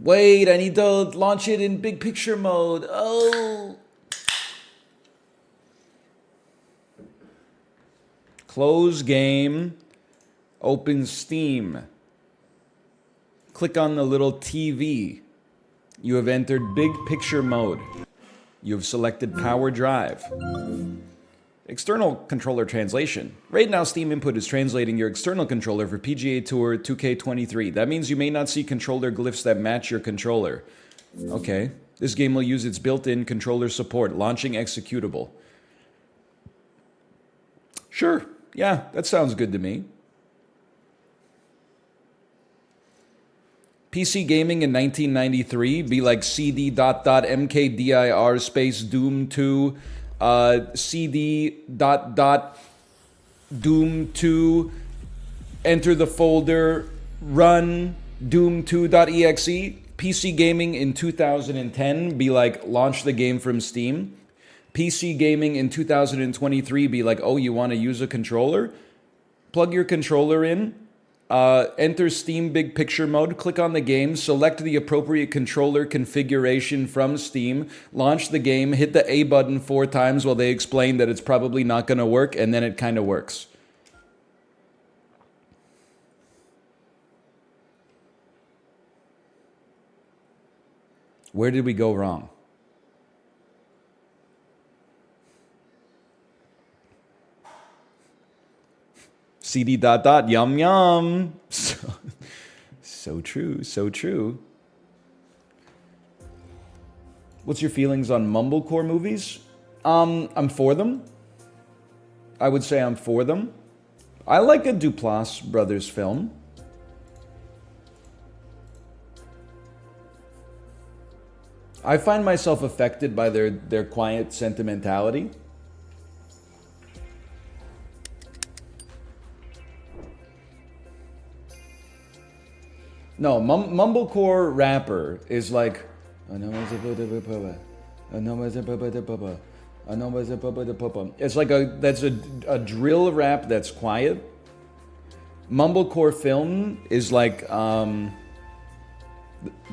Wait, I need to launch it in big picture mode. Oh. Close game. Open Steam. Click on the little TV. You have entered big picture mode. You have selected power drive. External controller translation. Right now, Steam Input is translating your external controller for PGA Tour 2K23. That means you may not see controller glyphs that match your controller. Okay. This game will use its built-in controller support. Launching executable. Sure. Yeah, that sounds good to me. PC gaming in 1993 be like cd.mkdir space Doom 2 cd.Doom 2 enter the folder run doom2.exe. PC gaming in 2010 be like launch the game from Steam. PC gaming in 2023 be like, oh, you want to use a controller? Plug your controller in. Enter Steam Big Picture mode, click on the game, select the appropriate controller configuration from Steam, launch the game, hit the A button 4 times while they explain that it's probably not going to work, and then it kind of works. Where did we go wrong? CD dot dot yum yum. So true, so true. What's your feelings on mumblecore movies? I'm for them. I would say I'm for them. I like a Duplass brothers film. I find myself affected by their quiet sentimentality. No, mumblecore rapper is like. It's like that's a drill rap that's quiet. Mumblecore film is like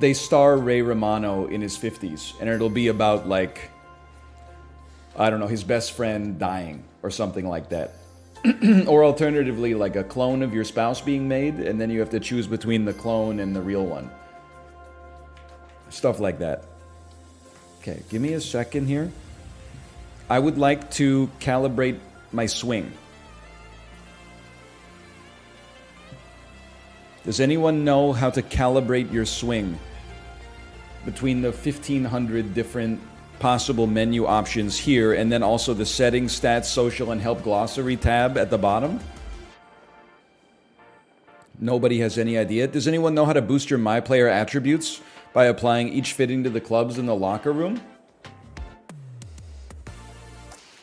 they star Ray Romano in his 50s, and it'll be about like I don't know, his best friend dying or something like that. Or alternatively, like a clone of your spouse being made, and then you have to choose between the clone and the real one. Stuff like that. Okay, give me a second here. I would like to calibrate my swing. Does anyone know how to calibrate your swing between the 1,500 different possible menu options here, and then also the settings, stats, social, and help glossary tab at the bottom? Nobody has any idea. Does anyone know how to boost your My Player attributes by applying each fitting to the clubs in the locker room?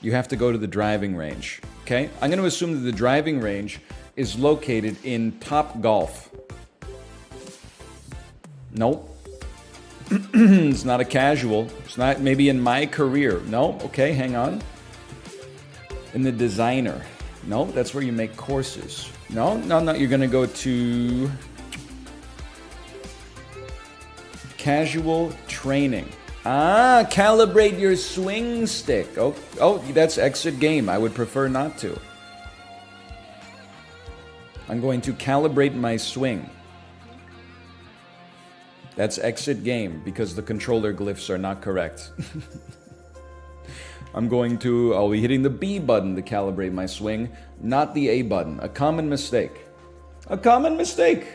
You have to go to the driving range. Okay? I'm going to assume that the driving range is located in Top Golf. Nope. It's not a casual. It's not maybe in My Career. No. Okay, hang on. In the Designer. No, that's where you make courses. No. You're going to go to Casual Training. Calibrate your swing stick. Oh, that's exit game. I would prefer not to. I'm going to calibrate my swing. That's exit game because the controller glyphs are not correct. I'll be hitting the B button to calibrate my swing, not the A button. A common mistake. A common mistake.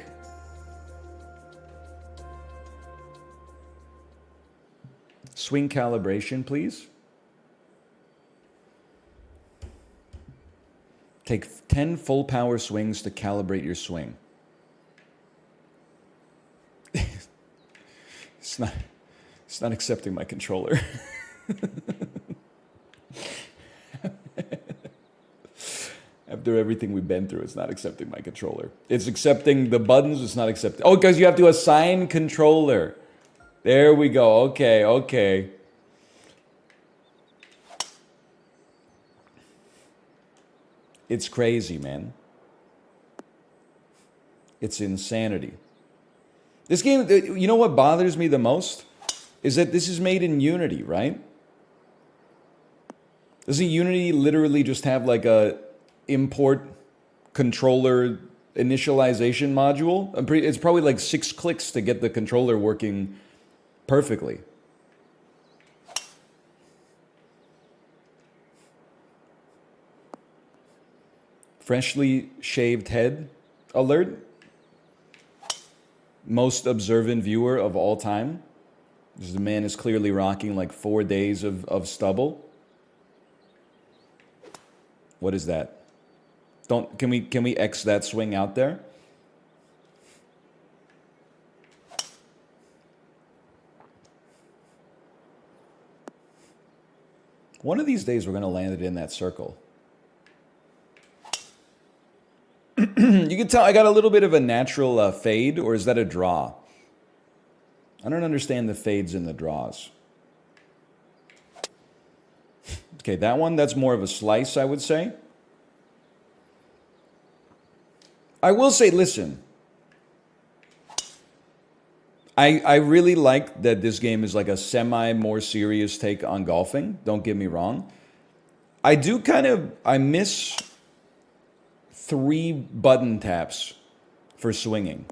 Swing calibration, please. Take 10 full power swings to calibrate your swing. It's not accepting my controller. After everything we've been through, it's not accepting my controller. It's accepting the buttons, it's not accepting. Oh, because you have to assign controller. There we go. Okay. It's crazy, man. It's insanity. This game, you know what bothers me the most? Is that this is made in Unity, right? Doesn't Unity literally just have like a import controller initialization module? It's probably like 6 clicks to get the controller working perfectly. Freshly shaved head alert. Most observant viewer of all time. The man is clearly rocking like 4 days of stubble. What is that? Can we X that swing out there? One of these days we're gonna land it in that circle. You can tell I got a little bit of a natural fade, or is that a draw? I don't understand the fades and the draws. Okay, that one, that's more of a slice, I would say. I will say, listen. I really like that this game is like a more serious take on golfing. Don't get me wrong. I miss 3 button taps for swinging.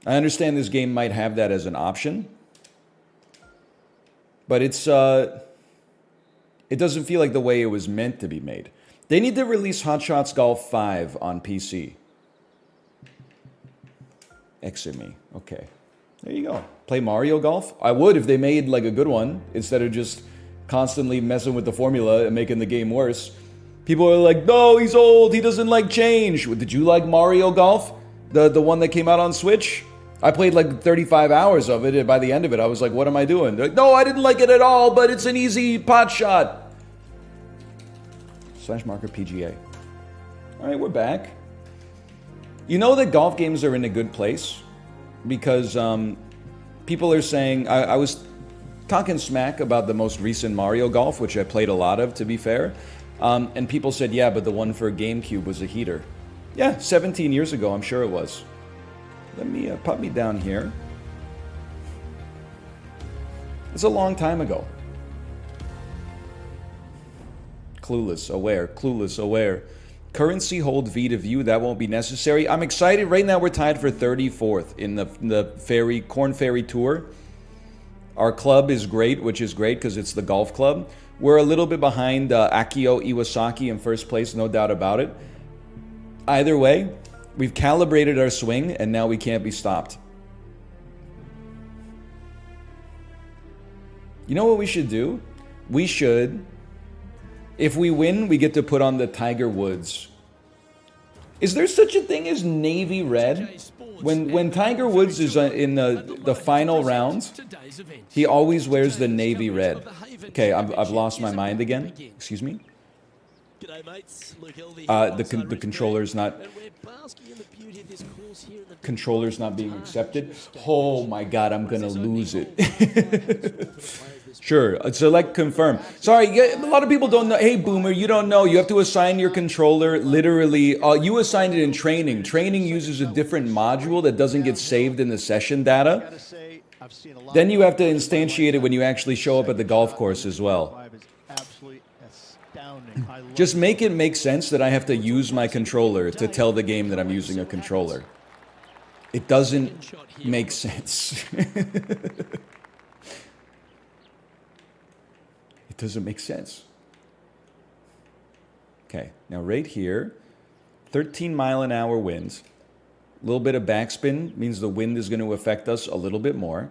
I understand this game might have that as an option, but it doesn't feel like the way it was meant to be made. They need to release Hot Shots Golf 5 on PC. Exit me. Okay. There you go. Play Mario Golf? I would if they made like a good one instead of just constantly messing with the formula and making the game worse. People are like, no, he's old. He doesn't like change. Did you like Mario Golf? The one that came out on Switch? I played like 35 hours of it, and by the end of it, I was like, what am I doing? They're like, no, I didn't like it at all, but it's an easy pot shot. /marker PGA. All right, we're back. You know that golf games are in a good place because people are saying, I was talking smack about the most recent Mario Golf, which I played a lot of, to be fair. And people said, yeah, but the one for GameCube was a heater. Yeah, 17 years ago, I'm sure it was. Let me put me down here. It's a long time ago. Clueless, aware. Currency hold V to view, that won't be necessary. I'm excited. Right now we're tied for 34th in the Corn Ferry Tour. Our club is great, which is great because it's the golf club. We're a little bit behind Akio Iwasaki in first place, no doubt about it. Either way, we've calibrated our swing, and now we can't be stopped. You know what we should do? We should, if we win, we get to put on the Tiger Woods. Is there such a thing as navy red? When Tiger Woods is in the final round, he always wears the navy red. Okay, I've lost my mind again. Excuse me. The controller's not being accepted. Oh my God, I'm gonna lose it. Sure, select confirm. Sorry, a lot of people don't know. Hey, Boomer, you don't know. You have to assign your controller literally. You assigned it in training. Training uses a different module that doesn't get saved in the session data. Then you have to instantiate it when you actually show up at the golf course as well. Just make it make sense that I have to use my controller to tell the game that I'm using a controller. It doesn't make sense. It doesn't make sense. Okay, now right here, 13-mile-an-hour winds. A little bit of backspin means the wind is going to affect us a little bit more.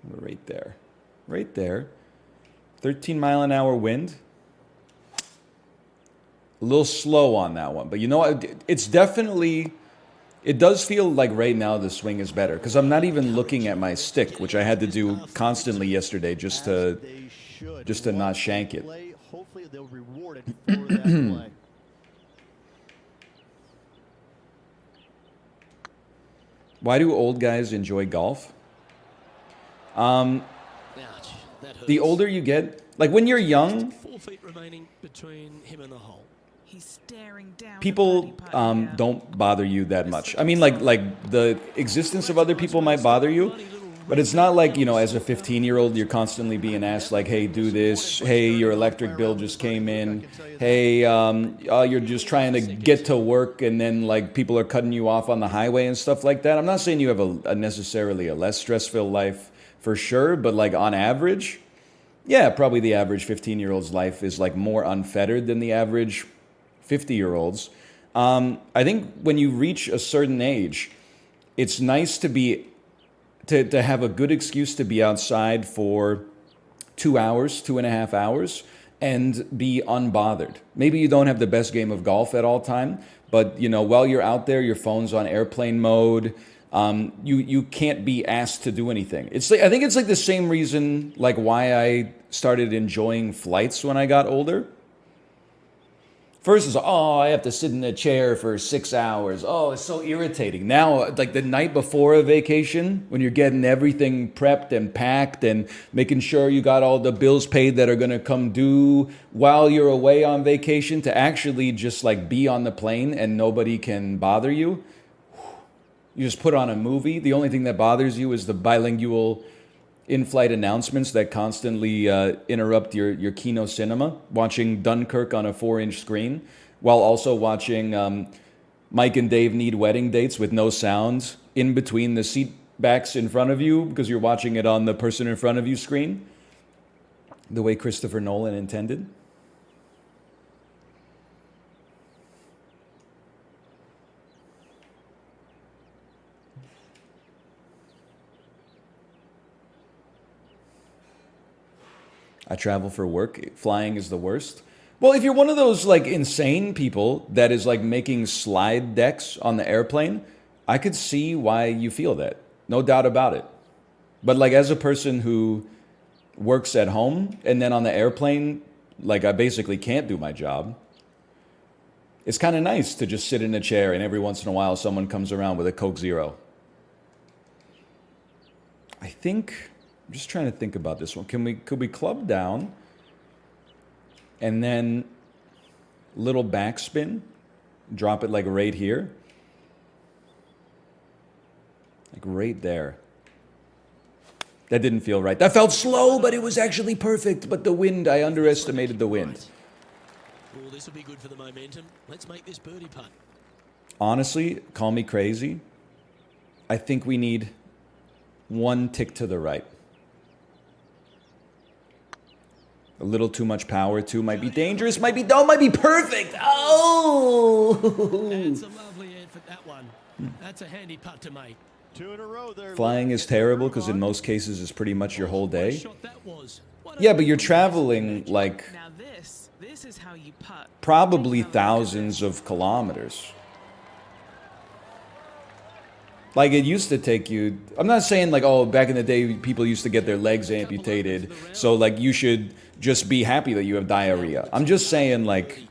Right there. Right there. 13-mile-an-hour wind. A little slow on that one. But you know what? It's definitely... It does feel like right now the swing is better. Because I'm not even looking at my stick, which I had to do constantly yesterday just to not shank it. Hopefully they'll reward it for that play. Why do old guys enjoy golf? The older you get, like when you're young, 4 feet remaining between him and the hole. people don't bother you that much. I mean, like the existence of other people might bother you, but it's not like, you know, as a 15-year-old, you're constantly being asked, like, hey, do this. Hey, your electric bill just came in. Hey, you're just trying to get to work, and then, like, people are cutting you off on the highway and stuff like that. I'm not saying you have a necessarily a less stress-filled life for sure, but, like, on average, yeah, probably the average 15-year-old's life is, like, more unfettered than the average 50-year-old's. I think when you reach a certain age, it's nice to be to have a good excuse to be outside for 2 hours, 2.5 hours, and be unbothered. Maybe you don't have the best game of golf at all time, but, you know, while you're out there, your phone's on airplane mode. You can't be asked to do anything. It's like, I think it's like the same reason like why I started enjoying flights when I got older. First is, oh, I have to sit in a chair for 6 hours. Oh, it's so irritating. Now, like the night before a vacation, when you're getting everything prepped and packed and making sure you got all the bills paid that are going to come due while you're away on vacation, to actually just like be on the plane and nobody can bother you. You just put on a movie. The only thing that bothers you is the bilingual in-flight announcements that constantly interrupt your kino cinema, watching Dunkirk on a 4-inch screen, while also watching Mike and Dave Need Wedding Dates with no sound in between the seat backs in front of you because you're watching it on the person in front of you screen, the way Christopher Nolan intended. I travel for work. Flying is the worst. Well, if you're one of those like insane people that is like making slide decks on the airplane, I could see why you feel that. No doubt about it. But like as a person who works at home and then on the airplane, like I basically can't do my job. It's kind of nice to just sit in a chair and every once in a while someone comes around with a Coke Zero. I'm just trying to think about this one. Could we club down and then little backspin, drop it like right here, like right there. That didn't feel right. That felt slow, but it was actually perfect. But the wind, I underestimated the wind. Well, this will be good for the momentum. Let's make this birdie putt. Honestly, call me crazy. I think we need one tick to the right. A little too much power, too. Might be dangerous. Might be perfect. Oh! That's a lovely effort, that one. That's a handy putt to make. 2 in a row there. Flying is terrible because in most cases it's pretty much your whole day. Shot that was. Yeah, but you're traveling like Now this is how you putt. probably thousands of kilometers. Like it used to take you, I'm not saying like, oh, back in the day people used to get their legs amputated, so like you should just be happy that you have diarrhea. I'm just saying like,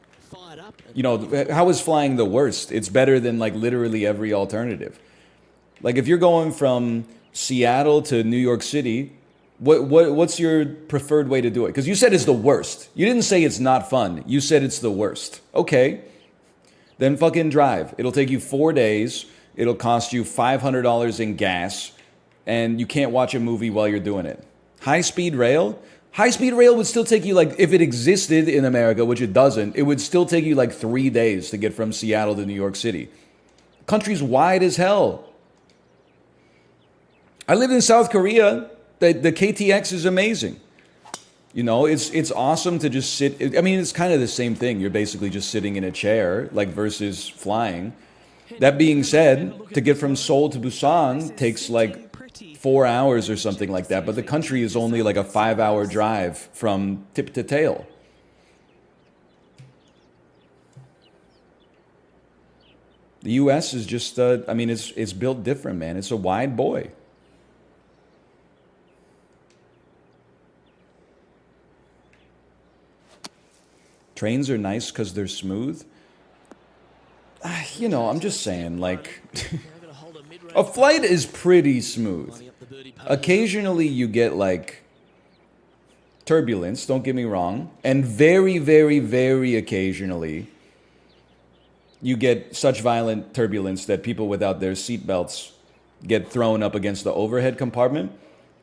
you know, how is flying the worst? It's better than like literally every alternative. Like if you're going from Seattle to New York City, what's your preferred way to do it? Because you said it's the worst. You didn't say it's not fun. You said it's the worst. Okay, then fucking drive. It'll take you 4 days. It'll cost you $500 in gas, and you can't watch a movie while you're doing it. High-speed rail? High-speed rail would still take you, like, if it existed in America, which it doesn't, it would still take you, like, 3 days to get from Seattle to New York City. Country's wide as hell. I lived in South Korea. The KTX is amazing. You know, it's awesome to just sit. I mean, it's kind of the same thing. You're basically just sitting in a chair, like, versus flying. That being said, to get from Seoul to Busan takes like 4 hours or something like that, but the country is only like a 5-hour drive from tip to tail. The US is just, I mean, it's built different, man. It's a wide boy. Trains are nice because they're smooth. You know, I'm just saying, like, a flight is pretty smooth. Occasionally you get, like, turbulence, don't get me wrong. And very, very, very occasionally you get such violent turbulence that people without their seatbelts get thrown up against the overhead compartment.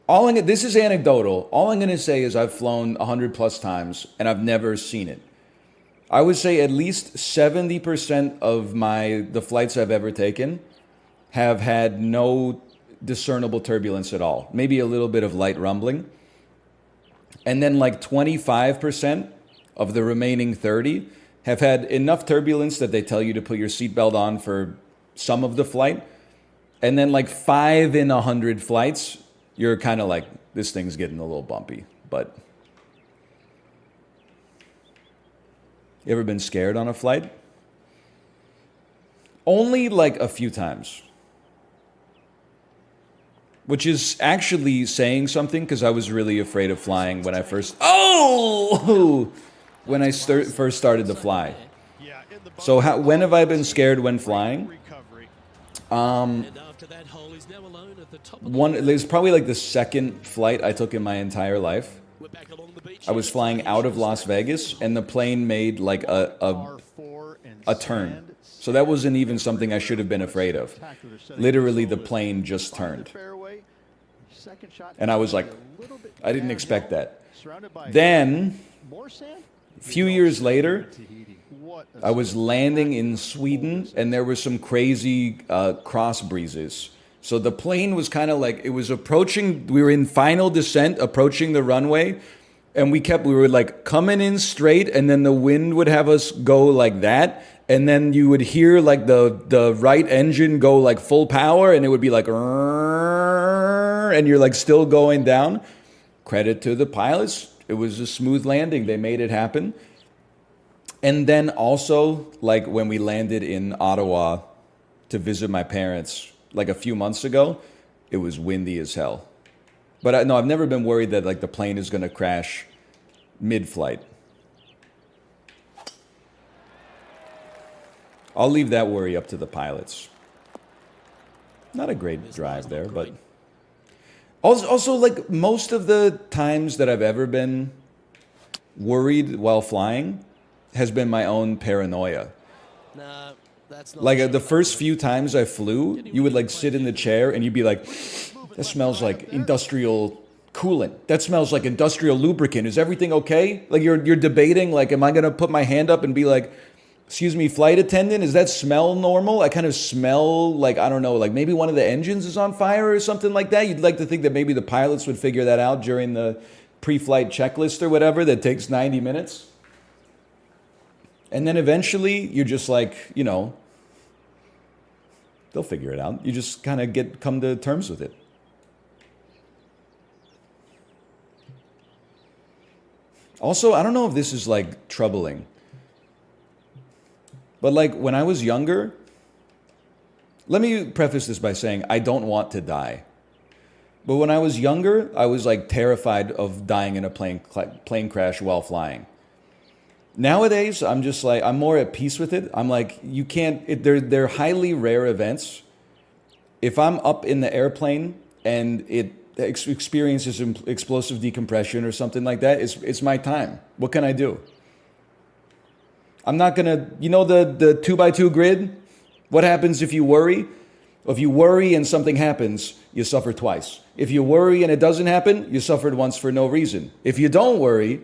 This is anecdotal. All I'm going to say is I've flown 100 plus times and I've never seen it. I would say at least 70% of the flights I've ever taken have had no discernible turbulence at all. Maybe a little bit of light rumbling. And then like 25% of the remaining 30 have had enough turbulence that they tell you to put your seatbelt on for some of the flight. And then like 5 in 100 flights, you're kind of like, this thing's getting a little bumpy. But you ever been scared on a flight? Only like a few times. Which is actually saying something, because I was really afraid of flying when I first... Oh! When I first started to fly. So when have I been scared when flying? There's probably like the second flight I took in my entire life. I was flying out of Las Vegas, and the plane made like a turn. So that wasn't even something I should have been afraid of. Literally, the plane just turned. And I was like, I didn't expect that. Then, a few years later, I was landing in Sweden, and there were some crazy cross breezes. So the plane was kind of like, it was approaching, we were in final descent, approaching the runway, and we were like coming in straight, and then the wind would have us go like that, and then you would hear like the right engine go like full power, and it would be like, and you're like still going down. Credit to the pilots. It was a smooth landing. They made it happen. And then also, like when we landed in Ottawa to visit my parents, like a few months ago, it was windy as hell. But I've never been worried that like the plane is going to crash mid-flight. I'll leave that worry up to the pilots. Not a great drive there, but... Also, like, most of the times that I've ever been worried while flying has been my own paranoia. No, that's not like, the first few times I flew, you would, like, sit in the chair and you'd be like, that smells like industrial coolant. That smells like industrial lubricant. Is everything okay? Like, you're debating, like, am I going to put my hand up and be like, excuse me, flight attendant, is that smell normal? I kind of smell like, I don't know, like maybe one of the engines is on fire or something like that. You'd like to think that maybe the pilots would figure that out during the pre-flight checklist or whatever that takes 90 minutes. And then eventually you're just like, you know, they'll figure it out. You just kind of come to terms with it. Also, I don't know if this is like troubling. But like when I was younger, let me preface this by saying I don't want to die. But when I was younger, I was like terrified of dying in a plane crash while flying. Nowadays, I'm just like, I'm more at peace with it. I'm like, you can't, they're highly rare events. If I'm up in the airplane and it experiences explosive decompression or something like that, it's my time. What can I do? I'm not gonna, you know the 2x2 grid? What happens if you worry? If you worry and something happens, you suffer twice. If you worry and it doesn't happen, you suffered once for no reason. If you don't worry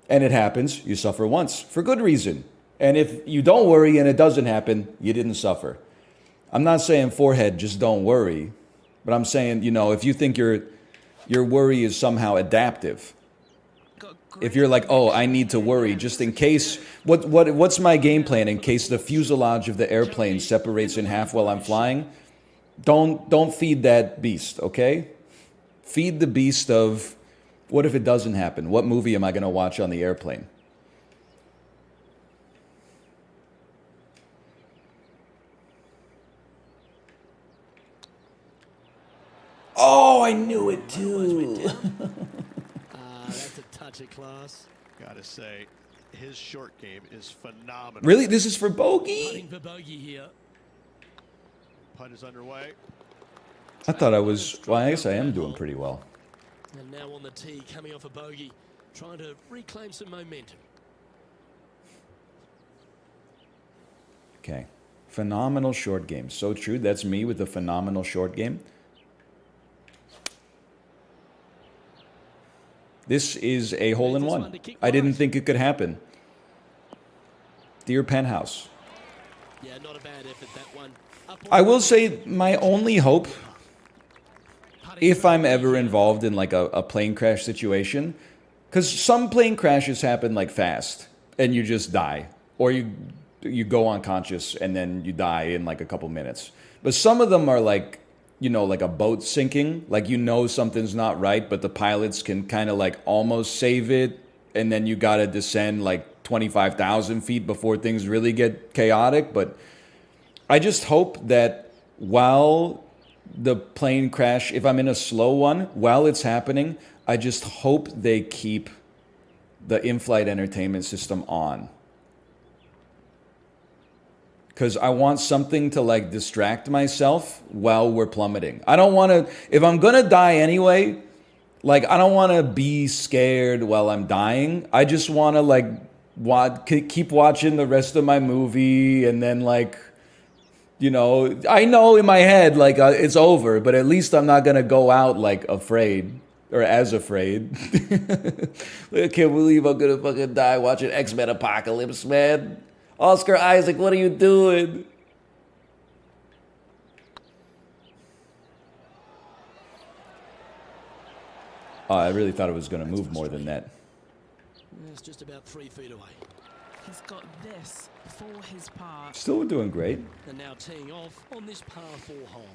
and it happens, you suffer once for good reason. And if you don't worry and it doesn't happen, you didn't suffer. I'm not saying forehead, just don't worry. But I'm saying, you know, if you think your worry is somehow adaptive, if you're like, oh, I need to worry just in case, what's my game plan in case the fuselage of the airplane separates in half while I'm flying? Don't feed that beast, okay? Feed the beast of, what if it doesn't happen? What movie am I going to watch on the airplane? Oh, I knew it too. That's a touch of class. Gotta say, his short game is phenomenal. Really? This is for bogey? Putting for bogey here. Putt is underway. I thought I was, well, I guess I am doing pretty well. And now on the tee, coming off a bogey, trying to reclaim some momentum. Okay. Phenomenal short game. So true. That's me with the phenomenal short game. This is a hole-in-one. I didn't think it could happen. Dear Penthouse. Yeah, not a bad effort, that one. I will say my only hope, if I'm ever involved in like a plane crash situation, because some plane crashes happen like fast and you just die, or you go unconscious and then you die in like a couple minutes. But some of them are like, you know, like a boat sinking, like you know something's not right, but the pilots can kind of like almost save it, and then you gotta descend like 25,000 feet before things really get chaotic. But I just hope that while the plane crash, if I'm in a slow one, while it's happening, I just hope they keep the in-flight entertainment system on. Because I want something to like distract myself while we're plummeting. I don't want to, if I'm going to die anyway, like I don't want to be scared while I'm dying. I just want to like keep watching the rest of my movie, and then like, you know, I know in my head like it's over, but at least I'm not going to go out like afraid or as afraid. I can't believe I'm going to fucking die watching X-Men Apocalypse, man. Oscar Isaac, what are you doing? Oh, I really thought it was going to move more than that. It's just about 3 feet away. He's got this for his part. Still doing great. And now teeing off on this par 4 hole.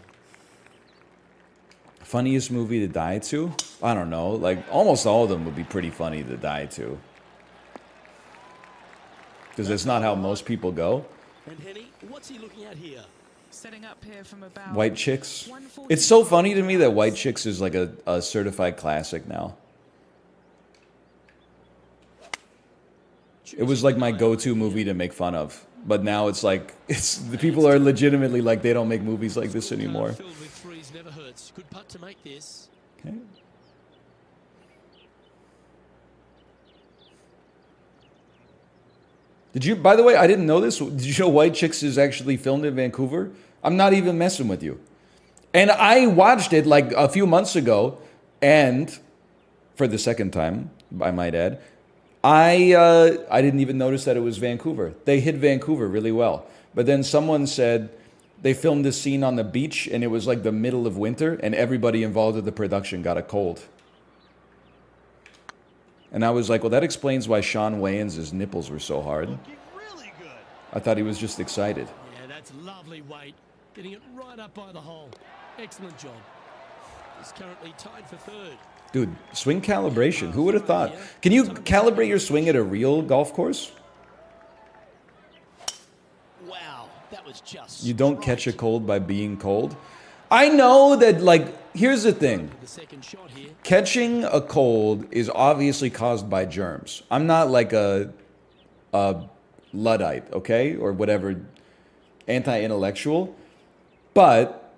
Funniest movie to die to? I don't know. Like, almost all of them would be pretty funny to die to. Because that's not how most people go. And Henny, what's he looking at here? Setting up here from about White Chicks. 140 It's so funny to me that White Chicks is like a certified classic now. It was like my go-to movie to make fun of. But now it's like, the people are legitimately like, they don't make movies like this anymore. Filled with threes never hurts. Good putt to make this. Okay. Did you, by the way, I didn't know this. Did you know White Chicks is actually filmed in Vancouver? I'm not even messing with you. And I watched it like a few months ago, and for the second time, I might add, I didn't even notice that it was Vancouver. They hit Vancouver really well. But then someone said they filmed this scene on the beach, and it was like the middle of winter, and everybody involved with the production got a cold. And I was like, well, that explains why Sean Wayans' nipples were so hard. Looking really good. I thought he was just excited. Yeah, that's lovely weight. Getting it right up by the hole. Excellent job. He's currently tied for third. Dude, swing calibration. Who would have thought? Can you calibrate your swing at a real golf course? Wow, that was just You don't catch a cold by being cold? I know that, like, here's the thing. the second shot here. Catching a cold is obviously caused by germs. I'm not like a Luddite, okay? Or whatever, anti-intellectual. But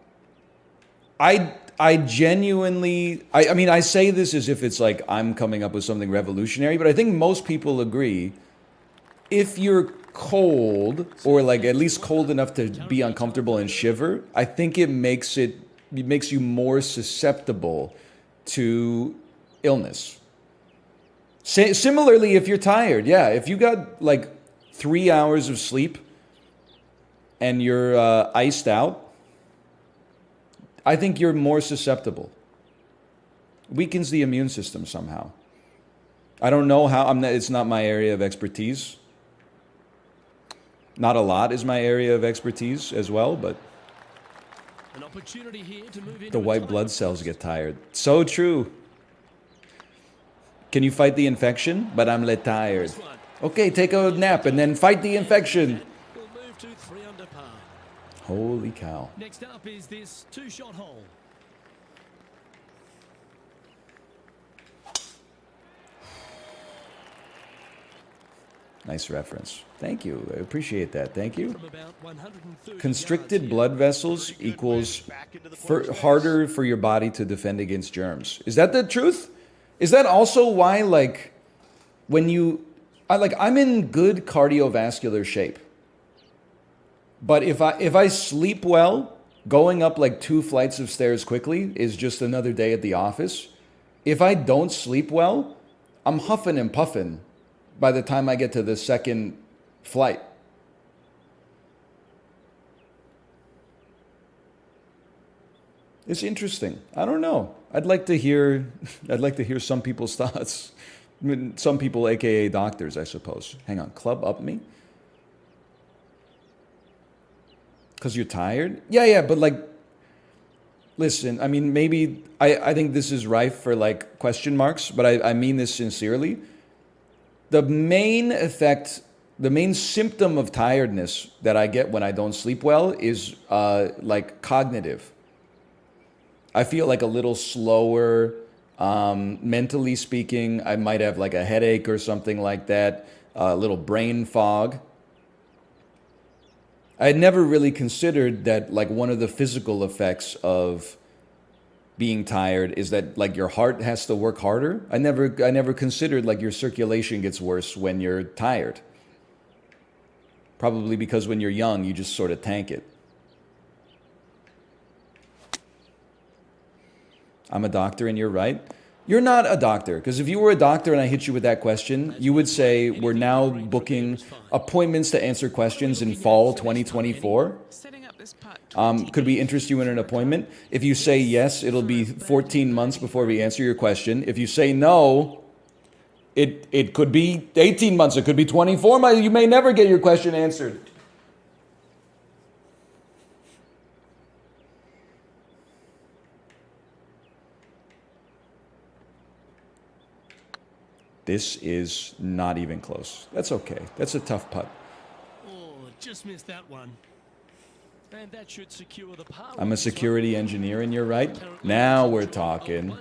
I genuinely, I mean, I say this as if it's like I'm coming up with something revolutionary, but I think most people agree if you're cold, or like at least cold enough to be uncomfortable and shiver, I think it makes you more susceptible to illness. Similarly, if you're tired, yeah, if you got like 3 hours of sleep and you're iced out, I think you're more susceptible. Weakens the immune system somehow. I don't know how. It's not my area of expertise. Not a lot is my area of expertise as well, but An opportunity here to move into the a white tight blood cells get tired. So true. Can you fight the infection? But I'm tired. Okay, take a nap and then fight the infection. We'll move to 3 under par. Holy cow. Next up is this 2-shot hole. Nice reference. Thank you. I appreciate that. Thank you. From about 130 Constricted yards blood vessels equals Back into the harder for your body to defend against germs. Is that the truth? Is that also why, like, when I'm in good cardiovascular shape. But if I sleep well, going up like 2 flights of stairs quickly is just another day at the office. If I don't sleep well, I'm huffing and puffing by the time I get to the second flight. It's interesting. I don't know. I'd like to hear some people's thoughts. I mean, some people, aka doctors, I suppose. Hang on, club up me? Because you're tired? Yeah, but like, listen, I mean, maybe, I think this is rife for like question marks, but I mean this sincerely. The main effect, the main symptom of tiredness that I get when I don't sleep well is like cognitive. I feel like a little slower, mentally speaking. I might have like a headache or something like that, a little brain fog. I had never really considered that like one of the physical effects of being tired is that like your heart has to work harder. I never considered like your circulation gets worse when you're tired. Probably because when you're young, you just sort of tank it. I'm a doctor and you're right. You're not a doctor, because if you were a doctor and I hit you with that question, you would say we're now booking appointments to answer questions in fall 2024. Setting up this putt. Could we interest you in an appointment? If you say yes, it'll be 14 months before we answer your question. If you say no, it could be 18 months. It could be 24 months. You may never get your question answered. This is not even close. That's okay. That's a tough putt. Oh, just missed that one. And that should secure the par. I'm a security engineer and you're right. Now we're talking.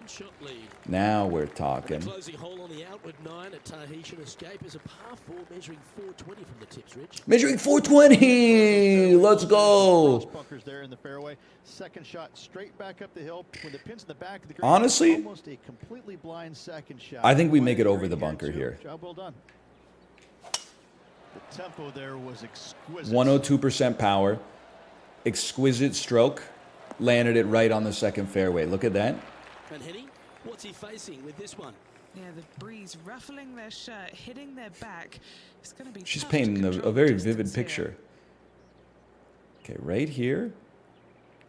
Now we're talking. Closing hole on the outward 9 at Tahitian Escape is a par 4 measuring 420 from the tips, Rich. Measuring 420. Let's go. Bunkers there in the fairway. Second shot straight back up the hill with the pins in the back of the green. Honestly, almost a completely blind second shot. I think we make it over the bunker here. Job well done. The tempo there was exquisite. 102% power. Exquisite stroke. Landed it right on the second fairway. Look at that. And Henny, what's he facing with this one? Yeah, the breeze ruffling their shirt, hitting their back. It's going to be. She's tough to painting control a very the vivid distance here. picture. Okay, right here.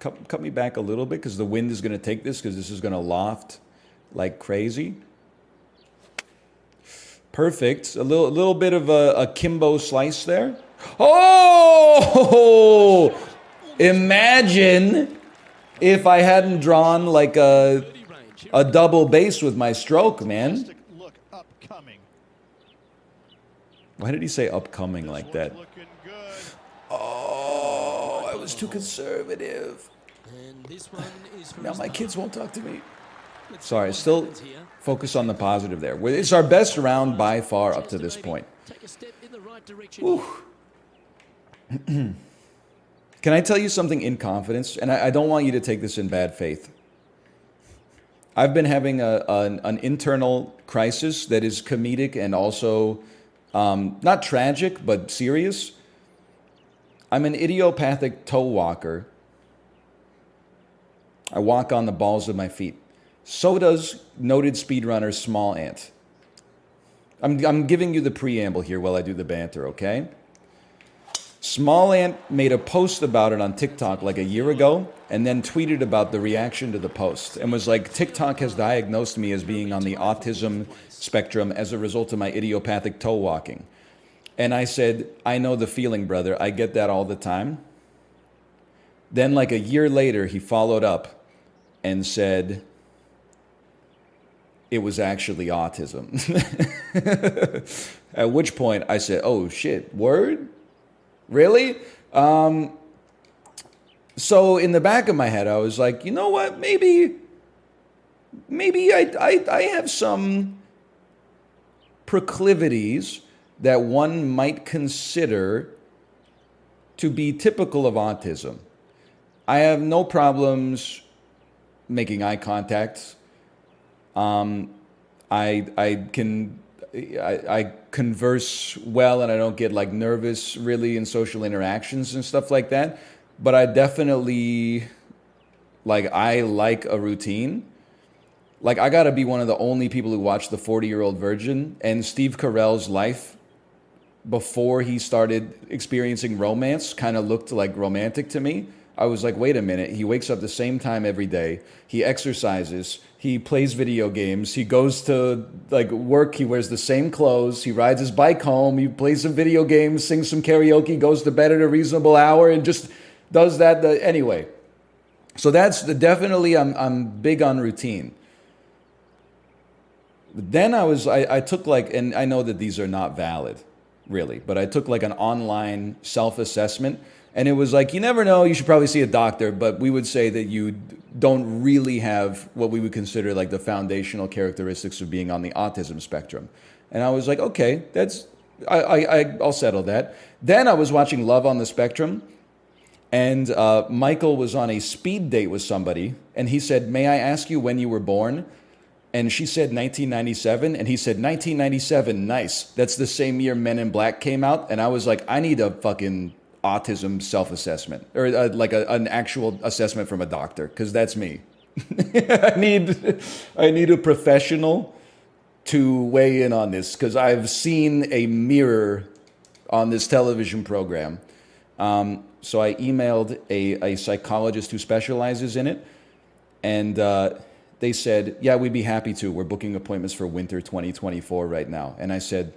Cut me back a little bit because the wind is going to take this because this is going to loft like crazy. Perfect. A little bit of a Kimbo slice there. Oh! Imagine if I hadn't drawn like a double base with my stroke, man. Look upcoming. Why did he say upcoming like that? Looking good. Oh, I was too conservative. And this one is for Now his my putt. kids won't talk to me. Let's see Sorry, what still happens here. focus on the positive there. It's our best round by far up to this point. Take a step in the right direction. Whew. Can I tell you something in confidence? And I don't want you to take this in bad faith. I've been having an internal crisis that is comedic and also not tragic, but serious. I'm an idiopathic toe walker. I walk on the balls of my feet. So does noted speedrunner Small Ant. I'm giving you the preamble here while I do the banter, okay? Small Ant made a post about it on TikTok like a year ago and then tweeted about the reaction to the post and was like, TikTok has diagnosed me as being on the autism spectrum as a result of my idiopathic toe walking. And I said, I know the feeling, brother. I get that all the time. Then like a year later, he followed up and said, it was actually autism. At which point I said, oh shit, word? Really? So in the back of my head, I was like, you know what? Maybe I have some proclivities that one might consider to be typical of autism. I have no problems making eye contact. I can I converse well and I don't get like nervous really in social interactions and stuff like that. But I definitely I like a routine. Like I gotta be one of the only people who watch the 40-Year-Old Virgin, and Steve Carell's life before he started experiencing romance kind of looked like romantic to me. I was like, wait a minute. He wakes up the same time every day. He exercises. He plays video games. He goes to like work. He wears the same clothes. He rides his bike home. He plays some video games, sings some karaoke, goes to bed at a reasonable hour, and just does that. Anyway, so that's definitely I'm big on routine. But then I took and I know that these are not valid, really, but I took like an online self-assessment. And it was like, you never know, you should probably see a doctor, but we would say that you don't really have what we would consider like the foundational characteristics of being on the autism spectrum. And I was like, okay, I'll settle that. Then I was watching Love on the Spectrum, and Michael was on a speed date with somebody, and he said, may I ask you when you were born? And she said 1997, and he said 1997, nice. That's the same year Men in Black came out, and I was like, I need a fucking autism self-assessment or an actual assessment from a doctor, because that's me. I need a professional to weigh in on this, because I've seen a mirror on this television program. So I emailed a psychologist who specializes in it, and they said, yeah, we'd be happy to. We're booking appointments for winter 2024 right now. And I said,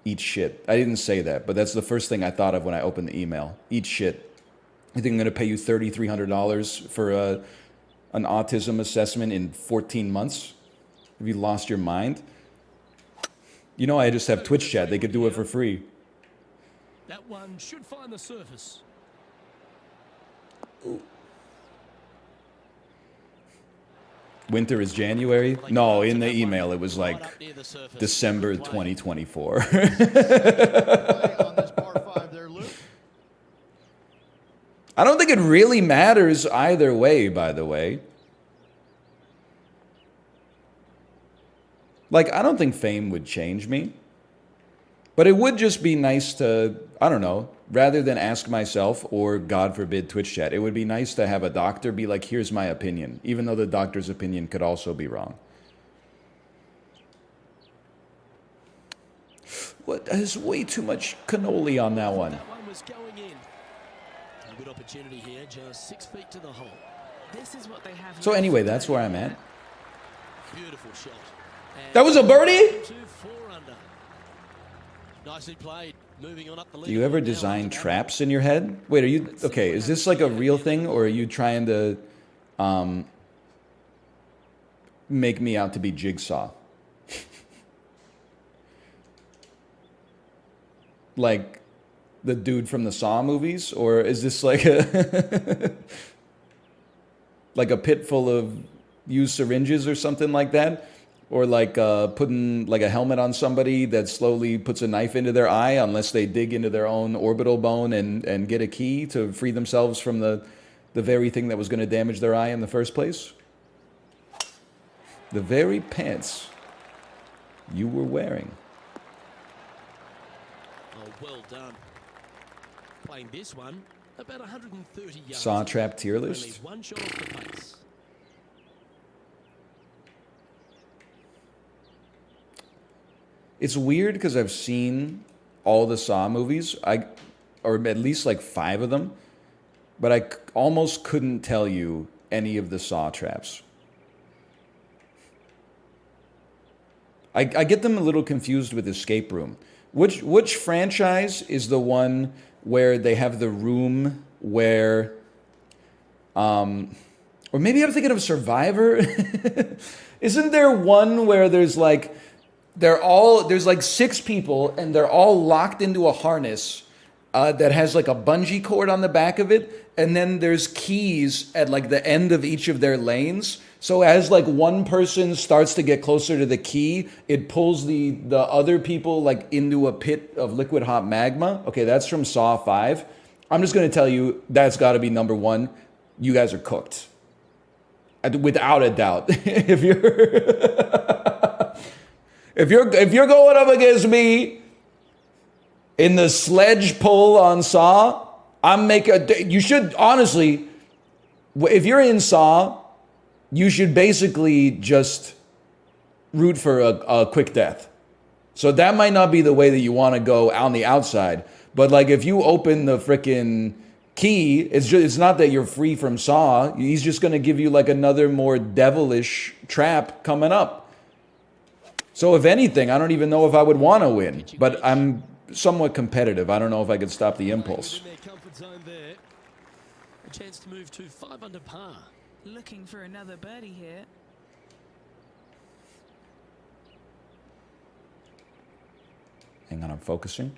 eat shit. I didn't say that, but that's the first thing I thought of when I opened the email. Eat shit. You think I'm going to pay you $3,300 for an autism assessment in 14 months? Have you lost your mind? You know, I just have Twitch chat. They could do it for free. That one should find the surface. Ooh. Winter is January? No, in the email it was like December 2024. I don't think it really matters either way, by the way. Like, I don't think fame would change me. But it would just be nice to, I don't know, rather than ask myself or, God forbid, Twitch chat, it would be nice to have a doctor be like, here's my opinion, even though the doctor's opinion could also be wrong. What? There's way too much cannoli on that one. That one was going in. A good opportunity here, just 6 feet to the hole. This is what they have. So anyway, that's where I'm at. Beautiful shot. And that was a birdie? 4 under. Nicely played. Moving on up the lead. Do you ever design traps in your head? Wait, are you okay? Is this like a real thing, or are you trying to make me out to be Jigsaw? Like the dude from the Saw movies, or is this like a like a pit full of used syringes or something like that? Or like putting like a helmet on somebody that slowly puts a knife into their eye unless they dig into their own orbital bone and get a key to free themselves from the very thing that was going to damage their eye in the first place? The very pants you were wearing. Oh, well done. Playing this one about 130 yards. Saw trap tier Only list. one shot off the pace. It's weird because I've seen all the Saw movies, or at least like 5 of them, but I almost couldn't tell you any of the Saw traps. I get them a little confused with Escape Room. Which franchise is the one where they have the room where, or maybe I'm thinking of Survivor? Isn't there one where there's like, there's like 6 people and they're all locked into a harness that has like a bungee cord on the back of it, and then there's keys at like the end of each of their lanes. So as like one person starts to get closer to the key, it pulls the other people like into a pit of liquid hot magma. Okay, that's from Saw 5. I'm just gonna tell you that's got to be number 1. You guys are cooked, without a doubt. If you're If you're going up against me in the sledge pull on Saw, you should honestly, if you're in Saw, you should basically just root for a quick death. So that might not be the way that you want to go on the outside. But like if you open the freaking key, it's not that you're free from Saw. He's just going to give you like another more devilish trap coming up. So if anything, I don't even know if I would want to win. But I'm somewhat competitive. I don't know if I could stop the impulse. A chance to move to 5 under par. Looking for another birdie here. Hang on, I'm focusing.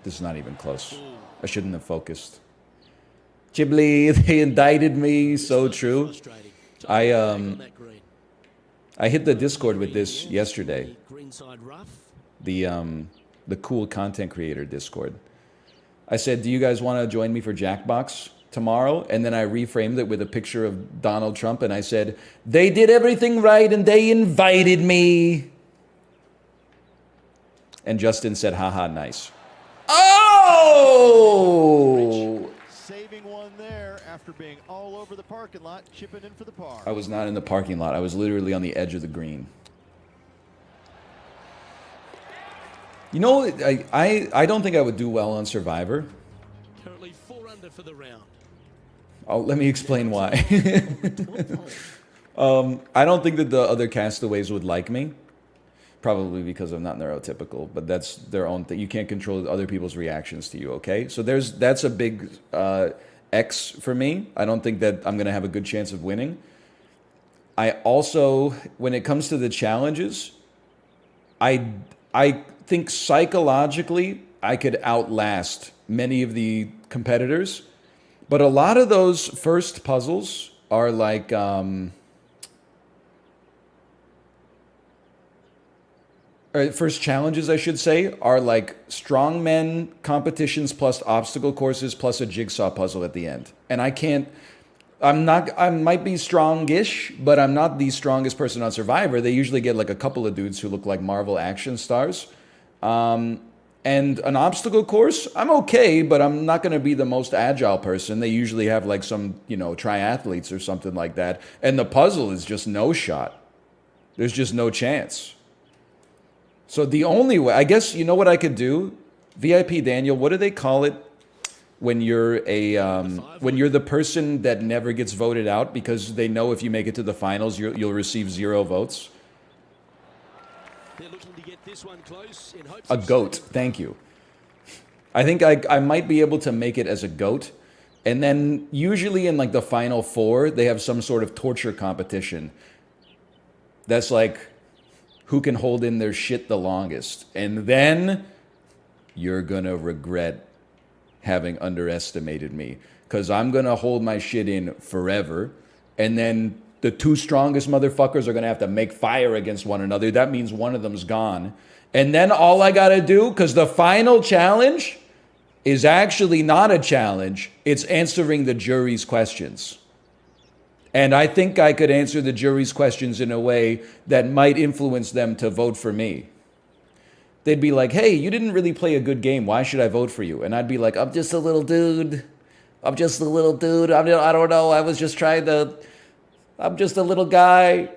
This is not even close. I shouldn't have focused. Ghibli, they indicted me. So true. I hit the Discord with this yesterday. The cool content creator Discord. I said, do you guys want to join me for Jackbox tomorrow? And then I reframed it with a picture of Donald Trump and I said, they did everything right and they invited me. And Justin said, haha, nice. Oh! Saving one there after being all over the parking lot, chipping in for the par. I was not in the parking lot. I was literally on the edge of the green. You know, I don't think I would do well on Survivor. Currently 4 under for the round. Oh, let me explain why. I don't think that the other castaways would like me. Probably because I'm not neurotypical, but that's their own thing. You can't control other people's reactions to you, okay? So that's a big X for me. I don't think that I'm going to have a good chance of winning. I also, when it comes to the challenges, I think psychologically I could outlast many of the competitors, but a lot of those first puzzles are like or first challenges, I should say, are like strongmen competitions plus obstacle courses plus a jigsaw puzzle at the end. And I might be strongish, but I'm not the strongest person on Survivor. They usually get like a couple of dudes who look like Marvel action stars. And an obstacle course, I'm okay, but I'm not going to be the most agile person. They usually have like some, triathletes or something like that. And the puzzle is just no shot. There's just no chance. So the only way, I guess, you know what I could do? VIP Daniel, what do they call it when you're when you're the person that never gets voted out because they know if you make it to the finals, you'll receive 0 votes? They're looking to get this one close in hopes A goat, thank you. I think I might be able to make it as a goat. And then usually in like the final 4, they have some sort of torture competition. That's like who can hold in their shit the longest. And then you're gonna regret having underestimated me. Because I'm gonna hold my shit in forever. And then the 2 strongest motherfuckers are gonna have to make fire against one another. That means one of them's gone. And then all I gotta do, because the final challenge is actually not a challenge, it's answering the jury's questions. And I think I could answer the jury's questions in a way that might influence them to vote for me. They'd be like, hey, you didn't really play a good game. Why should I vote for you? And I'd be like, I'm just a little dude. I'm just a little dude. I don't know. I'm just a little guy.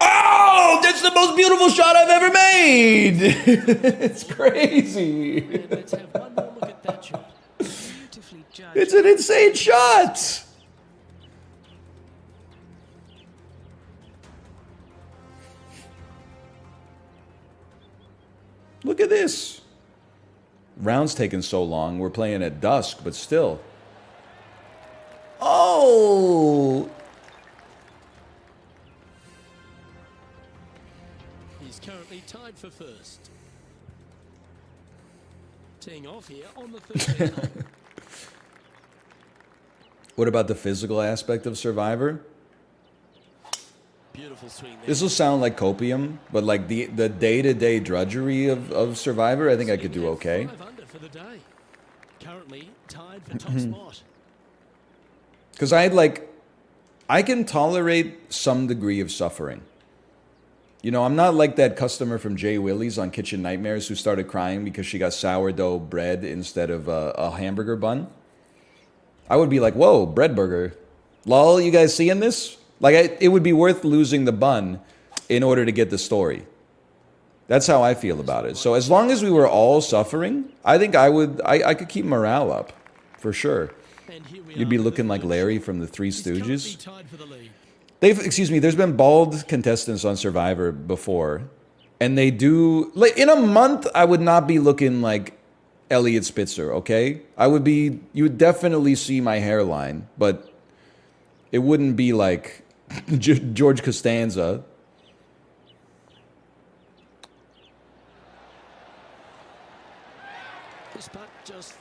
Oh, that's the most beautiful shot I've ever made. It's crazy. Let's have one more look at that shot. Beautifully judged. It's an insane shot. Look at this. Round's taking so long. We're playing at dusk, but still. Oh! He's currently tied for first. Teeing off here on the 13th hole. What about the physical aspect of Survivor? Beautiful swing there. This will sound like copium, but like the day-to-day drudgery of Survivor, I think I could do okay. 5 under for the day. Currently tied for top spot. Because I can tolerate some degree of suffering. You know, I'm not like that customer from Jay Willie's on Kitchen Nightmares who started crying because she got sourdough bread instead of a hamburger bun. I would be like, whoa, bread burger. Lol, you guys seeing this? Like, it would be worth losing the bun in order to get the story. That's how I feel about it. So as long as we were all suffering, I think I could keep morale up, for sure. You'd be looking like Larry from the Three Stooges. There's been bald contestants on Survivor before, and they do, like, in a month, I would not be looking like Elliot Spitzer, okay? You would definitely see my hairline, but it wouldn't be like George Costanza.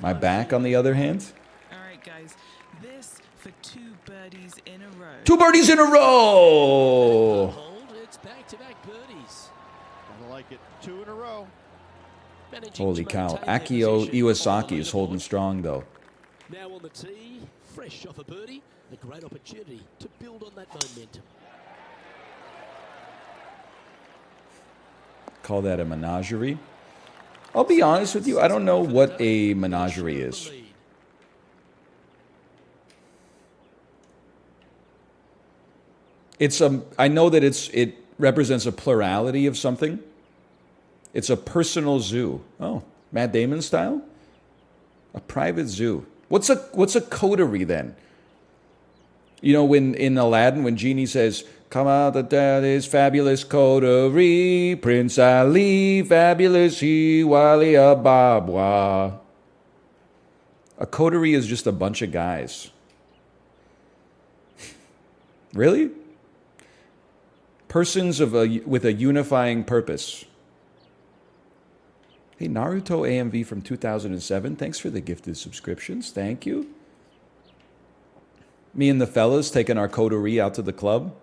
My back, on the other hand. All right, guys. This for 2 birdies in a row. 2 birdies in a row! It's back-to-back birdies. I like it. 2 in a row. Holy cow. Akio Iwasaki is holding strong, though. Now on the tee, fresh off a birdie, a great opportunity to build on that momentum. Call that a menagerie. I'll be honest with you, I don't know what a menagerie is. I know that it represents a plurality of something. It's a personal zoo. Oh, Matt Damon style? A private zoo. What's a coterie then? You know, when in Aladdin, when Genie says, "Come out, that is fabulous coterie, Prince Ali, fabulous he, Wali Ababwa." A coterie is just a bunch of guys. Really? Persons with a unifying purpose. Hey, Naruto AMV from 2007. Thanks for the gifted subscriptions. Thank you. Me and the fellas taking our coterie out to the club.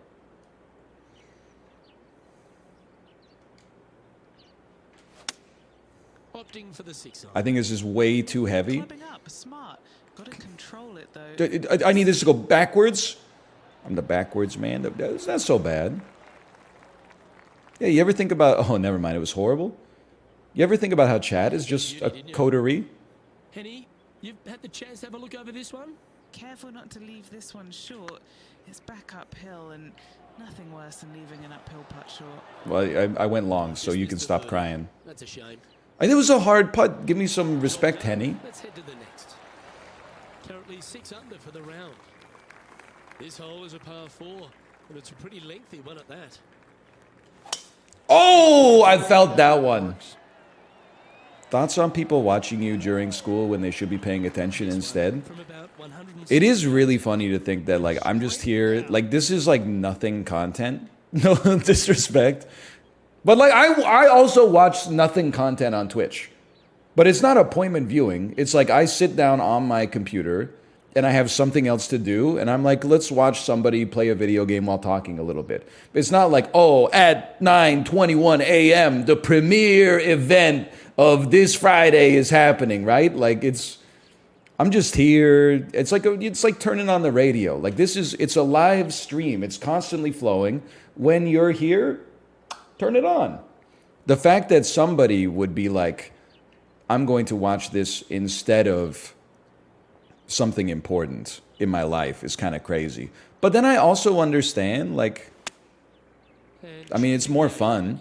Opting for the 6-iron. I think this is way too heavy. Clubbing up, smart. Got to control it though. I need this to go backwards. I'm the backwards man. That's not so bad. Yeah, you ever think about... Oh, never mind. It was horrible. You ever think about how Chad is just a coterie? Henny, you've had the chance to have a look over this one? Careful not to leave this one short. It's back uphill and nothing worse than leaving an uphill putt short. Well, I went long, so you can stop crying. That's a shame. It was a hard putt. Give me some respect, Henny. Let's head to the next. Currently 6 under for the round. This hole is a par 4, and it's a pretty lengthy one at that. Oh, I felt that one. Thoughts on people watching you during school when they should be paying attention instead? It is really funny to think that, like, I'm just here, like, this is like nothing content. No disrespect. But like, I also watch nothing content on Twitch. But it's not appointment viewing. It's like I sit down on my computer and I have something else to do, and I'm like, let's watch somebody play a video game while talking a little bit. It's not like, oh, at 9:21 a.m., the premiere event of this Friday is happening, right? Like, I'm just here. It's like turning on the radio. Like, it's a live stream. It's constantly flowing. When you're here, turn it on. The fact that somebody would be like, I'm going to watch this instead of something important in my life is kind of crazy. But then I also understand, like, I mean, it's more fun.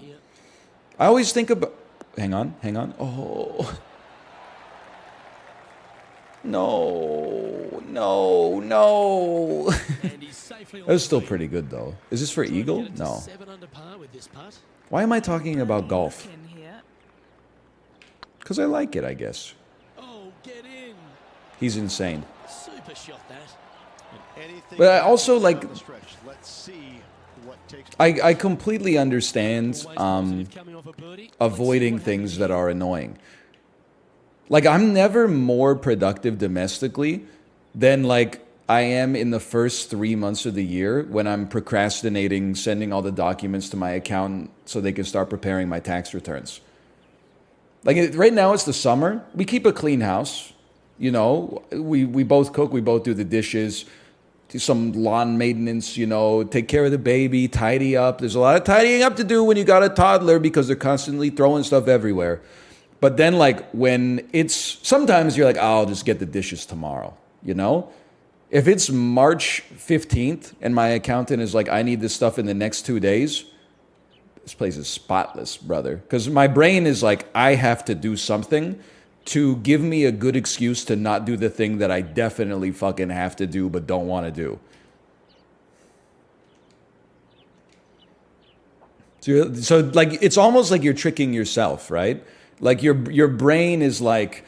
I always think about... Hang on. Oh. No. That was still pretty good, though. Is this for eagle? No. Why am I talking about golf? Because I like it, I guess. Oh, get in. He's insane. Super shot that. But I also, like... I completely understand avoiding things that are annoying. Like, I'm never more productive domestically than, like, I am in the first 3 months of the year when I'm procrastinating sending all the documents to my accountant so they can start preparing my tax returns. Like, right now it's the summer. We keep a clean house. You know, we both cook, we both do the dishes, do some lawn maintenance, you know, take care of the baby, tidy up. There's a lot of tidying up to do when you got a toddler because they're constantly throwing stuff everywhere. But then, like, when it's, sometimes you're like, oh, I'll just get the dishes tomorrow, you know? If it's March 15th and my accountant is like, I need this stuff in the next 2 days, this place is spotless, brother. Because my brain is like, I have to do something to give me a good excuse to not do the thing that I definitely fucking have to do but don't want to do. So like, it's almost like you're tricking yourself, right? Like your brain is like,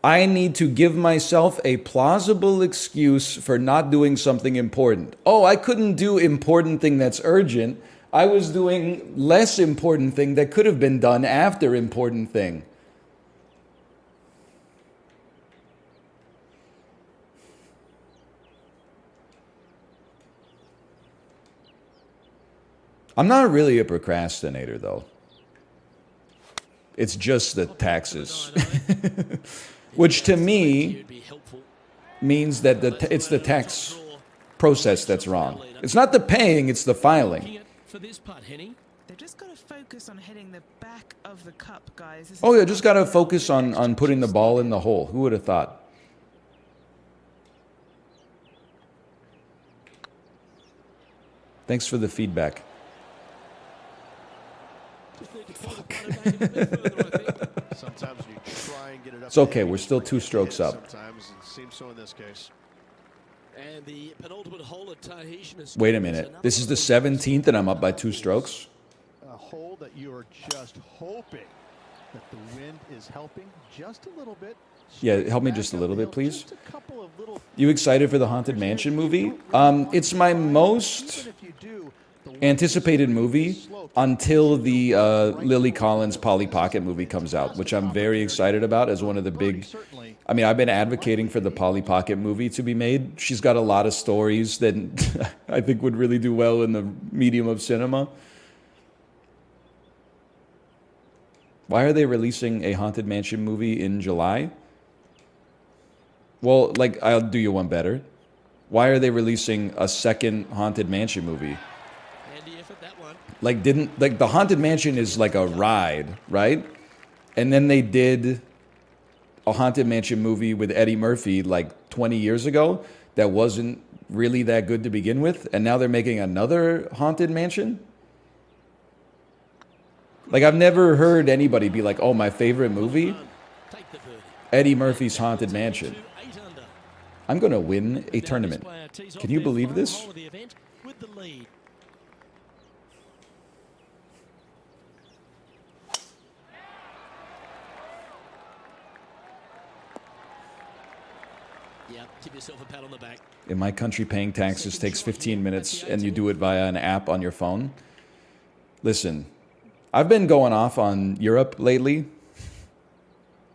I need to give myself a plausible excuse for not doing something important. Oh, I couldn't do important thing that's urgent. I was doing less important thing that could have been done after important thing. I'm not really a procrastinator, though. It's just the taxes. Which to me means that it's the tax process that's wrong. It's not the paying, it's the filing. They've just got to focus on hitting the back of the cup, guys. Oh, yeah, just got to focus on putting the ball in the hole. Who would have thought? Thanks for the feedback. Fuck. Sometimes you try and get it up. It's okay, we're still 2 strokes up. Sometimes it seems so in this case. And the penultimate hole at Tahitian is Wait a minute. This is the 17th and I'm up by 2 strokes? A hole that you are just hoping that the wind is helping just a little bit. Yeah, help me just a little bit, please. Just a couple of little. You excited for the Haunted Mansion movie? It's my most anticipated movie until the Lily Collins Polly Pocket movie comes out, which I'm very excited about as one of the big... I mean, I've been advocating for the Polly Pocket movie to be made. She's got a lot of stories that I think would really do well in the medium of cinema. Why are they releasing a Haunted Mansion movie in July? Well, like, I'll do you one better. Why are they releasing a second Haunted Mansion movie? Like, the Haunted Mansion is like a ride, right? And then they did a Haunted Mansion movie with Eddie Murphy like 20 years ago that wasn't really that good to begin with, and now they're making another Haunted Mansion? Like, I've never heard anybody be like, oh, my favorite movie? Eddie Murphy's Haunted Mansion. I'm going to win a tournament. Can you believe this? Give yourself a pat on the back. In my country, paying taxes takes 15 minutes and you do it via an app on your phone. Listen, I've been going off on Europe lately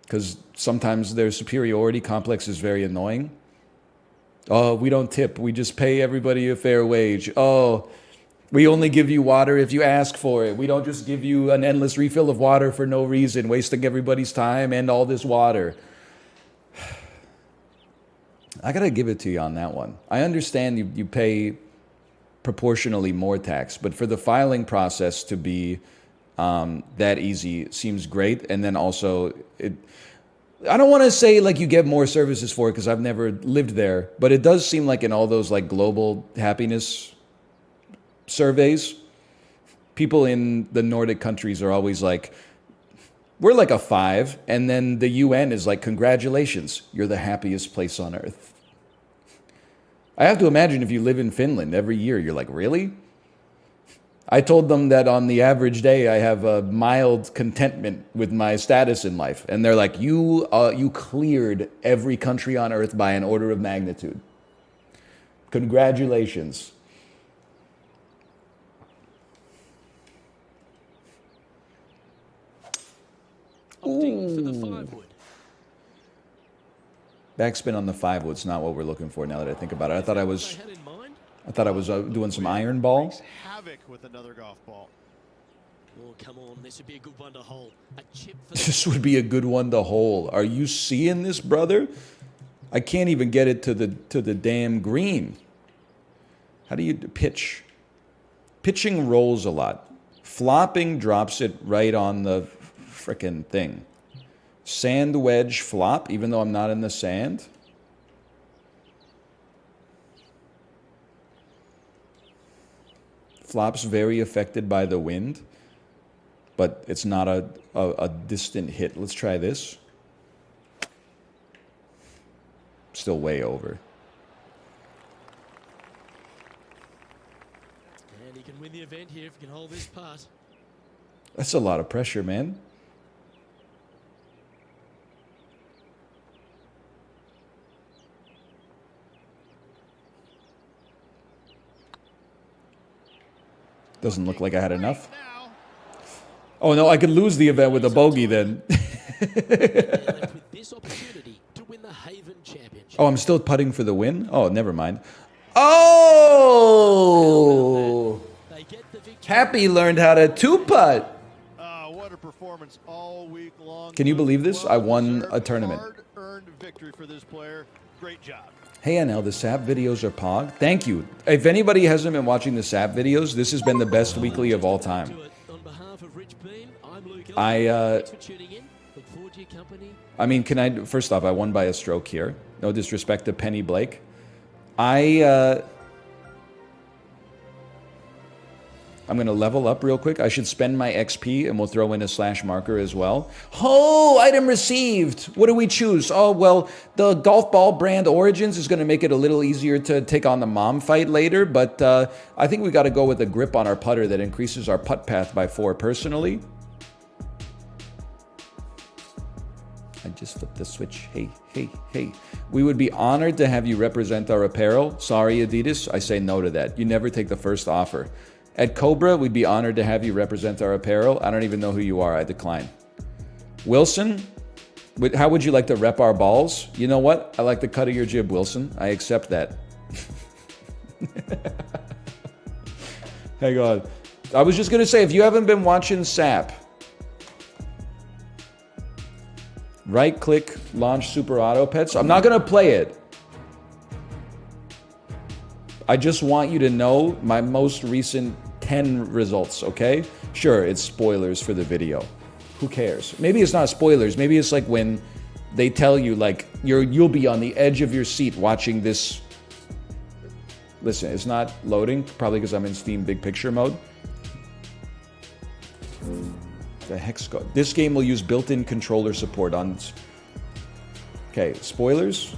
because sometimes their superiority complex is very annoying. Oh, we don't tip. We just pay everybody a fair wage. Oh, we only give you water if you ask for it. We don't just give you an endless refill of water for no reason, wasting everybody's time and all this water. I gotta give it to you on that one. I understand you pay proportionally more tax, but for the filing process to be that easy seems great. And then also, I don't want to say like you get more services for it because I've never lived there, but it does seem like in all those like global happiness surveys, people in the Nordic countries are always like, we're like a 5, and then the UN is like, congratulations, you're the happiest place on earth. I have to imagine if you live in Finland every year, you're like, really? I told them that on the average day, I have a mild contentment with my status in life. And they're like, you cleared every country on earth by an order of magnitude. Congratulations. Opting for the 5-wood. Backspin on the 5-wood's not what we're looking for now that I think about it. I thought I was doing some iron ball. Havoc with another golf ball. Oh, come on. This would be a good one to hole. A chip for This would be a good one to hole. Are you seeing this, brother? I can't even get it to the damn green. How do you pitch? Pitching rolls a lot. Flopping drops it right on the frickin' thing. Sand wedge flop, even though I'm not in the sand. Flop's very affected by the wind, but it's not a distant hit. Let's try this. Still way over. And he can win the event here if he can hold this putt. That's a lot of pressure, man. Doesn't look like I had enough. Oh no, I could lose the event with a bogey then. With this opportunity to win the Haven Championship. Oh, I'm still putting for the win? Oh, never mind. Oh! They get the victory. Happy learned how to two-putt. What a performance all week long. Can you believe this? I won a tournament. Hard-earned victory for this player. Great job. Hey, NL, the SAP videos are pog. Thank you. If anybody hasn't been watching the SAP videos, this has been the best weekly of all time. On behalf of Rich Beam, I'm Luke. Thanks for tuning in. Look forward to your company. I mean, first off, I won by a stroke here. No disrespect to Penny Blake. I'm going to level up real quick. I should spend my XP, and we'll throw in a slash marker as well. Oh, item received. What do we choose? Oh, well, the golf ball brand Origins is going to make it a little easier to take on the mom fight later, but I think we got to go with a grip on our putter that increases our putt path by 4 personally. I just flipped the switch. Hey, hey, hey. We would be honored to have you represent our apparel. Sorry, Adidas. I say no to that. You never take the first offer. At Cobra, we'd be honored to have you represent our apparel. I don't even know who you are. I decline. Wilson, how would you like to rep our balls? You know what? I like the cut of your jib, Wilson. I accept that. Hang on. I was just going to say, if you haven't been watching SAP, right-click, launch Super Auto Pets. I'm not going to play it. I just want you to know my most recent 10 results, okay? Sure, it's spoilers for the video. Who cares? Maybe it's not spoilers. Maybe it's like when they tell you, like, you'll be on the edge of your seat watching this. Listen, it's not loading, probably because I'm in Steam Big Picture mode. The heck's go? This game will use built-in controller support on. Okay, spoilers.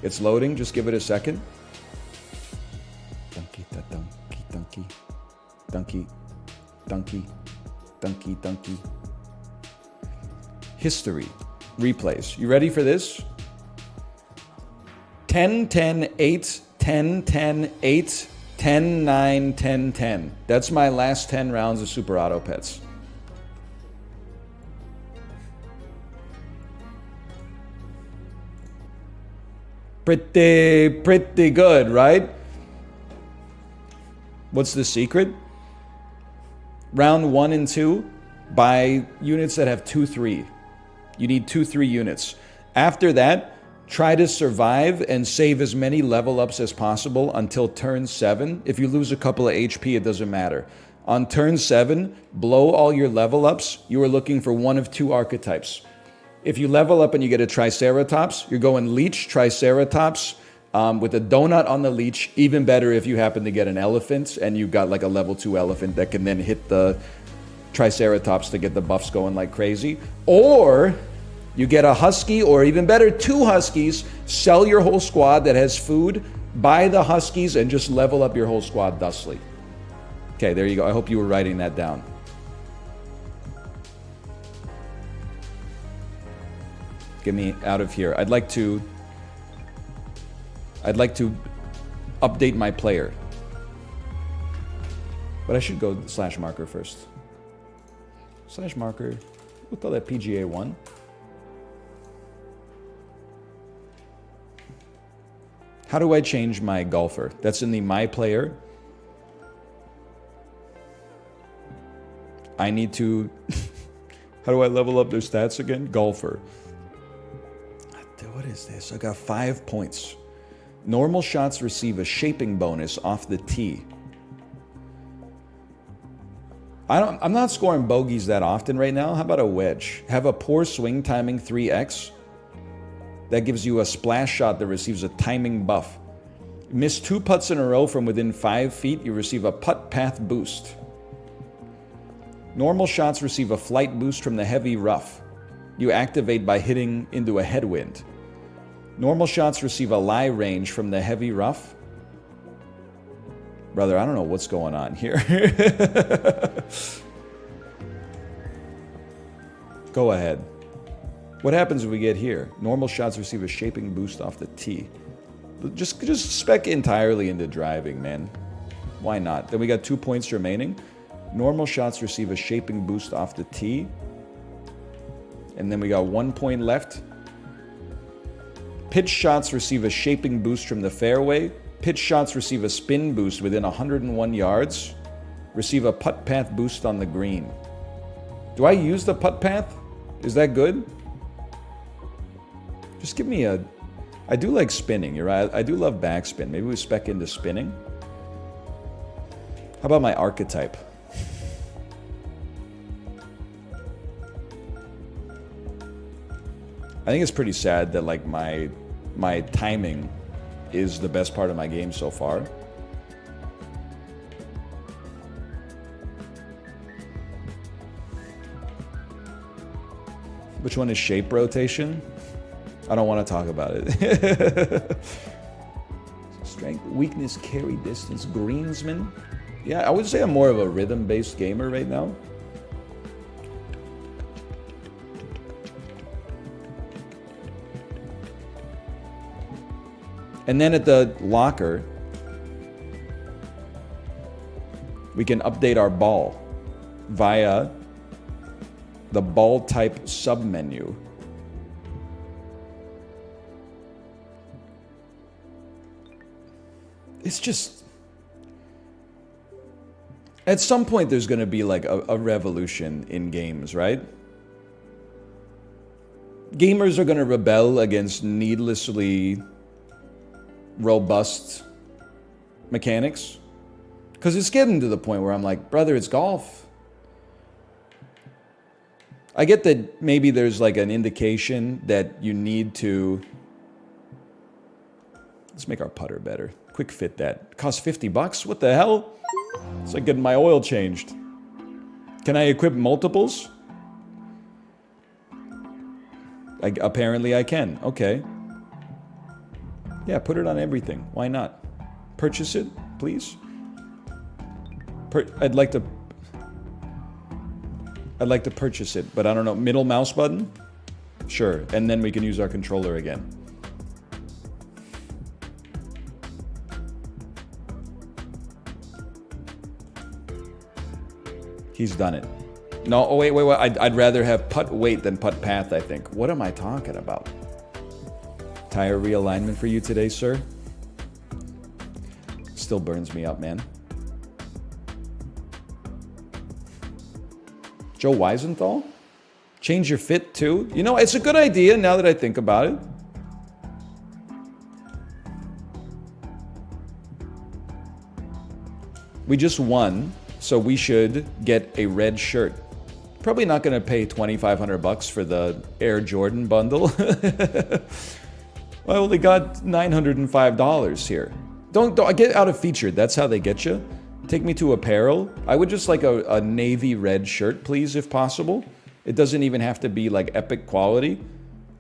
It's loading. Just give it a second. Donkey, donkey, donkey, donkey, donkey, donkey. History. Replays. You ready for this? 10, 10, 8, 10, 10, 8, 10, 9, 10, 10. That's my last 10 rounds of Super Auto Pets. Pretty good, right? What's the secret? Round 1 and 2, buy units that have 2-3. You need 2-3 units. After that, try to survive and save as many level ups as possible until turn 7. If you lose a couple of HP, it doesn't matter. On turn 7, blow all your level ups. You are looking for one of 2 archetypes. If you level up and you get a Triceratops, you're going Leech, Triceratops, with a donut on the Leech. Even better if you happen to get an elephant and you got like a level 2 elephant that can then hit the Triceratops to get the buffs going like crazy. Or you get a Husky, or even better, 2 Huskies, sell your whole squad that has food, buy the Huskies, and just level up your whole squad thusly. Okay, there you go. I hope you were writing that down. Get me out of here. I'd like to update my player. But I should go slash marker first. Slash marker. We'll call that PGA 1. How do I change my golfer? That's in the My Player. I need to How do I level up their stats again? Golfer. What is this? I got 5 points. Normal shots receive a shaping bonus off the tee. I'm not scoring bogeys that often right now. How about a wedge? Have a poor swing timing 3x. That gives you a splash shot that receives a timing buff. Miss 2 putts in a row from within 5 feet, you receive a putt path boost. Normal shots receive a flight boost from the heavy rough. You activate by hitting into a headwind. Normal shots receive a lie range from the heavy rough. Brother, I don't know what's going on here. Go ahead. What happens if we get here? Normal shots receive a shaping boost off the tee. Just spec entirely into driving, man. Why not? Then we got 2 points remaining. Normal shots receive a shaping boost off the tee. And then we got 1 point left. Pitch shots receive a shaping boost from the fairway. Pitch shots receive a spin boost within 101 yards. Receive a putt path boost on the green. Do I use the putt path? Is that good? Just give me a... I do like spinning, you're right. I do love backspin. Maybe we spec into spinning. How about my archetype? I think it's pretty sad that like my timing is the best part of my game so far. Which one is shape rotation? I don't want to talk about it. Strength, weakness, carry distance, greensman. Yeah, I would say I'm more of a rhythm-based gamer right now. And then at the locker, we can update our ball via the ball type submenu. It's just... At some point there's going to be like a revolution in games, right? Gamers are going to rebel against needlessly robust mechanics. Because it's getting to the point where I'm like, brother, it's golf. I get that maybe there's like an indication that you need to... Let's make our putter better. Quick fit that. It costs $50. What the hell? It's like getting my oil changed. Can I equip multiples? Apparently I can. Okay. Yeah, put it on everything. Why not? Purchase it, please. I'd like to purchase it, but I don't know. Middle mouse button? Sure. And then we can use our controller again. He's done it. No, oh, wait. I'd rather have putt weight than putt path, I think. What am I talking about? Tire realignment for you today, sir? Still burns me up, man. Joe Weisenthal? Change your fit too? You know, it's a good idea now that I think about it. We just won, so we should get a red shirt. Probably not going to pay $2,500 for the Air Jordan bundle. I only got $905 here. Don't get out of featured. That's how they get you. Take me to apparel. I would just like a navy red shirt, please, if possible. It doesn't even have to be like epic quality.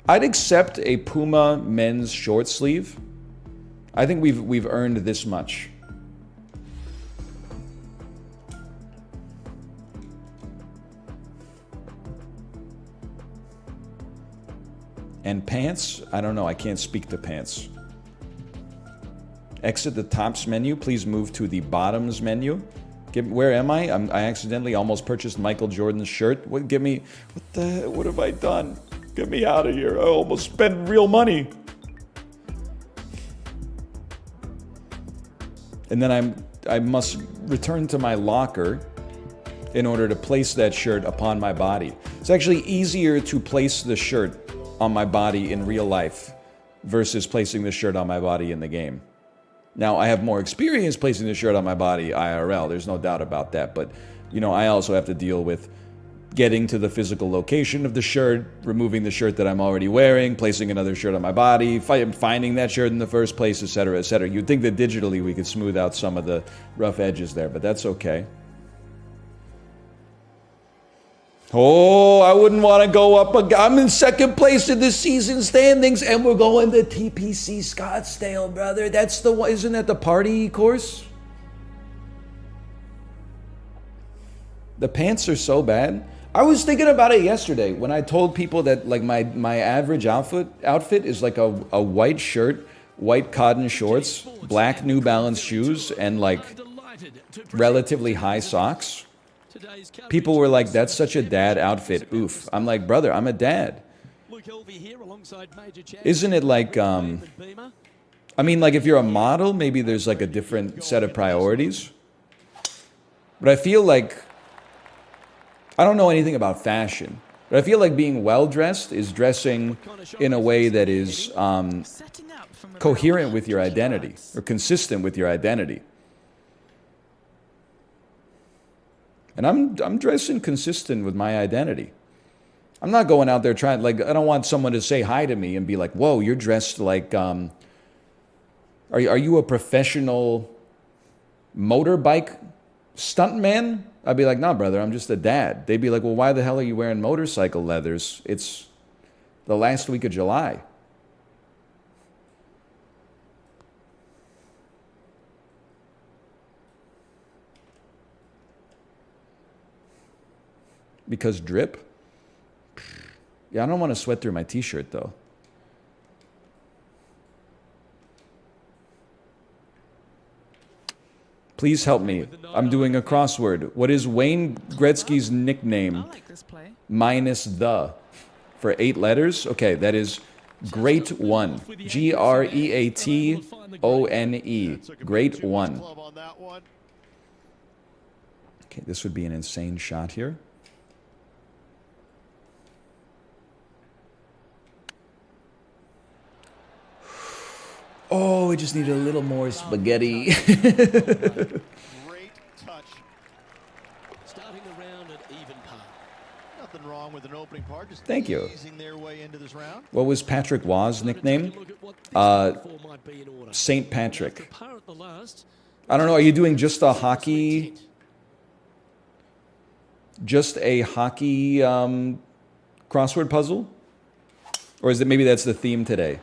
I'd accept a Puma men's short sleeve. I think we've earned this much. And pants? I don't know. I can't speak to pants. Exit the tops menu. Please move to the bottoms menu. Where am I? I accidentally almost purchased Michael Jordan's shirt. What have I done? Get me out of here. I almost spent real money. And then I must return to my locker in order to place that shirt upon my body. Is actually easier to place the shirt on my body in real life versus placing the shirt on my body in the game. Now, I have more experience placing the shirt on my body IRL. There's no doubt about that. But, you know, I also have to deal with getting to the physical location of the shirt, removing the shirt that I'm already wearing, placing another shirt on my body, finding that shirt in the first place, etc., etc. You'd think that digitally we could smooth out some of the rough edges there, but that's okay. Oh, I wouldn't want to go up. I'm in second place in the season standings, and we're going to TPC Scottsdale, brother. That's the one. Isn't that the party course? The pants are so bad. I was thinking about it yesterday when I told people that like my average outfit is like a white shirt, white cotton shorts, black New Balance shoes, and like relatively high socks. People were like, that's such a dad outfit. Oof. I'm like, brother, I'm a dad. Isn't it like, I mean, like if you're a model, maybe there's like a different set of priorities. But I feel like, I don't know anything about fashion, but I feel like being well-dressed is dressing in a way that is coherent with your identity or consistent with your identity. And I'm dressing consistent with my identity. I'm not going out there trying, like, I don't want someone to say hi to me and be like, whoa, you're dressed like, are you a professional motorbike stuntman? I'd be like, nah, brother, I'm just a dad. They'd be like, well, why the hell are you wearing motorcycle leathers? It's the last week of July. Because drip? Yeah, I don't want to sweat through my t-shirt, though. Please help me. I'm doing a crossword. What is Wayne Gretzky's nickname? I like this play. Minus the. For 8 letters? Okay, that is Great One. Greatone. Great One. Okay, this would be an insane shot here. Oh, we just need a little more spaghetti. Great touch. Starting the round at even par. Nothing wrong with an opening part. Just Thank you. easing their way into this round. What was Patrick Waugh's nickname? Saint Patrick. I don't know. Are you doing just a hockey? Just a hockey crossword puzzle? Or is it maybe that's the theme today?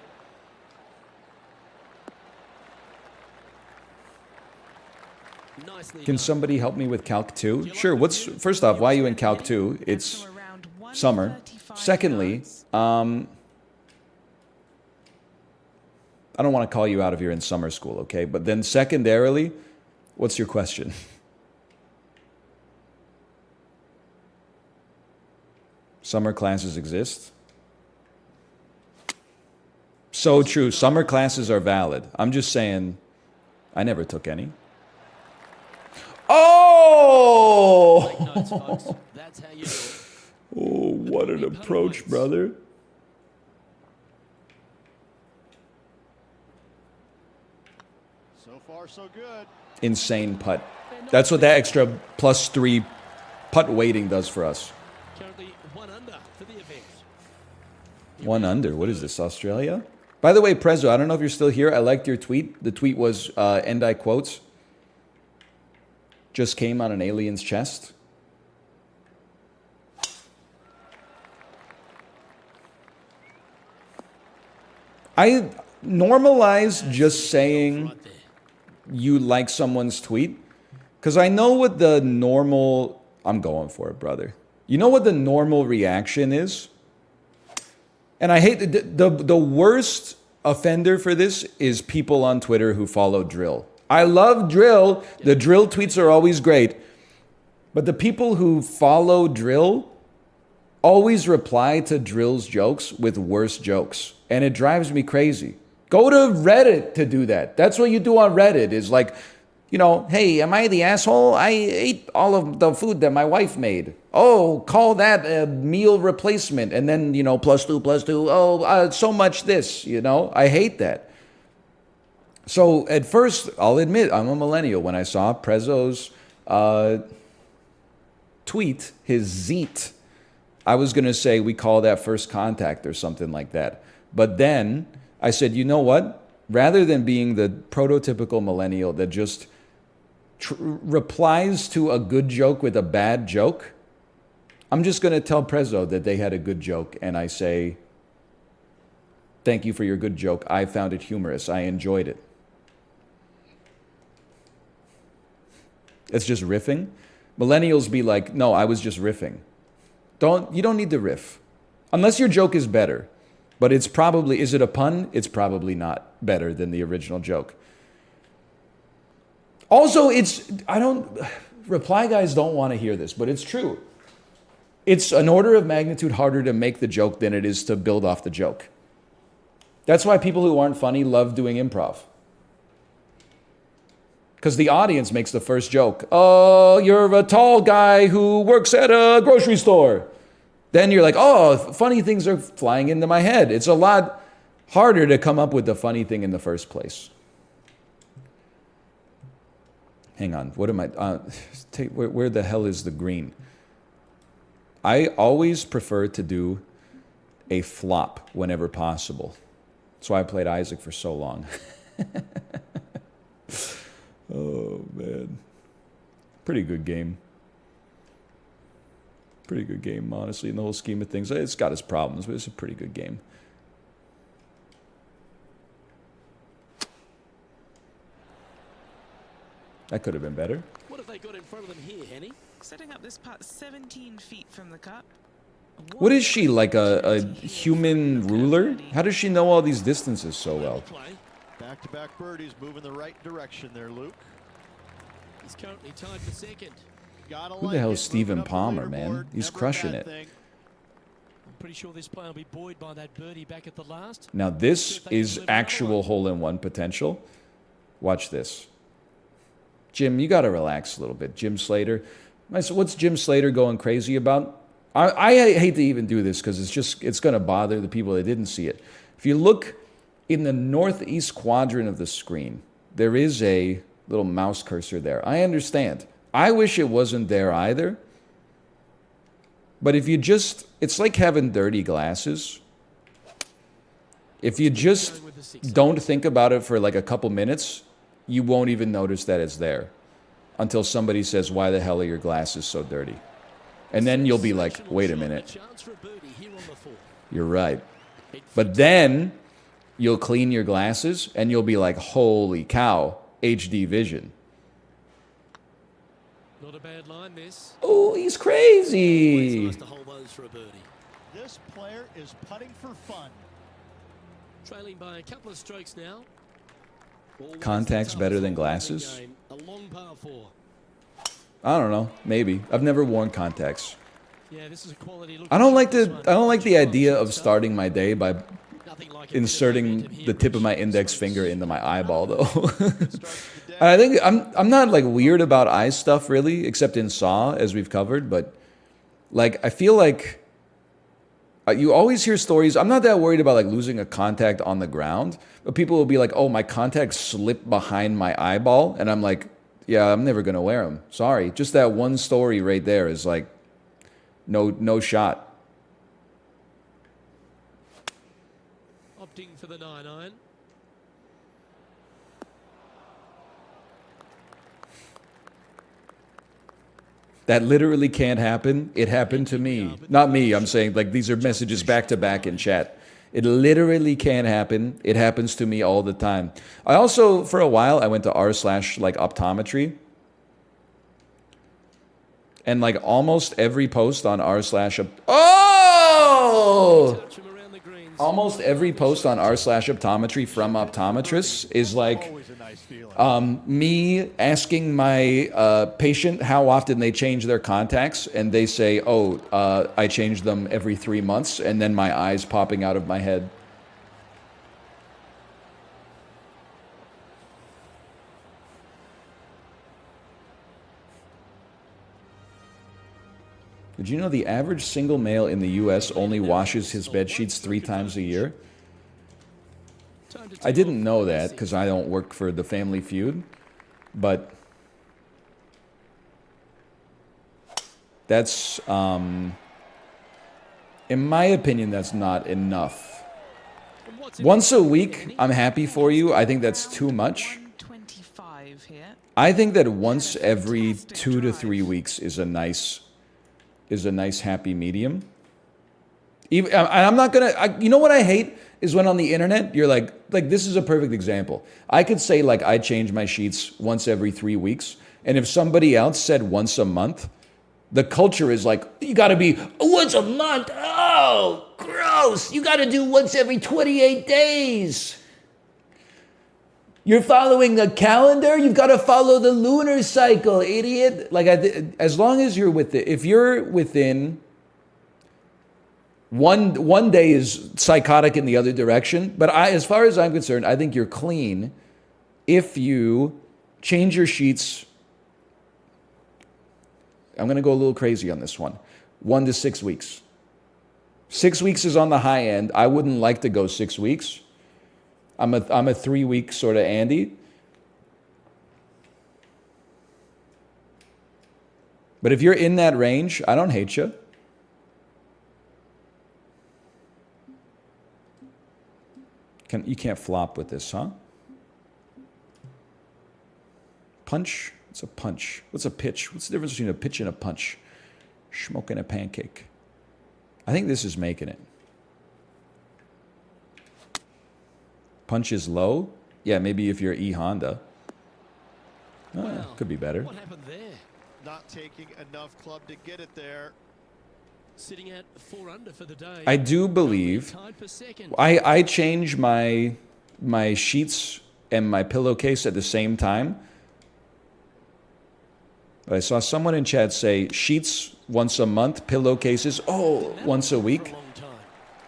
Can somebody help me with Calc 2? Sure. First off, why are you in Calc 2? It's summer. Secondly, I don't want to call you out if you're in summer school, okay? But then secondarily, what's your question? Summer classes exist? So true. Summer classes are valid. I'm just saying, I never took any. Oh! Oh, what an approach, brother. So far, so good. Insane putt. That's what that extra +3 putt weighting does for us. Currently 1 under for the event. 1 under. What is this, Australia? By the way, Prezzo, I don't know if you're still here. I liked your tweet. The tweet was, and I quotes, just came on an alien's chest. I normalize just saying you like someone's tweet because I know what the normal, I'm going for it, brother. You know what the normal reaction is? And I hate the worst offender for this is people on Twitter who follow Drill. I love Drill. The Drill tweets are always great. But the people who follow Drill always reply to Drill's jokes with worse jokes. And it drives me crazy. Go to Reddit to do that. That's what you do on Reddit is like You know, hey, am I the asshole? I ate all of the food that my wife made. Oh, call that a meal replacement. And then, you know, plus two, plus two. Oh, so much this, you know. I hate that. So at first, I'll admit, I'm a millennial. When I saw Prezzo's tweet, his zeet, I was going to say we call that first contact or something like that. But then I said, you know what? Rather than being the prototypical millennial that just replies to a good joke with a bad joke, I'm just going to tell Prezzo that they had a good joke, and I say, thank you for your good joke. I found it humorous. I enjoyed it. It's just riffing. Millennials be like, no, I was just riffing. You don't need to riff. Unless your joke is better. But it's probably, is it a pun? It's probably not better than the original joke. Also, reply guys don't want to hear this, but it's true. It's an order of magnitude harder to make the joke than it is to build off the joke. That's why people who aren't funny love doing improv. Because the audience makes the first joke. Oh, you're a tall guy who works at a grocery store. Then you're like, oh, funny things are flying into my head. It's a lot harder to come up with the funny thing in the first place. Hang on, what am I, where the hell is the green? I always prefer to do a flop whenever possible. That's why I played Isaac for so long. Oh, man. Pretty good game. Pretty good game, honestly, in the whole scheme of things. It's got its problems, but it's a pretty good game. That could have been better. What have they got in front of them here, Henny? Setting up this putt 17 feet from the cup. What is she, like a human ruler? How does she know all these distances so well? Back-to-back birdies moving the right direction there, Luke. He's currently tied for second. Who the hell is Stephen Palmer, man? He's crushing it. I'm pretty sure this player will be buoyed by that birdie back at the last. Now this is actual hole-in-one potential. Watch this. Jim, you got to relax a little bit. Jim Slater. What's Jim Slater going crazy about? I hate to even do this because it's going to bother the people that didn't see it. If you look in the northeast quadrant of the screen, there is a little mouse cursor there. I understand. I wish it wasn't there either. But if you just, it's like having dirty glasses. If you just don't think about it for like a couple minutes, you won't even notice that it's there until somebody says, why the hell are your glasses so dirty? And then you'll be like, wait a minute. You're right. But then you'll clean your glasses and you'll be like, holy cow, HD vision. Not a bad line, this. Oh, he's crazy. Nice to hold those for a birdie. This player is putting for fun. Trailing by a couple of strokes now. Contacts better than glasses? A long par four. I don't know. Maybe. I've never worn contacts. Yeah, this is a quality look. I don't like the idea of starting my day by inserting the tip of my index finger into my eyeball, though. I think I'm not like weird about eye stuff really, except in Saw, as we've covered. But like I feel like you always hear stories. I'm not that worried about like losing a contact on the ground, but people will be like, "Oh, my contact slipped behind my eyeball," and I'm like, "Yeah, I'm never gonna wear them. Sorry." Just that one story right there is like, no shot. Opting for the 9-iron. That literally can't happen. It happened to me. Not me, I'm saying like these are messages back to back in chat. It literally can't happen. It happens to me all the time. I also, for a while, I went to r/like optometry. And like almost every post on almost every post on r/optometry from optometrists is like me asking my patient how often they change their contacts, and they say, "Oh, I change them every 3 months," and then my eyes popping out of my head. Did you know the average single male in the U.S. only washes his bed sheets 3 times a year? I didn't know that because I don't work for the Family Feud, but that's, in my opinion, that's not enough. Once a week, I'm happy for you. I think that's too much. 125 here. I think that once every 2 to 3 weeks is a nice happy medium. Even, I'm not gonna. You know what I hate is when on the internet you're like this is a perfect example. I could say like I change my sheets once every 3 weeks, and if somebody else said once a month, the culture is like you got to be once a month. Oh, gross! You got to do once every 28 days. You're following the calendar. You've got to follow the lunar cycle, idiot. Like as long as you're if you're within. One day is psychotic in the other direction, but as far as I'm concerned, I think you're clean if you change your sheets. I'm going to go a little crazy on this one. 1 to 6 weeks. 6 weeks is on the high end. I wouldn't like to go 6 weeks. I'm a 3-week sort of Andy. But if you're in that range, I don't hate you. You can't flop with this, huh? Punch? What's a punch? What's a pitch? What's the difference between a pitch and a punch? Smoking a pancake. I think this is making it. Punch is low? Yeah, maybe if you're E Honda. Wow. Could be better. What happened there? Not taking enough club to get it there. Sitting at 4 under for the day. I do believe Tied for second. I change my sheets and my pillowcase at the same time. But I saw someone in chat say sheets once a month, pillowcases once a week.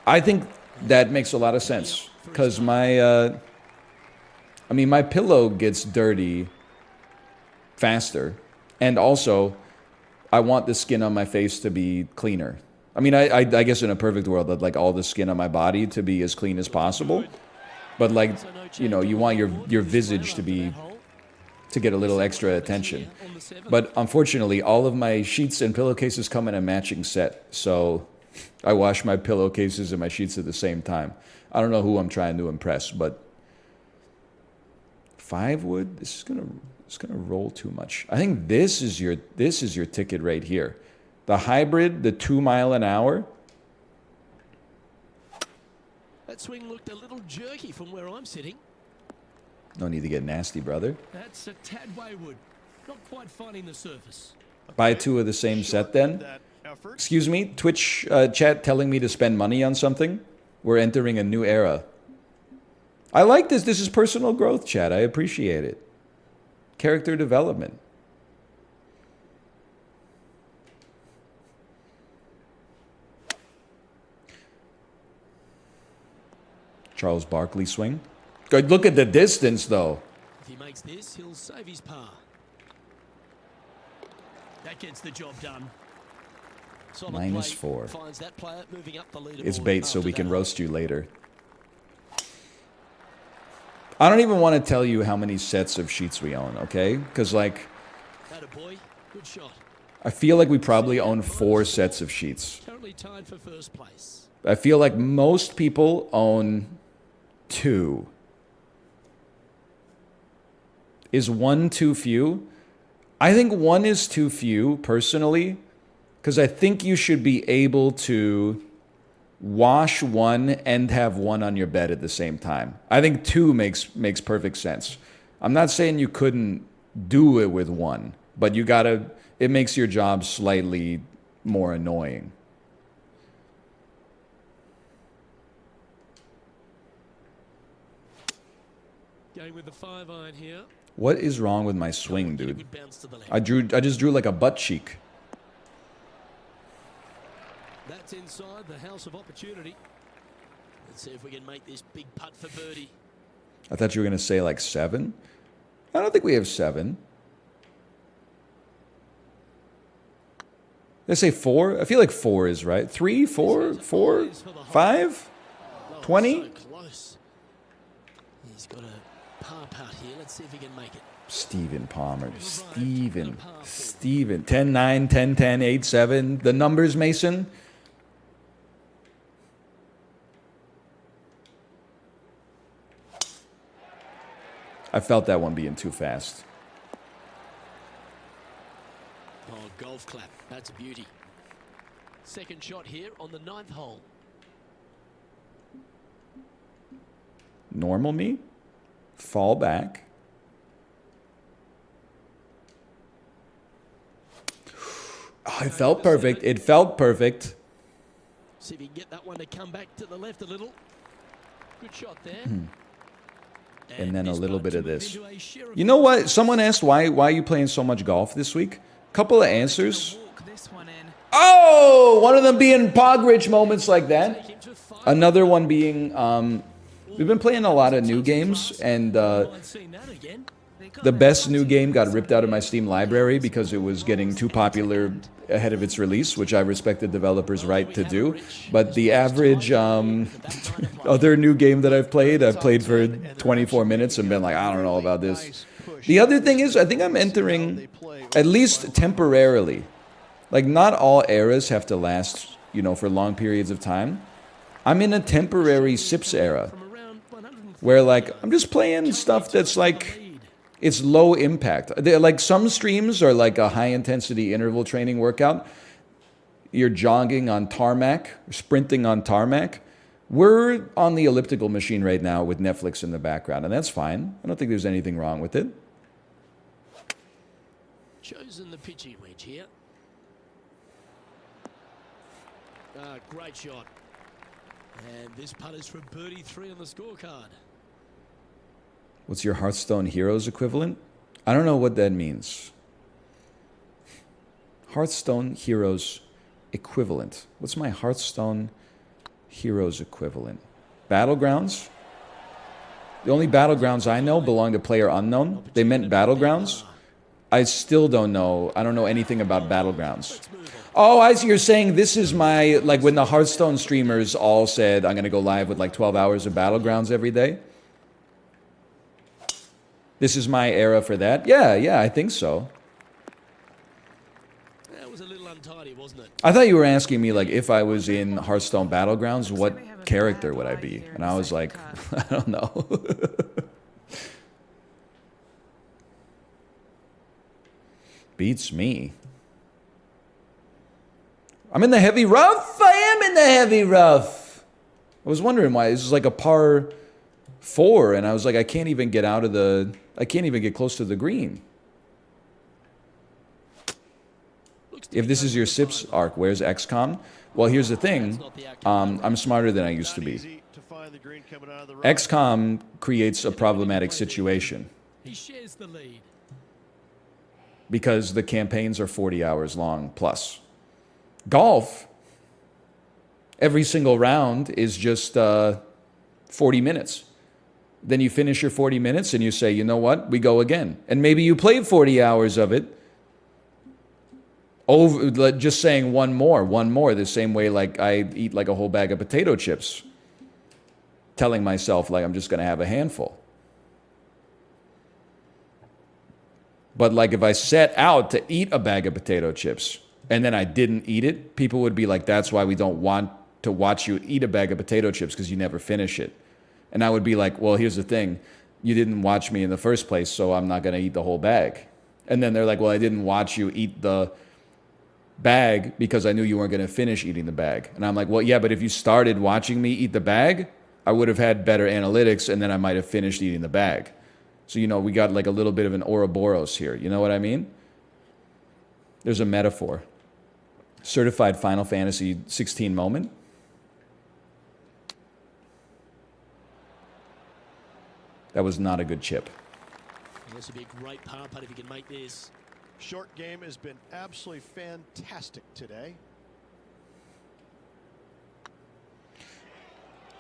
I think that makes a lot of sense because my pillow gets dirty faster, and also I want the skin on my face to be cleaner. I mean, I guess in a perfect world, I'd like all the skin on my body to be as clean as possible. But like, you know, you want your visage to get a little extra attention. But unfortunately, all of my sheets and pillowcases come in a matching set. So I wash my pillowcases and my sheets at the same time. I don't know who I'm trying to impress, but 5 wood, it's gonna roll too much. I think this is your ticket right here. The hybrid, the 2 mile an hour. That swing looked a little jerky from where I'm sitting. No need to get nasty, brother. That's a tad wayward. Not quite finding the surface. Buy 2 of the same set then. Excuse me, Twitch chat telling me to spend money on something. We're entering a new era. I like this. This is personal growth, chat. I appreciate it. Character development. Charles Barkley swing. Good. Look at the distance, though. If he makes this, he'll save his par. That gets the job done. Solid play. -4. Finds that player moving up the leaderboard. It's bait, so after we can that. roast you later. I don't even want to tell you how many sets of sheets we own, okay? Because, like, Attaboy. Good shot. I feel like we probably own 4 sets of sheets. Currently tied for first place. I feel like most people own 2. Is 1 too few? I think 1 is too few, personally, because I think you should be able to wash 1 and have 1 on your bed at the same time. I think 2 makes perfect sense. I'm not saying you couldn't do it with 1, but it makes your job slightly more annoying. Going with the 5-iron here. What is wrong with my swing, Get a dude? good bounce to the left. I just drew like a butt cheek. That's inside the house of opportunity. Let's see if we can make this big putt for birdie. I thought you were going to say like 7. I don't think we have 7. Did I say 4? I feel like 4 is right. 3, 4, 4, 5, Oh, 20? so close. He's got a par putt here. Let's see if he can make it. Stephen Palmer. Stephen. 10, 9, 10, 10, 8, 7. The numbers, Mason. I felt that one being too fast. Oh, golf clap. That's a beauty. Second shot here on the 9th hole. Normal me. Fall back. Oh, it felt perfect. It felt perfect. See if he can get that one to come back to the left a little. Good shot there. And then a this little putt bit to of move this. into a share of You know what? Someone asked why are you playing so much golf this week? Couple of answers. Walk this one in. Oh, one of them being Pogrich moments like that. Take him to 5. Another one being we've been playing a lot of new games, and Mind seeing that again. They got the their best new putting game got boots ripped on out of my here. Steam library because it was getting too popular ahead of its release, which I respect the developer's right to do. But the average other new game that I've played for 24 minutes and been like, I don't know about this. The other thing is, I think I'm entering, at least temporarily, like not all eras have to last, for long periods of time. I'm in a temporary SIPS era From around 140. where like I'm just playing stuff that's like it's low impact. Like some streams are like a high intensity interval training workout. You're jogging on tarmac, sprinting on tarmac. We're on the elliptical machine right now with Netflix in the background, and that's fine. I don't think there's anything wrong with it. Chosen the pitching wedge here. Great shot. And this putt is for birdie 3 on the scorecard. What's your Hearthstone Heroes equivalent? I don't know what that means. Hearthstone Heroes equivalent. What's my Hearthstone Heroes equivalent? Battlegrounds? The only Battlegrounds I know belong to Player Unknown. They meant Battlegrounds. I still don't know. I don't know anything about Battlegrounds. Oh, I see. You're saying this is my, like when the Hearthstone streamers all said, I'm going to go live with like 12 hours of Battlegrounds every day. This is my era for that? Yeah, I think so. That was a little untidy, wasn't it? I thought you were asking me, like, if I was in Hearthstone Battlegrounds, what character would I be? And I was like, I don't know. Beats me. I'm in the heavy rough. I am in the heavy rough. I was wondering why. This is like a par 4, and I was like, I can't even get close to the green. If this is your SIPS arc, where's XCOM? Well, here's the thing. I'm smarter than I used to be. XCOM creates a problematic situation He shares the lead. because the campaigns are 40 hours long plus. Golf, every single round is just 40 minutes. Then you finish your 40 minutes and you say, you know what, we go again. And maybe you played 40 hours of it. Over, just saying one more, the same way like I eat like a whole bag of potato chips, telling myself like I'm just going to have a handful. But like if I set out to eat a bag of potato chips and then I didn't eat it, people would be like, that's why we don't want to watch you eat a bag of potato chips because you never finish it. And I would be like, well, here's the thing. You didn't watch me in the first place, so I'm not going to eat the whole bag. And then they're like, well, I didn't watch you eat the bag because I knew you weren't going to finish eating the bag. And I'm like, well, yeah, but if you started watching me eat the bag, I would have had better analytics and then I might have finished eating the bag. So, we got like a little bit of an Ouroboros here. You know what I mean? There's a metaphor. Certified Final Fantasy 16 moment. That was not a good chip. This would be a great par putt if he can make this. Short game has been absolutely fantastic today.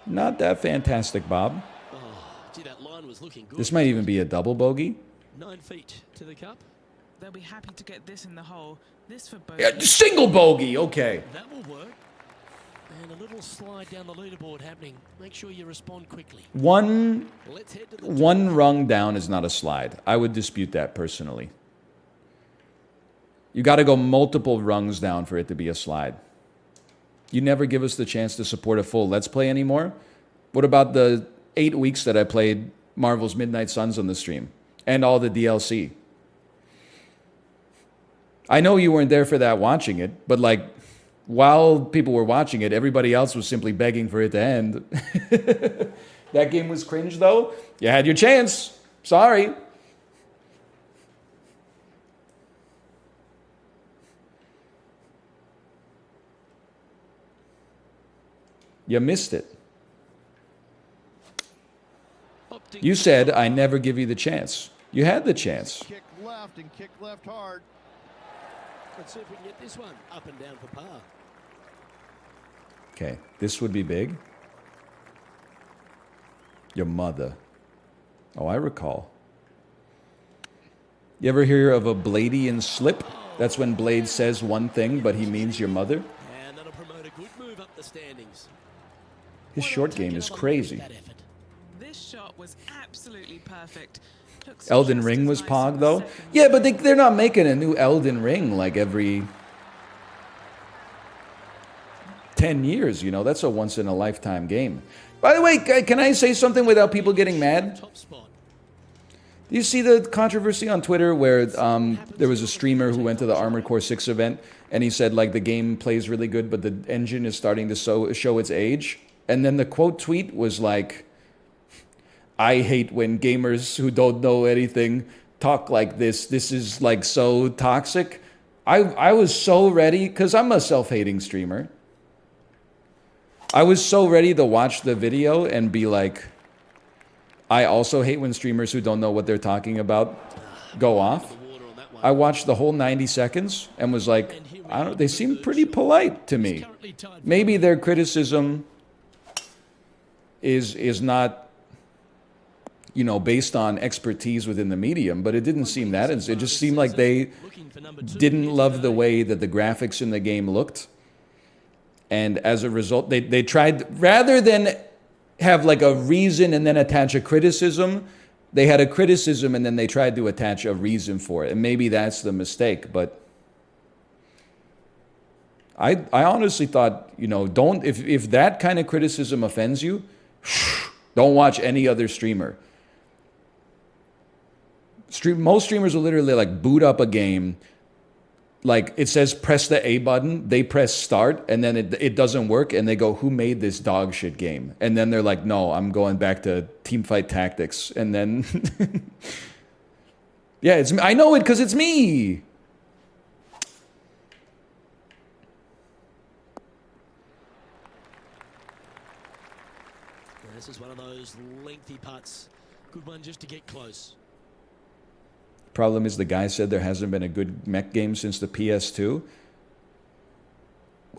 Not that fantastic, Bob. Oh, gee, that line was looking good. This might even be a double bogey. 9 feet to the cup. They'll be happy to get this in the hole. This for both. Yeah, single bogey. Okay. That will work. And a little slide down the leaderboard happening. Make sure you respond quickly. One Let's head to the rung down is not a slide. I would dispute that personally. You got to go multiple rungs down for it to be a slide. You never give us the chance to support a full Let's Play anymore. What about the 8 weeks that I played Marvel's Midnight Suns on the stream? And all the DLC? I know you weren't there for that watching it, but like, while people were watching it, everybody else was simply begging for it to end. That game was cringe, though. You had your chance. Sorry. You missed it. You said, I never give you the chance. You had the chance. Kick left and kick left hard. Let's see if we can get this one up and down for par. Okay, this would be big. Your mother. Oh, I recall. You ever hear of a Bladian slip? That's when Blade says one thing, but he means your mother. And that'll promote a good move up the standings. His short game is crazy. This shot was absolutely perfect. Looks Elden just Ring as was nice Pog, for though. the second Yeah, one. but they're not making a new Elden Ring like every 10 years, you know. That's a once-in-a-lifetime game. By the way, can I say something without people getting mad? Top spot. Do you see the controversy on Twitter where there was a streamer who went to the Armored Core 6 event and he said, like, the game plays really good, but the engine is starting to show its age? And then the quote tweet was like, I hate when gamers who don't know anything talk like this. This is, like, so toxic. I was so ready, because I'm a self-hating streamer. I was so ready to watch the video and be like, I also hate when streamers who don't know what they're talking about go off. I watched the whole 90 seconds and was like, they seem pretty polite to me. Maybe their criticism is not, you know, based on expertise within the medium, but it didn't seem that. It just seemed like they didn't love the way that the graphics in the game looked. And as a result, they tried, rather than have like a reason and then attach a criticism, they had a criticism and then they tried to attach a reason for it. And maybe that's the mistake, but I honestly thought, you know, if that kind of criticism offends you, don't watch any other streamer. Most streamers will literally like boot up a game, like it says press the A button, they press start, and then it doesn't work, and they go, who made this dog shit game? And then they're like, no, I'm going back to Teamfight Tactics. And then, yeah, I know it because it's me. This is one of those lengthy putts. Good one just to get close. Problem is, the guy said there hasn't been a good mech game since the PS2.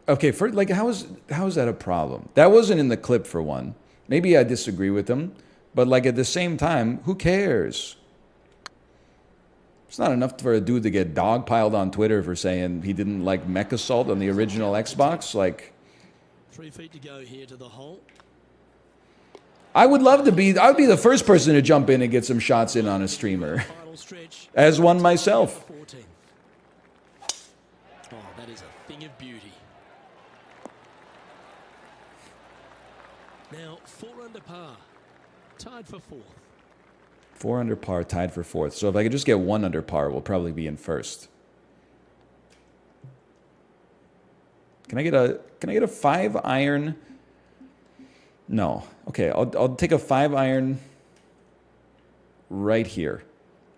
Okay, how is that a problem? That wasn't in the clip, for one. Maybe I disagree with him, but like at the same time, who cares? It's not enough for a dude to get dogpiled on Twitter for saying he didn't like Mech Assault on the original Xbox. Like, 3 feet to go here to the hole. I would be the first person to jump in and get some shots in on a streamer. Final stretch. As one myself. 14. Oh, that is a thing of beauty. Now, 4 under par. Tied for 4th. 4 under par, tied for 4th. So if I could just get 1 under par, we'll probably be in first. Can I get a 5 iron? No. Okay, I'll take a 5 iron right here.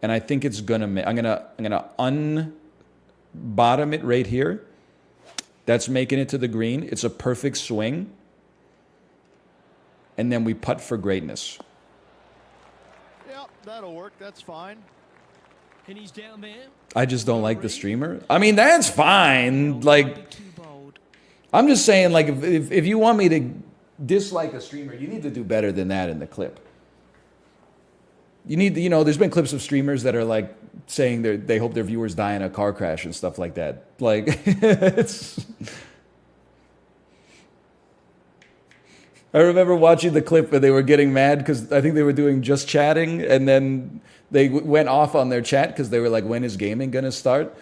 And I think it's gonna I'm gonna unbottom it right here. That's making it to the green. It's a perfect swing. And then we putt for greatness. Yep, that'll work. That's fine. And he's down there. I just don't like the streamer. I mean, that's fine. Like, Too bold. I'm just saying, like, if you want me to dislike a streamer, you need to do better than that in the clip. You need, you know, there's been clips of streamers that are like saying they hope their viewers die in a car crash and stuff like that. Like, it's... I remember watching the clip where they were getting mad because I think they were doing just chatting, and then they went off on their chat because they were like, when is gaming gonna start?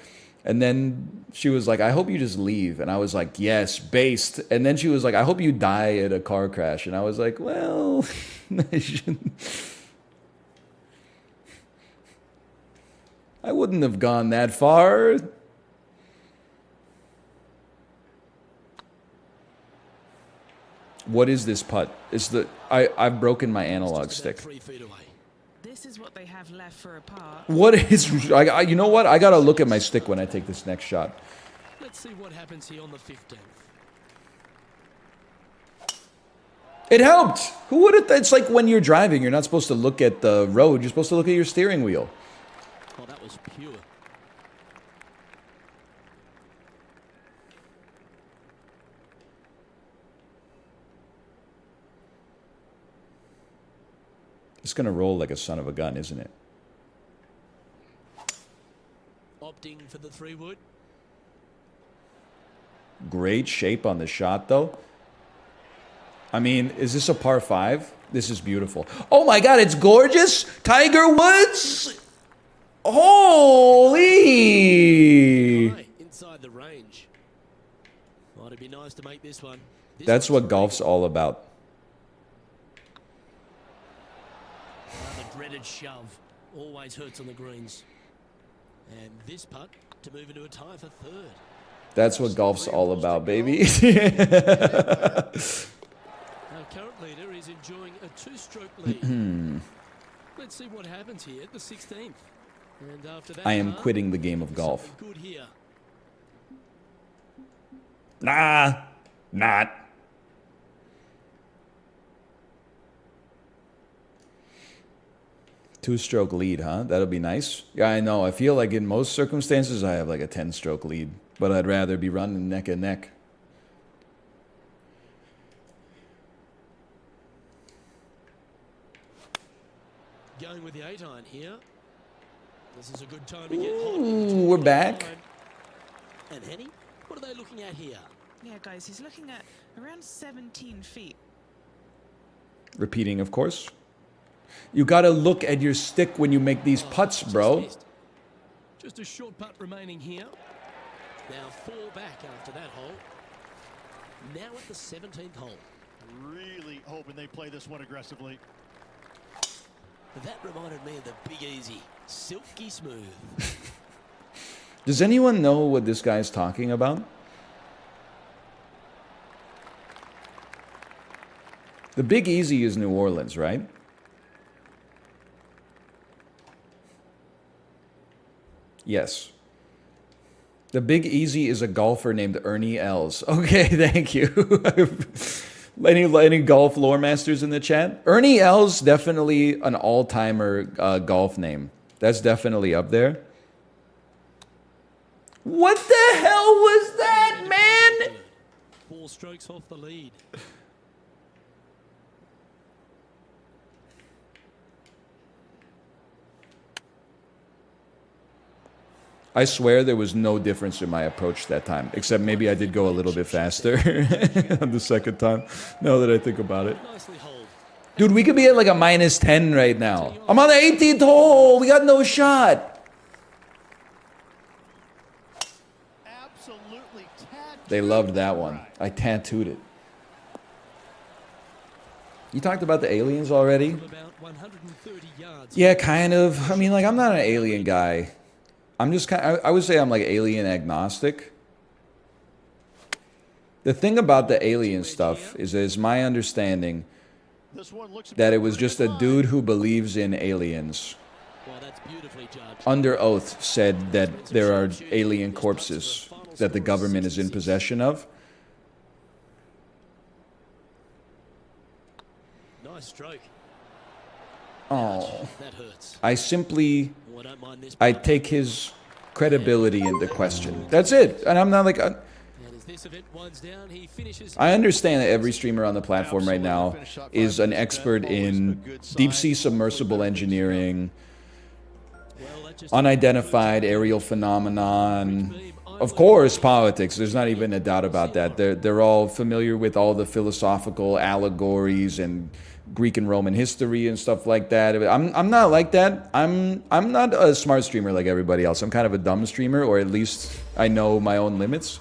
And then she was like, I hope you just leave. And I was like, yes, based. And then she was like, I hope you die at a car crash. And I was like, well, I wouldn't have gone that far. What is this putt? It's the I've broken my analog stick. 3 feet away. This is what they have left for a par. What is... you know what? I got to look at my stick when I take this next shot. Let's see what happens here on the 15th. It helped! Who would have... It's like when you're driving, you're not supposed to look at the road. You're supposed to look at your steering wheel. Oh, that was pure. It's going to roll like a son of a gun, isn't it? Opting for the 3-wood. Great shape on the shot, though. I mean, is this a par 5? This is beautiful. Oh my god, it's gorgeous! Tiger Woods! Holy! High, inside the range. Might it be nice to make this one. That's what golf's all about. The dreaded shove always hurts on the greens. And this putt to move into a tie for 3rd. That's what golf's all about, baby. Our current leader is enjoying a 2-stroke lead. Let's see what happens here at the 16th. And after that, I am quitting the game of golf. good here. Nah, not. Two-stroke lead, huh? That'll be nice. Yeah, I know. I feel like in most circumstances I have like a 10-stroke lead, but I'd rather be running neck and neck. Going with the 8-iron here. This is a good time to get hot. Ooh, we're back. And Henny, what are they looking at here? Yeah, guys, he's looking at around 17 feet. Repeating, of course. You gotta look at your stick when you make these putts, bro. Just a short putt remaining here. Now 4 back after that hole. Now at the 17th hole. Really hoping they play this one aggressively. That reminded me of the Big Easy. Silky smooth. Does anyone know what this guy's talking about? The Big Easy is New Orleans, right? Yes. The Big Easy is a golfer named Ernie Els. Okay, thank you. Any golf lore masters in the chat? Ernie Els, definitely an all-timer golf name. That's definitely up there. What the hell was that, man? 4 strokes off the lead. I swear there was no difference in my approach that time, except maybe I did go a little bit faster on the second time, now that I think about it. Nicely holed. Dude, we could be at like a -10 right now. I'm on the 18th hole. We got no shot. Absolutely tattooed. They loved that one. I tattooed it. You talked about the aliens already? About 130 yards. Yeah, kind of. I mean, like, I'm not an alien guy. I'm just kind of, I would say I'm like alien agnostic. The thing about the alien stuff is it's my understanding that it was just a dude who believes in aliens Well, that's beautifully judged. under oath said that there are alien corpses that the government is in possession of. Nice stroke. Oh, That hurts. I simply, Oh, I don't mind this. I take his credibility into question. That's it. And I'm not like, That is As this event winds down, he finishes. I understand that every streamer on the platform right now is an expert in deep sea submersible engineering, unidentified aerial phenomenon, of course, politics. There's not even a doubt about that. They're all familiar with all the philosophical allegories and Greek and Roman history and stuff like that. I'm not like that. I'm not a smart streamer like everybody else. I'm kind of a dumb streamer, or at least I know my own limits.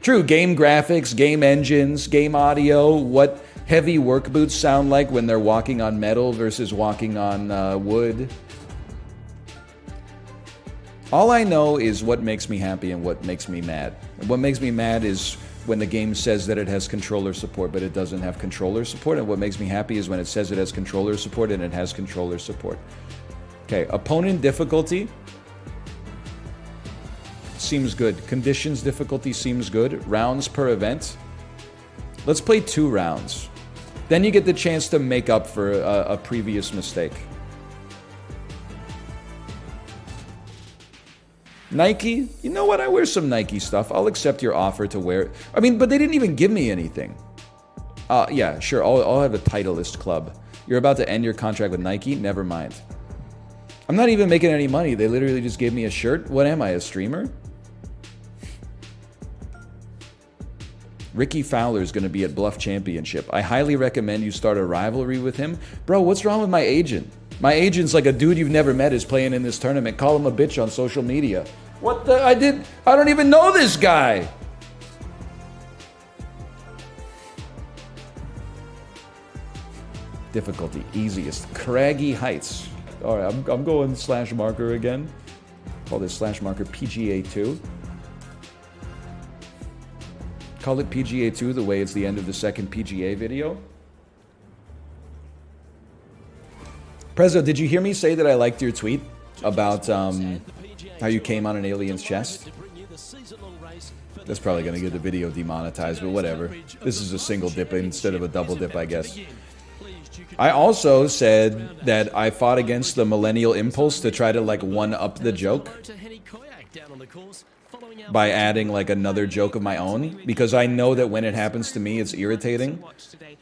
True, game graphics, game engines, game audio, what heavy work boots sound like when they're walking on metal versus walking on wood. All I know is what makes me happy and what makes me mad. And what makes me mad is when the game says that it has controller support, but it doesn't have controller support. And what makes me happy is when it says it has controller support and it has controller support. Okay, opponent difficulty seems good. Conditions difficulty seems good. Rounds per event. Let's play 2 rounds. Then you get the chance to make up for a previous mistake. Nike, you know what? I wear some Nike stuff. I'll accept your offer to wear it. I mean, but they didn't even give me anything. Yeah, sure. I'll have a Titleist club. You're about to end your contract with Nike? Never mind. I'm not even making any money. They literally just gave me a shirt. What am I, a streamer? Ricky Fowler's going to be at Bluff Championship. I highly recommend you start a rivalry with him. Bro, what's wrong with my agent? My agent's like a dude you've never met is playing in this tournament. Call him a bitch on social media. What the? I don't even know this guy. Difficulty, easiest. Craggy Heights. All right, I'm going slash marker again. Call this slash marker PGA 2. Call it PGA 2 the way it's the end of the second PGA video. Prezzo, did you hear me say that I liked your tweet about how you came on an alien's chest? That's probably going to get the video demonetized, but whatever. This is a single dip instead of a double dip, I guess. I also said that I fought against the millennial impulse to try to like one-up the joke by adding like another joke of my own, because I know that when it happens to me, it's irritating.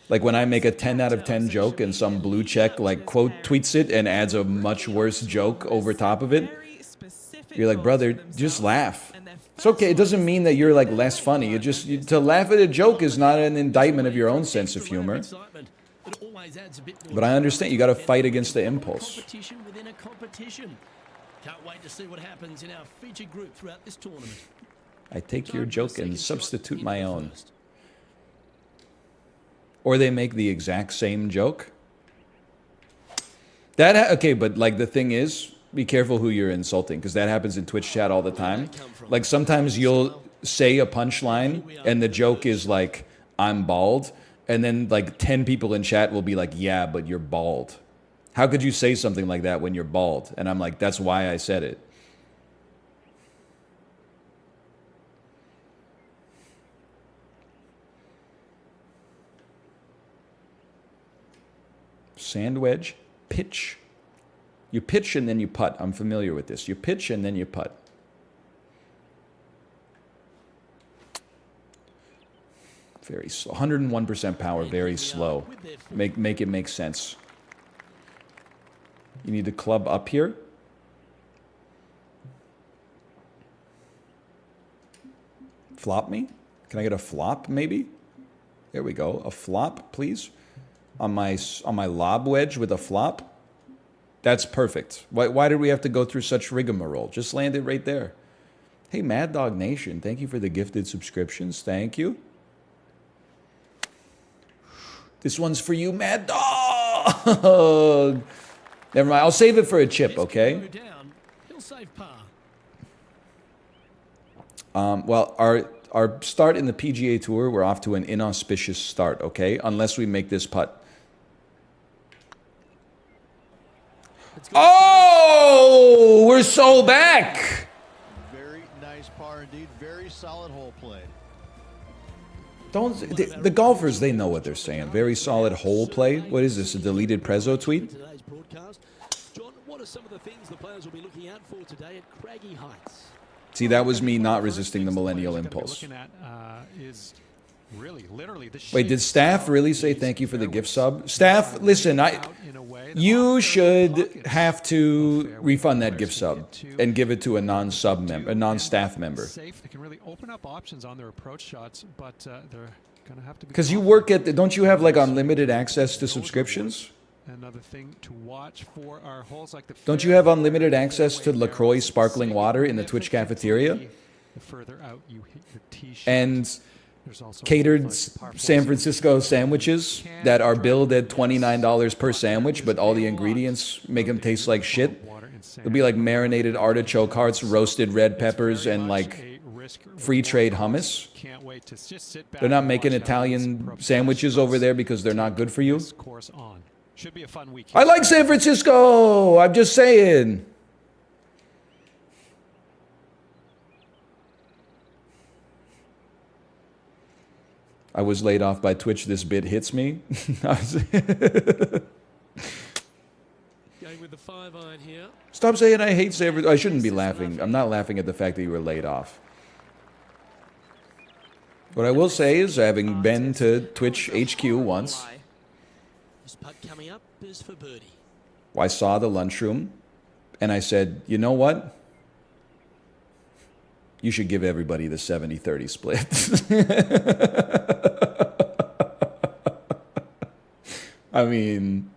Like when I make a 10 out of 10 joke and some blue check like quote tweets it and adds a much worse joke over top of it, you're like, brother, just laugh. It's okay. It doesn't mean that you're like less funny. It just to laugh at a joke is not an indictment of your own sense of humor. But I understand you got to fight against the impulse. Can't wait to see what happens in our featured group throughout this tournament. I take your joke and substitute my own. Or they make the exact same joke. Okay, but like the thing is, be careful who you're insulting, because that happens in Twitch chat all the time. Like sometimes you'll say a punchline and the joke is like, I'm bald. And then like 10 people in chat will be like, yeah, but you're bald. How could you say something like that when you're bald? And I'm like, that's why I said it. Sand wedge, pitch. You pitch and then you putt. I'm familiar with this. You pitch and then you putt. Very slow. 101% power, very slow. Make it make sense. You need to club up here. Flop me? Can I get a flop maybe? There we go. A flop, please. On my lob wedge with a flop. That's perfect. Why did we have to go through such rigmarole? Just land it right there. Hey, Mad Dog Nation, thank you for the gifted subscriptions. Thank you. This one's for you, Mad Dog. Never mind. I'll save it for a chip, okay? Well, our start in the PGA Tour, we're off to an inauspicious start, okay? Unless we make this putt. Oh, we're so back. Very nice par indeed. Very solid hole play. The golfers, they know what they're saying. Very solid hole play. What is this, a deleted Prezzo tweet? John, what are some of the things the players will be looking out for today at Craggy Heights? See, that was me not resisting the millennial impulse. Wait, did Staff really say thank you for the gift sub? Staff, listen, you should have to refund that gift sub and give it to a non-sub member, a non-staff member. They can really open up options on their approach shots, but they're gonna have to be. Because you work at, don't you have like unlimited access to subscriptions? Another thing to watch for are holes like the. Don't you have unlimited access to LaCroix sparkling water in the Twitch cafeteria? The further out you hit your tee shot. And catered San Francisco sandwiches that are billed at $29 per sandwich, but all the ingredients make them taste like shit. It'll be like marinated artichoke hearts, roasted red peppers, and like free trade hummus. They're not making Italian sandwiches over there because they're not good for you. I like San Francisco! I'm just saying. I was laid off by Twitch. This bit hits me. Going with the 5-iron here. Stop saying I hate San Francisco. I shouldn't be laughing. I'm not laughing at the fact that you were laid off. What I will say is, having been to Twitch HQ once, This putt coming up is for birdie. I saw the lunchroom, and I said, you know what? You should give everybody the 70-30 split. I mean,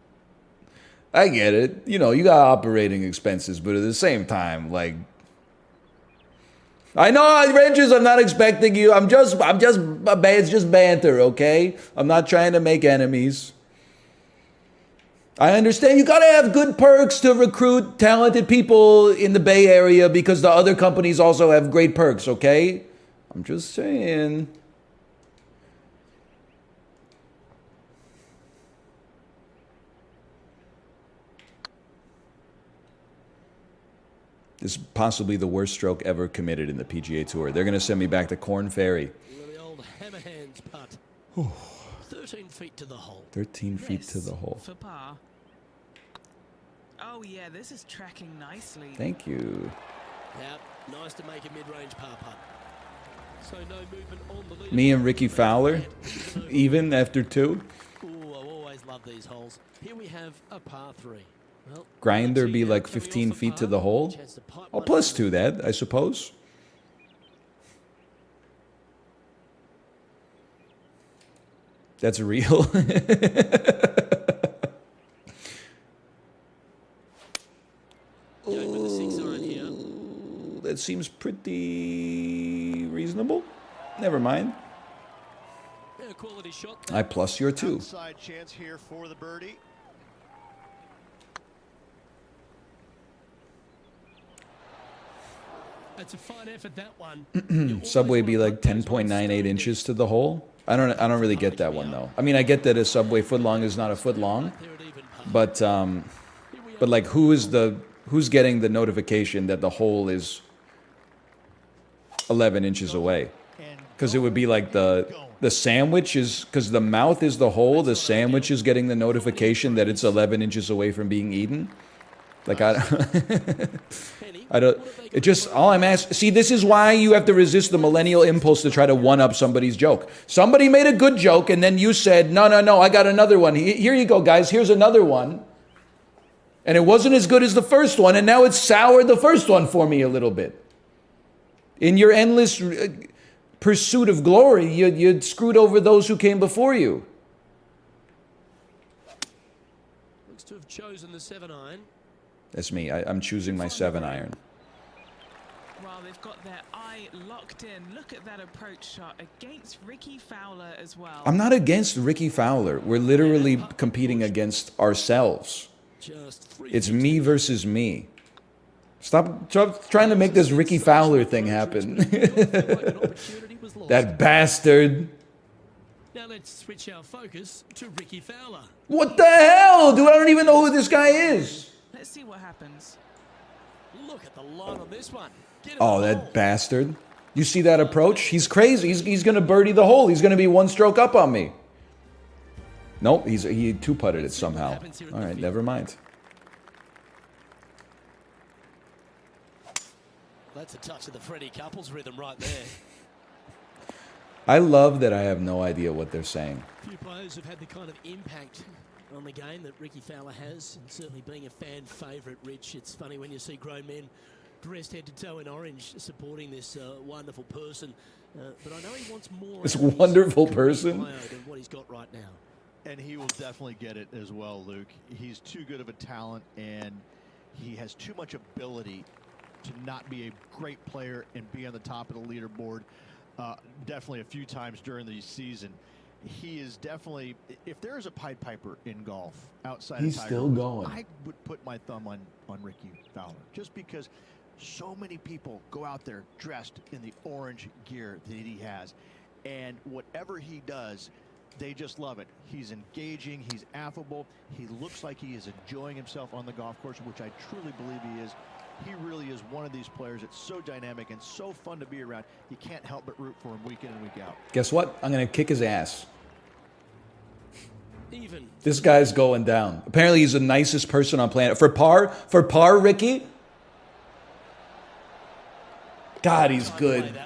I get it. You know, you got operating expenses, but at the same time, like, I know, Rangers, I'm not expecting you. It's just banter, okay? I'm not trying to make enemies. I understand you gotta have good perks to recruit talented people in the Bay Area because the other companies also have great perks, okay? I'm just saying. This is possibly the worst stroke ever committed in the PGA Tour. They're gonna send me back to Corn Ferry. The old hammer hands putt. 13 feet to the hole. 13 feet to the hole. For par. Oh yeah, this is tracking nicely. Thank you. Yeah, nice to make a mid-range par putt. So no movement on the lead. Me and Ricky Fowler, even after two. Ooh, I always love these holes. Here we have a par 3. Well, Grinder be like 15 feet to the hole. I'll plus 2 that, I suppose. That's real. Going with the 6-iron here. That seems pretty reasonable. Never mind. Yeah, quality shot. I plus your 2. Outside chance here for the birdie. It's a fine effort, that one. Subway be like 10.98 inches to the hole. I don't really get that one though. I mean, I get that a subway foot long is not a foot long, but like who's getting the notification that the hole is 11 inches away? Because it would be like the sandwich is, because the mouth is the hole, the sandwich is getting the notification that it's 11 inches away from being eaten. Like I don't. It just, all I'm asking. See, this is why you have to resist the millennial impulse to try to one up somebody's joke. Somebody made a good joke, and then you said, "No, I got another one. Here you go, guys. Here's another one." And it wasn't as good as the first one, and now it's soured the first one for me a little bit. In your endless pursuit of glory, you screwed over those who came before you. Looks to have chosen the 7-iron. That's me. I'm choosing my 7-iron. Well, they've got their eye locked in. Look at that approach shot against Ricky Fowler as well. I'm not against Ricky Fowler. We're literally competing against ourselves. It's me versus me. Stop trying to make this Ricky Fowler thing happen. That bastard. Now let's switch our focus to Ricky Fowler. What the hell, dude? I don't even know who this guy is. Let's see what happens. Look at the line on this one. Oh, that bastard. You see that approach? He's crazy. He's going to birdie the hole. He's going to be one stroke up on me. Nope, he two-putted it somehow. All right, never mind. That's a touch of the Freddie Couples rhythm right there. I love that I have no idea what they're saying. Few players have had the kind of impact on the game that Ricky Fowler has, and certainly being a fan favourite, Rich. It's funny when you see grown men dressed head to toe in orange supporting this wonderful person. But I know he wants more. This wonderful person? Than what he's got right now. And he will definitely get it as well, Luke. He's too good of a talent, and he has too much ability to not be a great player and be on the top of the leaderboard. Definitely a few times during the season. He is definitely, if there is a Pied Piper in golf outside He's of Tiger still Woods, going. I would put my thumb on Ricky Fowler, just because so many people go out there dressed in the orange gear that he has, and whatever he does, they just love it. He's engaging, he's affable, he looks like he is enjoying himself on the golf course, which I truly believe he is. He really is one of these players that's so dynamic and so fun to be around. You can't help but root for him week in and week out. Guess what? I'm going to kick his ass. Even. This guy's going down. Apparently he's the nicest person on planet. For par, Ricky? God, he's good.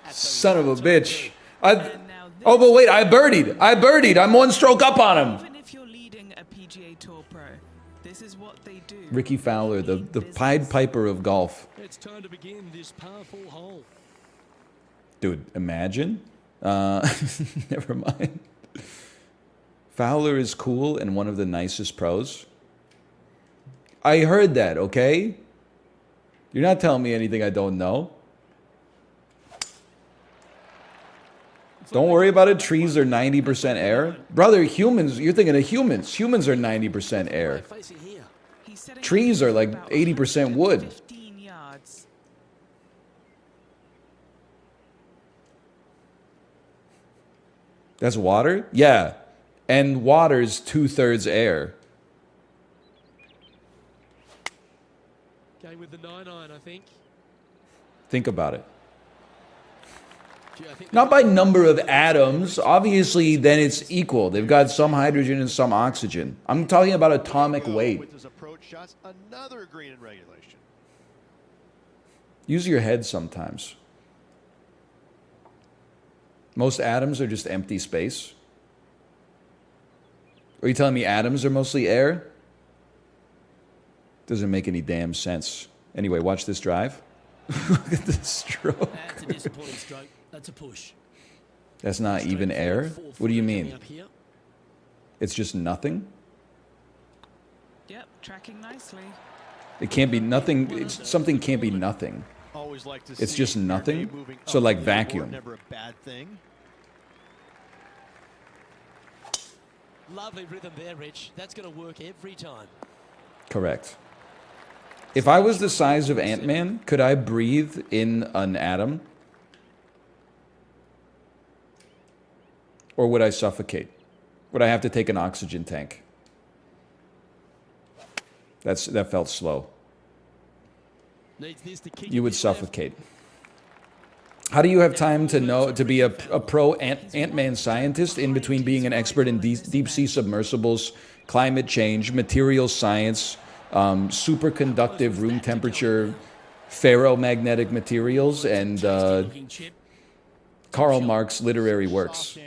Son of a bitch. Oh, but wait, I birdied. I'm one stroke up on him. Even if you're leading a PGA Tour pro, this is what they do. Ricky Fowler, the Pied Piper of golf. It's time to begin this powerful hole. Dude, imagine. Never mind. Fowler is cool and one of the nicest pros. I heard that, okay? You're not telling me anything I don't know. Don't worry about it. Trees are 90% air. Brother, humans, you're thinking of humans. Humans are 90% air. Trees are like 80% wood. 15 yards. That's water? Yeah. And water's 2/3 air. Going with the 9-iron, I think. Think about it. Not by number of atoms. Obviously, then it's equal. They've got some hydrogen and some oxygen. I'm talking about atomic weight. With his approach shots, another green in regulation. Use your head sometimes. Most atoms are just empty space. Are you telling me atoms are mostly air? Doesn't make any damn sense. Anyway, watch this drive. Look at this stroke. That's a disappointing stroke. That's a push. That's not even air? What do you mean? It's just nothing? Yep, tracking nicely. It can't be nothing. Something can't be nothing. Always like to It's see just your nothing? game moving So up like the leaderboard, vacuum. Never a bad thing. Lovely rhythm there, Rich. That's going to work every time. Correct. If I was the size of Ant-Man, could I breathe in an atom? Or would I suffocate? Would I have to take an oxygen tank? That felt slow. Needs this to kick You would it left. suffocate. How do you have time to be a pro Ant-Man scientist in between being an expert in deep sea submersibles, climate change, material science, superconductive room temperature, ferromagnetic materials, and Karl Marx literary works?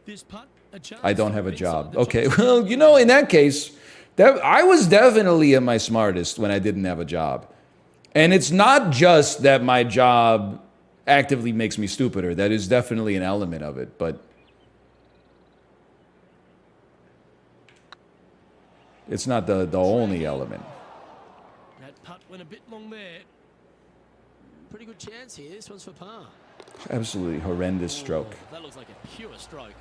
This putt, a chance I don't to have a mix job. up the Okay, top well, you know, in that case, I was definitely at my smartest when I didn't have a job. And it's not just that my job actively makes me stupider. That is definitely an element of it, but it's not the only element. That putt went a bit long there. Pretty good chance here. This one's for par. Absolutely horrendous stroke. That looks like a pure stroke.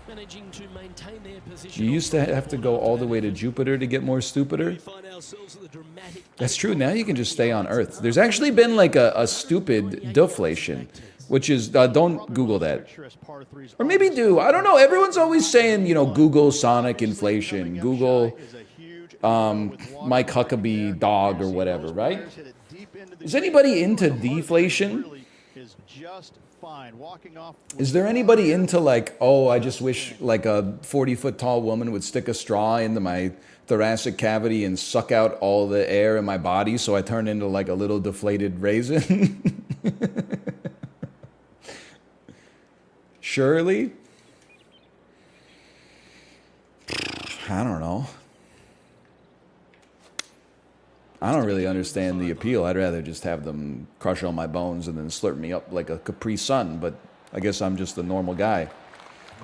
Managing to maintain their position. You used to have to go all the way to Jupiter to get more stupider. We find ourselves at the dramatic That's true. Now you can just stay on Earth. There's actually been like a stupid deflation, which is, don't Google that. Or maybe do. I don't know. Everyone's always saying, you know, Google Sonic inflation, Google Mike Huckabee dog or whatever, right? Is anybody into deflation? is just fine. Walking off. Is there anybody into like, oh, I just wish like a 40-foot tall woman would stick a straw into my thoracic cavity and suck out all the air in my body so I turn into like a little deflated raisin? Surely? I don't know. I don't really understand the appeal. I'd rather just have them crush all my bones and then slurp me up like a Capri Sun, but I guess I'm just a normal guy.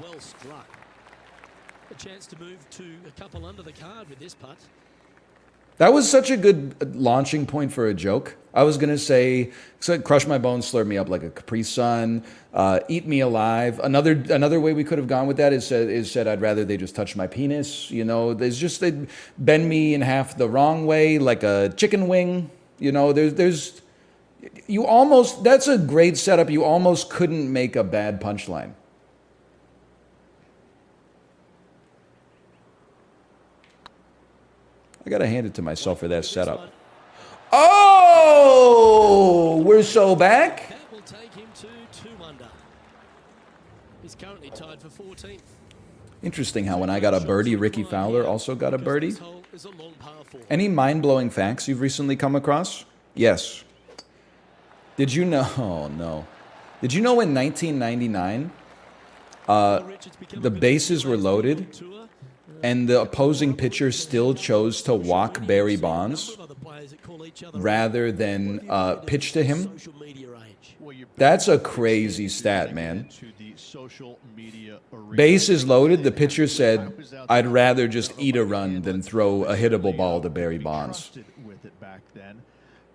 Well struck. A chance to move to a couple under the card with this putt. That was such a good launching point for a joke. I was going to say, crush my bones, slurp me up like a Capri Sun, eat me alive. Another way we could have gone with that is said I'd rather they just touch my penis. You know, there's just, they bend me in half the wrong way like a chicken wing. You know, you almost, that's a great setup. You almost couldn't make a bad punchline. I got to hand it to myself for that setup. Oh, we're so back. That will take him to 2 under. He's currently tied for 14th. Interesting how when I got a birdie, Ricky Fowler also got a birdie. Any mind-blowing facts you've recently come across? Yes. Did you know? Oh, no. Did you know in 1999, the bases were loaded and the opposing pitcher still chose to walk Barry Bonds rather than pitch to him? That's a crazy stat, man. Bases loaded, the pitcher said, I'd rather just eat a run than throw a hittable ball to Barry Bonds.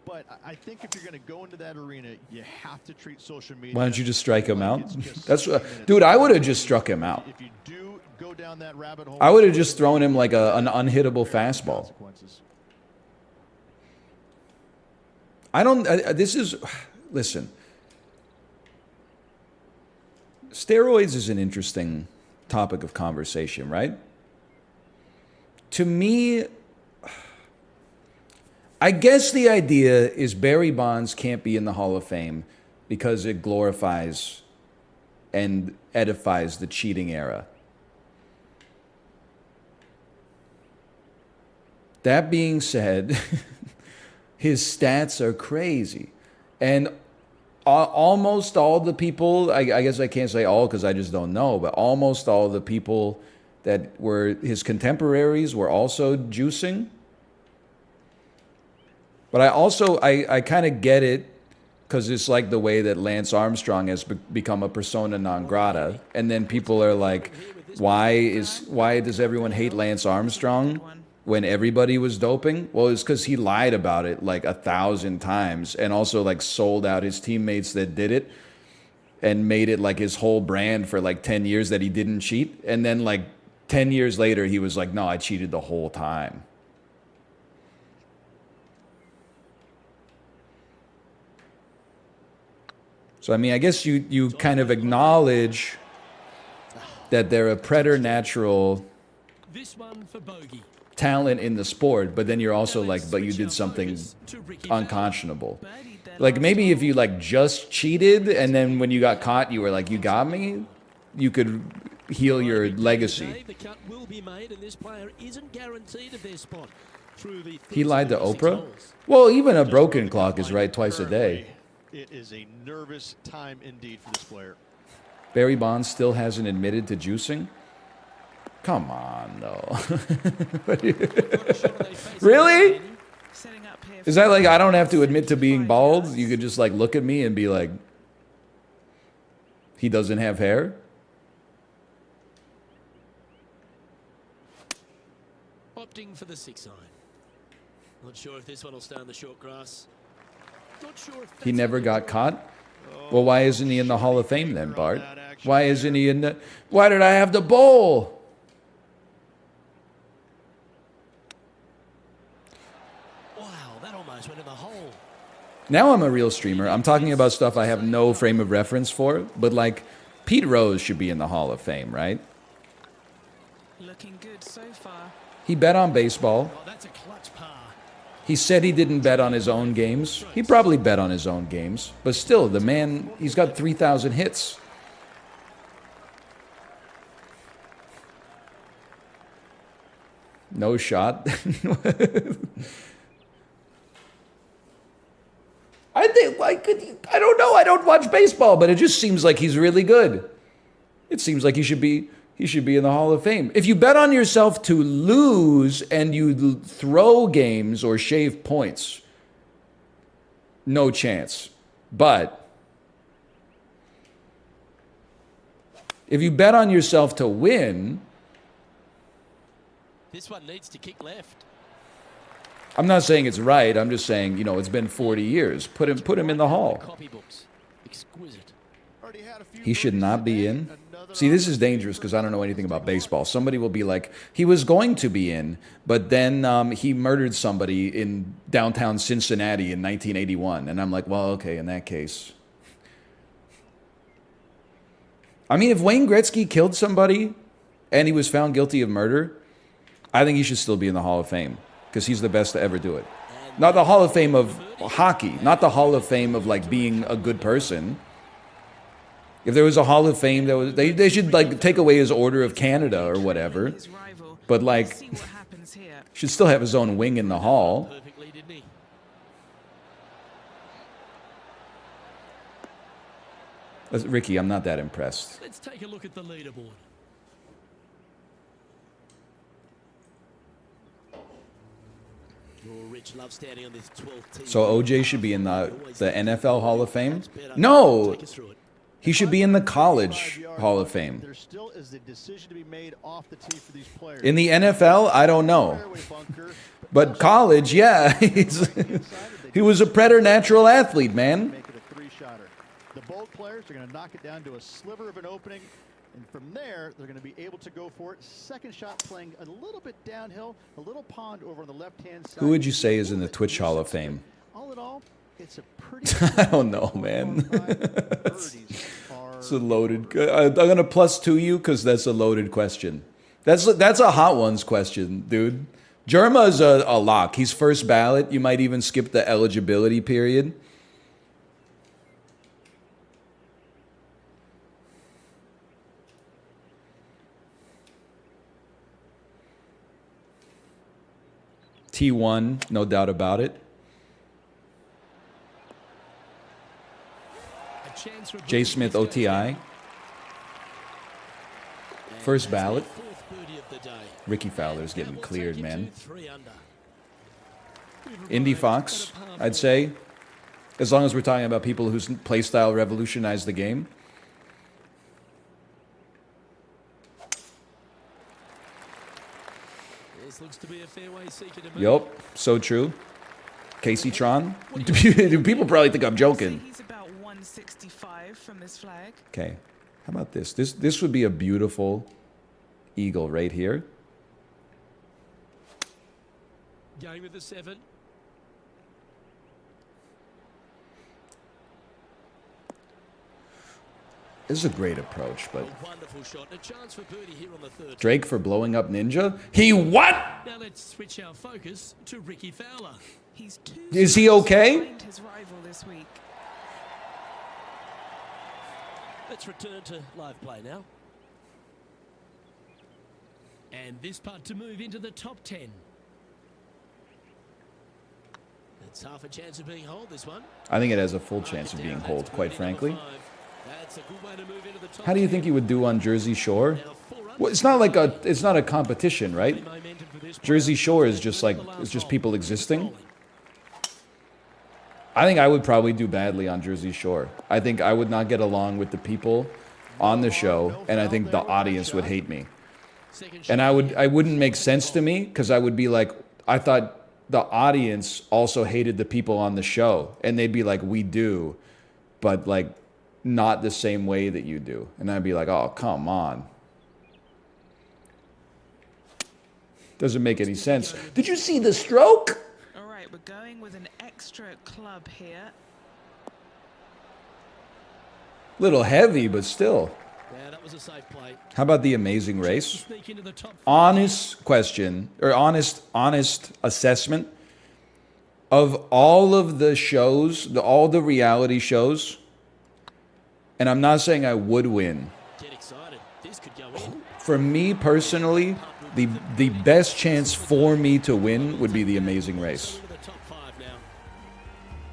But I think if you're going to go into that arena, you have to treat social media. Why don't you just strike him out? That's dude, I would have just struck him out. If you do go down that rabbit hole, I would have just thrown him like an unhittable fastball. Listen. Steroids is an interesting topic of conversation, right? To me, I guess the idea is Barry Bonds can't be in the Hall of Fame because it glorifies and edifies the cheating era. That being said, his stats are crazy. And almost all the people, I guess I can't say all because I just don't know, but almost all the people that were his contemporaries were also juicing. But I kind of get it because it's like the way that Lance Armstrong has become a persona non grata. And then people are like, why does everyone hate Lance Armstrong when everybody was doping? Well, it's because he lied about it like 1,000 times and also like sold out his teammates that did it and made it like his whole brand for like 10 years that he didn't cheat. And then like 10 years later, he was like, no, I cheated the whole time. So, I mean, I guess you kind of acknowledge that they're a preternatural talent in the sport, but then you're also like, but you did something unconscionable. Like maybe if you like just cheated and then when you got caught, you were like, you got me, you could heal your legacy. He lied to Oprah? Well, even a broken clock is right twice a day. It is a nervous time indeed for this player. Barry Bonds still hasn't admitted to juicing? Come on, though. Really? Is that like I don't have to admit to being bald? You could just like look at me and be like, he doesn't have hair? Opting for the 6 iron. Not sure if this one will stay on the short grass. Not sure if He never got caught? Well, why isn't he in the Hall of Fame then, Bart? Why isn't he in the... Why did I have to bowl? Wow, that almost went in the hole. Now I'm a real streamer. I'm talking about stuff I have no frame of reference for, but like Pete Rose should be in the Hall of Fame, right? Looking good so far. He bet on baseball. Oh, that's a clutch par. He said he didn't bet on his own games. He probably bet on his own games. But still, the man, he's got 3,000 hits. No shot. I think, like, I don't know. I don't watch baseball, but it just seems like he's really good. It seems like he should be in the Hall of Fame. If you bet on yourself to lose and you throw games or shave points, no chance. But if you bet on yourself to win, This one needs to kick left. I'm not saying it's right. I'm just saying, you know, it's been 40 years. Put him in the Hall. Copybooks. Exquisite. He should not be in. See, this is dangerous because I don't know anything about baseball. Somebody will be like, he was going to be in, but then he murdered somebody in downtown Cincinnati in 1981. And I'm like, well, okay, in that case. I mean, if Wayne Gretzky killed somebody and he was found guilty of murder, I think he should still be in the Hall of Fame because he's the best to ever do it. Not the Hall of Fame of hockey, not the Hall of Fame of like being a good person. If there was a Hall of Fame, they should like take away his Order of Canada or whatever. But like, should still have his own wing in the hall. Perfectly, didn't he? Ricky, I'm not that impressed. Let's take a look at the leaderboard. Oh, Rich loves standing on this 12th team. So OJ should be in the NFL Hall of Fame? No, Take us through it. he should be in the College Hall of Fame. There still is a decision to be made off the tee for these players. In the NFL, I don't know. But college, yeah. He was a preternatural athlete, man. Make it a three-shotter. The bold players are going to knock it down to a sliver of an opening, and from there, they're going to be able to go for it. Second shot playing a little bit downhill, a little pond over on the left-hand side. Who would you say is in the Twitch Hall of Fame? All in all, it's a pretty... I don't know, man. It's a loaded... I'm going to +2 you because that's a loaded question. That's a hot ones question, dude. Jerma is a lock. He's first ballot. You might even skip the eligibility period. T1, no doubt about it. A chance for J. Smith OTI. First ballot. fourth birdie of the day. Ricky Fowler's getting That will cleared, take you man. to 3 under. Indy Fox, I'd say. As long as we're talking about people whose play style revolutionized the game. This looks to be a fairway seeker to move. Yup, so true. Casey Tron. People probably think I'm joking. He's about 165 from this flag. Okay, how about this? This would be a beautiful eagle right here. Going with the 7. This is a great approach, but A wonderful shot. A chance for birdie here on the 3rd. Drake for blowing up Ninja? He what? Now let's switch our focus to Ricky Fowler. He's 2 Is he strokes okay? behind his rival this week. Let's return to live play now. And this putt to move into the top 10. It's half a chance of being holed, this one. I think it has a full chance of being holed, quite frankly. That's a good way to move into the top How do you 10. think you would do on Jersey Shore? Now 4 under. Well, it's not like it's not a competition, right? Momentum for this Jersey one. Shore is just like, it's just people existing. I think I would probably do badly on Jersey Shore. I think I would not get along with the people on the show, and I think the audience would hate me. And I wouldn't make sense to me because I would be like, I thought the audience also hated the people on the show, and they'd be like, we do, but like not the same way that you do. And I'd be like, oh, come on. Doesn't make any sense. Did you see the stroke? All right, we're going with an extra club here. Little heavy, but still. Yeah, that was a safe play. How about the Amazing Race? Sneak into the top 5. Honest question, or honest assessment. of all of the shows, all the reality shows, and I'm not saying I would win. Get excited. This could go in. For me personally, the best chance for me to win would be the Amazing Race. Into the top 5 now.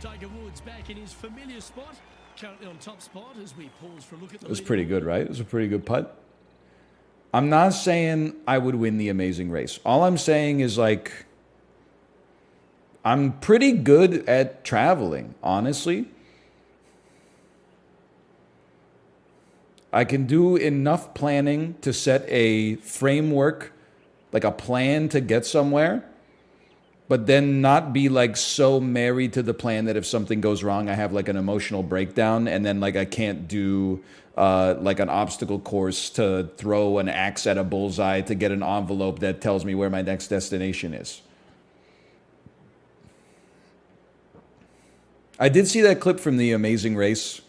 Tiger Woods back in his familiar spot. Currently on top spot as we pause for a look at the It was pretty good, right? It was a pretty good putt. I'm not saying I would win the Amazing Race. All I'm saying is, like, I'm pretty good at traveling, honestly. I can do enough planning to set a framework, like a plan to get somewhere, but then not be like so married to the plan that if something goes wrong, I have like an emotional breakdown, and then like I can't do like an obstacle course to throw an axe at a bullseye to get an envelope that tells me where my next destination is. I did see that clip from the Amazing Race,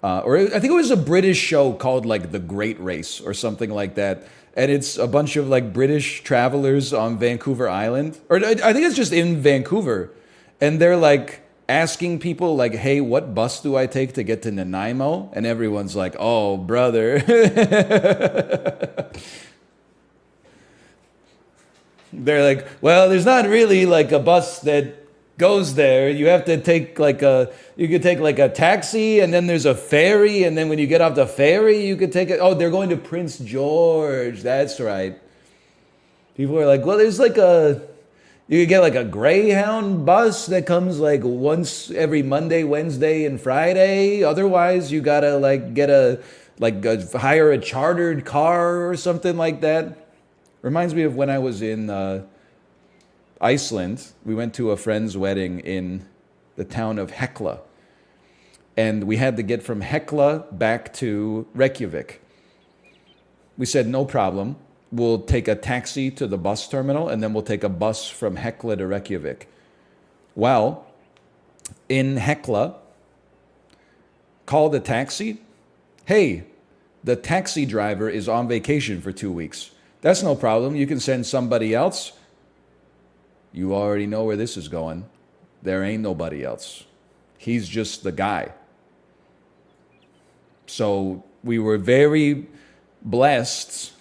or I think it was a British show called like The Great Race or something like that. And it's a bunch of like British travelers on Vancouver Island, or I think it's just in Vancouver, and they're like asking people like, "Hey, what bus do I take to get to Nanaimo?" And everyone's like, "Oh, brother." They're like, "Well, there's not really like a bus that goes there. You have to take like you could take like a taxi, and then there's a ferry, and then when you get off the ferry, you could take it. Oh, they're going to Prince George. That's right." People are like, "Well, there's like you could get like a Greyhound bus that comes like once every Monday, Wednesday, and Friday. Otherwise, you gotta like get hire a chartered car or something like that." Reminds me of when I was in Iceland. We went to a friend's wedding in the town of Hekla. And we had to get from Hekla back to Reykjavik. We said, no problem. We'll take a taxi to the bus terminal, and then we'll take a bus from Hekla to Reykjavik. Well, in Hekla, called a taxi. Hey, the taxi driver is on vacation for 2 weeks. That's no problem. You can send somebody else. You already know where this is going. There ain't nobody else. He's just the guy. So we were very blessed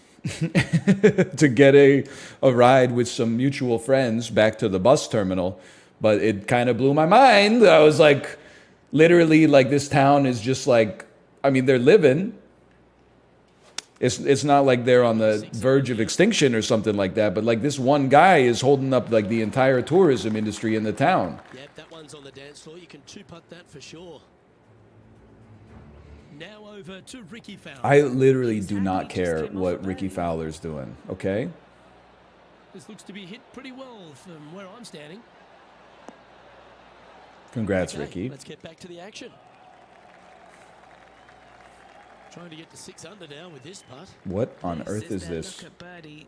to get a ride with some mutual friends back to the bus terminal. But it kind of blew my mind. I was like, literally, like, this town is just like, I mean, they're living. It's not like they're on the verge of extinction or something like that, but like this one guy is holding up like the entire tourism industry in the town. Yep, that one's on the dance floor. You can two-putt that for sure. Now over to Ricky Fowler. I literally do not care what Ricky Fowler's doing, okay? This looks to be hit pretty well from where I'm standing. Congrats, Okay, Ricky. let's get back to the action. Trying to get to 6 under now with this putt. What on earth is this? Look at birdie.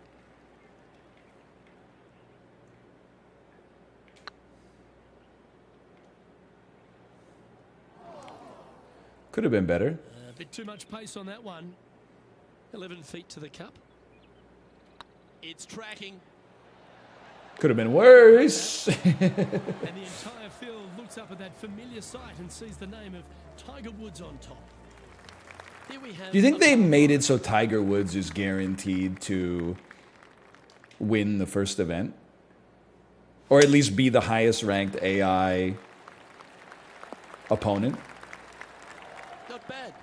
Could have been better. A bit too much pace on that one. 11 feet to the cup. It's tracking. Could have been worse. And the entire field looks up at that familiar sight and sees the name of Tiger Woods on top. Here we have. Do you think they made it so Tiger Woods is guaranteed to win the first event? Or at least be the highest ranked AI opponent? Not bad.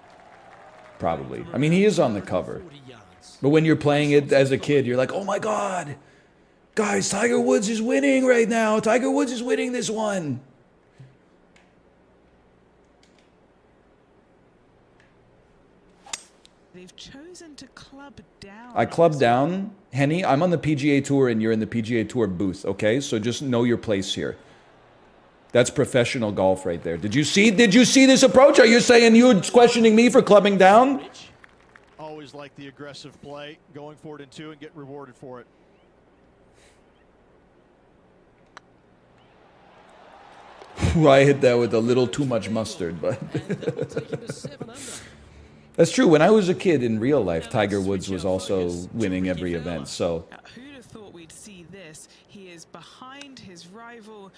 Probably. I mean, he is on the cover. 40 yards. But when you're playing it as a kid, you're like, oh my God, guys, Tiger Woods is winning right now. Tiger Woods is winning this one. They've chosen to club down. I clubbed down. Henny, I'm on the PGA Tour and you're in the PGA Tour booth, okay? So just know your place here. That's professional golf right there. Did you see this approach? Are you saying you're questioning me for clubbing down? Rich. Always like the aggressive play, going for it in 2 and get rewarded for it. I hit that with a little too much mustard, but And that will take him to 7 under. that's true. When I was a kid in real life, Tiger Woods was also winning every event. So Who'd have thought we'd see this? He is behind his rival,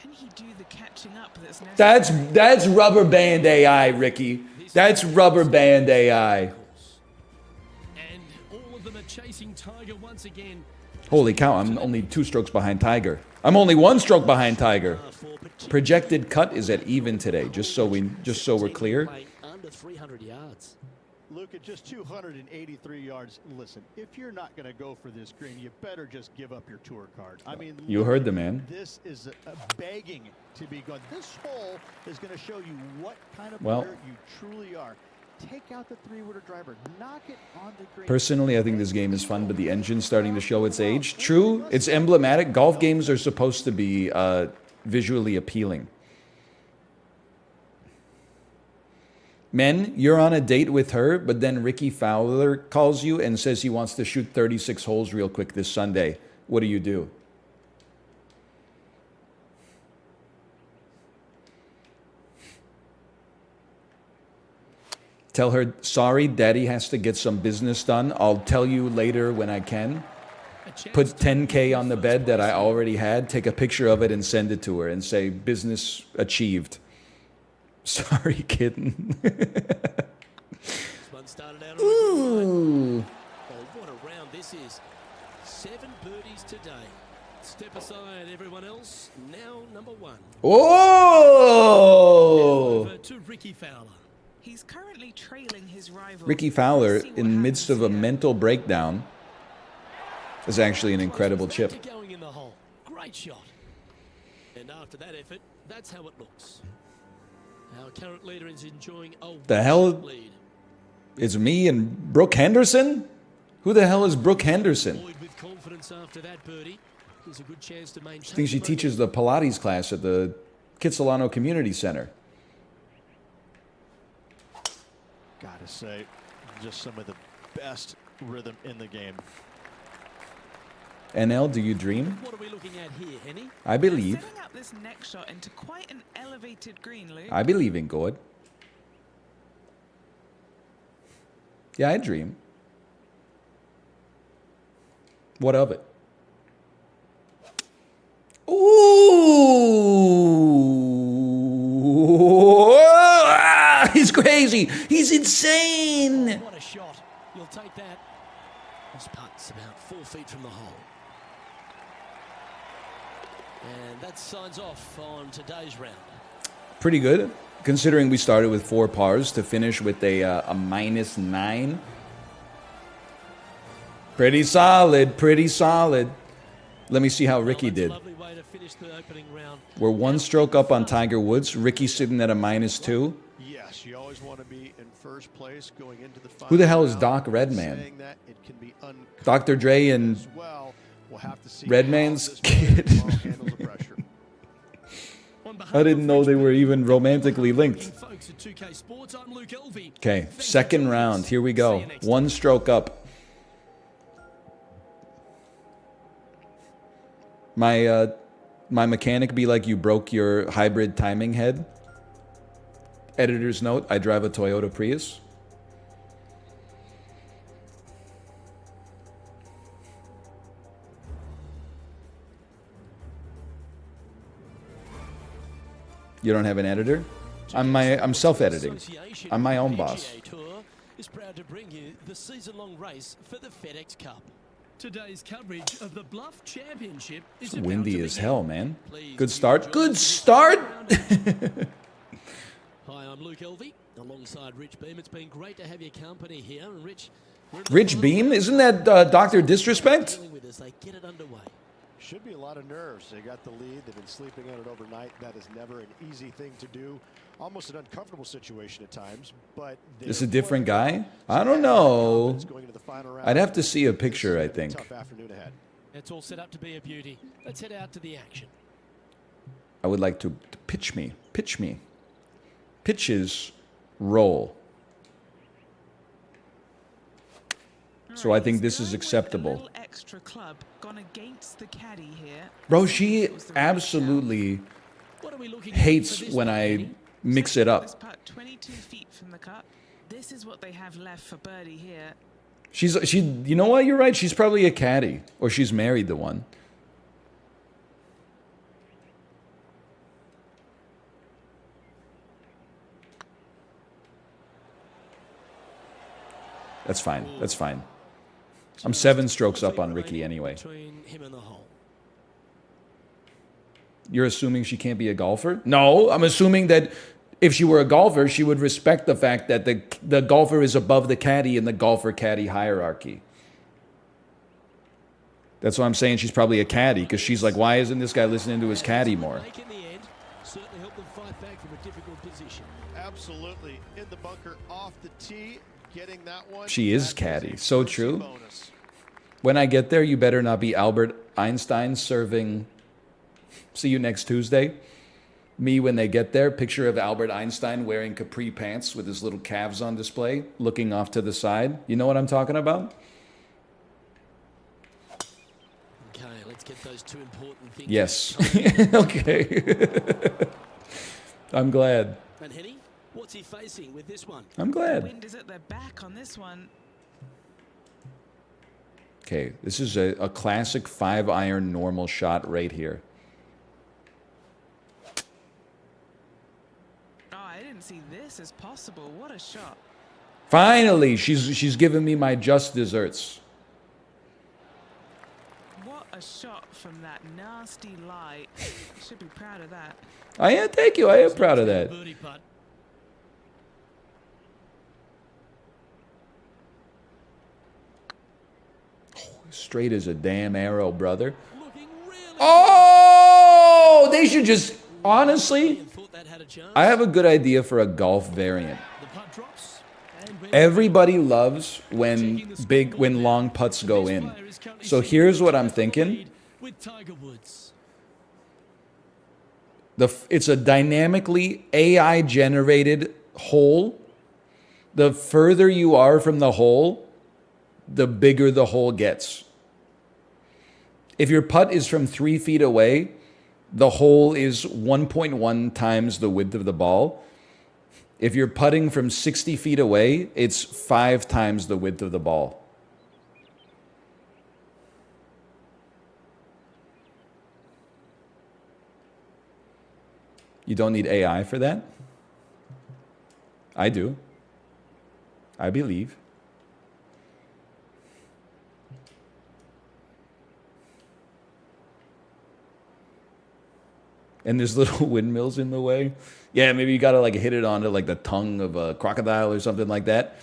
Can he do the catching up that's necessary? That's rubber band AI, Ricky. That's rubber band AI. And all of them are chasing Tiger once again. Holy cow, I'm only 2 strokes behind Tiger. I'm only 1 stroke behind Tiger. Projected cut is at even today, just so we're clear. Under 300 yards. Luke, at just 283 yards, listen, if you're not going to go for this green, you better just give up your tour card. I mean, You heard the man. this is begging to be gone. This hole is going to show you what kind of Well, player you truly are. Take out the 3-wooder driver, knock it on the green. Personally, I think this game is fun, but the engine's starting to show its age. True, it's emblematic. Golf games are supposed to be visually appealing. Men, you're on a date with her, but then Ricky Fowler calls you and says he wants to shoot 36 holes real quick this Sunday. What do you do? Tell her, sorry, Daddy has to get some business done. I'll tell you later when I can. Put 10K on the bed that I already had, take a picture of it and send it to her and say, business achieved. Sorry, kitten. This one started out on Ooh. oh, what a round this is. 7 birdies today. Step aside, everyone else. Now number 1. Oh! Over to Ricky Fowler. He's currently trailing his rival. Ricky Fowler, See what in the midst of a happens here. mental breakdown, is actually an incredible Back chip. to going in the hole. Great shot. And after that effort, that's how it looks. Our current leader is enjoying a The hell? lead. It's me and Brooke Henderson? Who the hell is Brooke Henderson? Boyd with confidence after that birdie. Here's a good chance to maintain. I think she the teaches the Pilates class at the Kitsilano Community Center. Gotta say, just some of the best rhythm in the game. NL, do you dream? What are we looking at here, Henny? I believe. Setting up this next shot into quite an elevated green, Luke. I believe in God. Yeah, I dream. What of it? Ooh! Ah, he's crazy. He's insane. What a shot. You'll take that. This putt's about 4 feet from the hole. And that signs off on today's round. Pretty good, considering we started with 4 pars to finish with a -9. Pretty solid, pretty solid. Let me see how Ricky Well, that's did. a lovely way to finish the opening round. We're 1 stroke up on Tiger Woods. Ricky sitting at a -2. Yes, you always want to be in first place going into the final Who the hell is round. Doc Redman? Saying that, it can be uncomfortable Dr. Dre and as well. We'll have to see Redman's how this kid. player tomorrow handles the pressure. On behalf I didn't of know Rich they were Beam, even romantically linked. folks at 2K Sports, I'm Luke Elvey. Okay, Thanks for second joining round. us. Here we See go. you next 1 stroke up. My mechanic be like, you broke your hybrid timing head. Editor's note, I drive a Toyota Prius. You don't have an editor? I'm self-editing. Association I'm my own with boss. PGA Tour is proud to bring you the season-long race for the FedEx Cup. Today's coverage of the Bluff Championship is It's about windy to as begin. hell, man. Please Good do start. join Good us for this start. round. Hi, I'm Luke Elvey, alongside Rich Beam. It's been great to have your company here. And Rich, we're in the Rich final Beam? round. Isn't that Dr. Disrespect? Dealing with as they get it underway. Should be a lot of nerves. They got the lead. They've been sleeping on it overnight. That is never an easy thing to do. Almost an uncomfortable situation at times. But This a different guy? I don't know. I'd have to see a picture, I think. Tough afternoon ahead. It's all set up to be a beauty. Let's head out to the action. I would like to pitch me. Pitch me. Pitches roll. So I think this is Going with acceptable. A little extra club gone against the caddy here. Bro, she absolutely What are we looking at hates for this when one, I Henny? mix it up. This putt 22 feet from the cup. This is what they have left for birdie here. She, you know what? You're right. She's probably a caddy, or she's married to one. That's fine. That's fine. I'm 7 strokes up on Ricky anyway. Between him and the hole. You're assuming she can't be a golfer? No, I'm assuming that if she were a golfer, she would respect the fact that the golfer is above the caddy in the golfer-caddy hierarchy. That's why I'm saying she's probably a caddy, because she's like, why isn't this guy listening to his caddy more? Certainly help them fight back from a difficult position. Absolutely. In the bunker, off the tee, getting that one. She is caddy. So true. When I get there, you better not be Albert Einstein serving. See you next Tuesday. Me when they get there, picture of Albert Einstein wearing capri pants with his little calves on display, looking off to the side. You know what I'm talking about? Okay, let's get those 2 important things. Yes. Okay. I'm glad. And Henny, what's he facing with this one? I'm glad. Wind is at their back on this one. Okay, this is a classic 5-iron normal shot right here. Oh, I didn't see this as possible. What a shot. Finally, she's given me my just desserts. What a shot from that nasty lie. Should be proud of that. I am, thank you. I am proud of that. Birdie putt. Straight as a damn arrow, brother. Looking really Oh, they should just, honestly, thought that had a chance. I have a good idea for a golf variant. The putt drops. And Everybody loves when long putts go in. So here's what I'm thinking. With Tiger Woods. It's a dynamically AI generated hole. The further you are from the hole, the bigger the hole gets. If your putt is from 3 feet away, the hole is 1.1 times the width of the ball. If you're putting from 60 feet away, it's 5 times the width of the ball. You don't need AI for that? I do. I believe. And there's little windmills in the way. Yeah, maybe you gotta like hit it onto like the tongue of a crocodile or something like that.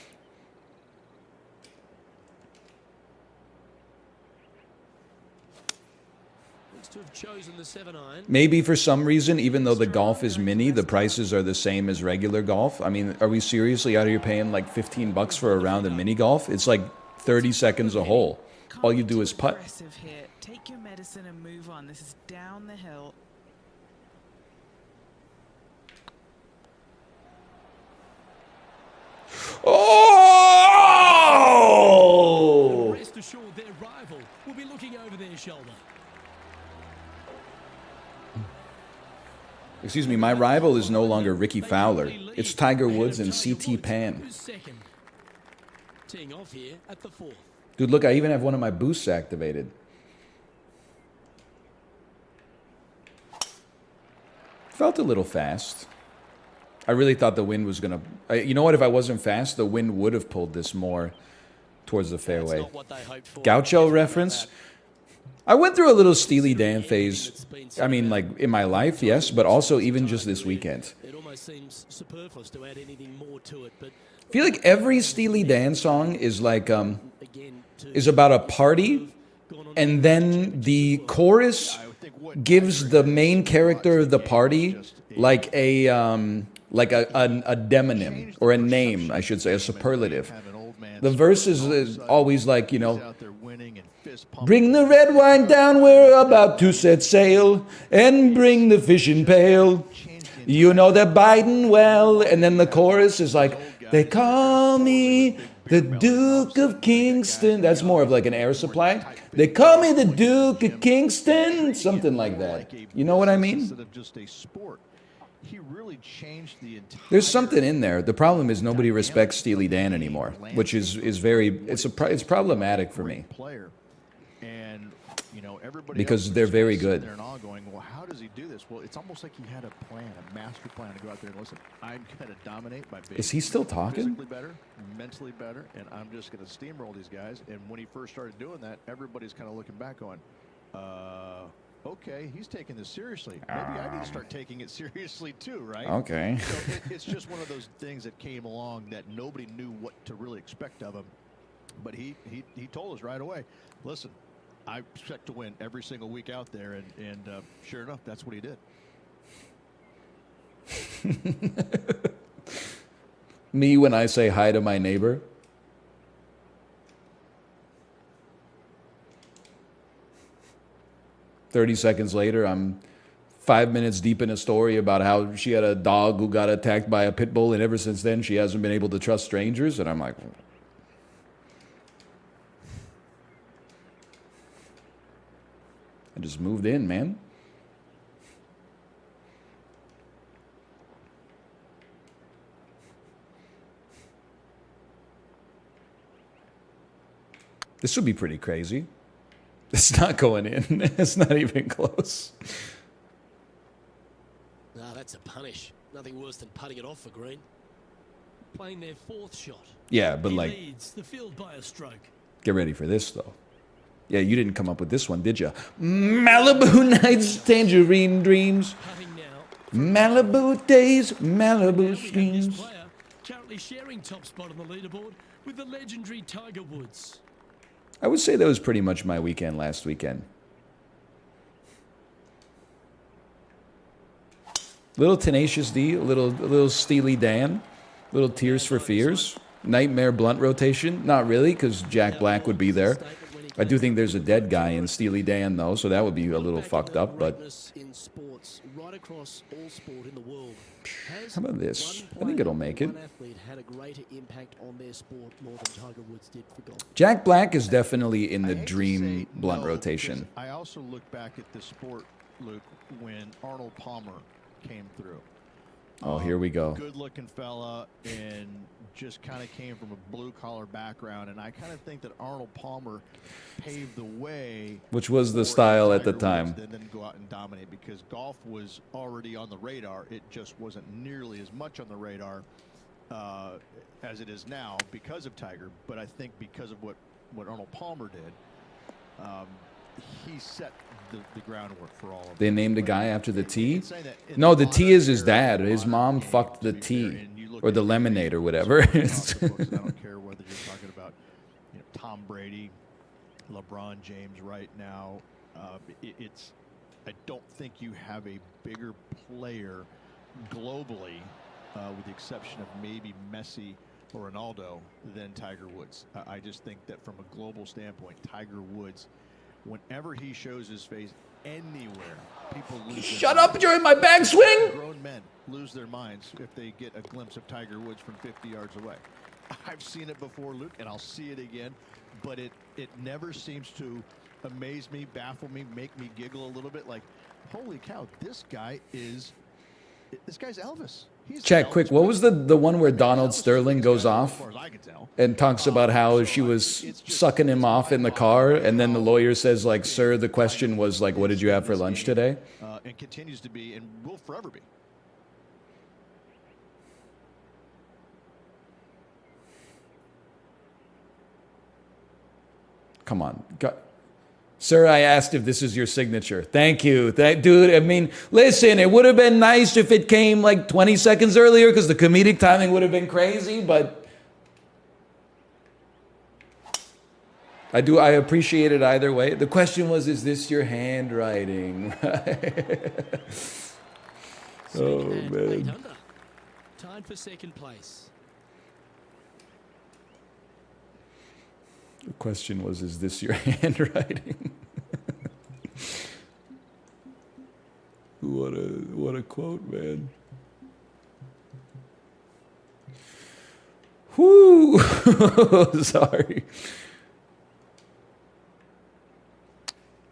Looks to have chosen the 7-iron. Maybe for some reason, even though the golf is mini, the prices are the same as regular golf. I mean, are we seriously out here paying like $15 for a round of mini golf? It's like 30 seconds a hole. All you do is putt. Aggressive here. Take your medicine and move on. This is down the hill. Oh! Rest assured their rival will be looking over their shoulder. Excuse me, my rival is no longer Ricky Fowler. It's Tiger Woods and CT Pan. Who's second? Teeing off here at the 4th. Dude, look, I even have one of my boosts activated. Felt a little fast. I really thought the wind was going to... You know what? If I wasn't fast, the wind would have pulled this more towards the fairway. Not what they hoped for. Gaucho reference? I went through a little Steely Dan phase. I mean, like, in my life, yes, but also even just this weekend. It almost seems superfluous to add anything more to it, but I feel like every Steely Dan song is like... again, is about a party, and then the chorus gives the main character of the party like a demonym, or a name, I should say, a superlative. The verse is always like, you know, bring the red wine down, we're about to set sail, and bring the fishing pail. You know they're biting well. And then the chorus is like, they call me the Duke of Kingston. That's more of like an Air Supply. They call me the Duke of Kingston. Something like that. You know what I mean? There's something in there. The problem is nobody respects Steely Dan anymore, which is very, it's problematic for me. You know, everybody Because else they're is very sitting good. there and all going, well, how does he do this? Well, it's almost like he had a plan, a master plan to go out there and listen. I'm going to dominate by being Is he still talking? physically better, mentally better, and I'm just going to steamroll these guys. And when he first started doing that, everybody's kind of looking back, going, okay, he's taking this seriously. Maybe I need to start taking it seriously too, right? Okay. So it's just one of those things that came along that nobody knew what to really expect of him. But he told us right away, listen, I expect to win every single week out there, and sure enough, that's what he did. Me when I say hi to my neighbor. "30 seconds later, I'm 5 minutes deep in a story about how she had a dog who got attacked by a pit bull, and ever since then she hasn't been able to trust strangers." And I'm like, I just moved in, man. This would be pretty crazy. It's not going in. It's not even close. No, that's a punish. Nothing worse than putting it off for green. Playing their fourth shot. Yeah, but He like, leads the field by a stroke. get ready for this, though. Yeah, you didn't come up with this one, did you? Malibu nights, tangerine dreams. Putting now. Malibu days, Malibu We have this streams. player currently sharing top spot on the leaderboard with the legendary Tiger Woods. I would say that was pretty much my weekend last weekend. Little Tenacious D, a little Steely Dan, little Tears for Fears, Nightmare Blunt rotation. Not really, because Jack Black would be there. I do think there's a dead guy in Steely Dan, though, so that would be a little fucked up, but... In sports, right across all sport in the world. Has How about this? one I think it'll make it. One athlete had a greater impact on their sport more than Tiger Woods did for golf. Jack Black is definitely in I the hate to dream say blunt no, rotation. because I also look back at the sport, Luke, when Arnold Palmer came through. Oh, here we go. Good-looking fella, and just kind of came from a blue-collar background, and I kind of think that Arnold Palmer paved the way, Which was the for style at the Tiger Woods time. to then go out and dominate, because golf was already on the radar. It just wasn't nearly as much on the radar as it is now because of Tiger. But I think because of what Arnold Palmer did, he set the groundwork for all of They them. named a guy after the T? It's saying that in No, the T modern is his era, dad. His modern mom game, fucked to the be T. fair, and you look Or the at lemonade or the whatever. off the books, and I don't care whether you're talking about Tom Brady, LeBron James right now. I don't think you have a bigger player globally, with the exception of maybe Messi or Ronaldo, than Tiger Woods. I just think that from a global standpoint, Tiger Woods, whenever he shows his face anywhere, people lose their Shut minds. up during my backswing! Grown men lose their minds if they get a glimpse of Tiger Woods from 50 yards away. I've seen it before, Luke, and I'll see it again, but it never seems to amaze me, baffle me, make me giggle a little bit. Like, holy cow, this guy's Elvis. He's Check, Elvis quick, what was Presley. the one where Elvis Donald is Sterling this goes guy, off as far as I can tell. and talks about how So, she was it's just- sucking him it's off in the mind-boggling car, and then the how lawyer says, like, "Sir, the question was, like, what did you have for lunch today?" And continues to be, and will forever be. Come on. Sir, I asked if this is your signature. Thank you. Dude, I mean, listen, it would have been nice if it came like 20 seconds earlier because the comedic timing would have been crazy, but I appreciate it either way. The question was, is this your handwriting? Oh, Sitting at man. 8 under. Tied for second place. The question was, is this your handwriting? What a quote, man. Whoo! Sorry.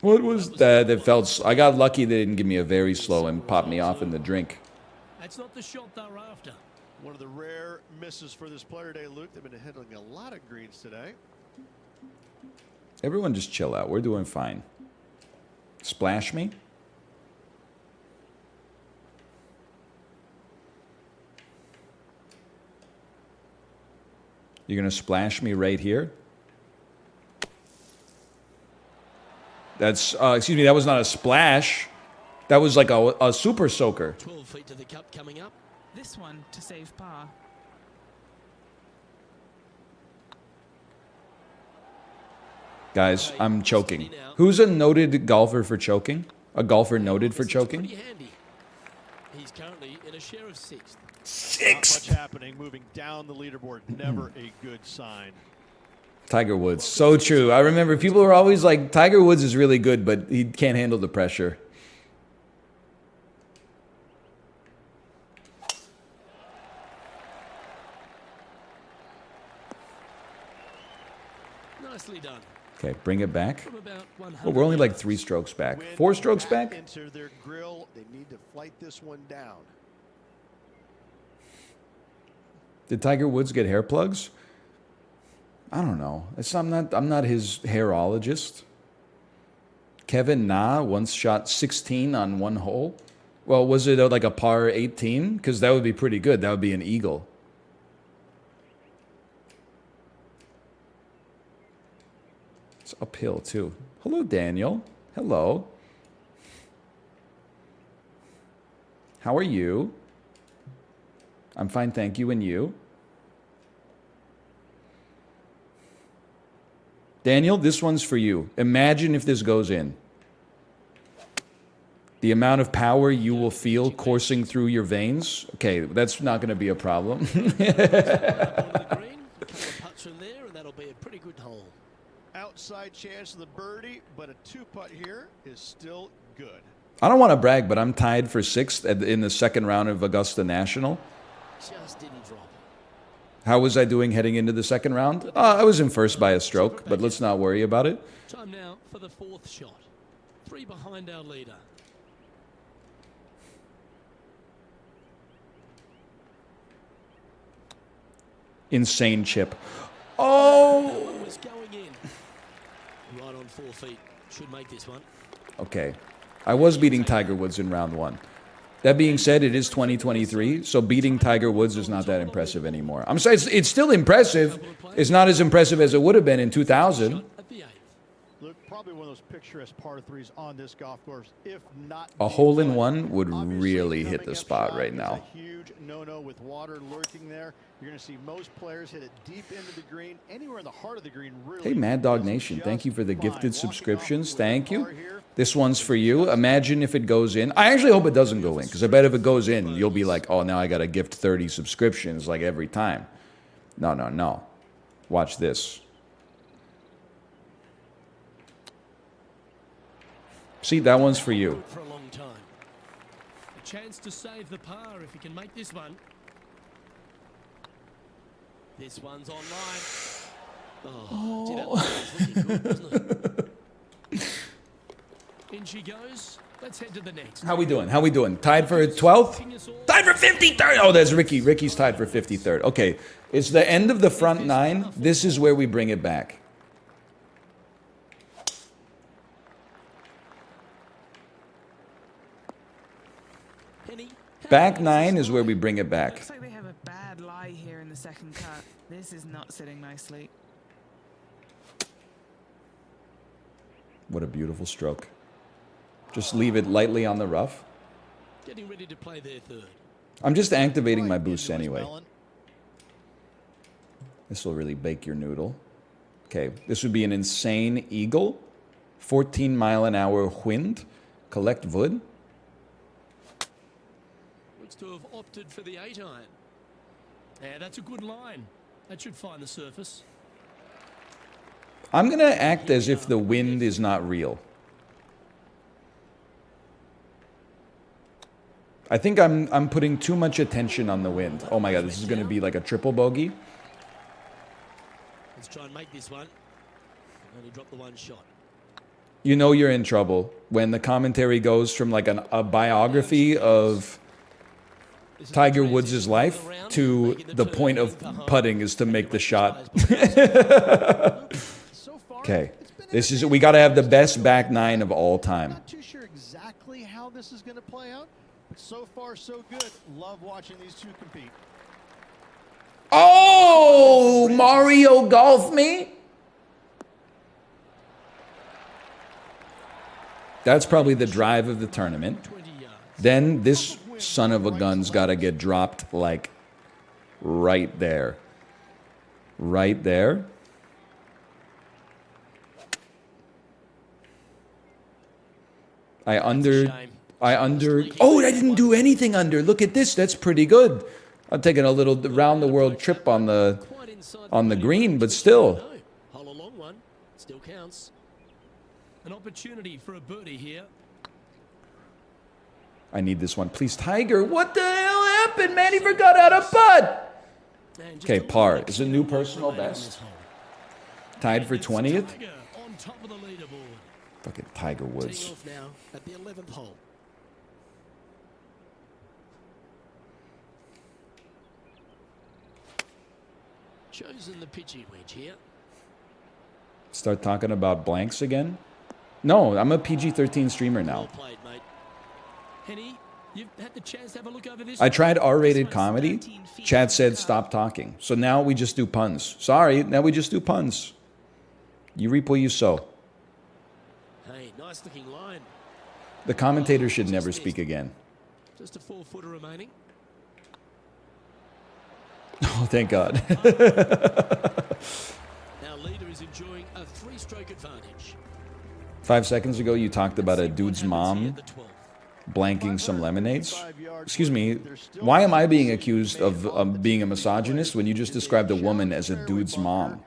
What was that? That felt. I got lucky they didn't give me a very slow and pop me off in the drink. That's not the shot they're after. One of the rare misses for this player today, Luke. They've been hitting a lot of greens today. Everyone just chill out. We're doing fine. splash me? You're going to splash me right here? That's, excuse me, that was not a splash. That was like a super soaker. 12 feet to the cup coming up. This one to save par. Guys, I'm choking. Who's a noted golfer for choking? A golfer noted for Pretty choking? handy. He's currently in a share of 6th. Not much happening, moving down the leaderboard. Never a good sign. Tiger Woods. So true. I remember people were always like, Tiger Woods is really good, but he can't handle the pressure. Nicely done. Okay, bring it back. From about 100 Well, we're only like yards. 3 strokes back. Wind 4 strokes back back? into their grill. They need to flight this one down. Did Tiger Woods get hair plugs? I don't know. I'm not his hairologist. Kevin Na once shot 16 on one hole. Well, was it like a par 18? Because that would be pretty good. That would be an eagle. It's uphill too. Hello, Daniel. Hello. How are you? I'm fine, thank you. And you? Daniel, this one's for you. Imagine if this goes in. The amount of power you will feel coursing through your veins. Okay, that's not going to be a problem. Bottom of the green. A couple of putts from there, and that'll be a pretty good hole. Outside chance of the birdie, but a 2-putt here is still good. I don't want to brag, but I'm tied for 6th in the second round of Augusta National. Just didn't drop. How was I doing heading into the second round? I was in first by a stroke, but let's not worry about it. Time now for the 4th shot. 3 behind our leader. Insane chip. Oh! Was going in. Right on 4 feet. Should make this one. Okay. I was beating Tiger Woods in round 1. That being said, it is 2023, so beating Tiger Woods is not that impressive anymore. I'm saying it's still impressive. It's not as impressive as it would have been in 2000. At the 8th. Look, probably one of those picturesque par 3s on this golf course, if not A hole-in-one would really hit the spot right now. A huge no-no with water lurking there. You're going to see most players hit it deep into the green, anywhere in the heart of the green. Really, Hey, Mad Dog is Nation, just thank you for the fine. gifted Walking off subscriptions. with Thank a you. par here, This one's for you. Imagine if it goes in. I actually hope it doesn't go in, because I bet if it goes in, you'll be like, oh, now I got to gift 30 subscriptions like every time. No, no, no. Watch this. See, that one's for you. For a long time. A chance to save the par if you can make this one. This one's online. Oh, gee, that was looking good, wasn't it? In she goes. Let's head to the next. How we doing? How we doing? Tied for 12th? Tied for 53rd! Oh, that's Ricky. Ricky's tied for 53rd. Okay, it's the end of the front 9. This is where we bring it back. Back 9 is where we bring it back. Looks like they have a bad lie here in the second cut. This is not sitting nicely. What a beautiful stroke. Just leave it lightly on the rough. Getting ready to play their 3rd. I'm just activating my boost Into his anyway. melon. This will really bake your noodle. Okay, this would be an insane eagle. 14-mile-an-hour wind. Collect wood. Looks to have opted for the 8-iron. Yeah, that's a good line. That should find the surface. I'm going to act as if the wind is not real. I think I'm putting too much attention on the wind. Oh my god, this is going to be like a triple bogey. Let's try and make this one. Only drop the one shot. You know you're in trouble when the commentary goes from like a biography of Tiger Woods' life to the point of putting is to make the shot. Okay, this is, we got to have the best back 9 of all time. Not too too sure exactly how this is going to play out, but so far so good. Love watching these two compete. Oh, Mario Golf me? That's probably the drive of the tournament. Then this son of a gun's got to get dropped like right there. Right there. I under. Oh, I didn't do anything under. Look at this. That's pretty good. I'm taking a little round the world trip on the green, but still. Hole a long one. Still counts. An opportunity for a birdie here. I need this one. Please, Tiger. What the hell happened, man? He forgot how to putt. Okay, par. Is a new personal best. Tied for 20th. On top of the leaderboard. Fucking Tiger Woods. Teeing off now at the 11th hole. Chosen the pitching wedge here. Start talking about blanks again? No, I'm a PG-13 streamer now. Well played, mate. Henny, you've had the chance to have a look over this. I tried R-rated comedy. Chad said stop talking. So now we just do puns. Sorry, now we just do puns. You reap what you sow. Hey, nice looking line. The commentator should never speak again. Just a 4-footer remaining. Oh, thank God. Our leader is enjoying a 3-stroke advantage. 5 seconds ago, you talked about a dude's mom blanking some lemonades. Excuse me, why am I being accused of being a misogynist when you just described a woman as a dude's mom?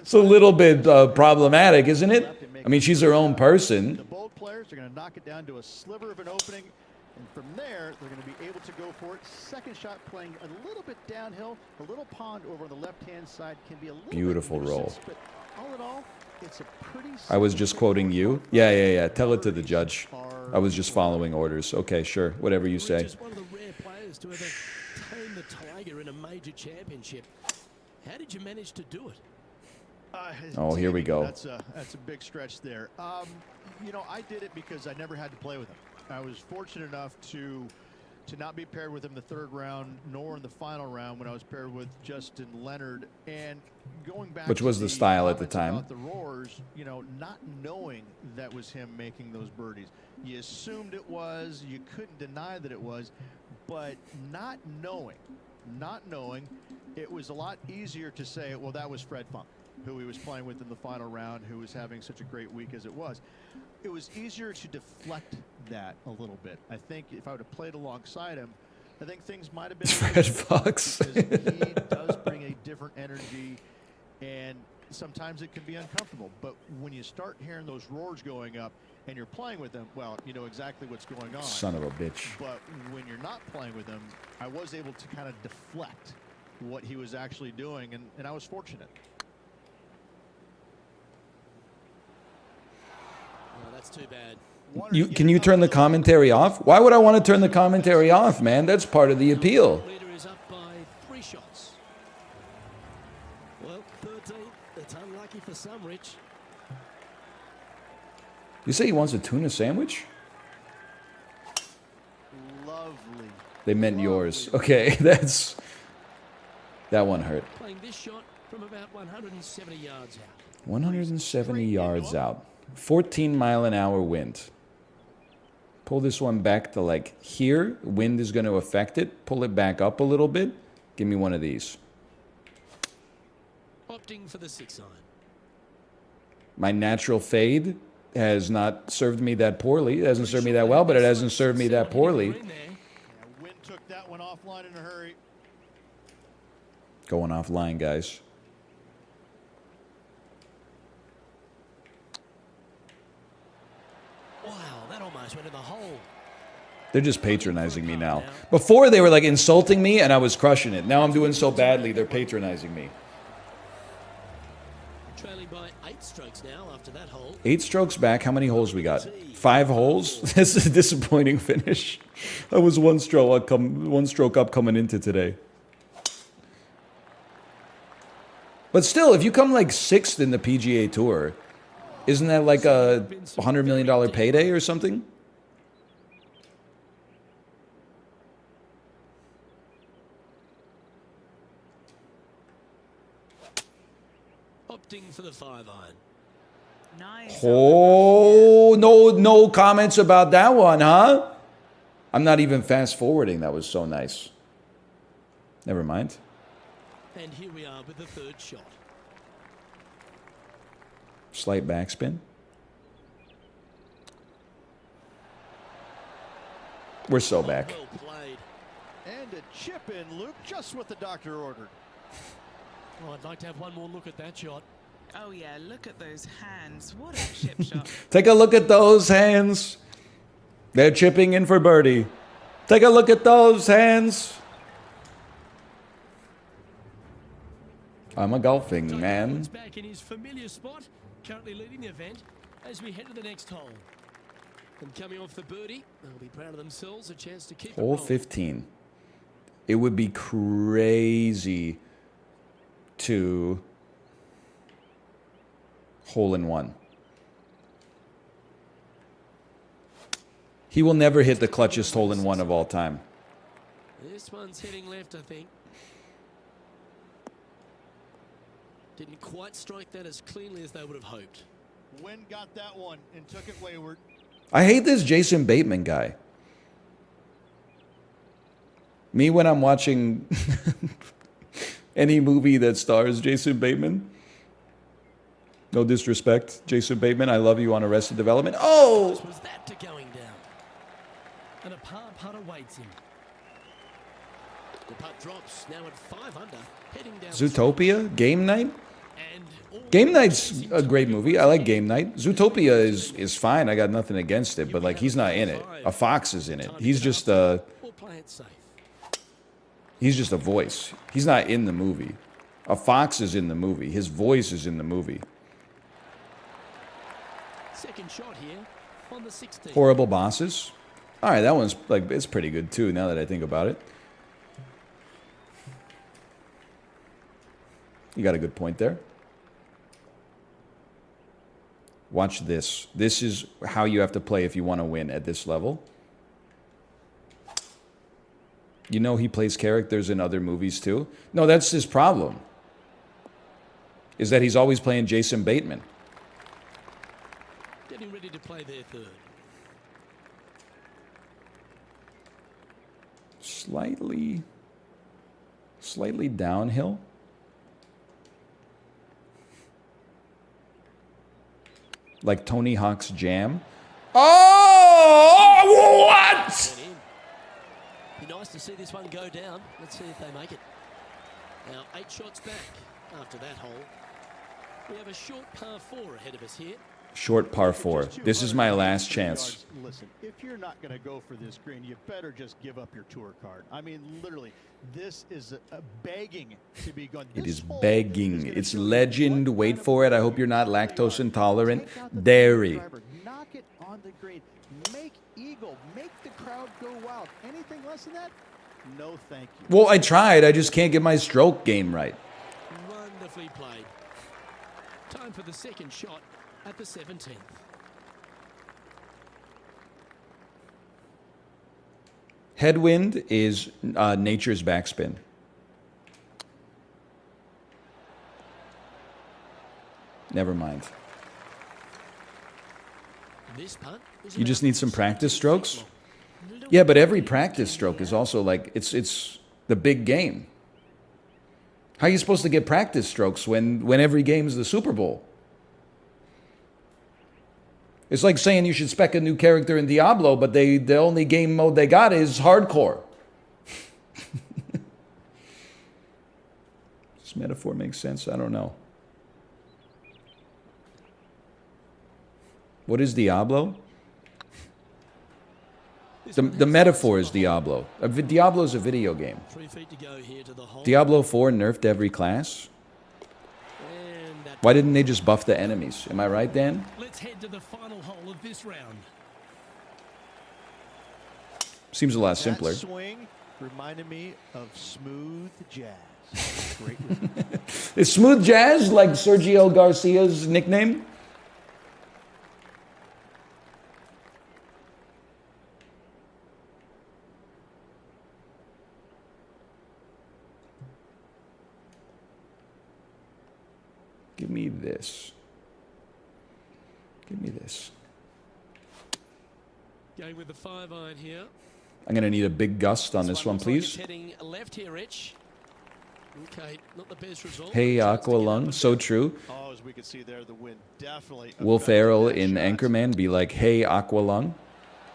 It's a little bit problematic, isn't it? I mean, she's her own person. The bold players are going to knock it down to a sliver of an opening, and from there, they're going to be able to go for it. Second shot playing a little bit downhill. A little pond over on the left-hand side can be a little beautiful bit roll. But all in all, it's a pretty. I was just quoting you. Yeah. Tell it to the judge. I was just following orders. Okay, sure. Whatever you say. Just one of the rare players to ever tame the Tiger in a major championship. How did you manage to do it? Oh, here we go. That's a big stretch there. You know, I did it because I never had to play with him. I was fortunate enough to not be paired with him in the third round, nor in the final round when I was paired with Justin Leonard. And going back, which was the style at the time. About the roars, you know, not knowing that was him making those birdies. You assumed it was. You couldn't deny that it was, but not knowing, it was a lot easier to say, well, that was Fred Funk, who he was playing with in the final round, who was having such a great week as it was. It was easier to deflect that a little bit. I think if I would have played alongside him, I think things might have been Fred Fox. because he does bring a different energy, and sometimes it can be uncomfortable. But when you start hearing those roars going up and you're playing with them, well, you know exactly what's going on. Son of a bitch. But when you're not playing with them, I was able to kind of deflect what he was actually doing, and I was fortunate. Oh, that's too bad. Can you turn the commentary off? Why would I want to turn the commentary off, man? That's part of the appeal. Leader is up by 3 shots. Well, 13. That's unlucky for some, Rich. You say he wants a tuna sandwich? Lovely. They meant yours. Okay, that one hurt. Playing this shot from about 170 yards out. 170 yards out. 14-mile-an-hour wind. Pull this one back to like here. Wind is going to affect it. Pull it back up a little bit. Give me one of these. Opting for the 6-iron. My natural fade has not served me that poorly. It hasn't served me that well, but it hasn't served me that poorly. Yeah, Wynn took that one offline in a hurry. Going offline, guys. Wow, that almost went in the hole. They're just patronizing me now. Before, they were like insulting me, and I was crushing it. Now I'm doing so badly, they're patronizing me. Trailing by 8 strokes now after that hole. 8 strokes back. How many holes we got? 5 holes? This is a disappointing finish. I was one stroke up coming into today. But still, if you come like 6th in the PGA Tour, Isn't that like a $100 million payday or something? Opting for the 5-iron. Nice. Oh, no comments about that one, huh? I'm not even fast forwarding. That was so nice. Never mind. And here we are with the third shot. Slight backspin. We're so back. Well played. And a chip in, Luke, just what the doctor ordered. Oh, I'd like to have one more look at that shot. Oh, yeah, look at those hands. What a chip shot. Take a look at those hands. They're chipping in for birdie. Take a look at those hands. I'm a golfing man. Back in his familiar spot, currently leading the event as we head to the next hole. And coming off the birdie, they'll be proud of themselves, a chance to keep it Hole rolling. 15. It would be crazy to hole in one. He will never hit the clutchest hole in one of all time. This one's heading left, I think. Didn't quite strike that as cleanly as they would have hoped. Wynn got that one and took it wayward. I hate this Jason Bateman guy. Me when I'm watching any movie that stars Jason Bateman. No disrespect, Jason Bateman. I love you on Arrested Development. Oh! Close was that to going down? And a par putt awaits him. The putt drops now at 5 under, heading down. Zootopia? Game Night? And all Game Night's a great movie. I like Game Night. Zootopia is fine. I got nothing against it, but like he's not in it. A fox is in it. He's just or play it safe. he's just a voice. He's not in the movie. A fox is in the movie. His voice is in the movie. Second shot here on the 16th. Horrible Bosses. All right, that one's like it's pretty good too. Now that I think about it, you got a good point there. Watch this. This is how you have to play if you want to win at this level. You know he plays characters in other movies too. No, that's his problem. Is that he's always playing Jason Bateman. Getting ready to play their third. Slightly downhill. Like Tony Hawk's Jam. Oh, what? Went in. Be nice to see this one go down. Let's see if they make it. Now 8 shots back after that hole. We have a short par 4 ahead of us here. Short par 4. This is my last chance. Listen, if you're not going to go for this green, you better just give up your tour card. I mean, literally, this is a begging to be gone. It This is hole begging. gonna It's show you legend. what Wait kind of for it. I player hope you're not you really lactose are. intolerant. Take out the Dairy. driver, knock it on the green. Make eagle. Make the crowd go wild. Anything less than that? No, thank you. Well, I tried. I just can't get my stroke game right. Wonderfully played. Time for the second shot at the 17th. Headwind is nature's backspin. Never mind. This putt is You just about need some practice 17 strokes? feet long. Yeah, but every practice stroke is also like it's the big game. How are you supposed to get practice strokes when every game is the Super Bowl? It's like saying you should spec a new character in Diablo, but the only game mode they got is hardcore. This metaphor makes sense? I don't know. What is Diablo? The metaphor is Diablo. Diablo is a video game. 3 feet to go here to the hole. Diablo 4 nerfed every class. And that Why didn't they just buff the enemies? Am I right, Dan? Let's head to the final hole of this round. Seems a lot That simpler. swing reminded me of smooth jazz. Great rhythm. Is Smooth Jazz like Sergio Garcia's nickname? Give me this. Give me this. Going with the 5-iron here. I'm going to need a big gust on this one, looks like please. it's heading left here, Rich. Okay, not the best result. Hey, Chance to get up Aqualung. and So down. true. Oh, as we can see there, the wind definitely. Will affected Ferrell that in shot. Anchorman be like, hey, Aqualung.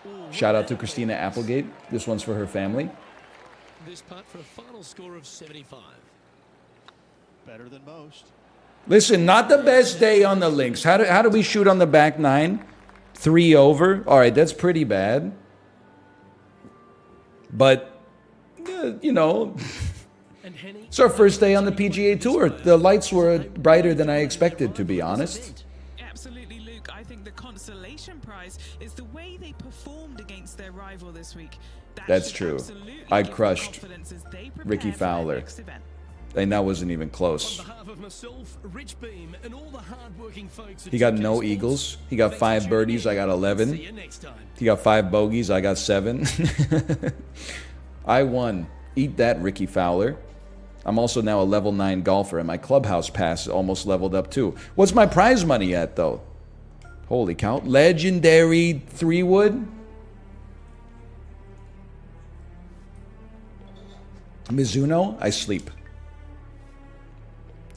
Ooh, Shout out what to a Christina pass. Applegate. This one's for her family. This putt for a final score of 75. Better than most. Listen, not the best day on the links. How do we shoot on the back nine? 3 over. All right, that's pretty bad. But, you know, And Henny, it's our first day on the PGA Tour. The lights were brighter than I expected, to be honest. Absolutely, Luke. I think the consolation prize is the way they performed against their rival this week. That That's should true. absolutely I give them crushed confidence as they prepare Ricky for their Fowler. next event. And that wasn't even close. on behalf of myself, Rich Beam, and all the hard-working folks at He got 2K no Sports, eagles. He got thanks 5 for tuning birdies. in. I got See 11. you next time. He got 5 bogeys. I got 7. I won. Eat that, Ricky Fowler. I'm also now a level 9 golfer, and my clubhouse pass almost leveled up too. What's my prize money at, though? Holy cow. Legendary 3-wood. Mizuno, I sleep.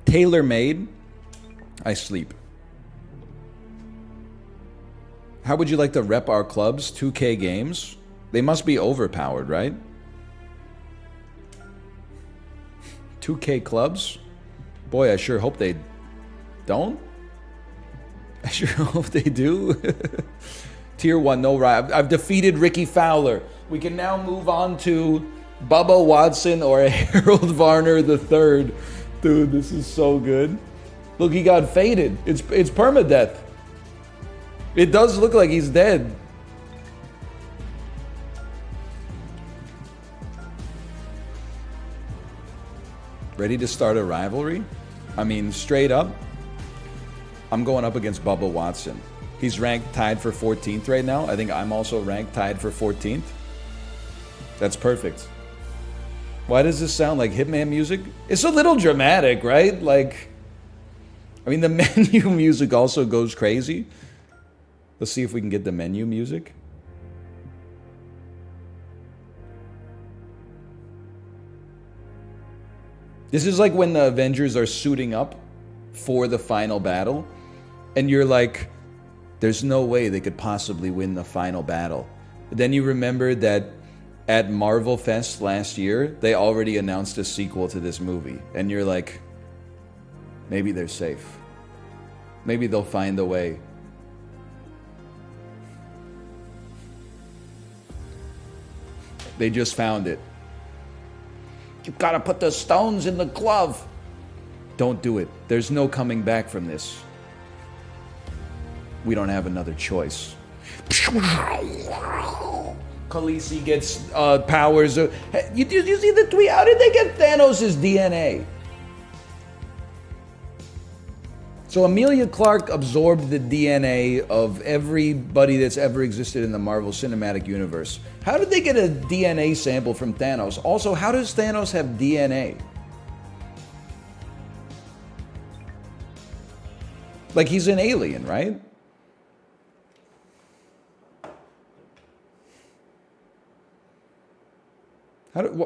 Tailor-made, I sleep. How would you like to rep our clubs? 2K games? They must be overpowered, right? 2K clubs? Boy, I sure hope they don't. I sure hope they do. Tier 1, no right. I've defeated Ricky Fowler. We can now move on to Bubba Watson or Harold Varner III. Dude, this is so good. Look, he got faded. It's permadeath. It does look like he's dead. Ready to start a rivalry? I mean, straight up, I'm going up against Bubba Watson. He's ranked tied for 14th right now. I think I'm also ranked tied for 14th. That's perfect. Why does this sound like Hitman music? It's a little dramatic, right? Like, I mean, the menu music also goes crazy. Let's see if we can get the menu music. This is like when the Avengers are suiting up for the final battle, and you're like, there's no way they could possibly win the final battle. But then you remember that at Marvel Fest last year, they already announced a sequel to this movie, and you're like, maybe they're safe. Maybe they'll find a way. They just found it. You gotta put the stones in the glove. Don't do it. There's no coming back from this. We don't have another choice. Khaleesi gets powers. You see the tweet? How did they get Thanos' DNA? So Amelia Clark absorbed the DNA of everybody that's ever existed in the Marvel Cinematic Universe. How did they get a DNA sample from Thanos? Also, how does Thanos have DNA? Like, he's an alien, right?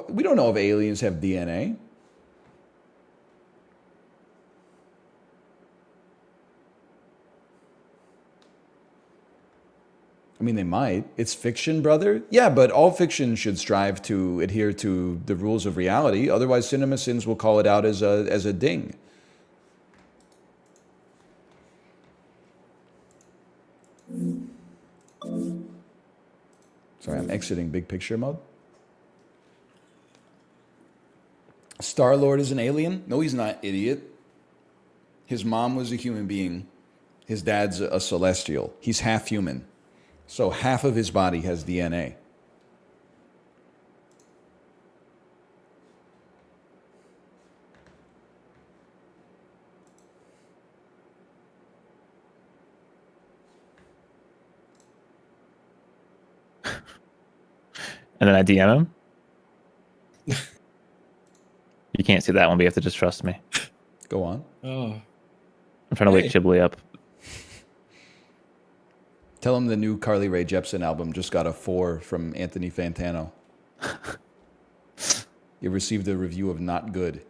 We don't know if aliens have DNA. I mean, they might. It's fiction, brother. Yeah, but all fiction should strive to adhere to the rules of reality. Otherwise, CinemaSins will call it out as a ding. Sorry, I'm exiting big picture mode. Star-Lord is an alien? No, he's not, idiot. His mom was a human being. His dad's a celestial. He's half human. So half of his body has DNA. And then I DM him. You can't see that one, but you have to just trust me. Go on. Oh, I'm trying to wake Chibley up. Tell him the new Carly Rae Jepsen album just got a 4 from Anthony Fantano. It received a review of not good.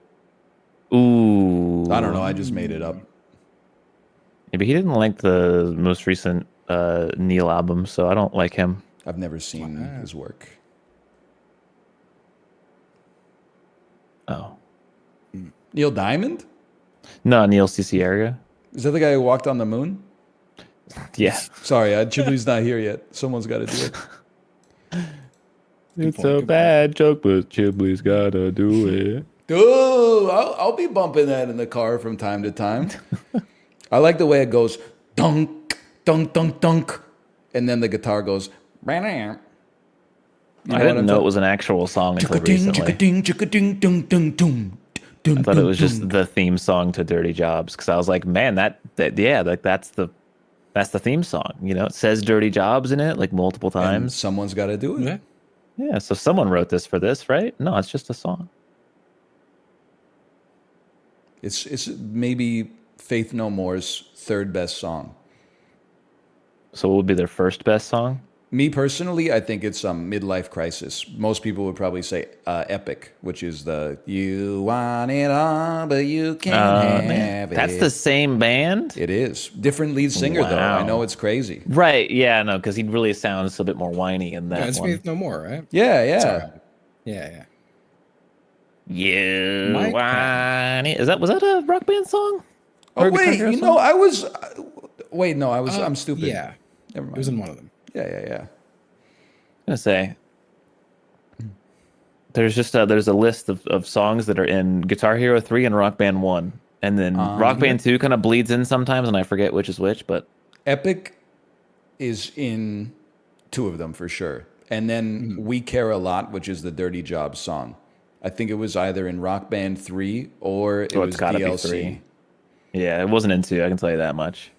Ooh. I don't know. I just made it up. Yeah, but he didn't like the most recent Neil album, so I don't like him. I've never seen his work. Oh. Neil Diamond? No, Neil Cicierega. Is that the guy who walked on the moon? Yeah. Sorry, Chibley's not here yet. Someone's got to do it. It's a bad joke, but Chibley's got to do it. Dude, I'll be bumping that in the car from time to time. I like the way it goes, dunk, dunk, dunk, dunk. And then the guitar goes, I didn't know it was an actual song until recently. I thought it was just the theme song to Dirty Jobs, because I was like, man, that's the theme song. You know, it says Dirty Jobs in it like multiple times. And someone's got to do it. Yeah, so someone wrote this for this, right? No, it's just a song. It's maybe Faith No More's third best song. So what would be their first best song? Me personally, I think it's Midlife Crisis. Most people would probably say Epic, which is the you want it all, but you can't have it. That's the same band? It is. Different lead singer, though. I know it's crazy. Right, yeah, no, because he really sounds a bit more whiny in that one. It's Faith No More, right? Yeah. Yeah. You whiny. Was that a Rock Band song? Oh, wait, I was... Wait, no, I'm stupid. Yeah. Never mind. It was in one of them. Yeah. I'm gonna say there's just there's a list of songs that are in Guitar Hero 3 and Rock Band 1, and then Rock Band 2 kind of bleeds in sometimes, and I forget which is which. But Epic is in 2 of them for sure, and then We Care a Lot, which is the Dirty Jobs song. I think it was either in Rock Band 3 or it was gotta DLC. be 3. Yeah, it wasn't in 2. I can tell you that much.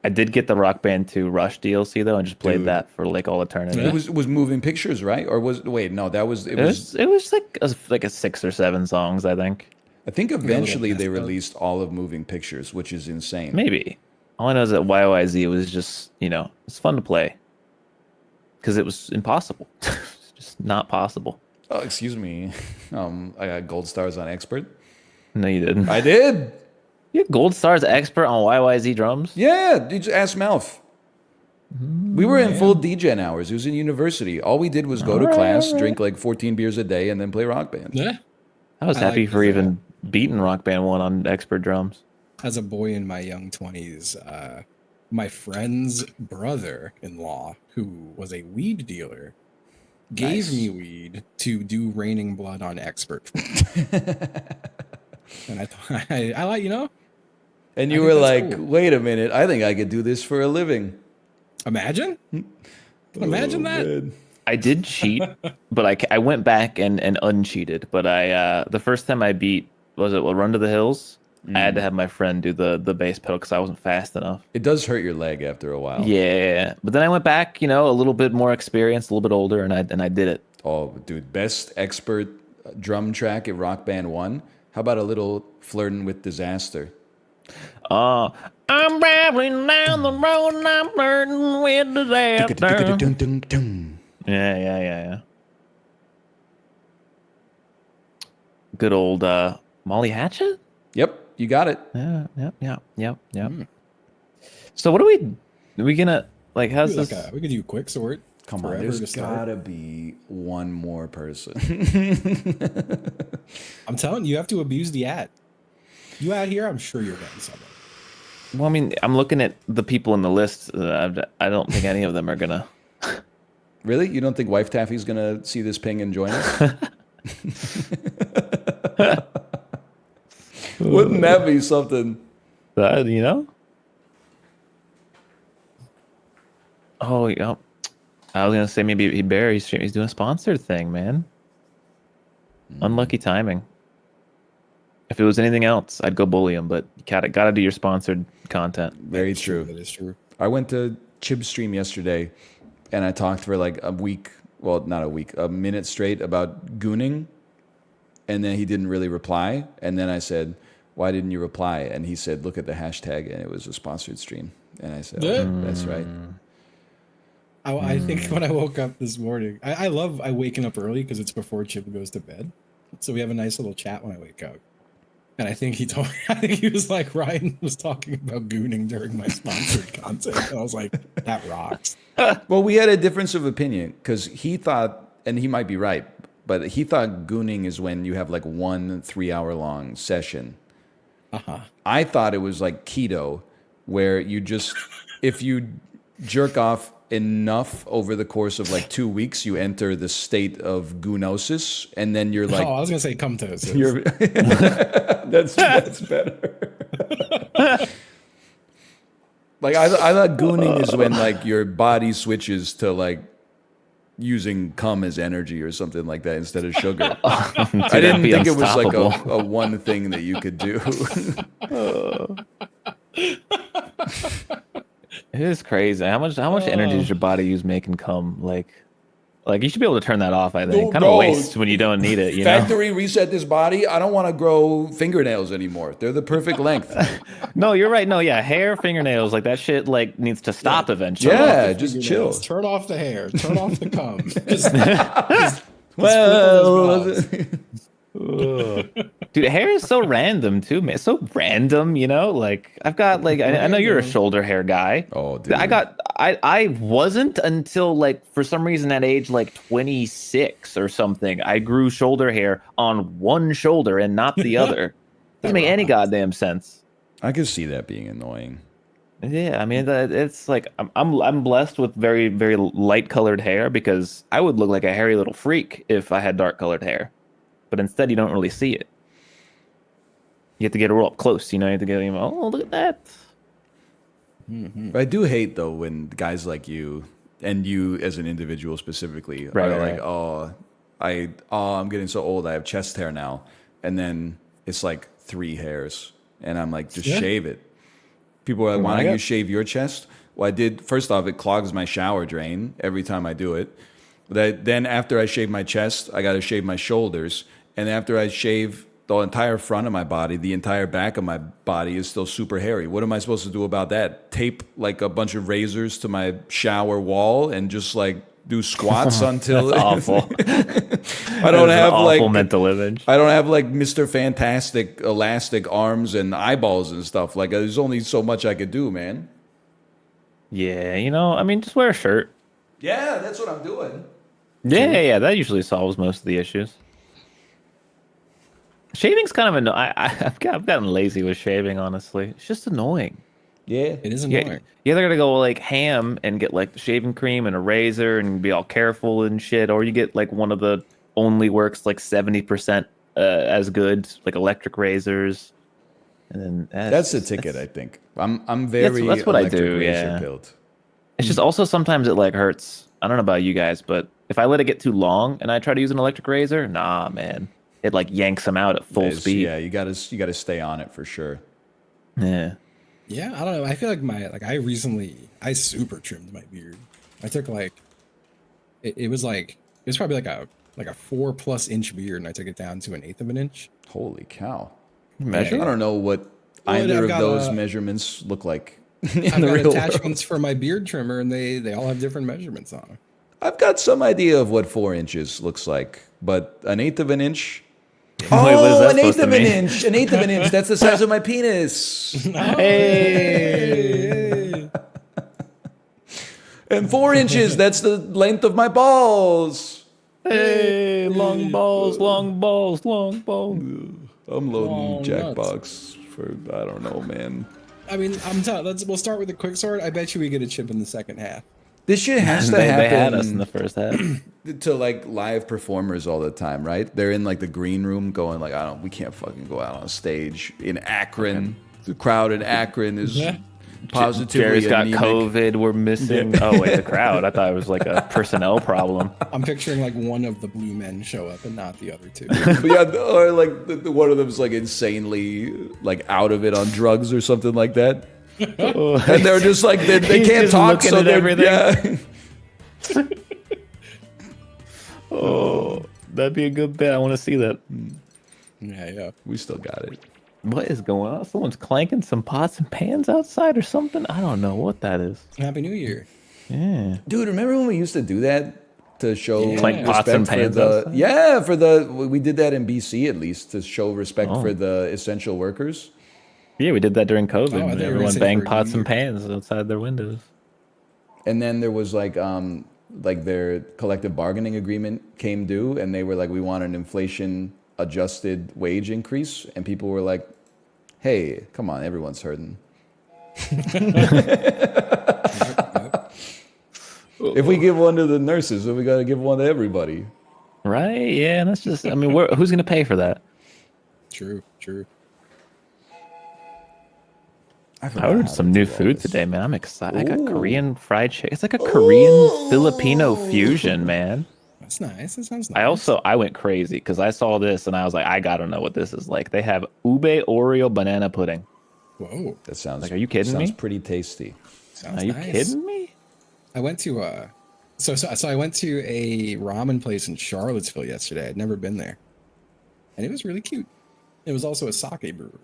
I did get the Rock Band 2 Rush DLC though, and just played that for like all eternity. It was Moving Pictures, right? Or was it was like a 6 or 7 songs, I think. I think eventually they released all of Moving Pictures, which is insane. Maybe. All I know is that YYZ was just, it's fun to play because it was impossible. It's just not possible. Oh, excuse me. I got gold stars on Expert. No, you didn't. I did. You have gold stars Expert on YYZ drums? Yeah, you just ask Malf. We were in full DJing hours. It was in university. All we did was go to class, drink like 14 beers a day, and then play Rock Band. Yeah. I was happy for even beating Rock Band 1 on Expert drums. As a boy in my young 20s, my friend's brother-in-law, who was a weed dealer, gave me weed to do Raining Blood on Expert. And I thought, I like, And you were like, cool. Wait a minute, I think I could do this for a living. Imagine that. Man. I did cheat, but I went back and uncheated. But the first time I beat, Run to the Hills? I had to have my friend do the bass pedal because I wasn't fast enough. It does hurt your leg after a while. Yeah, but then I went back, a little bit more experienced, a little bit older, and I did it. Oh, dude, best Expert drum track at Rock Band 1. How about a little Flirting with Disaster? I'm traveling down the road and I'm flirting with disaster. Yeah. Good old Molly Hatchet? Yep, you got it. Yep. So what are we gonna, like, how's this? We could do quick sort. Come on, there's gotta be one more person. I'm telling you, you have to abuse the ad. You out here, I'm sure you're getting someone. Well, I mean, I'm looking at the people in the list. I don't think any of them are gonna. Really? You don't think Wife Taffy's gonna see this ping and join us? Wouldn't that be something? Oh, yeah. I was gonna say maybe he's doing a sponsored thing, man. Unlucky timing. If it was anything else, I'd go bully him, but you gotta do your sponsored content. Very true. That is true. I went to Chib's stream yesterday, and I talked for like a week. Well, not a week, a minute straight about gooning, and then he didn't really reply. And then I said, why didn't you reply? And he said, look at the hashtag, and it was a sponsored stream. And I said, Yeah. that's right. I think when I woke up this morning, I love waking up early because it's before Chip goes to bed. So we have a nice little chat when I wake up. And I think he told me, I think he was like, Ryan was talking about gooning during my sponsored content. And I was like, that rocks. Well, we had a difference of opinion because he thought, and he might be right, but he thought gooning is when you have like 1 3-hour-long session. I thought it was like keto, where you just, if you jerk off enough over the course of like 2 weeks, you enter the state of goonosis, and then you're like, Oh, I was gonna say comtosis. you're that's better. Like I thought gooning is when like your body switches to like using cum as energy or something like that instead of sugar. I didn't think it was like a one thing that you could do. It is crazy. How much energy does your body use making cum? Like you should be able to turn that off. I think kind of waste when you don't need it. You know? Factory reset this body. I don't want to grow fingernails anymore. They're the perfect length. No, you're right. No, yeah, hair, fingernails, like that shit, like needs to stop eventually. Yeah, just chill. Turn off the hair. Turn off the cum. Dude, hair is so random too, man. It's so random, you know. Like I've got like I know you're a shoulder hair guy. Oh, dude. I wasn't until like for some reason at age like 26 or something. I grew shoulder hair on one shoulder and not the other. Doesn't make any goddamn sense. I could see that being annoying. Yeah, I mean it's like I'm blessed with very very light colored hair because I would look like a hairy little freak if I had dark colored hair. But instead, you don't really see it. You have to get real up close, you know. You have to get, oh, look at that. But I do hate though when guys like you and you as an individual specifically are like, I'm getting so old. I have chest hair now, and then it's like 3 hairs, and I'm like, just shave it. People are like, why don't you shave your chest? Well, I did. First off, it clogs my shower drain every time I do it. Then after I shave my chest, I got to shave my shoulders. And after I shave the entire front of my body, the entire back of my body is still super hairy. What am I supposed to do about that? Tape like a bunch of razors to my shower wall and just like do squats until That's awful. I don't have awful like mental image. I don't have like Mr. Fantastic elastic arms and eyeballs and stuff. Like there's only so much I could do, man. Yeah, you know, I mean, just wear a shirt. Yeah, that's what I'm doing. Yeah, that usually solves most of the issues. Shaving's kind of annoying. I've gotten lazy with shaving, honestly. It's just annoying. Yeah, it is annoying. You either gotta go like ham and get like shaving cream and a razor and be all careful and shit, or you get like one of the only works like 70% as good, like electric razors. And then that's the ticket, I think. I'm very that's what I do. razor Yeah. pilled. It's just also sometimes it like hurts. I don't know about you guys, but if I let it get too long and I try to use an electric razor, nah, man, it like yanks them out at full speed. Yeah, you gotta stay on it for sure. Yeah. Yeah, I don't know. I feel like I super trimmed my beard. I took like, it was probably like a 4+ inch beard, and I took it down to 1/8 of an inch. Holy cow! Measure? I don't know what either of those measurements look like. I've got attachments for my beard trimmer, and they all have different measurements on them. I've got some idea of what 4 inches looks like, but 1/8 of an inch. Wait, what is that supposed to mean? Inch. 1/8 of an inch. That's the size of my penis. Hey. And 4 inches. That's the length of my balls. Hey, long balls, long balls, long balls. I'm loading Long Jackbox for I don't know, man. I mean, we'll start with the quick sword. I bet you we get a chip in the second half. This shit has to They happen. had us in the first half. To like live performers all the time, right? They're in like the green room going like, we can't fucking go out on stage in Akron. The crowd in Akron is positively Jerry's got anemic. COVID. We're missing. Oh wait, the crowd. I thought it was like a personnel problem. I'm picturing like one of the blue men show up and not the other two. But yeah, or like one of them's like insanely like out of it on drugs or something like that. And they're just like they He's can't just talk, looking so at they're everything. yeah. Oh, that'd be a good bet. I want to see that. Yeah. We still got it. What is going on? Someone's clanking some pots and pans outside or something. I don't know what that is. Happy New Year. Yeah. Dude, remember when we used to do that to show Yeah. Clank pots and respect for pans the outside? yeah for the we did that in BC at least to show respect Oh. for the essential workers. Yeah, we did that during COVID. Oh, I thought you were gonna Everyone say banged for pots New and pans outside their windows. And then there was like their collective bargaining agreement came due, and they were like, we want an inflation adjusted wage increase, and people were like, hey, come on, everyone's hurting. If we give one to the nurses, then we got to give one to everybody. Right? Yeah, and that's just. I mean, who's gonna pay for that? True. I ordered some new food today, man. I'm excited. I got Korean fried chicken. It's like a Korean Filipino fusion, man. That's nice. That sounds nice. I went crazy because I saw this and I was like, I gotta know what this is like. They have ube Oreo banana pudding. Whoa. That sounds Like, are you kidding sounds me? pretty tasty. Sounds Are you nice. kidding me? I went to so I went to a ramen place in Charlottesville yesterday. I'd never been there, and it was really cute. It was also a sake brewer.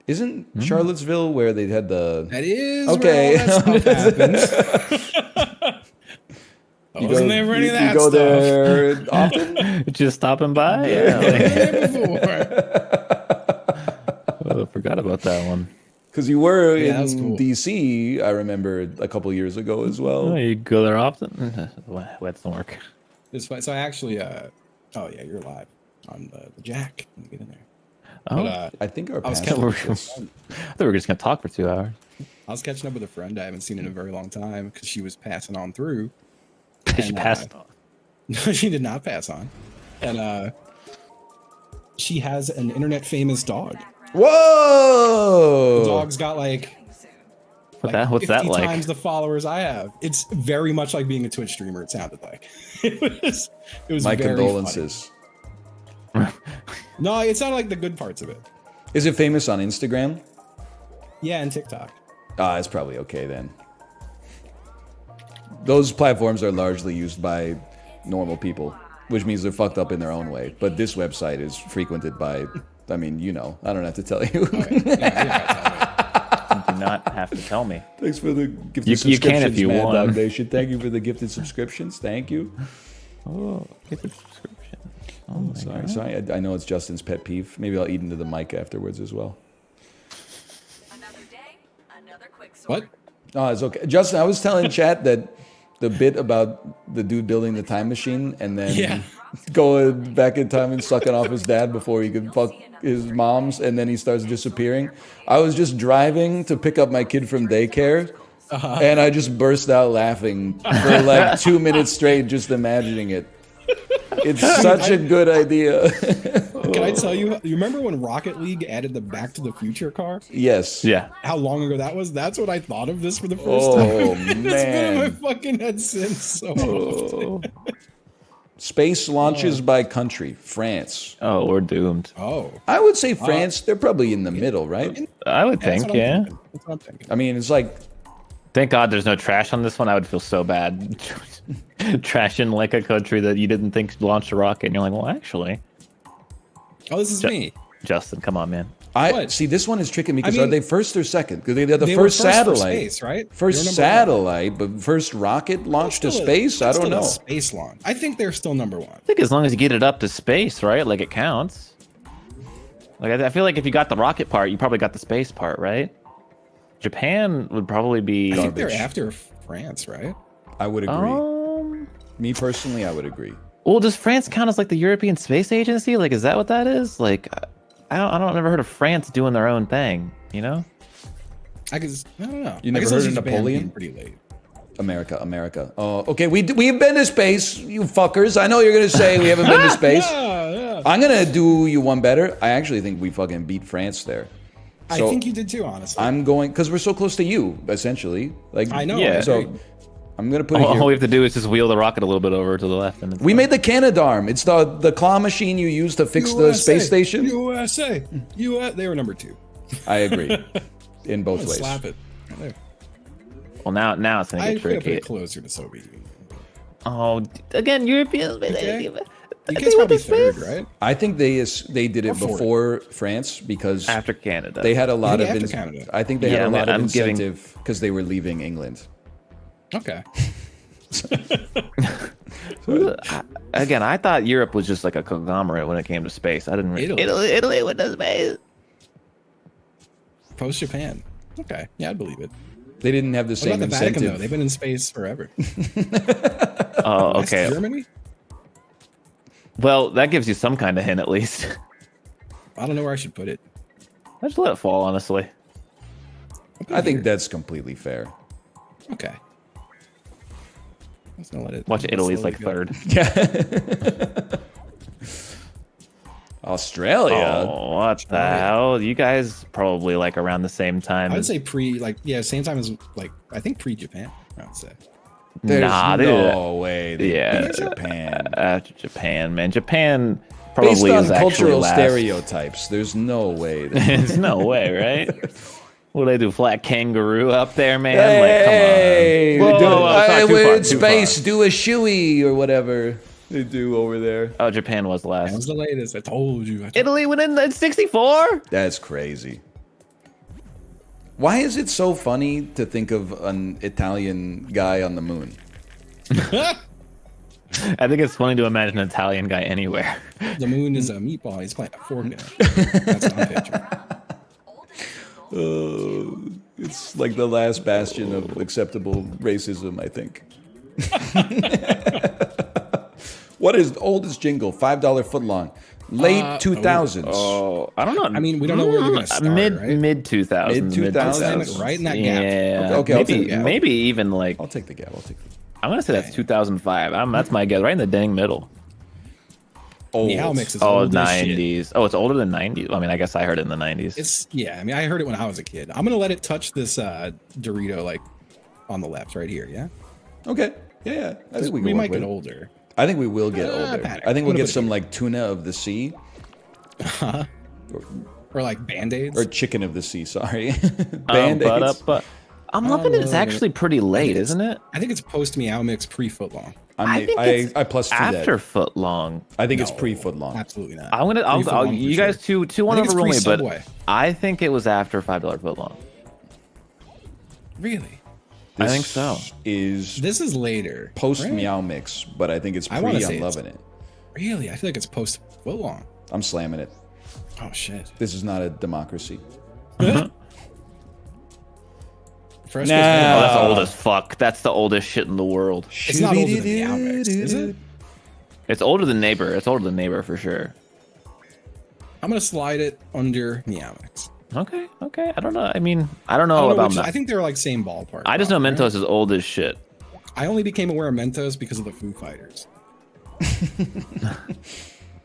Isn't Charlottesville where they had the That is Okay. where all that stuff happens. I wasn't there for any of that you go stuff. there often? Just stopping by? Yeah. I've been there before. I forgot about that one. Because you were Yeah, that was in cool. DC, I remember a couple years ago as well. Oh, you go there often? Well, that doesn't work. It's fun. So I actually, oh yeah, you're live on the Jack. Let me get in there. Oh, But, I think our I was pastor catching, was- I thought we were just gonna talk for 2 hours. I was catching up with a friend I haven't seen in a very long time because she was passing on through. She And, passed off. No, she did not pass on. And she has an internet famous dog. The Whoa! dog's got like What's that 50 like? times the followers I have. It's very much like being a Twitch streamer. It sounded like it was My very condolences. funny. No, it sounded like the good parts of it. Is it famous on Instagram? Yeah, and TikTok. Ah, it's probably okay then. Those platforms are largely used by normal people, which means they're fucked up in their own way. But this website is frequented by, I mean, you know, I don't have to tell you. You do not have to tell me. Thanks for the gifted You subscriptions, can if you Mad want. Dog Nation. Thank you for the gifted subscriptions. Thank you. Oh, get the subscription. Oh my Sorry, God. sorry. I know it's Justin's pet peeve. Maybe I'll eat into the mic afterwards as well. Another day, another quick sort. What? Oh, it's okay. Justin, I was telling chat that the bit about the dude building the time machine and then Yeah. going back in time and sucking off his dad before he could fuck his mom's, and then he starts disappearing. I was just driving to pick up my kid from daycare, and I just burst out laughing for like 2 minutes straight, just imagining it. It's such a good idea. Can I tell you? You remember when Rocket League added the Back to the Future car? Yes. Yeah. How long ago that was? That's what I thought of this for the first Oh, time. It's been in man. my fucking head since. So often. Space launches by country. France. Oh, we're doomed. Oh, I would say France. They're probably in the middle, right? I would that's think, what I'm yeah. thinking. That's what I'm thinking. I mean, it's like Thank God there's no trash on this one. I would feel so bad. Trashing like a country that you didn't think launched a rocket, and you're like, well, actually, Oh, this is me. Justin, come on, man. I What? see. This one is tricking me because I are mean, they first or second? Because they're the They were first for satellite, space, right? They were First number satellite, but first rocket launched to Still a- space. I don't still a know. Space launch. I think they're still number one. I think as long as you get it up to space, right? Like it counts. Like I feel like if you got the rocket part, you probably got the space part, right? Japan would probably be. I think they're Garbage. after France, right? I would agree. Um, Me personally, I would agree. well, does France count as like the European Space Agency? Like, is that what that is? Like, I don't ever heard of France doing their own thing. You know? I don't know. You I never guess heard this of is Japan Napoleon? being Pretty late. America. Oh, okay. We've been to space, you fuckers. I know you're gonna say we haven't been to space. Yeah. I'm gonna do you one better. I actually think we fucking beat France there. I So, think you did too, honestly. I'm going because we're so close to you, essentially. Like I know. Yeah. I So agree. I'm gonna put it All here. we have to do is just wheel the rocket a little bit over to the left, and it's We done. made the Canadarm. It's the claw machine you use to fix the space station. USA. They were number 2. I agree. In both ways. Slap it. There. Well, now it's gonna I get put tricky. it closer to Soviet Union. Oh, again, Europeans. Okay. DK's probably third, right? I think they did Or it fourth. before France because After Canada. they had a lot of. after Canada. I think they Yeah, had a lot of I'm giving- incentive because they were leaving England. Okay. Again, I thought Europe was just like a conglomerate when it came to space. I didn't. Italy went to space. Post Japan. Okay. Yeah, I'd believe it. They didn't have the What same about the Vatican, incentive. though? They've been in space forever. Oh, West okay. Germany? Well, that gives you some kind of hint at least. I don't know where I should put it. I just let it fall, honestly. I think that's completely fair. Okay. Let's not let it. Watch let it Italy's slowly like go. third. Australia. Oh, what the hell? You guys probably like around the same time. I would say same time as I think pre-Japan. I would say. There's nah, no way. They Yeah. beat Japan. After Japan, man. Japan probably Based on is actually cultural last. stereotypes, there's no way. There's no way, right? What do they do? Flat kangaroo up there, man? Hey, like, come on. Whoa, it's not too we're far, in too space. far. Do a shoey or whatever they do over there. Oh, Japan was That was last. the latest. I told you. Italy went in 64? That's crazy. Why is it so funny to think of an Italian guy on the moon? I think it's funny to imagine an Italian guy anywhere. The moon is a meatball. He's playing a fork in it. That's what I'm picturing. It's like the last bastion of acceptable racism, I think. What is the oldest jingle? $5 footlong. Late 2000s. Oh, I don't know. I mean, we don't know where they're going to start, right? Mid 2000s. Mid 2000s. Right in that gap. Yeah. Okay, I'll take the gap. Maybe even like I'll take the gap. I'm gonna say that's 2005. That's my guess, right in the dang middle. Meow Mix is Oh, old as shit. 90s. Oh, it's older than 90s. I mean, I guess I heard it in the 90s. I mean, I heard it when I was a kid. I'm gonna let it touch this Dorito like on the left right here. Yeah. Okay. Yeah. I think We might get older. I think we will get older. panic. I think I'm we'll gonna get put it some here. like tuna of the sea Or like Band-Aids. or chicken of the sea. Sorry, But Band-Aids. I'm loving it. It's actually pretty late, isn't it? I think it's post Meow Mix pre-footlong. I think it's I plus two after that. foot long. I think it's No, pre-foot long. Absolutely not. I'll Pre-footlong for you guys sure. two I one think it's overrule me, but pre-Subway. I think it was after $5 foot long. Really? I think so. Is This is later. post right? Meow Mix, but I think it's I wanna pre. say I'm it's- loving it. Really? I feel like it's post footlong. I'm slamming it. Oh shit. This is not a democracy. Fresh Nah. Oh, that's old as fuck. That's the oldest shit in the world. It's not older than Meow Mix, is it? It's older than Neighbor. It's older than Neighbor for sure. I'm gonna slide it under Meow Mix. Okay. I don't know. I mean, I don't know I don't know about which, that. I think they're like same ballpark. I just know probably, Mentos is old as shit. right? I only became aware of Mentos because of the Foo Fighters.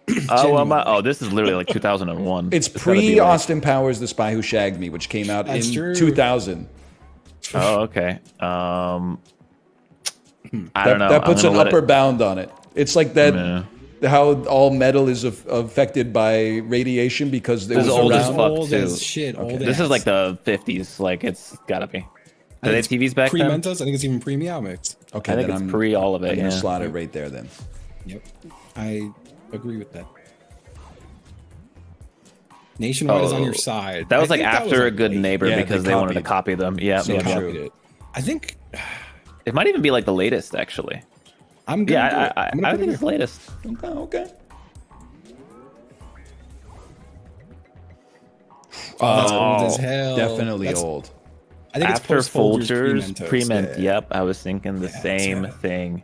This is literally like 2001. It's gotta be pre like- Austin Powers, The Spy Who Shagged Me, which came out That's in true. 2000. Oh, okay. I don't know. That puts I'm an gonna let upper it- bound on it. It's like that. Yeah. How all metal is affected by radiation because it This was is old as around. fuck, Old too. as shit. Old This as. is like the 50s. Like it's gotta be. I Are think they it's TVs back then? Pre-Mentos. I think it's even pre-Meow Mix. Okay, I think then it's I'm pre all of it. I'm gonna Yeah. slot it right there then. Yep. I agree with that. Nationwide is on your side. That was I like think that after was, a good late. neighbor Yeah, because they they wanted to copied. copy them. Yeah, So yeah. true. Copied it. I think It might even be like the latest actually. I'm gonna do Yeah, it. I'm I gonna put think it it's the latest. Okay. Oh, that's old as hell. Definitely That's- old. I think After it's post Folgers, Folgers, pre-ment. Yeah. Yep, I was thinking the Yeah, same that's thing.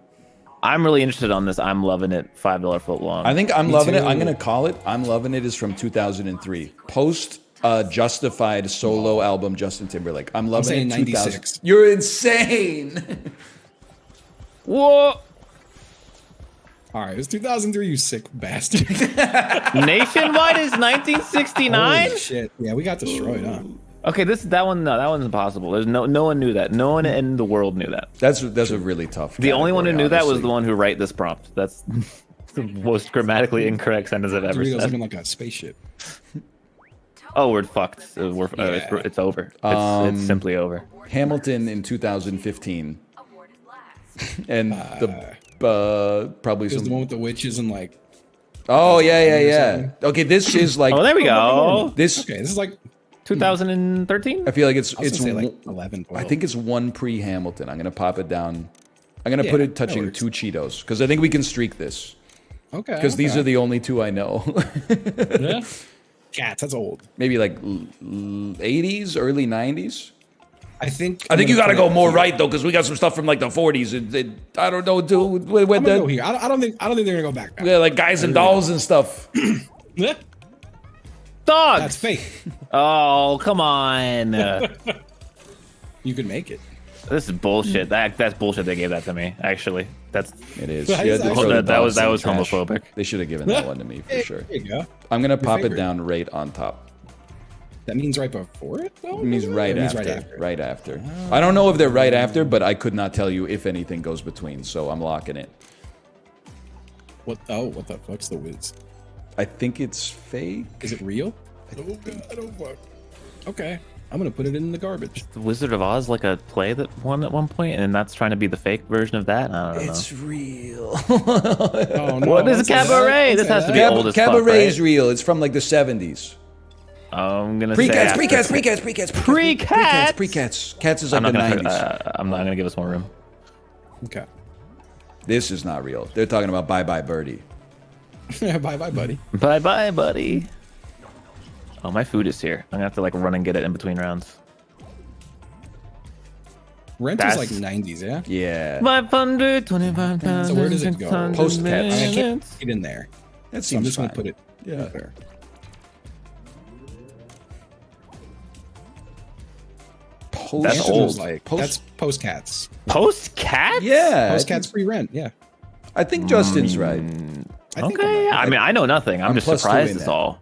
I'm really interested on this. I'm loving it. $5 foot long. I think I'm Me loving it. too. I'm gonna call it. I'm loving it is from 2003. Post Justified solo album Justin Timberlake. I'm loving saying it. 96. 2000. You're insane. Whoa! All right, it was 2003. You sick bastard. Nationwide is 1969. Holy shit! Yeah, we got destroyed, huh? Okay, that one's impossible. There's no one knew that. No one in the world knew that. That's a really tough. The only one who category, knew that was honestly. the one who wrote this prompt. That's the most grammatically incorrect sentence I've ever Doritos said. looking like a spaceship. Oh, we're fucked. Yeah. It's over. It's simply over. Hamilton in 2015, Awarded last. and the probably It was the some one with the witches and like Oh yeah, yeah, or yeah. something. Okay, this is like Oh, there we go. this. Okay, this is like 2013. I feel like it's I was it's. gonna say like one- 11, 12. I think it's one pre-Hamilton. I'm gonna pop it down. I'm gonna Yeah, put it that touching works. 2 Cheetos because I think we can streak this. Okay. Because these are the only 2 I know. yeah. Cats. That's old. Maybe like 80s, early 90s. I think You gotta go more right though, because we got some stuff from like the 40s. I don't know, dude. With I'm gonna go the, here. I don't think they're gonna go back. yeah, like guys and dolls and stuff. Yeah, Dogs. that's fake. Oh, come on. You could make it. This is bullshit. That's bullshit. They gave that to me. Actually, that's It is. That You is had to actually- throw the that was dogs in the trash. homophobic. They should have given that one to me for sure. There you go. I'm gonna pop it favorite. down right on top. That means right before it, though? It means right It means after. Right after. I don't know if they're right after, but I could not tell you if anything goes between, so I'm locking it. What? Oh, what the fuck's the whiz? I think it's fake. Is it real? Oh god, oh fuck. Okay, I'm gonna put it in the garbage. The Wizard of Oz like a play that won at one point, and that's trying to be the fake version of that. I don't know. It's real. Oh no! What is don't say that, Cabaret? don't This say has to that. be old as fuck, Cabaret is right? real. It's from like the 70s. I'm gonna say Precats, after. Precats. Cats is like I'm the not 90s. I'm not gonna give us more room. Okay. This is not real. They're talking about Bye Bye Birdie. Bye bye, buddy. Bye bye, buddy. Oh, my food is here. I'm gonna have to like run and get it in between rounds. Rent That's- was like 90s, yeah. Yeah. 525 pounds. So where does it go? Post cats. I can't get in there. That So I'm seems just gonna fine. put it. Yeah. There. Post, That's Answer was old. Like, Post- that's post cats. Post cats? Yeah. Post cats free rent. Yeah. I think Justin's right. I think Okay. I'm I mean, I know nothing. I'm I'm just plus surprised. two in Is that. all.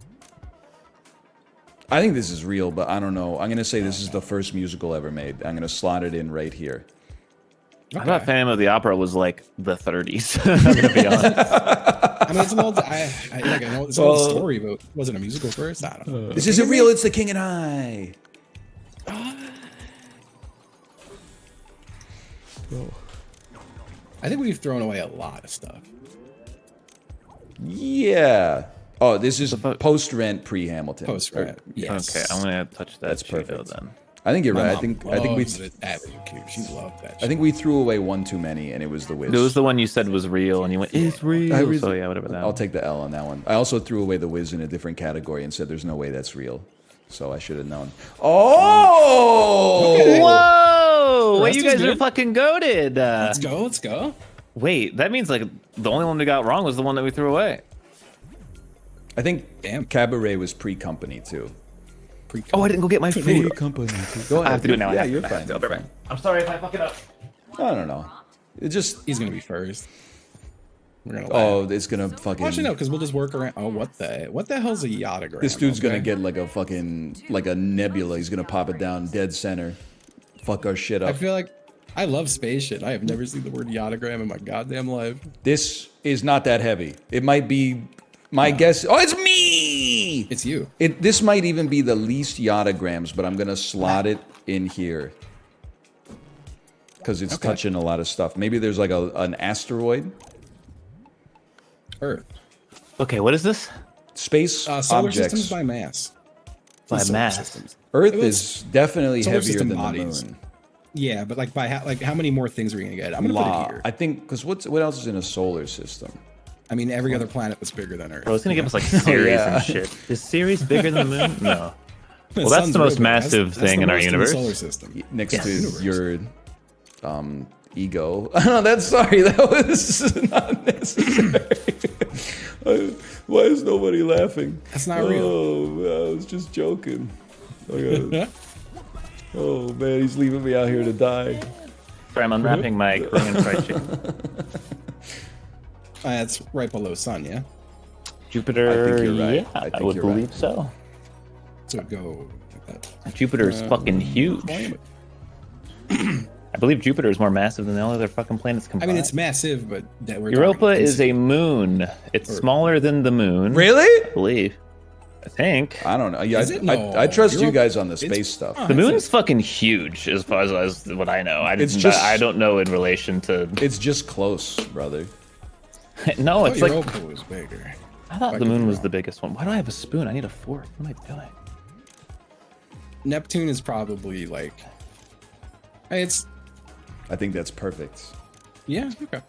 I think this is real, but I don't know. I'm gonna say this is the first musical ever made. I'm gonna slot it in right here. I thought Phantom of the Opera was like the 30s. I'm gonna be honest. I mean, it's an old. I know it's an old story, but it wasn't a musical first. I don't know. This isn't real. It's The King and I. I think we've thrown away a lot of stuff. Yeah. Oh, this is fuck? post rent, pre Hamilton. Post rent. Yes. Okay, I'm gonna touch that. That's Cheeto perfect. then. I think you're My right. mom I think we. loves the Avenue Q. She loved that. I think we threw away one too many, and it was the Wiz. It was the one you said was real, and you went, "It's real." So yeah, whatever that. I'll take the L on that one. I also threw away the Wiz in a different category and said there's no way that's real. So I should have known. Oh! Okay. Whoa! Wait, Rest you is guys are good. fucking goated. Let's go. Let's go. Wait, that means like the only one we got wrong was the one that we threw away. I think Damn. Cabaret was pre-company too. Oh, I didn't go get my food. Company. Go ahead. I have to do it now. Yeah, I have you're to. fine. I'll be right back. I'm sorry if I fuck it up. I don't know. It just. He's gonna be first. We're gonna. Oh, laugh. it's gonna fucking. Actually, no, because we'll just work around. Oh, what the hell's a yachtogram? This dude's gonna okay? get like a fucking like a nebula. He's gonna pop it down dead center. Fuck our shit I up. feel like I love space shit. I have never seen the word yachtogram in my goddamn life. This is not that heavy. It might be. My guess. Oh, it's me. It's you. This might even be the least yachtagrams, but I'm gonna slot it in here because it's Okay. touching a lot of stuff. Maybe there's like an asteroid, Earth. Okay, what is this? space Solar objects. systems by mass. By Solar mass. systems. Earth It was- is definitely solar heavier system than bodies. the moon. Yeah, but like by how many more things are we gonna get? I'm gonna put Law. it here. I think because what else is in a solar system? I mean, every other planet was bigger than Earth. Bro, it's gonna give us like Ceres yeah. and shit. Is Ceres bigger than the moon? No. The Well, that's sun's the most real big. massive That's thing the in our most the universe. solar system. Next Yes. to Universe. your ego. That's sorry. That was not necessary. Why is nobody laughing? That's not real. Oh, I was just joking. Oh man, he's leaving me out here to die. Sorry, I'm unwrapping my Korean fried chicken. That's right below sun, yeah. Jupiter. I think you're right. Yeah, I I, think would you're right. believe so. So it'd go like that. Jupiter's fucking huge. I believe Jupiter is more massive than all other fucking planets I combined. mean, it's massive, but that we're Europa talking is a moon. It's Or- smaller than the moon. Really? I believe. I think. I don't know. Yeah, Is it? I trust you Europa- guys on the it's- space stuff. oh, The moon it's is fucking huge as far as what I know. It's just- I don't know in relation to. It's just close, brother. No, I it's thought like Europa was bigger. I thought I the could moon be was wrong. the biggest one. Why do I have a spoon? I need a fork. What am I doing? Neptune is probably like. It's I think that's perfect. yeah okay.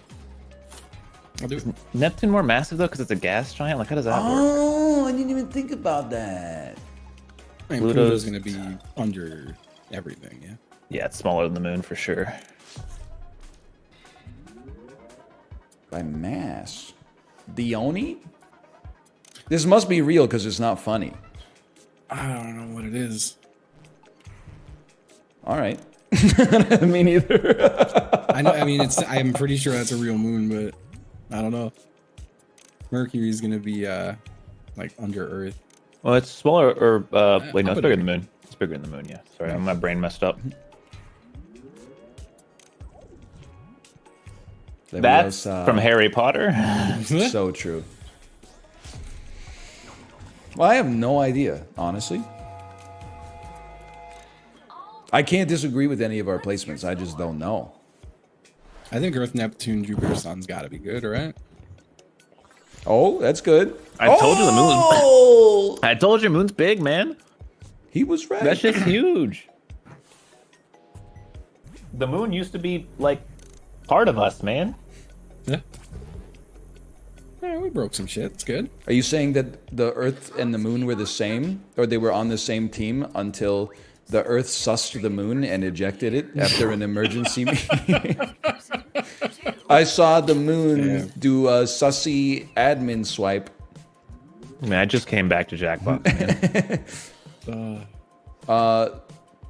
I'll do it. Neptune more massive though, because it's a gas giant. Like, how does that work? Oh, I didn't even think about that. I mean, Pluto's Pluto's gonna be under everything. Yeah. Yeah, it's smaller than the moon for sure. By mass. Dione? This must be real because it's not funny. I don't know what it is. All right. Me neither. I know. I mean, it's. I'm pretty sure that's a real moon, but I don't know. Mercury's gonna be like under Earth. Well, it's smaller, or wait, no, I'll it's put bigger it than the moon. It's bigger than the moon. Yeah, sorry, my brain messed up. That's from Harry Potter. So true. Well, I have no idea, honestly. I can't disagree with any of our placements. I just don't know. I think Earth, Neptune, Jupiter, Sun's got to be good, right? Oh, that's good. I told you the moon. Oh! I told you moon's big, man. He was right. That shit's huge. The moon used to be like part of us, man. Yeah. Yeah, we broke some shit. It's good. Are you saying that the Earth and the moon were the same, or they were on the same team until the Earth sussed the moon and ejected it after an emergency meeting? I saw the moon do a sussy admin swipe. Man, I just came back to Jackbox, man.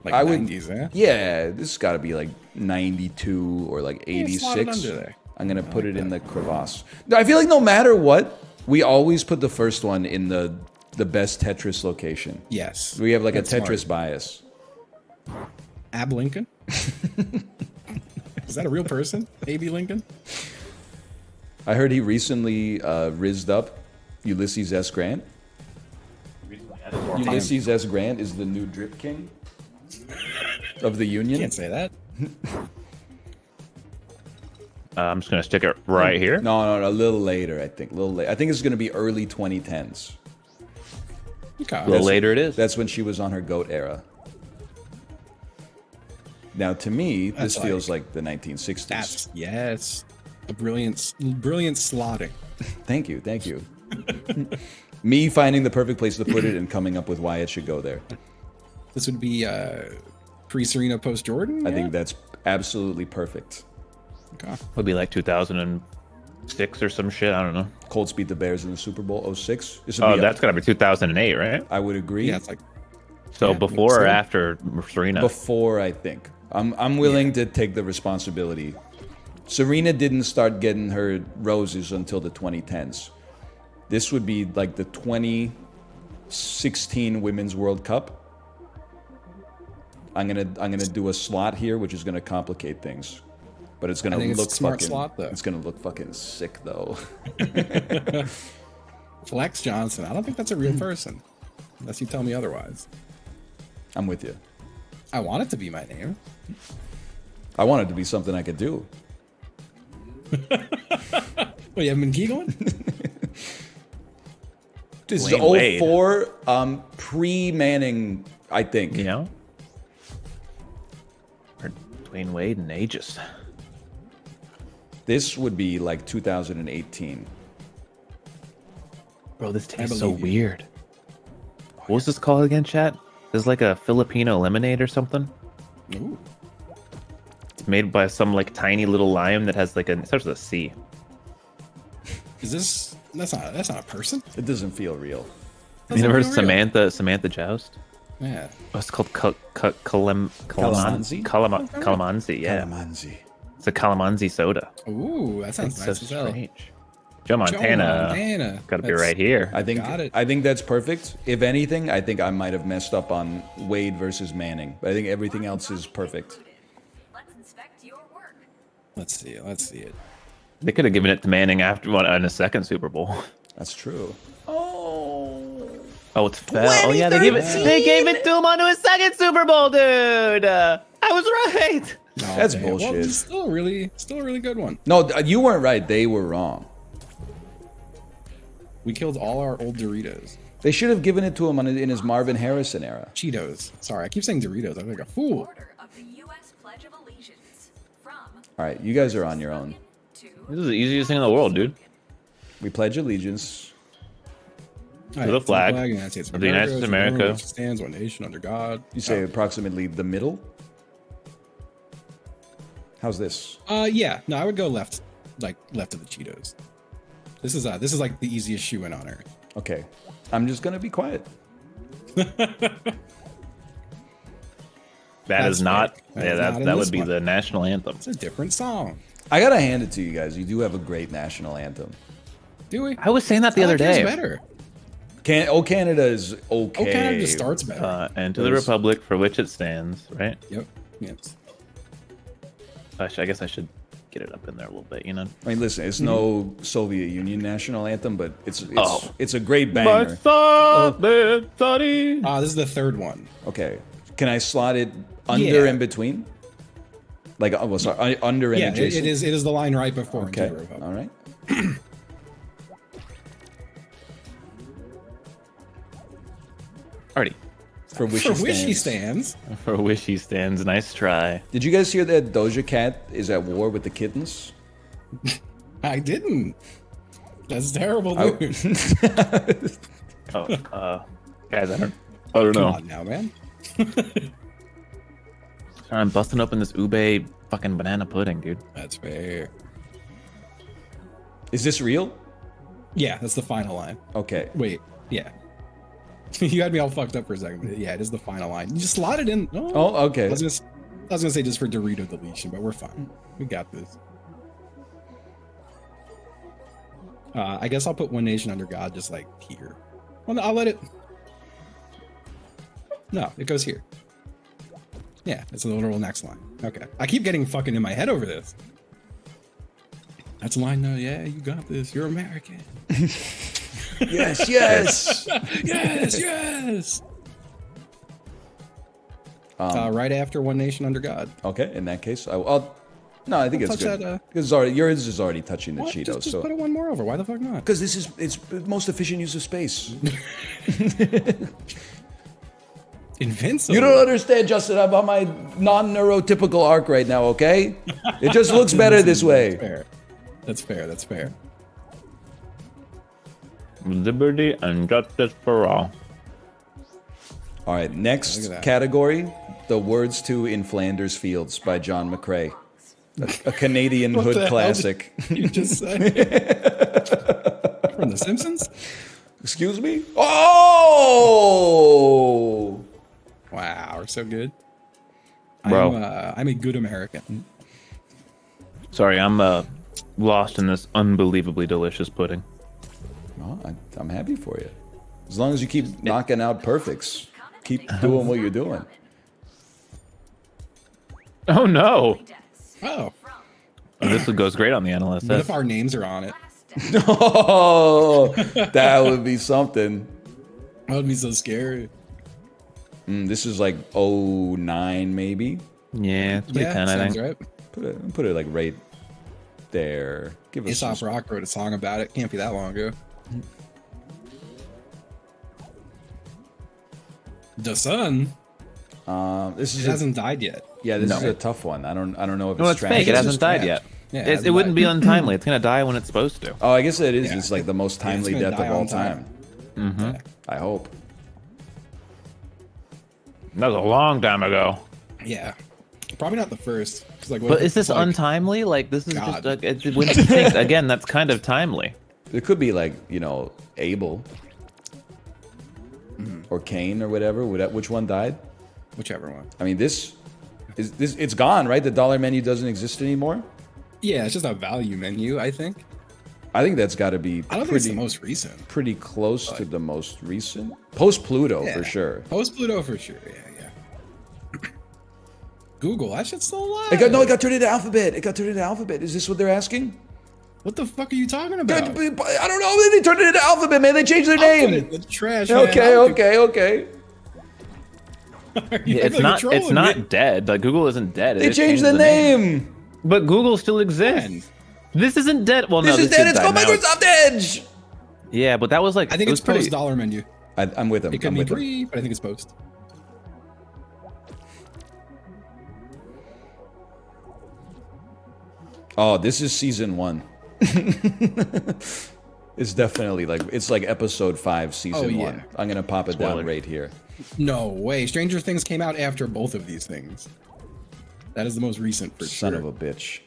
Like I would, 90s, eh? yeah, this has got to be like 92 or like Yeah, slot it 86. under there. I'm gonna put it in the crevasse. I feel like no matter what, we always put the first one in the best Tetris location. Yes. We have like That's a Tetris smart. bias. Ab Lincoln? Is that a real person? AB Lincoln? I heard he recently rizzed up Ulysses S. Grant. Ulysses S. Grant is the new drip king of the Union. Can't say that. I'm just gonna stick it right here. No, a little later, I think. A little late. I think it's gonna be early 2010s. Okay. A little later it is. That's when she was on her GOAT era. Now, to me, this That's feels like the 1960s. That's, yes. A brilliant slotting. Thank you. Me finding the perfect place to put it and coming up with why it should go there. This would be pre-Serena, post-Jordan? I think that's absolutely perfect. Okay. Would be like 2006 or some shit. I don't know. Colts beat the Bears in the Super Bowl 06. Oh, that's gotta be 2008, right? I would agree. Yeah, it's like So yeah, before or so- after Serena? Before, I think. I'm willing to take the responsibility. Serena didn't start getting her roses until the 2010s. This would be like the 2016 Women's World Cup. I'm gonna do a slot here, which is gonna complicate things, but it's gonna I think it's a look smart fucking. slot, though. It's gonna look fucking sick though. Flex Johnson. I don't think that's a real person. Unless you tell me otherwise. I'm with you. I want it to be my name. I want it to be something I could do. Oh, you haven't been giggling? This Dwayne is Wade. 04, pre-Manning, I think. You know? Or Dwayne Wade and Aegis. This would be like 2018. Bro, this tastes so believe you. weird. What was this called again, chat? This is like a Filipino lemonade or something. Ooh. It's made by some like tiny little lime that has like it starts with a C. Is this? That's not a person. It doesn't feel real. You never heard of Doesn't feel real. Samantha Joust? Yeah. Oh, it's called Calamansi. Yeah, Calamansi. it's a Calamansi soda. Ooh, that sounds It's nice so as hell. strange. Joe Montana, Montana. gotta be That's- right here. I think Got it. I think that's perfect. If anything, I think I might have messed up on Wade versus Manning. But I think everything else is perfect. Let's inspect your work. Let's see it. Let's see it. They could have given it to Manning after one in a second Super Bowl. That's true. Oh, it's fell. Oh yeah, they gave it to him onto his second Super Bowl, dude. I was right. No, That's damn. Well, bullshit. still a really good one. No, you weren't right. They were wrong. We killed all our old Doritos. They should have given it to him in his Marvin Harrison era. Cheetos. Sorry, I keep saying Doritos. I'm like a fool. Order of the U.S. Pledge of Allegiance. From All right, you guys are on your own. This is the easiest thing in the world, dude. We pledge allegiance. All the flag of the United States of the United States of America. Which stands one nation under God. You say approximately the middle? How's this? Yeah. No, I would go left, like left of the Cheetos. This is like the easiest shoe in on earth. Okay. I'm just going to be quiet. That is not. fair. Yeah, That's not in that this would be one. the national anthem. It's a different song. I got to hand it to you guys. You do have a great national anthem. Do we? I was saying that the I other like yours day. better. Canada is okay. Oh, Canada just starts better. And to the republic for which it stands, right? Yep. Yes. I guess I should get it up in there a little bit, you know. I mean, listen, it's no Soviet Union national anthem, but it's Oh. it's a great banger. This is the third one. Okay. Can I slot it under Yeah. in between? Like, well, sorry, under and Yeah, adjacent? it is the line right before. Okay. Into the Republic. All right. Alrighty. For which For he which he stands. stands. For which he stands. Nice try. Did you guys hear that Doja Cat is at war with the kittens? I didn't. That's terrible I- news. Guys, I don't Come know. on now, man. I'm busting open this ube fucking banana pudding, dude. That's fair. Is this real? Yeah, that's the final line. Okay. Wait, yeah. You had me all fucked up for a second. But yeah, it is the final line. You just slot it in. Oh, okay. I was gonna say just for Dorito deletion, but we're fine. We got this. I guess I'll put One Nation Under God just like here. Well, no, I'll let it. No, it goes here. Yeah, it's the literal next line. Okay. I keep getting fucking in my head over this. That's a line though. Yeah, you got this. You're American. Yes, yes. Yes, yes. Right after One Nation Under God. Okay, in that case, I'll no, I think I'll it's touch good. that, Because it's already, yours is already touching the What? Cheetos. Just So put it one more over. Why the fuck not? because it's the most efficient use of space. Invincible. You don't understand, Justin. I'm on my non-neurotypical arc right now. Okay, it just looks better this way. Fair. That's fair. That's fair. Liberty and justice for all. All right, Look next at that. category: the words to "In Flanders Fields" by John McCrae, a Canadian What the hood hell classic. You just said from The Simpsons. Excuse me? Oh! Wow, we're so good. Bro. I'm a good American. Sorry, I'm lost in this unbelievably delicious pudding. Well, I'm happy for you. As long as you keep knocking out perfects, keep doing what you're doing. Oh no! Oh, Oh, this goes great on the NLSS. what if our names are on it? Oh, that would be something. That would be so scary. This is like 09 maybe. Yeah, it's pretty Yeah, kind, I sounds think. right. Put it like right there. Give us Aesop some. Rock wrote a song about it. Can't be that long ago. The sun. This It is hasn't died yet. yeah. This is a tough one. I don't know if No, it's it's trash. fake. It It's hasn't just died trash. yet. Yeah, It hasn't wouldn't died. be untimely. It's gonna die when it's supposed to. Oh, I guess it is. Yeah. It's like the most timely gonna death die of all on time. time. I hope. That was a long time ago. Yeah. Probably not the first. 'Cause, like, what But if is this it's, like, untimely? Like this is God. just when you think again. That's kind of timely. It could be like Abel or Cain or whatever. Which one died? whichever one? I mean, this. It's gone, right? The dollar menu doesn't exist anymore. Yeah, it's just a value menu, I think. I think that's got to be I don't think it's the pretty, most recent. pretty close to the most recent. Post Pluto, for sure. Post Pluto for sure. Yeah, yeah. Google, that shit's still alive. It got turned into Alphabet. It got turned into Alphabet. Is this what they're asking? What the fuck are you talking I about? don't know. They turned it into Alphabet, man. They changed their I'll put name. it in the trash. man. Okay, I'll do- okay. You Yeah, it's feel like not. you're It's trolling not me. dead. Like Google isn't dead. They changed the name. But Google still exists. When? This isn't dead. Well, This no, is this dead. did It's die. called Now Microsoft Edge. Yeah, but that was like I think it it's was pretty. post dollar menu. I'm with him. It could I'm be with him. pre, but I think it's post. Oh, this is season 1. It's definitely like it's like episode 5, season 1. I'm gonna pop it down right here. No way. Stranger Things came out after both of these things. That is the most recent for Son sure. of a bitch.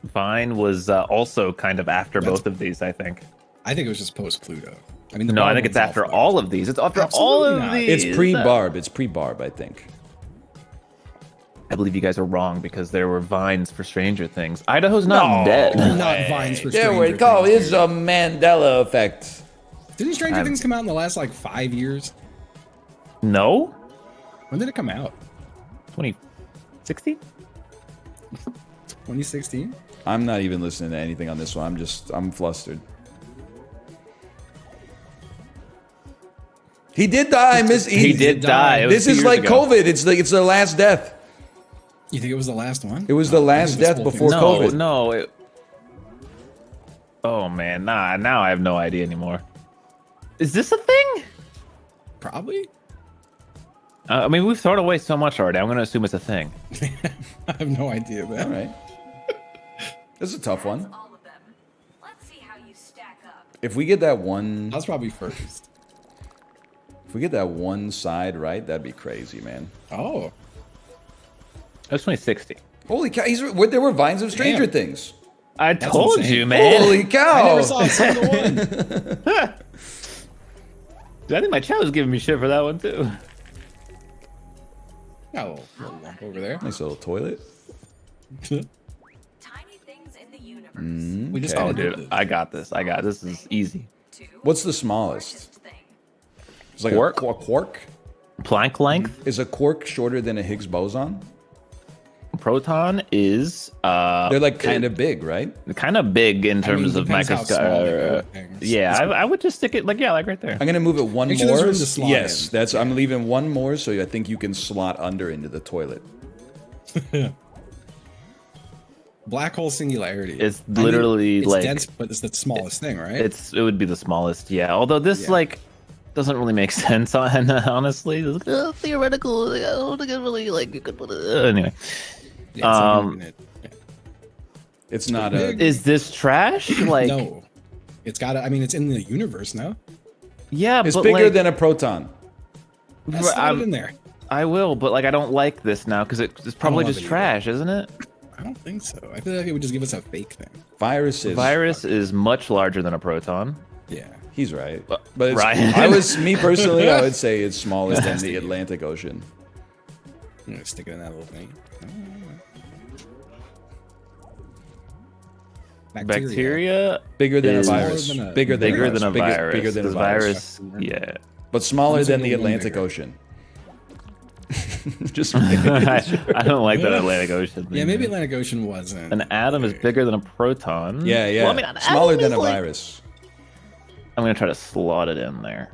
Vine was also kind of after both of these, I think. I think it was just post Pluto. I mean, No, I think it's after all of these. It's after all Absolutely of not. these. It's pre-Barb. It's pre-Barb, I think. I believe you guys are wrong because there were vines for Stranger Things. Idaho's not dead. Not Vines for There Stranger we go. Things. It's a Mandela effect. Didn't Stranger Things come out in the last like 5 years? No? When did it come out? 2016? 2016? I'm not even listening to anything on this one. I'm flustered. He did die. He did die. It was This 2 is years like ago. COVID. It's the last death. You think it was the last one? It was the last death before COVID. No. Oh man, now I have no idea anymore. Is this a thing? Probably. I mean, we've thrown away so much already. I'm going to assume it's a thing. I have no idea, man. All right. This is a tough one. All of them. Let's see how you stack up. If we get that one, That's probably first. if we get that one side right, that'd be crazy, man. Oh. It was 2016. Holy cow! There were vines of Stranger Damn. Things. I told insane. you, man. Holy cow! I never saw a single one. I think my chat was giving me shit for that one too. Got a little lump over there. Nice little toilet. Tiny things in the universe. We just Okay. Oh, kinda did dude, this. I got this. This is easy. What's the smallest? Thing. It's like Quark? a quark. Planck length. Is a quark shorter than a Higgs boson? Proton is They're like kind of big, right? kind of big in terms of depends how small they microscope. go, things. Yeah, I would just stick it like right there. I'm gonna move it one Make sure there's more. room to slot Yes, in. that's. I'm leaving one more, so I think you can slot under into the toilet. Black hole singularity. It's I mean, literally it's like dense, but it's the smallest thing, right? it would be the smallest. Yeah, although this Yeah. like doesn't really make sense on honestly. It's like, theoretical. Like, I don't think it really like you could put it anyway. Yeah, it's not even it. Yeah. It's not big. a. Is this trash? Like No. It's got to, I mean, it's in the universe now. yeah, It's but bigger like, than a proton. Slot it in there. I will, but like I don't like this now because it's probably love just it either. trash, isn't it? I don't think so. I feel like it would just give us a fake thing. Viruses. Virus is much larger than a proton. Yeah. He's right. But- But it's, right. me personally, I would say it's smaller than Nasty. the Atlantic Ocean. I'm going to stick it in that little thing. Bacteria Bigger than a is virus. Smaller than a- Bigger than bigger a than a virus. virus. Bigger than a This virus. Yeah. But smaller I'm than the saying one Atlantic bigger. Ocean. Just I don't like that Atlantic Ocean thing. Yeah, maybe man. Atlantic Ocean wasn't. An atom is bigger than a proton. yeah, yeah. Well, I mean, an Smaller atom than is a like- virus. I'm gonna try to slot it in there.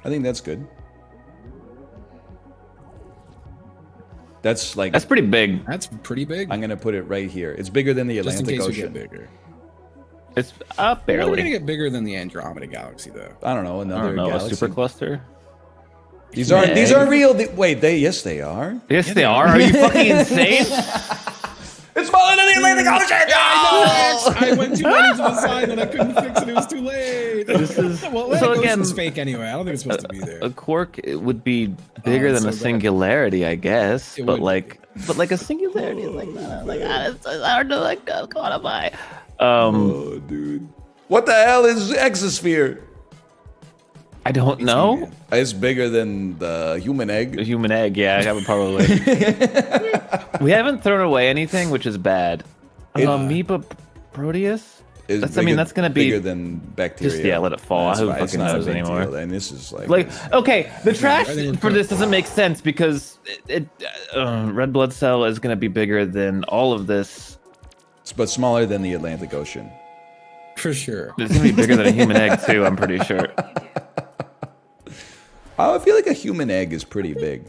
I think that's good. That's like That's pretty big. That's pretty big. I'm gonna put it right here. It's bigger than the just in Atlantic case we Ocean. get bigger. It's We're going to barely. get bigger than the Andromeda Galaxy, though. I don't know, I another don't know, a galaxy. supercluster. These aren't real. Yes, they are. Yes, they are. Are you fucking insane? It's smaller than the Atlantic Ocean. I went too many to the side and I couldn't fix it. It was too late. This is Well, so Atlantic again. Ocean's fake anyway. I don't think it's supposed to be there. A quark it would be bigger it's than a so bad. singularity, I guess. It But would like a singularity is it's hard to quantify. Oh, dude. What the hell is exosphere? I don't know. It's bigger than the human A egg. human egg, yeah, I would probably. We haven't thrown away anything, which is bad. Amoeba Proteus? Is That's, I mean, that's gonna be bigger than bacteria. just, yeah, let it fall. That's Who fine. It's fucking not a knows big anymore? deal. And this is like okay, the trash I think we're for this doesn't make sense because red blood cell is gonna be bigger than all of this. but smaller than the Atlantic Ocean. For sure. It's gonna be bigger than a human egg too. I'm pretty sure. I feel like a human egg is pretty big.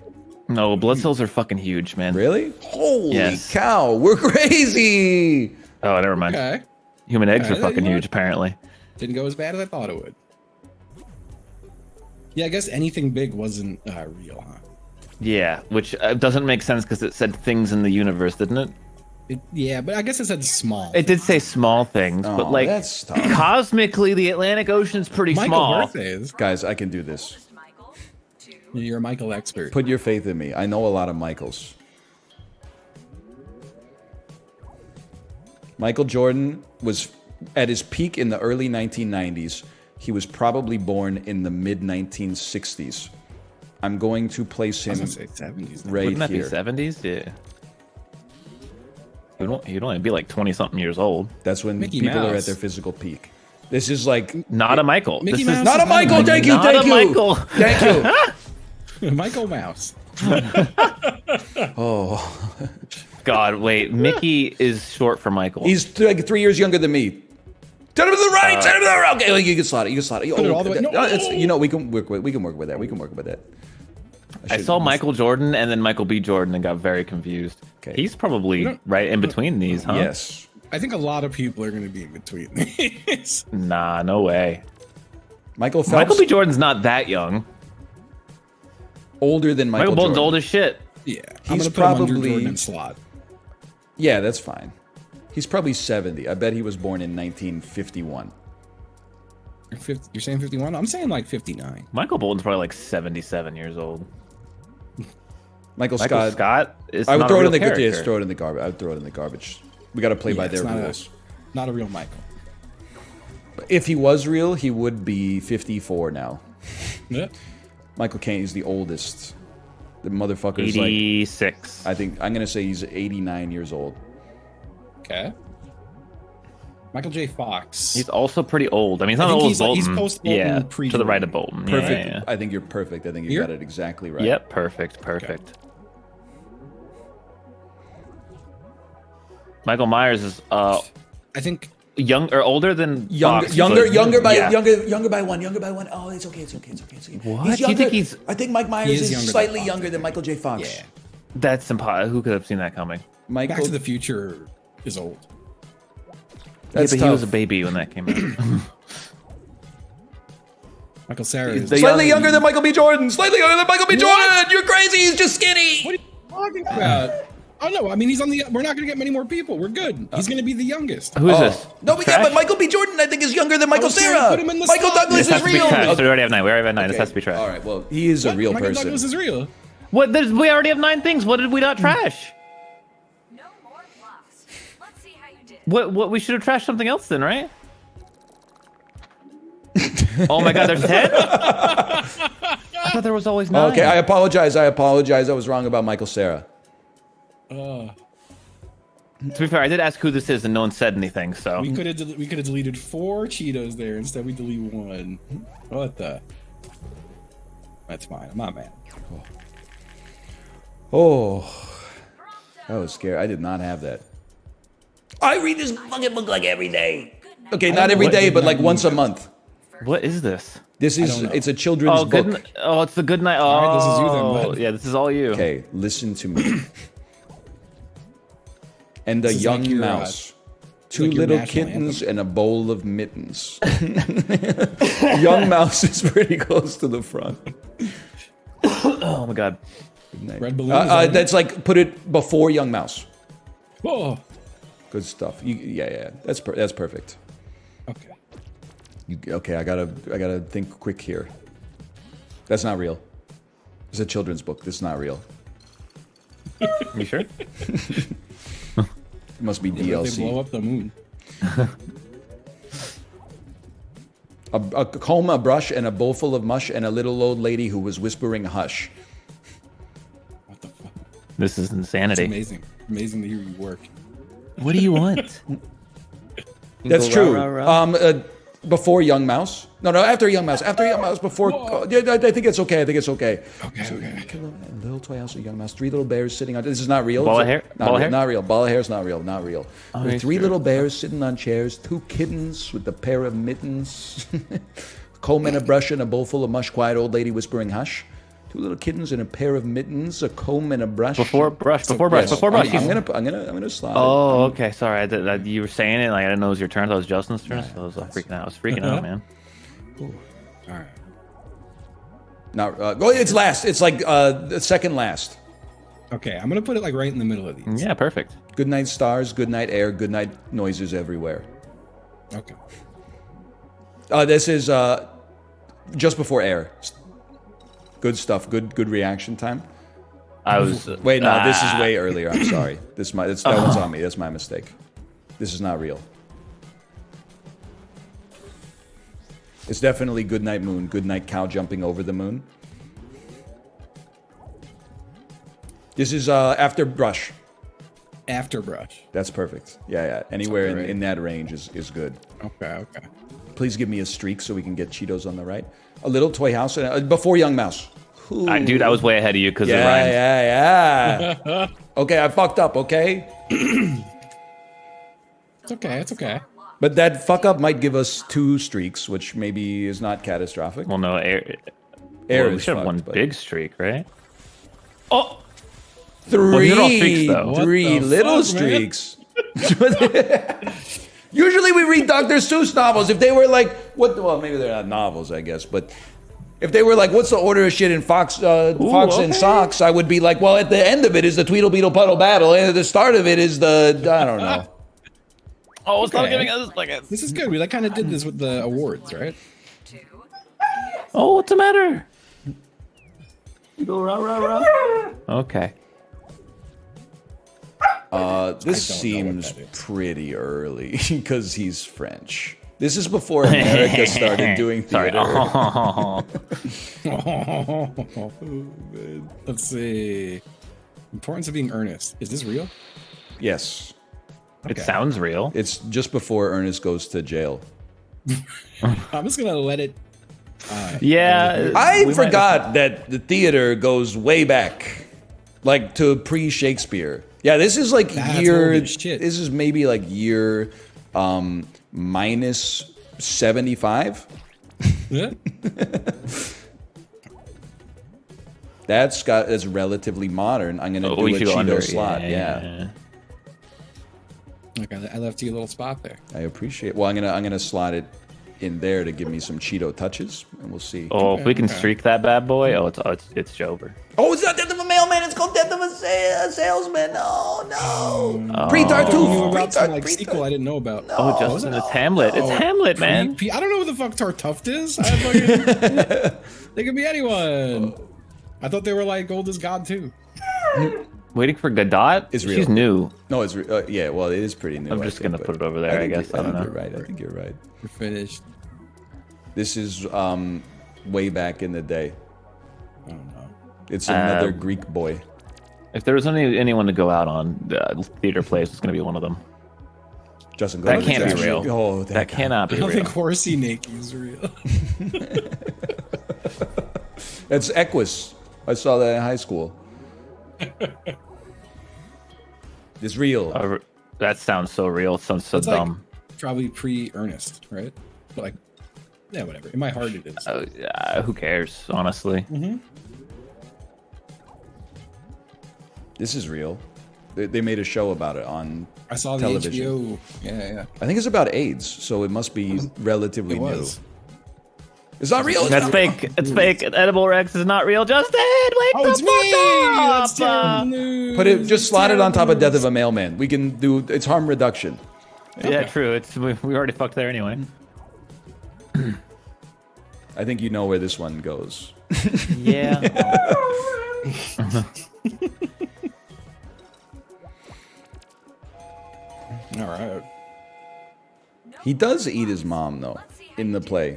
No, blood cells are fucking huge, man. Really? Holy Yes. cow, we're crazy. Oh, never mind. Okay. Human eggs are Alright, fucking you know huge, what? apparently. Didn't go as bad as I thought it would. Yeah, I guess anything big wasn't real, huh? Yeah, which doesn't make sense because it said things in the universe, didn't it? Yeah, but I guess it said small. It did say small things, Oh, but like that's tough. cosmically, the Atlantic Ocean's pretty Michael small. birthdays. Guys, I can do this. Michael, 2. You're a Michael expert. Put your faith in me. I know a lot of Michaels. Michael Jordan was at his peak in the early 1990s. He was probably born in the mid 1960s. I'm going to place I him was gonna say 70s. right Wouldn't that be here. 70s? Yeah. He'd only be like 20-something years old. That's when Mickey people are Mouse. at their physical peak. This is like Not a Michael. Mickey This Mouse is not a is not a Michael. Thank you. Not Thank a you. Michael. Thank you. Michael Mouse. Oh, God, wait. Mickey is short for Michael. he's like 3 years younger than me. Turn him to the right. Turn him to the right. Okay, you can slot it. You can slot it. Put it all the way- No, no. it's, you know, we can work with that. We can work with that. I should- saw Michael Jordan and then Michael B. Jordan and got very confused. Okay. He's probably right in between these, huh? Yes. I think a lot of people are going to be in between these. Nah, no way. Michael Phelps, Michael B. Jordan's not that young. older than Michael Jordan's Jordan. old as shit. Yeah, He's I'm going to put him under probably- Jordan and slot. Yeah, that's fine. He's probably 70. I bet he was born in 1951. You're saying 51? I'm saying like 59. Michael Bolton's probably like 77 years old. Michael Michael Scott. Scott is I would not throw a it real in the character. yes, throw it in the garbage. I would throw it in the garbage. We got to play by Yeah, their it's rules. Not a real Michael. If he was real, he would be 54 now. Yeah. Michael Caine is the oldest. The motherfucker's like, 86. I think I'm gonna say he's 89 years old. Okay. Michael J. Fox. He's also pretty old. I mean, he's I not think old he's as like- he's Bolton. post-Bolton, Yeah, pre- to the right of Bolton. Yeah, Perfect. Yeah, I think you're perfect. I think you Here? got it exactly right. Yep, perfect. Michael Myers is I think young or older than Fox, Younger but- by yeah. younger by one. Oh, it's okay. What? He's Do you younger. think he's- I think Mike Myers is is younger than slightly Fox. younger than Michael J. Fox. yeah. That's impossible. Who could have seen that coming? Michael. Back to the Future is old. That's Yeah, but he was a tough. baby when that came out. Michael Cera is The Slightly young- younger than Michael B. Jordan. Slightly younger than Michael B. Jordan. You're crazy. He's just skinny. What are you talking about? Oh no, I mean he's on the. We're not going to get many more people. We're good. He's going to be the youngest. Who is this? No, but yeah, Trash? but Michael B. Jordan, I think, is younger than Michael was saying Cera. put him in the Michael slot. Douglas This has is to be real. trash. So we already have 9. We already have 9. This Okay. has to be trash. All right. Well, he is a real Michael person. Douglas is real. What? We already have 9 things. What did we not trash? No more bluffs. Let's see how you did. What? We should have trashed something else then, right? Oh my God, there's 10? I thought there was always 9. Okay, I apologize. I was wrong about Michael Cera. To be fair, I did ask who this is, and no one said anything. So We could have deleted 4 Cheetos there. Instead, we delete 1. What the? That's fine. I'm not mad. Oh, that was scary. I did not have that. I read this fucking book like every day. Okay, not every what day, did but not like mean. once a month. what is this? This is don't know. it's a children's Oh, book. it's the Good Night. Oh, right, this is you then, bud. yeah, this is all you. Okay, listen to me. And a This is young like your, mouse. Two like your little national kittens and a bowl of mittens. Young mouse is pretty close to the front. Oh my God. Red balloon. is on That's like put it before young mouse. Oh. Good stuff. Yeah. That's perfect. Okay. Okay, I gotta think quick here. That's not real. It's a children's book. This is not real. You sure? It must be They blow DLC. up the moon. A comb, a brush, and a bowl full of mush, and a little old lady who was whispering hush. What the fuck? This is It's insanity. amazing. Amazing to hear you work. What do you want? That's Go true. rah, rah, rah. Before young mouse. No, after young mouse. After young mouse. Before. Yeah, I think it's okay. Okay. So, a little toy house, a young mouse, 3 little bears sitting on. This is not real. Ball of hair? Not Ball of real. hair? Not real. Ball of hair's not real. Not real. Oh, With yes, 3 sure. little bears sitting on chairs, 2 kittens with a pair of mittens, comb and a brush and a bowl full of mush. Quiet old lady whispering hush. 2 little kittens and a pair of mittens, a comb and a brush. Before brush. Yes, I'm gonna slide. Oh, okay. Sorry, you were saying it. Like I didn't know it was your turn. That was Justin's turn. So I was freaking out. I was freaking out, man. All right. Now, go. It's last. It's like the second last. Okay, I'm gonna put it like right in the middle of these. Yeah, perfect. Good night stars. Good night air. Good night noises everywhere. Okay. This is just before air. Good stuff. Good reaction time. I was. Wait, no, this is way earlier. I'm sorry. That one's on me. That's my mistake. This is not real. It's definitely good night moon. Good night cow jumping over the moon. This is after brush. After brush. That's perfect. Yeah. Anywhere in that range is good. Okay. Please give me a streak so we can get Cheetos on the right. A little toy house before Young Mouse. Dude, I was way ahead of you because yeah. Okay, I fucked up. Okay. It's okay. But that fuck up might give us 2 streaks, which maybe is not catastrophic. Well, no, air is we should have fucked, one but- big streak, right? Oh, 3 Well, these are all streaks, though. 3 little streaks. Usually we read Dr. Seuss novels. If they were like, well, maybe they're not novels, I guess, but if they were like, what's the order of shit in Fox and Socks, I would be like, well, at the end of it is the Tweedle Beetle Puddle Battle, and at the start of it is the, I don't know. Oh, stop Okay. giving us like This is good. We kind of did this with the awards, right? Oh, what's the matter? You go rah rah rah. Okay. This I don't know what seems that is. pretty early because he's French. This is before America started doing Sorry. theater. Let's see. Importance of being earnest. Is this real? Yes. It sounds real. It's just before Ernest goes to jail. I'm just gonna let it. Yeah. I forgot that the theater goes way back, like to pre-Shakespeare. Yeah, this is like That's year. holy shit. This is maybe like year minus 75. Yeah. That's relatively modern. I'm gonna do we a should go Cheeto under. slot. Yeah. Okay, I left you a little spot there. I appreciate. Well, I'm gonna slot it in there to give me some Cheeto touches, and we'll see. Oh, if we can streak that bad boy, it's Jover. Oh, it's not Death of a Mailman. It's called Death of a Salesman. Oh no. Pre-Tartuffe. I knew about some Pre-Tartuffe. sequel I didn't know about. Oh, Justin, it's Hamlet. It's Hamlet, man. I don't know who the fuck Tartuffe is. They could be anyone. I thought they were like old as God too. Waiting for Godot? It's real. She's new. No, it's yeah. Well, it is pretty new. I'm I just think, gonna but put it over there, I guess. I don't know. You're right. I think you're right. We're finished. This is way back in the day. Oh no. It's another Greek boy. If there was anyone to go out on, theater plays was going to be one of them. Justin, go That to the can't be Jackbox. real. Oh, That cannot be I don't real. think horsey naked is real. That's Equus. I saw that in high school. It's real. That sounds so real. It sounds so It's like dumb. probably pre-earnest, right? But like, yeah, whatever. In my heart, it is. Who cares, honestly? This is real. They made a show about it on I saw the television. HBO. Yeah. I think it's about AIDS, so it must be relatively It new. was. It's not real. That's fake. It's fake. Edible Rex is not real. Justin, wake Oh, the it's fuck me! up! That's terrible news. Put it. Just That's slot it on top of terrible Death of a Mailman. We can do. It's harm reduction. Yeah, true. It's we already fucked there anyway. I think you know where this one goes. Yeah. All right. He does eat his mom though in the play.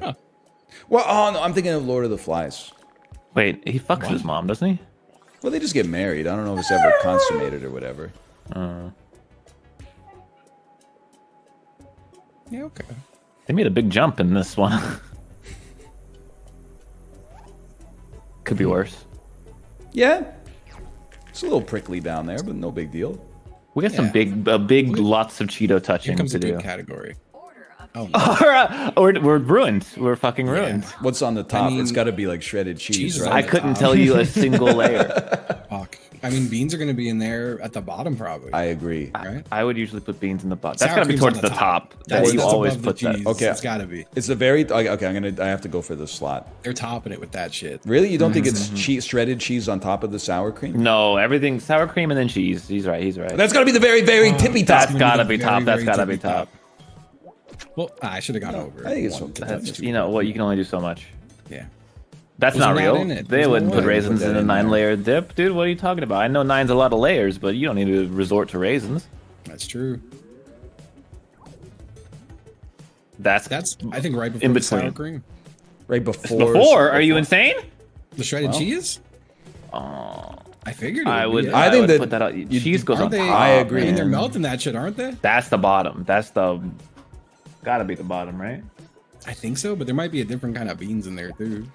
Well, oh no, I'm thinking of Lord of the Flies. Wait, he fucks his mom, doesn't he? Well, they just get married. I don't know if it's ever consummated or whatever. Yeah, okay. They made a big jump in this one. Could be worse. Yeah, it's a little prickly down there, but no big deal. We got some Yeah. big lots of Cheeto Here touching comes to a do. good category. Order of Oh, no. we're ruined. We're fucking ruined. What's on the top? mean, It's got to be like shredded cheese, cheese is right? I couldn't tell you a single layer. Fuck. I mean, beans are going to be in there at the bottom probably. I agree. right? I would usually put beans in the bottom. That's Sour gotta be cream's towards on the top. That's You always above the put that. cheese. Okay. It's got to be. It's a very okay. I have to go for the slot. They're topping it with that shit. Really, you don't think it's shredded cheese on top of the sour cream? No, everything sour cream and then cheese. He's right. He's right. That's got to be the very tippy top. That's gotta be Very, top. That's very gotta be tippy top. Well, I should have gone over. I think it's one. okay. That's, you know what? You can only do so much. Yeah. That's Those not are not real. in it. They There's no wouldn't way put they raisins put that in a in there. 9-layer dip, dude. What are you talking about? I know 9's a lot of layers, but you don't need to resort to raisins. That's true. That's I think right before in the sour between. cream. Right before. Before? Are you insane? The shredded cheese? Oh, I figured it I would. be. I think would that put that out. Cheese goes on Aren't they? top. I agree. I mean, they're man. melting that shit, aren't they? That's the bottom. That's the. Gotta be the bottom, right? I think so, but there might be a different kind of beans in there too.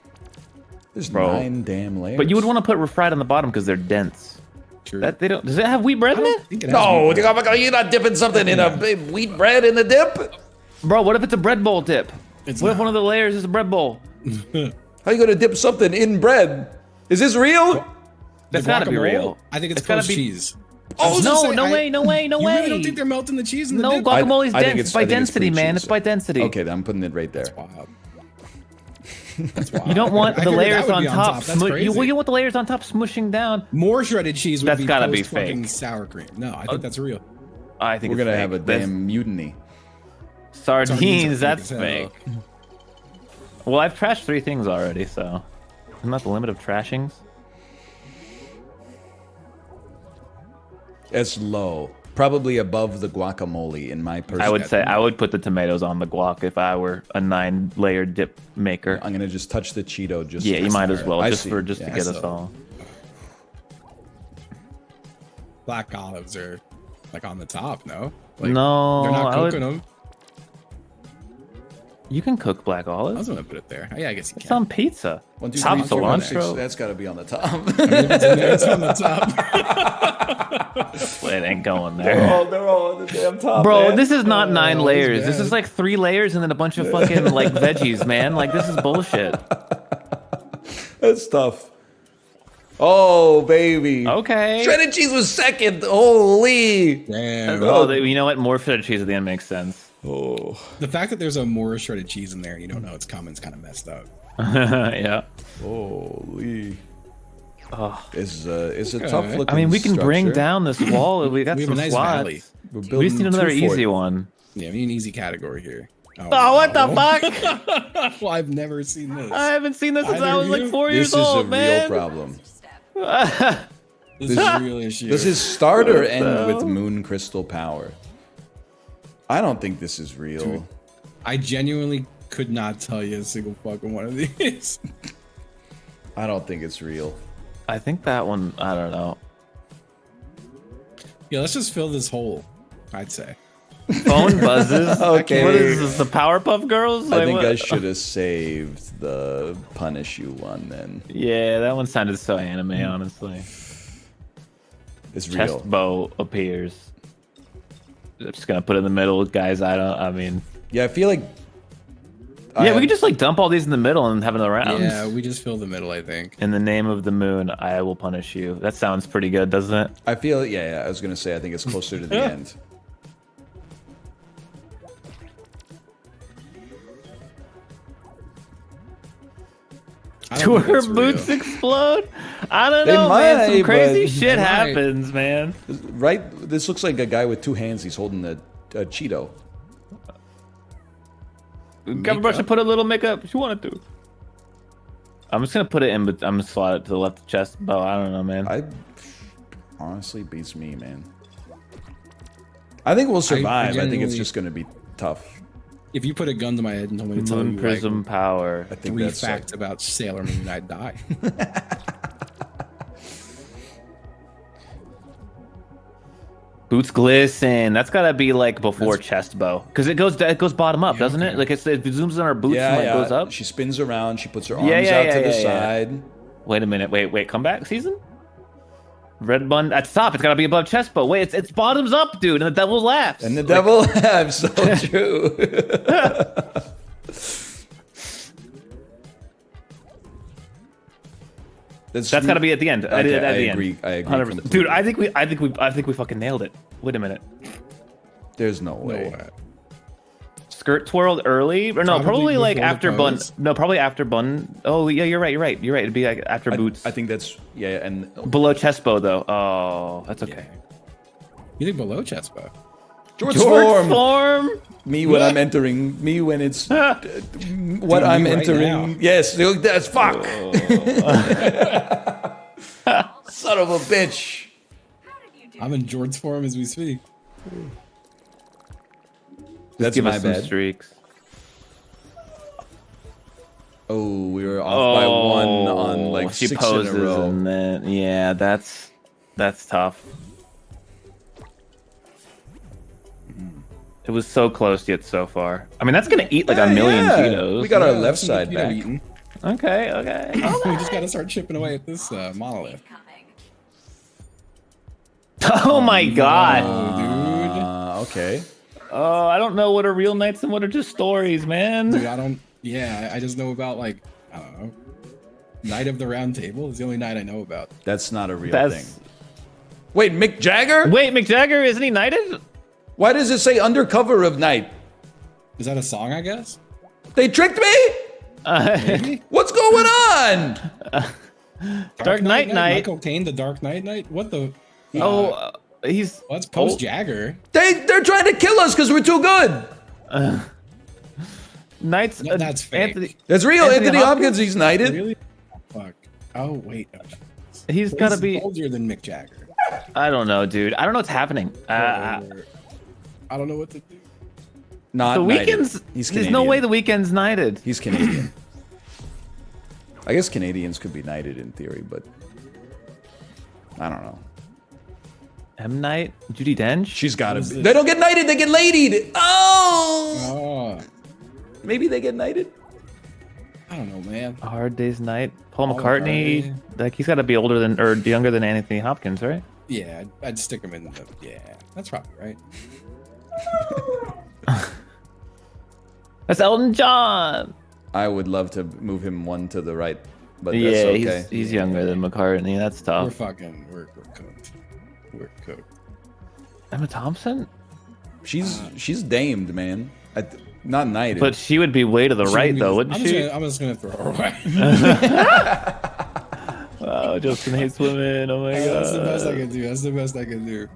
There's Bro. 9 damn layers. But you would want to put refried on the bottom because they're dense. True. That they don't. Does it have wheat bread I in don't it? think it has No, wheat. you're not dipping something in a wheat bread in the dip. Bro, what if it's a bread bowl dip? It's What if not. one of the layers is a bread bowl? How you gonna dip something in bread? Is this real? That's The gotta be guacamole? real. I think it's gotta post cheese. Oh, No way, no way, no You way. really don't think they're melting the cheese in the No, dip? guacamole's I think dense. It's by I think density, man. pre-cheese. It's by density. Okay, then I'm putting it right there. Wow. That's wild. You don't want I the figured that layers would on be top. That's You crazy. want the layers on top smushing down. More shredded cheese would That's be gotta be post fucking fake. sour cream. No, I think that's real. I think We're it's gonna fake. have a That's- damn mutiny. sardines. are That's fake as fake. Well, I've trashed 3 things already, so isn't that the limit of trashings? It's low, probably above the guacamole in my personal. I would say I would put the tomatoes on the guac if I were a 9-layer dip maker. I'm gonna just touch the Cheeto. Just Yeah, you might as well, I just see. to Yeah, get I us see. all. Black olives are like on the top, no? Like, No, they're not I would- cooking them. You can cook black I olives. was gonna put it there. Yeah, I guess you It's can. on pizza. 1, 2, Top 3, 4, 5, 6. cilantro. That's got to be on the top. It's on the top. It ain't going there. They're all on the damn top. Bro, man. this is not 9 it's layers. This bad. is like 3 layers and then a bunch of fucking like veggies, man. Like this is bullshit. That's tough. Oh baby. Okay. Shredded cheese was second. Holy. Damn. Oh, you know what? More shredded cheese at the end makes sense. Oh. The fact that there's a more shredded cheese in there and you don't know it's coming is kind of messed up. Yeah. Holy. Oh. It's a Okay. tough looking. I mean, we can bring structure. down this wall. We got We have some a nice slots. valley. We're We just building need another 240. easy one. Yeah, we need an easy category here. Oh, what the no. fuck? Well, I've never seen this. I haven't seen this since Either I was of like you? 4 This years is a old, real man. problem. This is a real issue. Does his start or end hell? with moon crystal power? I don't think this is real. Dude. I genuinely could not tell you a single fucking one of these. I don't think it's real. I think that one, I don't know. Yeah, let's just fill this hole, I'd say. Phone buzzes. Okay. What is this, the Powerpuff Girls? I Like, think what? I should have saved the punish you one then. Yeah, that one sounded so anime, honestly. It's real. Chest bow appears. I'm just gonna put it in the middle, guys. I mean, Yeah, I feel like. yeah, we could just like dump all these in the middle and have another round. Yeah, we just fill the middle, I think. In the name of the moon, I will punish you. That sounds pretty good, doesn't it? I feel. Yeah. I was gonna say. I think it's closer to the end. I Do don't think her it's real. boots explode? I don't They know, man. might, Some crazy but- shit They might. happens, man. Right. This looks like a guy with 2 hands. He's holding a Cheeto. Government should put a little makeup if you wanted to. I'm just gonna put it in, but I'm gonna slide it to the left chest bow. I don't know, man. I honestly beats me, man. I think we'll survive. I think it's genuinely- just gonna be tough. If you put a gun to my head and told me to tell Moon you prism like, power. I think 3 that's facts about Sailor Moon, I'd die. Boots glisten. That's gotta be like before chest bow, because it goes bottom up, doesn't it? okay. Like it zooms on our boots and like goes up. She spins around. She puts her arms Yeah, out to the yeah. side. Wait a minute. Wait. Come back season. Red bun at top. It's gotta be above Chespo. Wait, it's bottoms up, dude, and the devil laughs. And the devil laughs. So true. That's gotta be at the end. Okay, at the I end. agree. I agree. 100%. completely. Dude, I think we fucking nailed it. Wait a minute. There's no way. No way. Skirt twirled early, or no? Probably like before the after bun. pose. No, probably after bun. Oh yeah, you're right. It'd be like after boots. I think that's and Below Chespo though. Oh, that's okay. You think below Chespo? George George Form. Form. Me when I'm entering. Me when it's what Dude, I'm me right entering. now. Yes, that's fuck. Son of a bitch. I'm in George form as we speak. That's Give my us some bad. streaks. Oh, we were off by one on like she 6 poses in a row. and then yeah, that's tough. It was so close yet so far. I mean, that's gonna eat like a million Cheetos. We got our Yeah, left some side keto back. eating. Okay. We just gotta start chipping away at this monolith. Oh my god. Oh, Okay. Oh, I don't know what are real nights and what are just stories, man. dude. Dude, I don't. Yeah, I just know about like I don't know. Night of the Round Table is the only night I know about. That's not a real That's- thing. Wait, Mick Jagger? Wait, Mick Jagger, isn't he knighted? Why does it say undercover of night? Is that a song? I guess. They tricked me? What's going on? Dark Knight Night. Michael Caine, the Dark Knight Night. What the? He's Well, that's post Jagger. They're trying to kill us because we're too good. Knights. No, that's fake. Anthony. That's real. Anthony Anthony Hopkins? Hopkins, he's knighted. Really? Fuck. Oh wait. He's gotta be. older than Mick Jagger. I don't know, dude. I don't know what's happening. I don't know what to do. Not The knighted. Weeknd's. He's There's Canadian. no way the Weeknd's knighted. He's Canadian. I guess Canadians could be knighted in theory, but I don't know. M Night, Judi Dench. She's got to be. They don't get knighted. They get ladied. Oh. Oh, Maybe they get knighted. I don't know, man. A Hard Day's Night. Paul Paul McCartney. McCartney. Like he's got to be older than or younger than Anthony Hopkins, right? Yeah, I'd stick him in the. Yeah, that's probably right. That's Elton John. I would love to move him one to the right, but that's Yeah, okay. he's younger than McCartney. That's We're tough. fucking. We're cooked. We're cooked. Emma Thompson. She's damed, man. Not knighted. But she would be way to the right, though, wouldn't she? I'm just gonna throw her away. Oh, Justin hates women. Oh my god. That's the best I can do. That's the best I can do.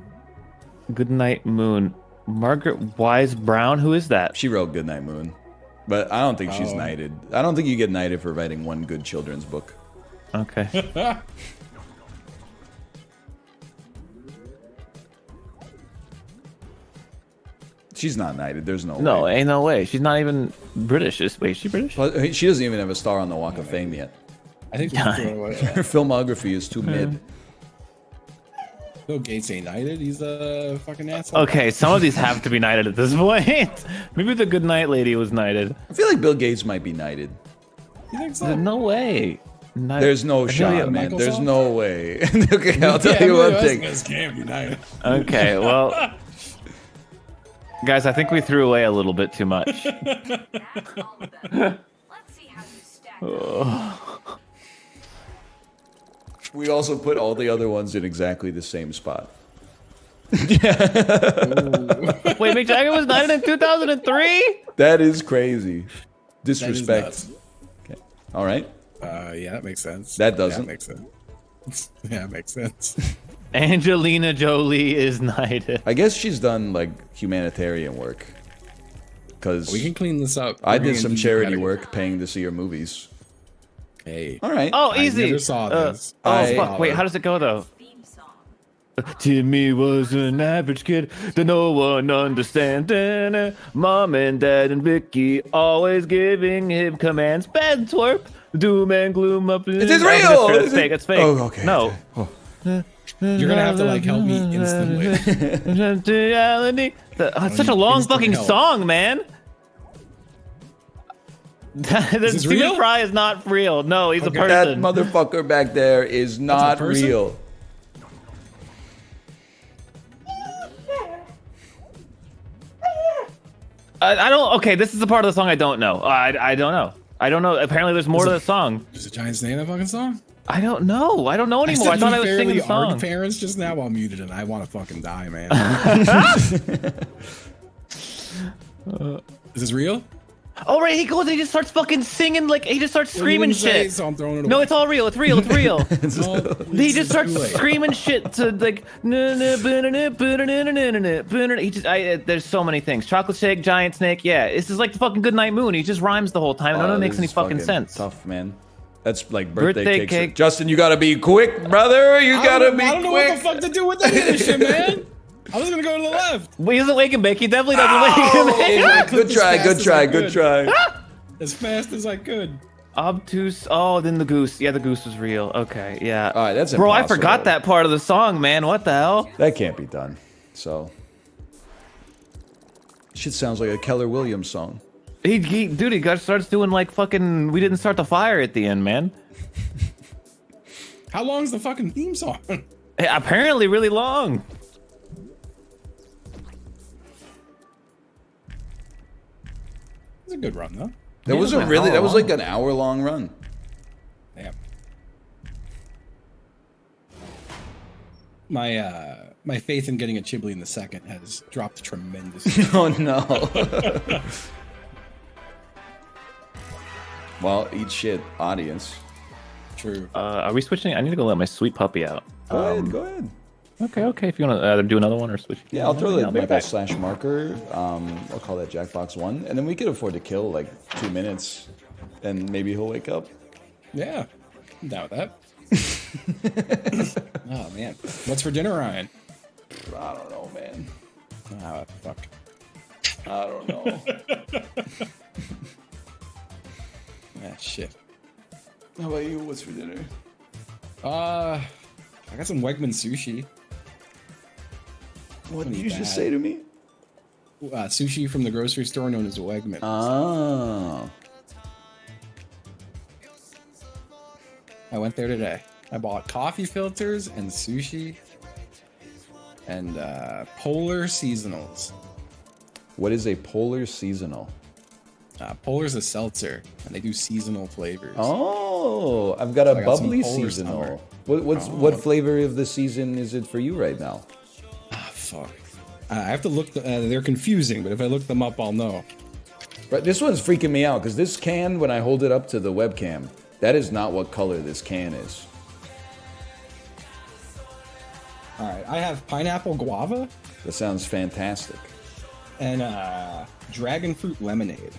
Good Night Moon. Margaret Wise Brown. Who is that? She wrote Goodnight Moon, but I don't think she's Oh. knighted. I don't think you get knighted for writing one good children's book. Okay. She's not knighted. There's no No, way. ain't no way. She's not even British. Wait, is she British? Plus, she doesn't even have a star on the Walk of Fame yet. I think we can throw it away. Her filmography is too mid. Bill Gates ain't knighted. He's a fucking asshole. Okay, some of these have to be knighted at this point. Maybe the Good Night Lady was knighted. I feel like Bill Gates might be knighted. You think so? There's no way. There's no shot, man. Michael There's song? no way. Okay, I'll tell you one one thing. This can't be knighted. Okay, well, guys, I think we threw away a little bit too much. That's all of them. Let's see how you stack up. We also put all the other ones in exactly the same spot. Wait, Mick Jagger was knighted in 2003? That is crazy. That Disrespect. is nuts. Okay. All right. Yeah, that makes sense. That doesn't. Yeah, that makes sense. Yeah, that makes sense. Angelina Jolie is knighted. I guess she's done like humanitarian work. Because We can clean this up. I We're did getting some into charity category. work paying to see her movies. Hey. All right. Oh, I easy. never saw this. Oh, I- fuck. Wait, how does it go, though? Theme song. Timmy was an average kid that no one understands. Mom and Dad and Vicky always giving him commands. Bad twerp, doom and gloom up. It is real! It's fake. It's fake. Oh, okay. No. You're gonna have to like help me instantly. Reality. It's such a long Instant fucking help. song, man. this Stephen real? Fry is not real. No, he's a Okay. That person. motherfucker back there is not person? real. I don't. Okay, this is the part of the song I don't know. I don't know. I don't know. Apparently, there's more to the song. There's a giant snake in that fucking song? I don't know. I don't know anymore. I thought I was singing the song. Parents just now while muted, and I want to fucking die, man. Is this real? Oh right, he goes and he just starts fucking singing, like he just starts screaming shit. So I'm throwing it away. No, it's all real. It's real. It's real. He just starts too late. screaming shit to like. He just. There's so many things. Chocolate shake, giant snake. Yeah, this is like the fucking Goodnight Moon. He just rhymes the whole time. And none of it makes any fucking sense. Tough, man. That's like birthday cake. Justin, you gotta be quick, brother. You gotta be quick. I don't know what the fuck to do with any of this shit, man. I was gonna go to the left. Well, he doesn't wake and bake. He definitely doesn't wake and bake. Good try. As fast as I could. Obtuse. Oh, then the goose. Yeah, the goose was real. Okay, yeah. All right, that's bro. impossible. I forgot that part of the song, man. What the hell? That can't be done. So, shit sounds like a Keller Williams song. Dude, he starts doing like fucking. We didn't start the fire at the end, man. How long is the fucking theme song? Apparently, really long. It's a good run, though. That wasn't really. That was like an hour-long run. Damn. My faith in getting a Chiblee in the second has dropped tremendously. Oh no. Well, eat shit, audience. True. Are we switching? I need to go let my sweet puppy out. Go ahead. Okay. If you want to do another one or switch. Yeah, I'll throw I'll be my back. slash marker. I'll call that Jackbox 1, and then we could afford to kill like 2 minutes, and maybe he'll wake up. Yeah, I'm down with that. Oh man, what's for dinner, Ryan? I don't know, man. Oh fuck. I don't know. Ah shit. How about you? What's for dinner? I got some Wegman sushi. What did you just say to me? Sushi from the grocery store known as Wegman. Oh. I went there today. I bought coffee filters and sushi and Polar Seasonals. What is a Polar Seasonal? Polar's a seltzer, and they do seasonal flavors. Oh, I've got a I got some bubbly Polar seasonal. Summer. What flavor of the season is it for you right now? Ah, fuck. I have to look. They're confusing, but if I look them up, I'll know. Right, this one's freaking me out because this can, when I hold it up to the webcam, that is not what color this can is. All right, I have pineapple guava That sounds fantastic. and dragon fruit lemonade.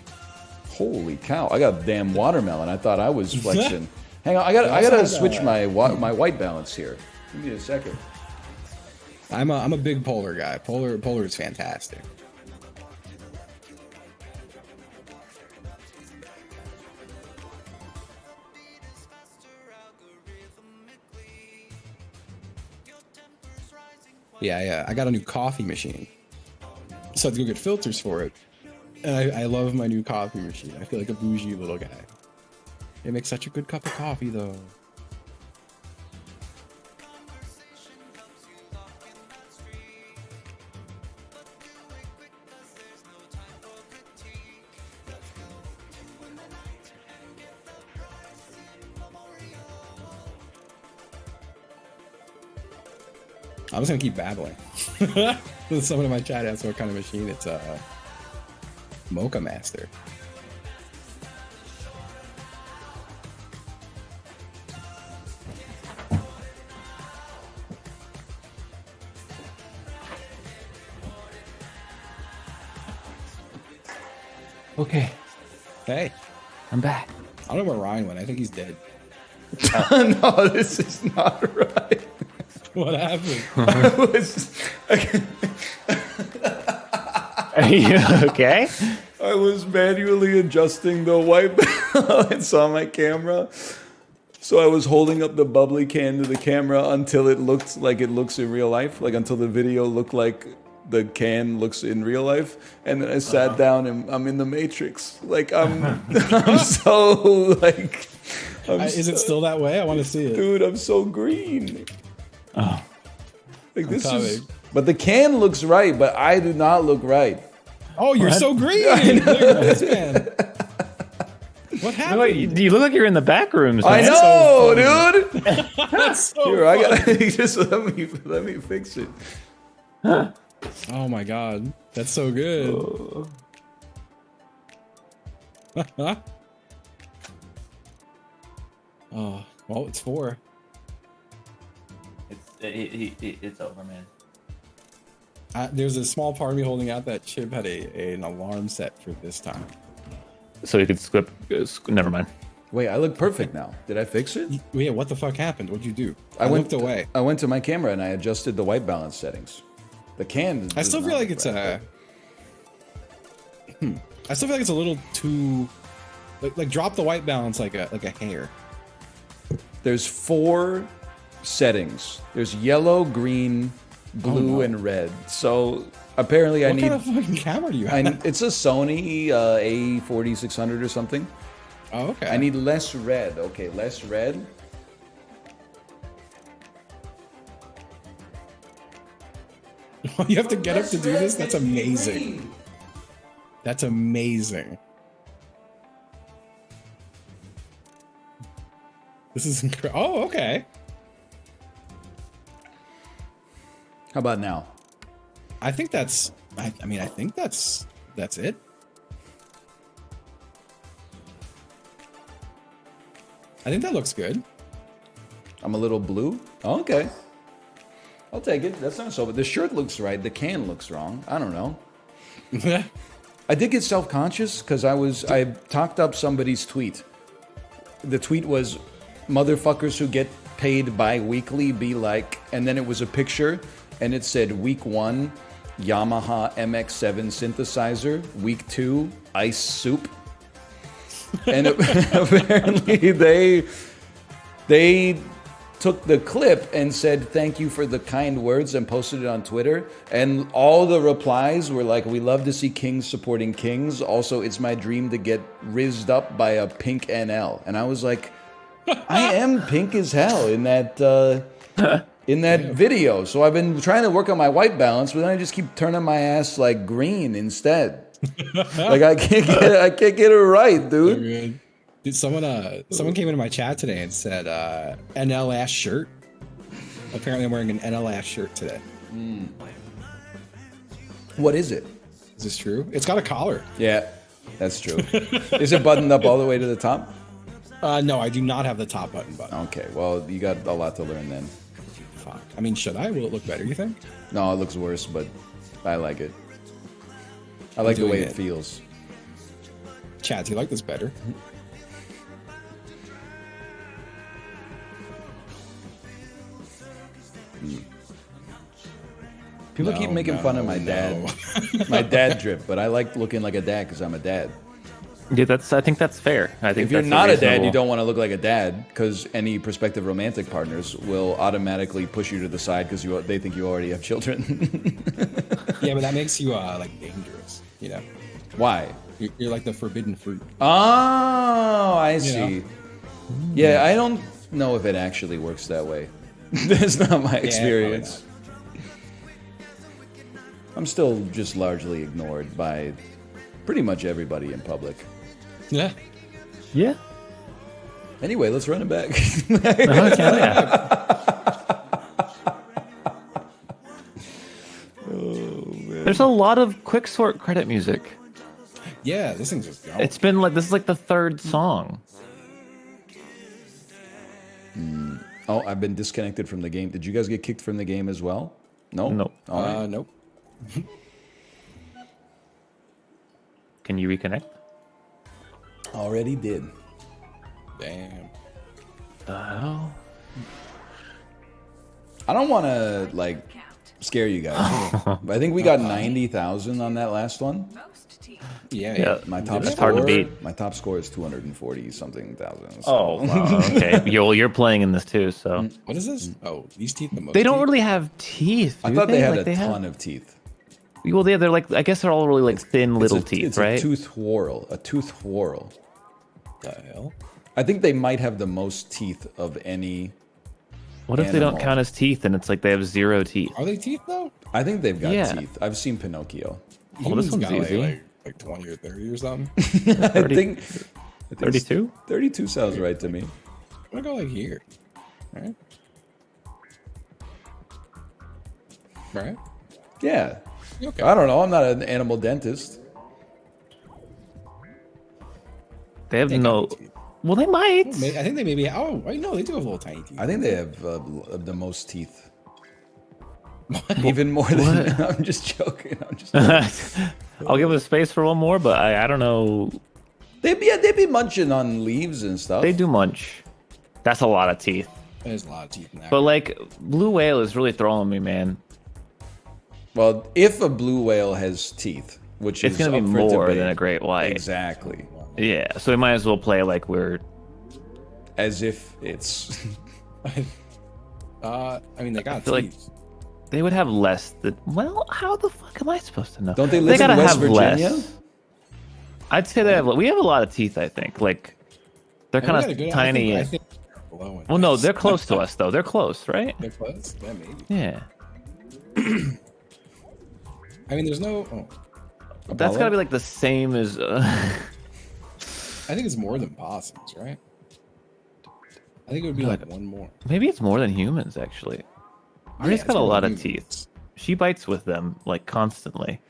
Holy cow! I got damn watermelon. I thought I was flexing. Hang on, I gotta switch my white balance here. Give me a second. I'm a big Polar guy. Polar is fantastic. Yeah, I got a new coffee machine, so I had to go get filters for it. And I love my new coffee machine. I feel like a bougie little guy. It makes such a good cup of coffee, though. I'm just gonna keep babbling. Someone in my chat asked what kind of machine it's Mocha Master. Okay, Hey. I'm back. I don't know where Ryan went. I think he's dead. No, this is not right. What happened? Are you okay? I was manually adjusting the white balance on my camera. So I was holding up the bubbly can to the camera until it looked like it looks in real life, like until the video looked like the can looks in real life. And then I sat down and I'm in the Matrix. Like I'm so like Is it still that way? I want to see it. dude, I'm so green. Oh, Like this coming. is but the can looks right, but I do not look right. Oh, you're so green. Look at this, man. What happened? You look like you're in the back rooms. I Man. know, dude. That's so Here, I funny. gotta just let me fix it. Oh my god, that's so good. Oh, well, it's 4. It's over, man. There's a small part of me holding out that Chib had an alarm set for this time. So you could skip. Never mind. Wait, I look perfect now. Did I fix it? Yeah, what the fuck happened? What'd you do? I looked away. I went to my camera and I adjusted the white balance settings. The can. I still feel like it's a. I still feel like it's a little too. Like drop the white balance like a hair. There's 4 settings. There's yellow, green, blue, and red. So apparently, What kind of fucking camera do you have? It's a Sony A4600 or something. Oh, okay. I need less red. Okay, less red. You have to get up to do this? That's amazing. That's amazing. This is incredible. Oh, okay. How about now? I think that's. I mean, I think that's it. I think that looks good. I'm a little blue. Oh, okay. I'll take it. That's not so. But the shirt looks right. The can looks wrong. I don't know. I did get self-conscious because I talked up somebody's tweet. The tweet was, "Motherfuckers who get paid bi-weekly be like," and then it was a picture, and it said week 1, Yamaha MX-7 synthesizer. Week 2, ice soup. And apparently they took the clip and said thank you for the kind words and posted it on Twitter, and all the replies were like, "We love to see kings supporting kings. Also, it's my dream to get rizzed up by a pink NL." And I was like, I am pink as hell in that video. So I've been trying to work on my white balance, but then I just keep turning my ass like green instead. Like I can't get it right, dude. Dude, someone came into my chat today and said NL ass shirt. Apparently, I'm wearing an NL ass shirt today. What is it? Is this true? It's got a collar. Yeah, that's true. Is it buttoned up all the way to the top? No, I do not have the top button button. Okay, well, you got a lot to learn then. Fuck. I mean, should I? Will it look better, you think? No, it looks worse, but I like it. I like the way it feels. Chad, do you like this better? People keep making fun of my dad, my dad drip, but I like looking like a dad because I'm a dad. Yeah, I think that's fair. I think if you're that's not a dad, reasonable. you don't want to look like a dad because any prospective romantic partners will automatically push you to the side because they think you already have children. Yeah, but that makes you like dangerous. You know why? You're like the forbidden fruit. Oh, I see. You know? Yeah, I don't know if it actually works that way. That's not my experience. I'm still just largely ignored by pretty much everybody in public. Yeah. Yeah. Anyway, let's run it back. There's a lot of quick sort credit music. Yeah, this thing's just going. It's been like this is like the 3rd song. Oh, I've been disconnected from the game. Did you guys get kicked from the game as well? No? Nope. All right. Nope. Can you reconnect? Already did. Damn. The hell? I don't want to, like, scare you guys. But I think we got 90,000 on that last one. Yeah. My top That's score, hard to beat. My top score is 240 something thousand. So. Oh, wow, okay. You're playing in this too, so. What is this? Oh, these teeth. The most They don't teeth? really have teeth. I do thought they had Like, a ton of teeth. Well, yeah, they're like. I guess they're all really like thin little It's teeth, it's right? A tooth whorl. A tooth whorl. The hell? I think they might have the most teeth of any. What if they don't animal. count as teeth and it's like they have 0 teeth? Are they teeth though? I think they've got Yeah. teeth. I've seen Pinocchio. this one's got easy. like 20 or 30 or something. I think 32. 32 sounds right to me. I'm gonna go like here. Right? Right? Yeah. Okay. I don't know. I'm not an animal dentist. They have They no. got teeth. Well, they might. I think they maybe. Oh, I know they do have little tiny teeth. I think they have the most teeth. Even more than. I'm just joking. I'm just. I'll give it a space for one more, but I don't know. They'd be munching on leaves and stuff. They do munch. That's a lot of teeth. There's a lot of teeth in that. But like blue whale is really throwing me, man. Well, if a blue whale has teeth, which It's is gonna be up for more debate. than a great white. Exactly. Yeah, so we might as well play like we're. As if it's. I mean, they got feel like- teeth. They would have less. Well, how the fuck am I supposed to know? Don't they live in gotta West have Virginia? less. I'd say they have. We have a lot of teeth. I think like they're And we kind got a of good- tiny. I think they're below in Well, no, this. they're close to us though. They're close, right? They're close. Yeah, maybe. Yeah. I mean, there's no. Oh, That's gotta be like the same as. I think it's more than possums, right? I think it would be like one more. Maybe it's more than humans actually. Artie's it's got a more lot than of humans. teeth. She bites with them like constantly.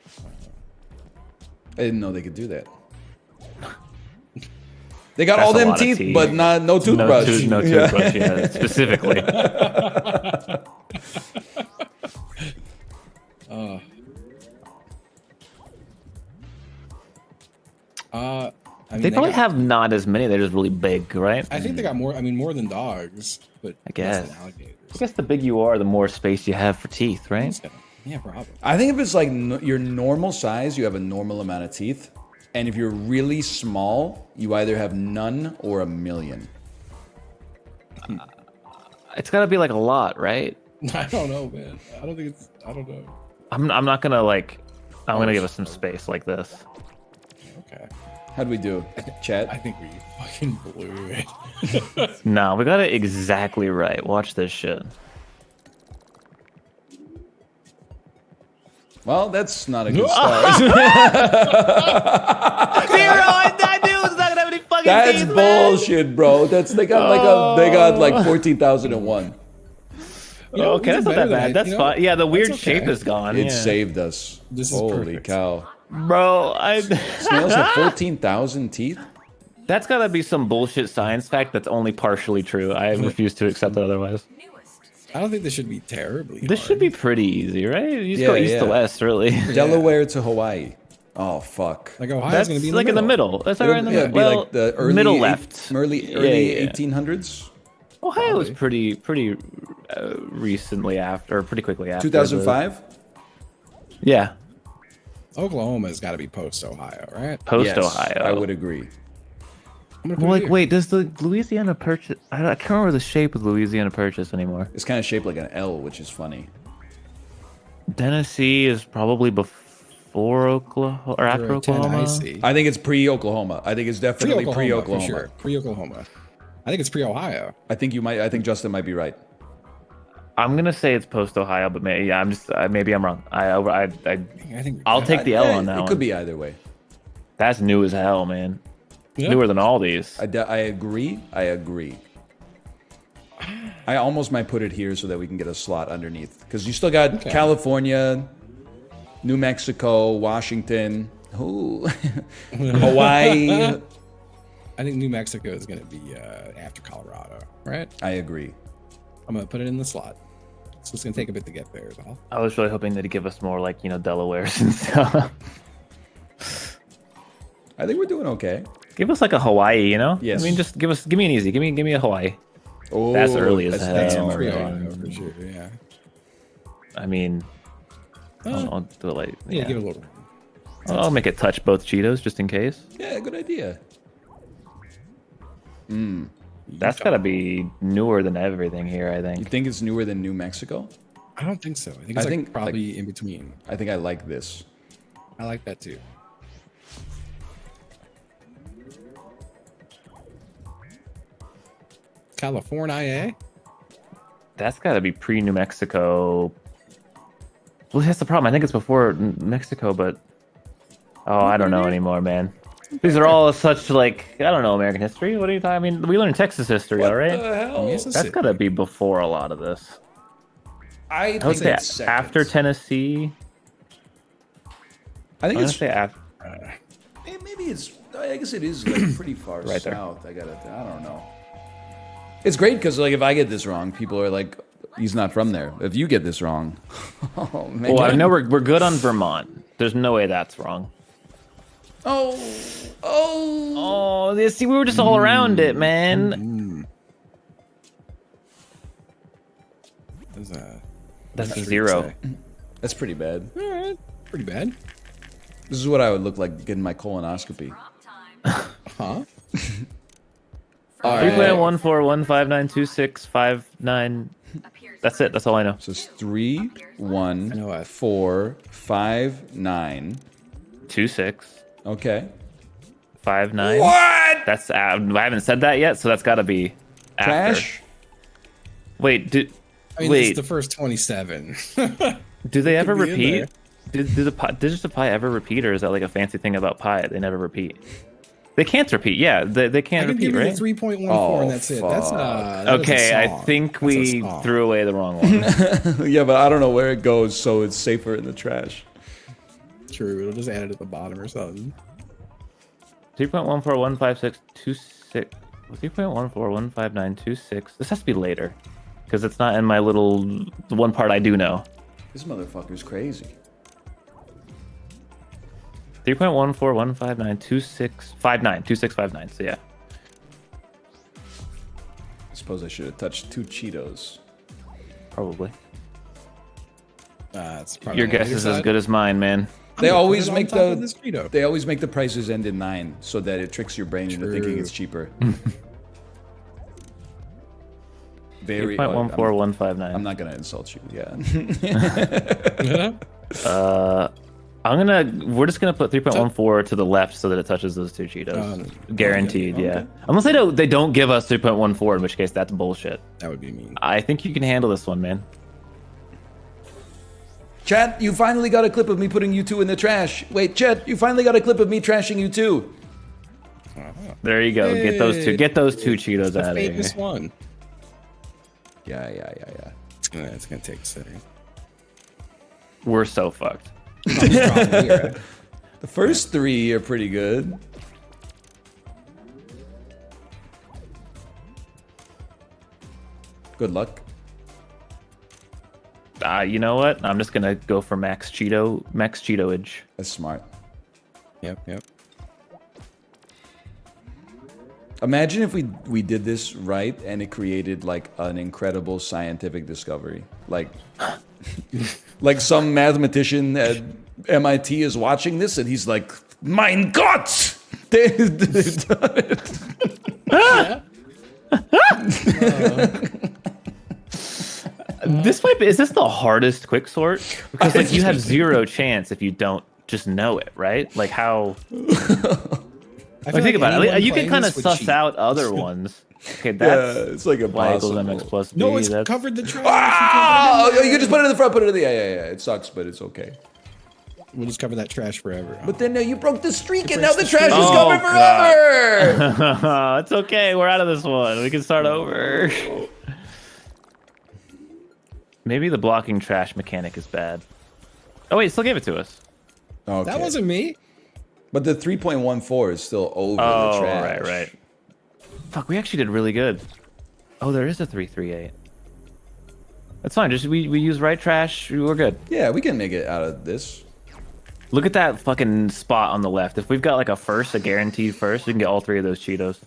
I didn't know they could do that. They got That's all a them lot of teeth, teeth. but no toothbrush. No Yeah. toothbrush, yeah, specifically. I mean, They probably got- have not as many. They're just really big, right? I think they got more. I mean, more than dogs, but I less guess. than alligators. I guess the big you are, the more space you have for teeth, right? Yeah, probably. I think if it's like your normal size, you have a normal amount of teeth. And if you're really small, you either have none or a million. It's got to be like a lot, right? I don't know, man. I don't think it's. I don't know. I'm not gonna like. I'm gonna give us some space like this. Okay. How'd we do? Chat? I think we fucking blew it. No, we got it exactly right. Watch this shit. Well, that's not a good start. Zero. I knew it was not gonna have any fucking That's teeth, man. bullshit, bro. They got like 14,001. know, Okay, that's not better that than bad. I- That's you know, fine. Yeah, the weird that's okay. shape is gone. It Yeah. saved us. This is Holy perfect. cow. Bro, Snails have 14,000 teeth? that's gotta be some bullshit science fact that's only partially true. I refuse to accept it otherwise. I don't think this should be terribly. This hard. should be pretty easy, right? You just go Yeah, east to yeah. west, really. Delaware to Hawaii. Oh, fuck. Like Ohio's That's gonna be like in the middle. That's right in the Yeah, middle. it'd be like the early middle left. early Yeah. 1800s? Ohio was pretty recently after, or pretty quickly after. 2005? Yeah, Oklahoma's got to be post Ohio, right? post Yes, Ohio. I would agree. I'm gonna put Well, it like, here. wait, does the Louisiana Purchase? I can't remember the shape of the Louisiana Purchase anymore. It's kind of shaped like an L, which is funny. Tennessee is probably before Oklahoma or after Or 10, Oklahoma. I see. I think it's pre-Oklahoma. I think it's definitely Pre-Oklahoma, pre-Oklahoma. for sure. Pre-Oklahoma. I think it's pre-Ohio. I think Justin might be right. I'm gonna say it's post Ohio, but maybe yeah, maybe I'm wrong. I think. I'll take the L on that It one. could be either way. That's new as hell, man. Yeah. Newer than all these. I agree. I agree. I almost might put it here so that we can get a slot underneath. Because you still got California, New Mexico, Washington, Hawaii. I think New Mexico is going to be after Colorado, right? I agree. I'm going to put it in the slot. So it's going to take a bit to get there, is all. I was really hoping that he'd give us more like, Delawares and stuff. I think we're doing okay. Give us like a Hawaii, Yes. I mean, just give me an easy. Give me a Hawaii. Oh, That's early as that's hell. Pre-Ohio, for sure, yeah. I mean, I'll do it like Yeah, give it a little. I'll make it touch both Cheetos just in case. Yeah, good idea. That's gotta be newer than everything here, I You think. think it's newer than New Mexico? I don't think so. I think it's think, probably in between. I think I like this. I like that too. California, That's gotta be pre New Mexico. Well, that's the problem. I think it's before Mexico, but Oh, I don't know anymore, man. These are all such like I don't know American history. What are you talking? I mean, we learned Texas history, all right? The hell? That's gotta be before a lot of this. I I would think say it's after seconds. Tennessee. I think I'm gonna it's say after. maybe it's. I guess it is like pretty far Right there. south. I don't know. It's great because like if I get this wrong, people are like, he's not from there. If you get this wrong, oh man. Well, I know we're good on Vermont. There's no way that's wrong. Oh. See, we were just all around it, man. That's a 0. That's pretty bad. Alright, pretty bad. This is what I would look like getting my colonoscopy. Drop time. Huh? 3.14159265 That's it. That's all I know. So it's 3, 1, 4, 5, 9. 26. Okay. 5, 9. What? That's I haven't said that yet, so that's got to be after. Trash? Wait, I mean, it's the first 27. do they ever be in repeat? Do the digits of pi ever repeat, or is that like a fancy thing about pi? They never repeat. They can't repeat. Yeah, they can't I can repeat, give you right? the 3.14 Oh, and that's it. That's that Okay, is a I song. think That's a we song. threw away the wrong one. Yeah, but I don't know where it goes, so it's safer in the trash. True, it'll just add it at the bottom or something. 3.141562 3.141592 This has to be later, because it's not in my little the one part I do know. This motherfucker's crazy. 3.14159265 So yeah. I suppose I should have touched 2 Cheetos. Probably. It's probably Your on the guess later is as side. good as mine, man. They I'm gonna always put it on make top of this Cheeto. they always make the prices end in 9 so that it tricks your brain into thinking it's cheaper. Very. I'm 3.14159. not gonna insult you. Yeah. We're just gonna put 3.14 to the left so that it touches those 2 Cheetos. Guaranteed, okay. yeah. Unless they don't give us 3.14, in which case that's bullshit. That would be mean. I think you can handle this one, man. Chat, you finally got a clip of me putting you 2 in the trash. Wait, Chat, you finally got a clip of me trashing you 2. There you go. Get those two. Get those 2 Cheetos The out of here. famous one. Yeah. It's gonna take a second. We're so fucked. The first 3 are pretty good. Good luck. You know what? I'm just gonna go for max Cheetoage. That's smart. Yep. Imagine if we did this right and it created like an incredible scientific discovery. Like some mathematician at MIT is watching this and he's like, "Mein Gott!" They've done it. This might be. Is this the hardest quick sort? Because like you have 0 chance if you don't just know it, right? Like how? Like, think about it. You can kind of suss out other ones. Okay, that's it's like y equals impossible. mx plus b. No, it's that's... covered the trash. Oh, you can just put it in the front, put it in the yeah. It sucks, but it's okay. We'll just cover that trash forever. But then you broke the streak, and breaks now the the trash is streak. covered forever. It's okay. We're out of this one. We can start over. Maybe the blocking trash mechanic is bad. Oh wait, still gave it to us. Okay. That wasn't me. But the 3.14 is still over the Oh, trash. right. Fuck, we actually did really good. Oh, there is a 338. That's fine. Just we use right trash. We're good. Yeah, we can make it out of this. Look at that fucking spot on the left. If we've got like a guaranteed first, we can get all 3 of those Cheetos.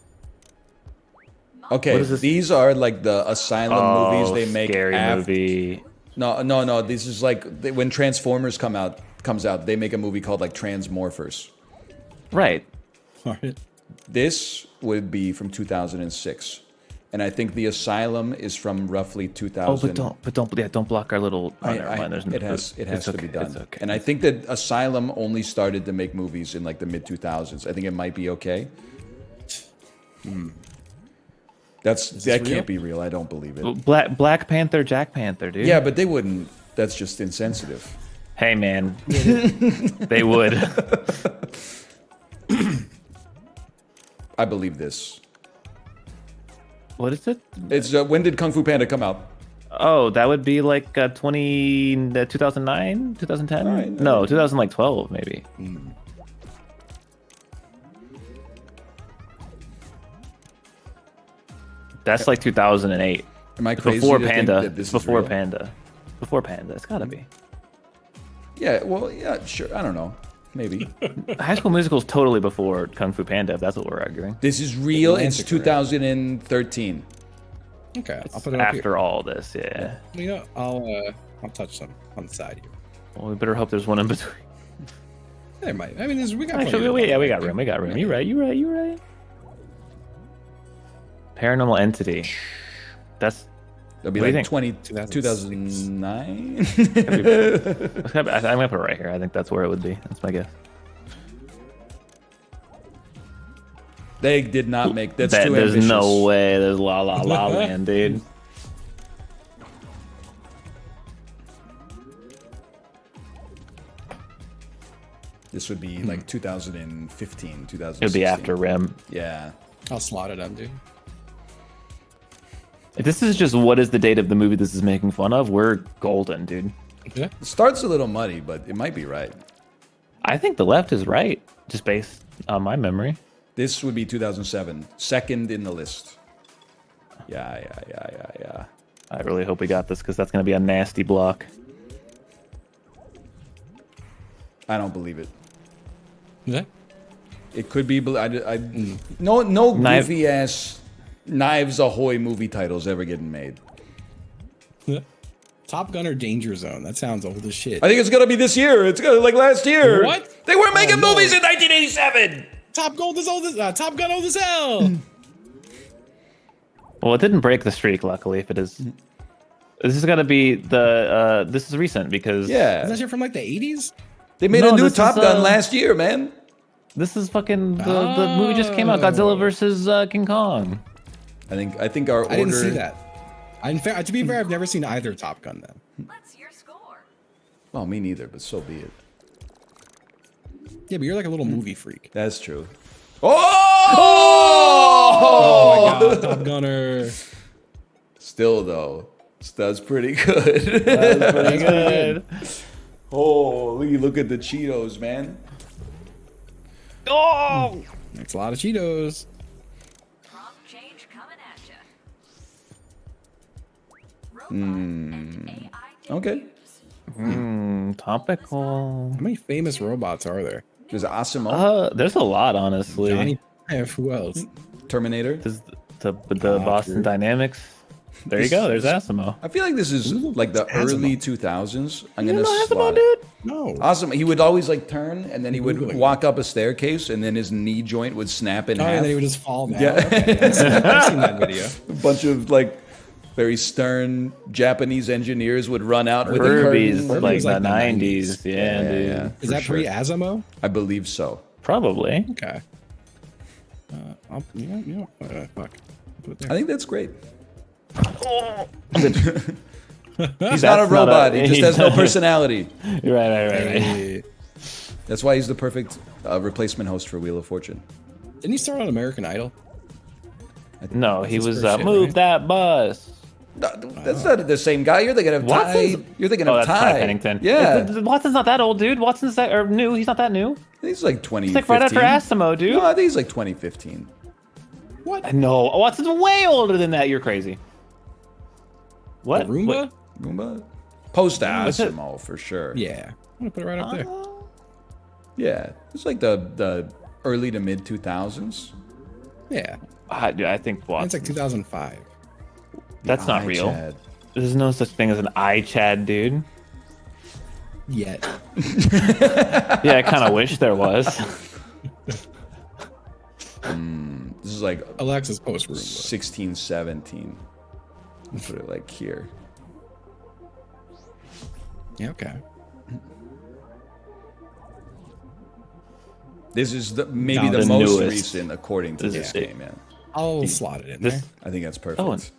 Okay, What is this? these are like the Asylum movies they make scary after. movie. No. This is like when Transformers comes out, they make a movie called like Transmorphers. Right. All right. This would be from 2006, and I think the Asylum is from roughly 2000. Oh, but don't block our little. Oh, never mind. There's no, it has it's to okay, be done. It's okay. And I think that Asylum only started to make movies in like the mid 2000s. I think it might be okay. That real? can't be real. I don't believe it. Black Panther, Jack Panther, dude. Yeah, but they wouldn't. That's just insensitive. Hey, man. They would. I believe this. What is it? It's when did Kung Fu Panda come out? Oh, that would be like 2009, 2010? All right, No, 2012 maybe. That's like 2008. Am I It's crazy before to think Panda. that this It's is before real? Panda. Before Panda. It's gotta be. Yeah, well, yeah, sure. I don't know. Maybe. High School Musical is totally before Kung Fu Panda, if that's what we're arguing. This is real. It's Atlantic, right? 2013. Okay, I'll put it up here. After all this, yeah. You know, I'll touch some on the side here. Well, we better hope there's one in between. There might. I mean, we got. Actually, plenty of we got room. We got room. You're right. Paranormal Entity. That's. That'll be What do you like think? 2009. I'm gonna put it right here. I think that's where it would be. That's my guess. They did not make that's That, too there's ambitious. no way. There's La La La Land, dude. This would be like 2015, 2016. It'd be after Rim. Yeah. I'll slot it on, dude. If this is just what is the date of the movie this is making fun of, we're golden, dude. Yeah. It starts a little muddy, but it might be right. I think the left is right, just based on my memory. This would be 2007, second in the list. Yeah. I really hope we got this because that's going to be a nasty block. I don't believe it. Yeah. It could be. No Knife- goofy ass Knives Ahoy movie titles ever getting made. Yeah. Top Gun or Danger Zone? That sounds old as shit. I think it's gonna be this year. It's gonna like last year. What? They weren't making no. movies in 1987. Top Gun old as hell. Well, it didn't break the streak, luckily. If it is, this is gonna be the. This is recent because Yeah, Is that shit from like the 80s? they made No, a new this Top is, Gun last year, man. this is fucking the movie just came out. Godzilla versus King Kong. I think our order. I didn't see that. To be fair, I've never seen either Top Gun then. What's your score? Well, me neither, but so be it. Yeah, but you're like a little movie freak. That's true. Oh! Oh my god, Top Gunner. Still though, that's pretty good. That's pretty good. Holy, look at the Cheetos, man. Oh! That's a lot of Cheetos. Prompt change coming at you. Robot and AI Okay. Topical. How many famous robots are there? There's Asimo, There's a lot, honestly. Johnny Five. Who else? Terminator. This is the Boston true. Dynamics. There you go. There's Asimo. I feel like this is like the Asimo. early 2000s. I'm You gonna know slot Asimo, it. dude? No. Awesome. He would always like turn, and then he would Googling. walk up a staircase, and then his knee joint would snap in Oh, half. and then he would just fall down. Yeah. Okay. I've seen that video. A bunch of like very stern Japanese engineers would run out with the Furby's curtain. like was the like the 90s. Yeah, dude. yeah. Is For that sure. pre-Asimo? I believe so. Probably. Okay. Fuck. Put it there. I think that's great. He's He's not a robot. He just has no personality. Right. Hey. That's why he's the perfect replacement host for Wheel of Fortune. Didn't he start on American Idol? No, he his was first shit, move right? that bus. That's not the same guy. You're thinking of Ty. Watson's- You're thinking Oh, of that's Ty Ty. Pennington. Yeah, Watson's not that old, dude. Watson's that or new. He's not that new. he's like 2015. He's like right after Asimo, dude. No, I think he's like 2015. No, Watson's way older than that. You're crazy. What? Roomba? Roomba? Post What's it? Asimo for sure. Yeah. I'm gonna put it right up there. Yeah, it's like the early to mid 2000s. Yeah. I think It's Watson. like 2005. That's not real. Chad. There's no such thing as an iChad, dude. Yet. Yeah, I kind of wish there was. This is like Alexa's post Roomba. 16, 17. Put it like here. Yeah, okay. This is maybe No, the the most newest. recent according to This this is it. game, man. I'll slot it in This- there. I think that's perfect. Oh, and-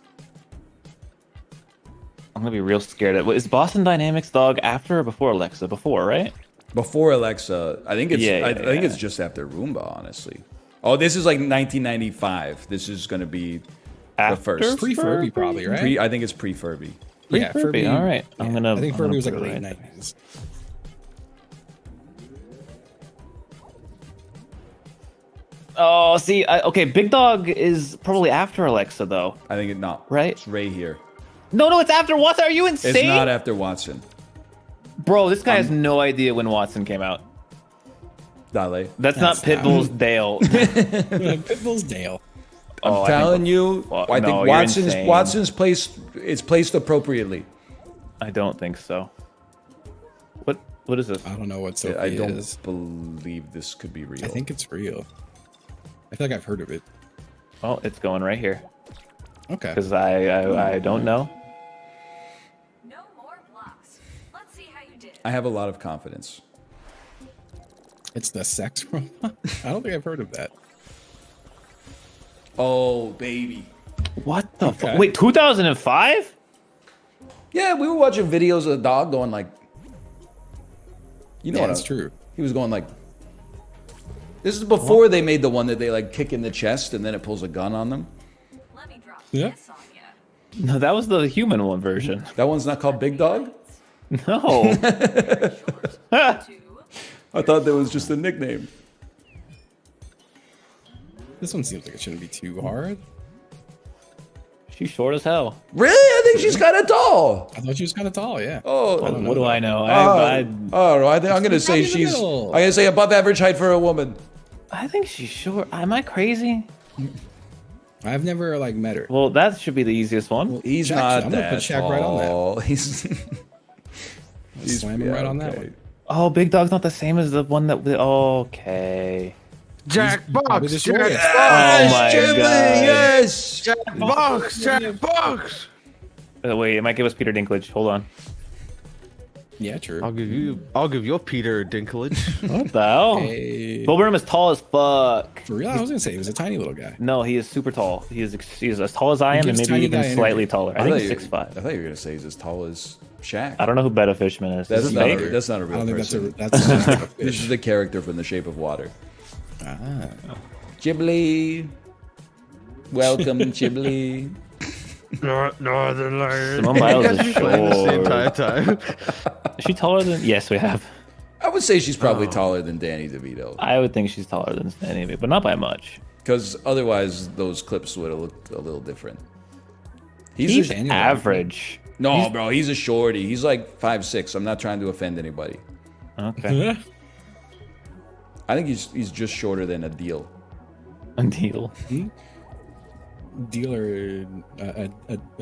I'm gonna be real scared. Is Boston Dynamics dog after or before Alexa? Before, right? Before Alexa, I think it's Yeah, I think it's just after Roomba, honestly. Oh, this is like 1995. This is going to be the first. Pre-Furby, probably, right? I think it's pre-Furby. Yeah, Furby. All right, yeah, I'm gonna. I think I'm gonna Furby was like put it late right there. 90s. Oh, see, okay, Big Dog is probably after Alexa though. I think not. Right? It's Ray here. No, it's after Watson. Are you insane? It's not after Watson. Bro, this guy has no idea when Watson came out. Dale. That's not Pitbull's Dale. Pitbull's Dale. I'm telling you, I no, think you're insane. Watson's placed appropriately. I don't think so. What is this? I don't know what Sophie I don't is. believe this could be real. I think it's real. I feel like I've heard of it. Oh, it's going right here. Okay. Because I don't know. No more blocks. Let's see how you did. I have a lot of confidence. It's the sex robot? I don't think I've heard of that. Oh, baby. What the Okay. fuck? Wait, 2005? Yeah, we were watching videos of the dog going like, you know Yeah, what? that's true. He was going like. This is before they made the one that they like kick in the chest and then it pulls a gun on them. Let me drop Yeah. this on ya. No, that was the human one version. That one's not called Big Dog? No. Two. I thought that was just a nickname. This one seems like it shouldn't be too hard. She's short as hell. Really? I think she's kind of tall. I thought she was kind of tall, yeah. Oh, What do I know? I don't know. I'm gonna say probably the she's. middle. I'm gonna say above average height for a woman. I think she's short. Am I crazy? I've never like met her. Well, that should be the easiest one. He's Shaq, not I'm gonna that put Shaq tall. right on that. He's. Slam him right on that one. Oh, Big Dog's not the same as the one that. Okay. Probably the Jackbox, shortest. Oh my Jimmy, god. yes. Jackbox. Wait, it might give us Peter Dinklage. Hold on. Yeah, true. I'll give your Peter Dinklage. What the hell? Hey. Bo Burnham is tall as fuck. For real, I was gonna say he was a tiny little guy. No, he is super tall. He is as tall as I am, and gives maybe tiny even guy slightly energy. taller. I thought think you- he's 6'5". I thought you were gonna say he's as tall as Shaq. I don't know who Betta Fishman is. That's Is this not. fake? That's not a I real don't think person. that's a fish. This is the character from The Shape of Water. Ah. Ghibli. Welcome, Ghibli. Northern Lights. Simone Biles is the entire short. time. Is she taller than? Yes, we have. I would say she's probably taller than Danny DeVito. I would think she's taller than any of it, but not by much. Because otherwise, those clips would have looked a little different. He's Daniel. average. No, bro, he's a shorty. He's like 5'6". I'm not trying to offend anybody. Okay. I think he's just shorter than a deal. A deal. Dealer, a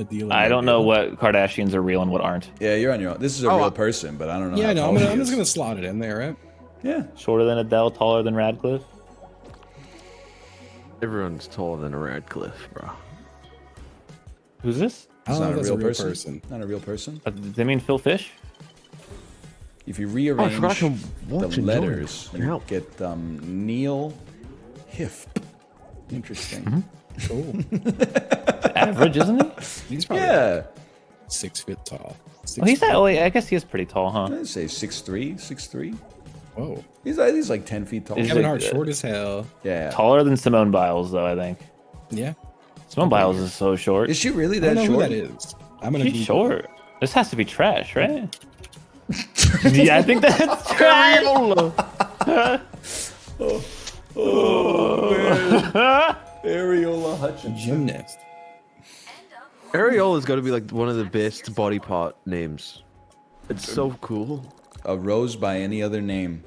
dealer. I don't know what Kardashians are real and what aren't. Yeah, you're on your own. This is a real person, but I don't know. Yeah, how no, tall he I'm just is. gonna slot it in there, right? Yeah, Shorter than Adele, taller than Radcliffe. Everyone's taller than a Radcliffe, bro. Who's this? I it's don't know not if a that's real person. Not a real person. Does they mean Phil Fish? If you I rearrange forgot to the watch and letters, join. you Help. get Neil Hiff. Interesting. Mm-hmm. Cool. Average, isn't he? He's probably Yeah, 6 foot tall. Well, he's that. Oh, I guess he is pretty tall, huh? I'd say 6'3", 6'3". Whoa. He's like 10 feet tall. Is Kevin it- Hart, short as hell. Yeah. Taller than Simone Biles, though. I think Yeah. Simone Biles is so short. Is she really I don't that know short? who that is. I'm gonna. She's Google short. This has to be trash, right? Yeah, I think that's trash. Areola it. Hutchinson. Gymnast. Areola's got to be like one of the best body part names. It's so cool. A rose by any other name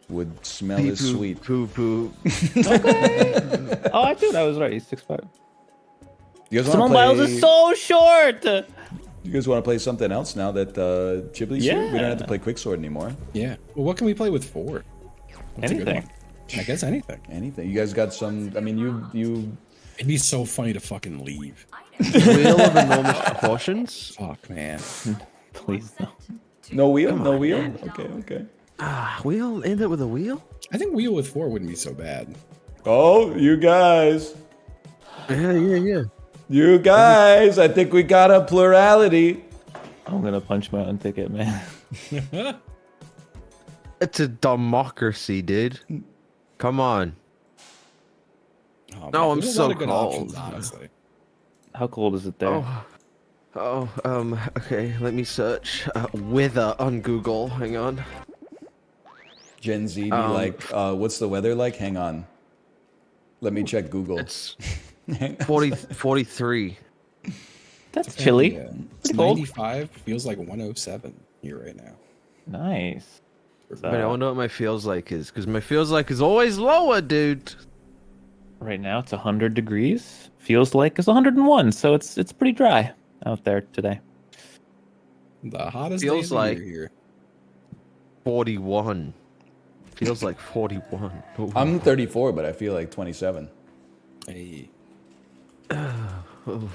would smell as sweet. Poo poo. Oh, I think that was right. He's 6'5". You guys Simone want Biles to play? is so short. You guys want to play something else now that Ghibli's here? We don't have to Yeah. play Quicksword anymore. Yeah. Well, what can we play with 4? What's a good Anything. one? I guess anything. Anything. You guys got some? I mean, you. It'd be so funny to fucking leave. Wheel of enormous proportions. Fuck, man. Please no. No wheel. No wheel. Okay. Wheel? End it with a wheel? I think wheel with 4 wouldn't be so bad. Oh, you guys. Yeah. You guys, I think we got a plurality. I'm gonna punch my own ticket, man. It's a democracy, dude. Come on. Oh, No, man, I'm there's a so lot of good cold. options, honestly. How cold is it there? Okay, let me search weather on Google. Hang on. Gen Z be like, what's the weather like? Hang on. Let me check Google. It's 43. That's chilly. Yeah. It's Pretty cold. 95. Feels like 107 here right now. Nice. Wait, I wonder what my feels like is, because my feels like is always lower, dude. Right now it's 100 degrees. Feels like it's 101, so it's pretty dry out there today. The hottest Feels day of the like- year here. 41. Feels like 41. Ooh. I'm 34, but I feel like 27. Hey. Ooh.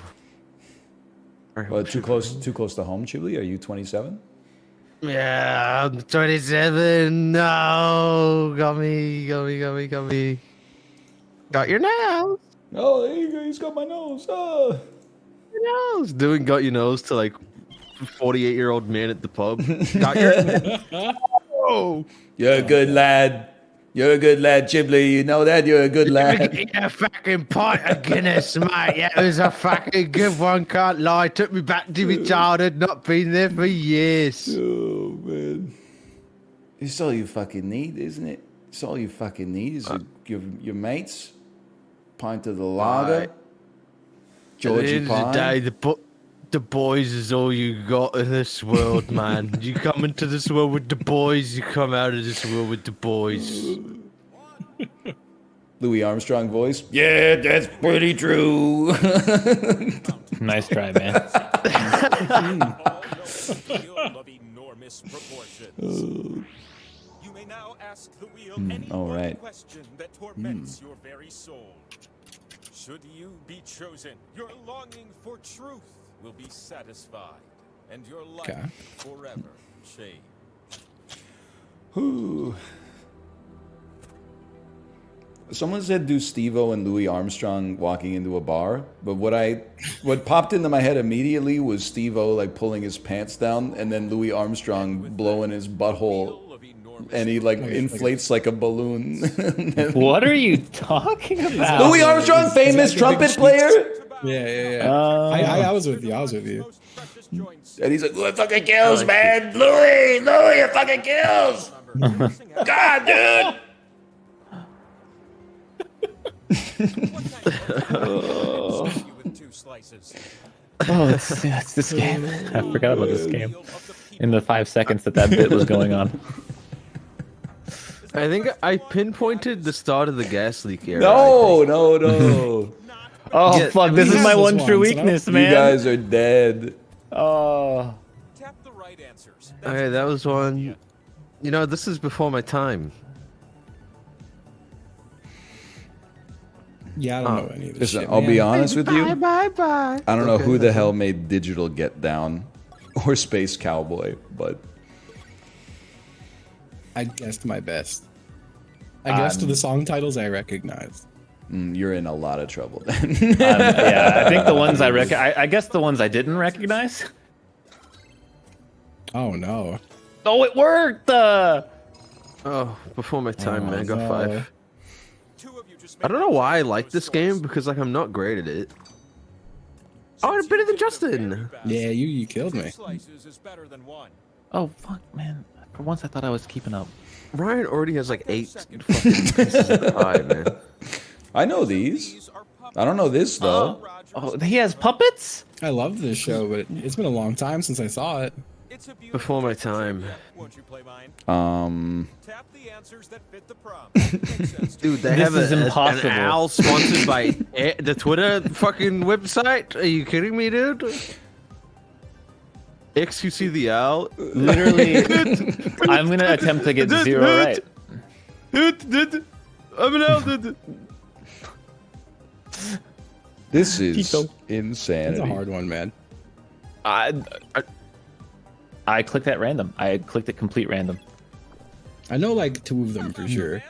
Well, too close to home, Chibli? Are you 27? Yeah, I'm 27. No, got me. Got your nose. Oh, there you go. He's got my nose. Oh. Your nose. Doing got your nose to like 48-year-old man at the pub. Got your oh. You're a good lad. You're a good lad, Chibli. You know that? You're a good lad. Eat a fucking pint of Guinness, mate. Yeah, it was a fucking good one. Can't lie. Took me back to my childhood. Not been there for years. Oh, man. It's all you fucking need, isn't it? It's all you fucking need is your mates. Pint of the lager. Right. Georgie At the end of the pie. day, the boys is all you got in this world, man. You come into this world with the boys, you come out of this world with the boys. Louis Armstrong voice. Yeah, that's pretty true. Nice try, man. You may now ask the wheel any all one right. question that torments your very soul. Should you be chosen, your longing for truth will be satisfied, and your life Okay. forever changed. Whew. Someone said do Steve-O and Louis Armstrong walking into a bar, but what popped into my head immediately was Steve-O like pulling his pants down and then Louis Armstrong blowing his butthole and he like inflates like a balloon. What are you talking about? Louis Armstrong, famous trumpet player? Yeah. I was with you. And he's like, Louis fucking kills, man. Louis, it fucking kills. God, dude. Oh, it's this game. I forgot about this game. In the 5 seconds that bit was going on. I think I pinpointed the start of the gas leak era. No. Oh, Yeah, fuck. This is my one true once, weakness, You man. guys are dead. Oh. Tap the right answers. Okay, that was one. You know, this is before my time. Yeah, I don't know any of this Listen, shit, I'll be man. honest with you. Bye. I don't know who the hell made Digital Get Down or Space Cowboy, but I guessed my best. I guessed the song titles I recognized. you're in a lot of trouble then. Yeah, I think the ones I guess the ones I didn't recognize. Oh no. Oh, it worked! Oh, before my time, man. Got no. 5. I don't know why I like this game, because like I'm not great at it. Oh, I'm better than Justin. Yeah, you killed me. Oh, fuck, man. For once I thought I was keeping up. Ryan already has like 8 fucking pieces of pie, man. I know these. I don't know this though. Oh, he has puppets? I love this show, but it's been a long time since I saw it. Before my time. Tap the answers that fit the prompt. Dude, they This have is an impossible. owl sponsored by the Twitter fucking website. Are you kidding me, dude? XQC the owl. Literally, I'm gonna attempt to get 0 right. I'm an owl, dude. This is Tito. insanity. It's a hard one, man. I clicked at random. I clicked at complete random. I know like 2 of them for sure.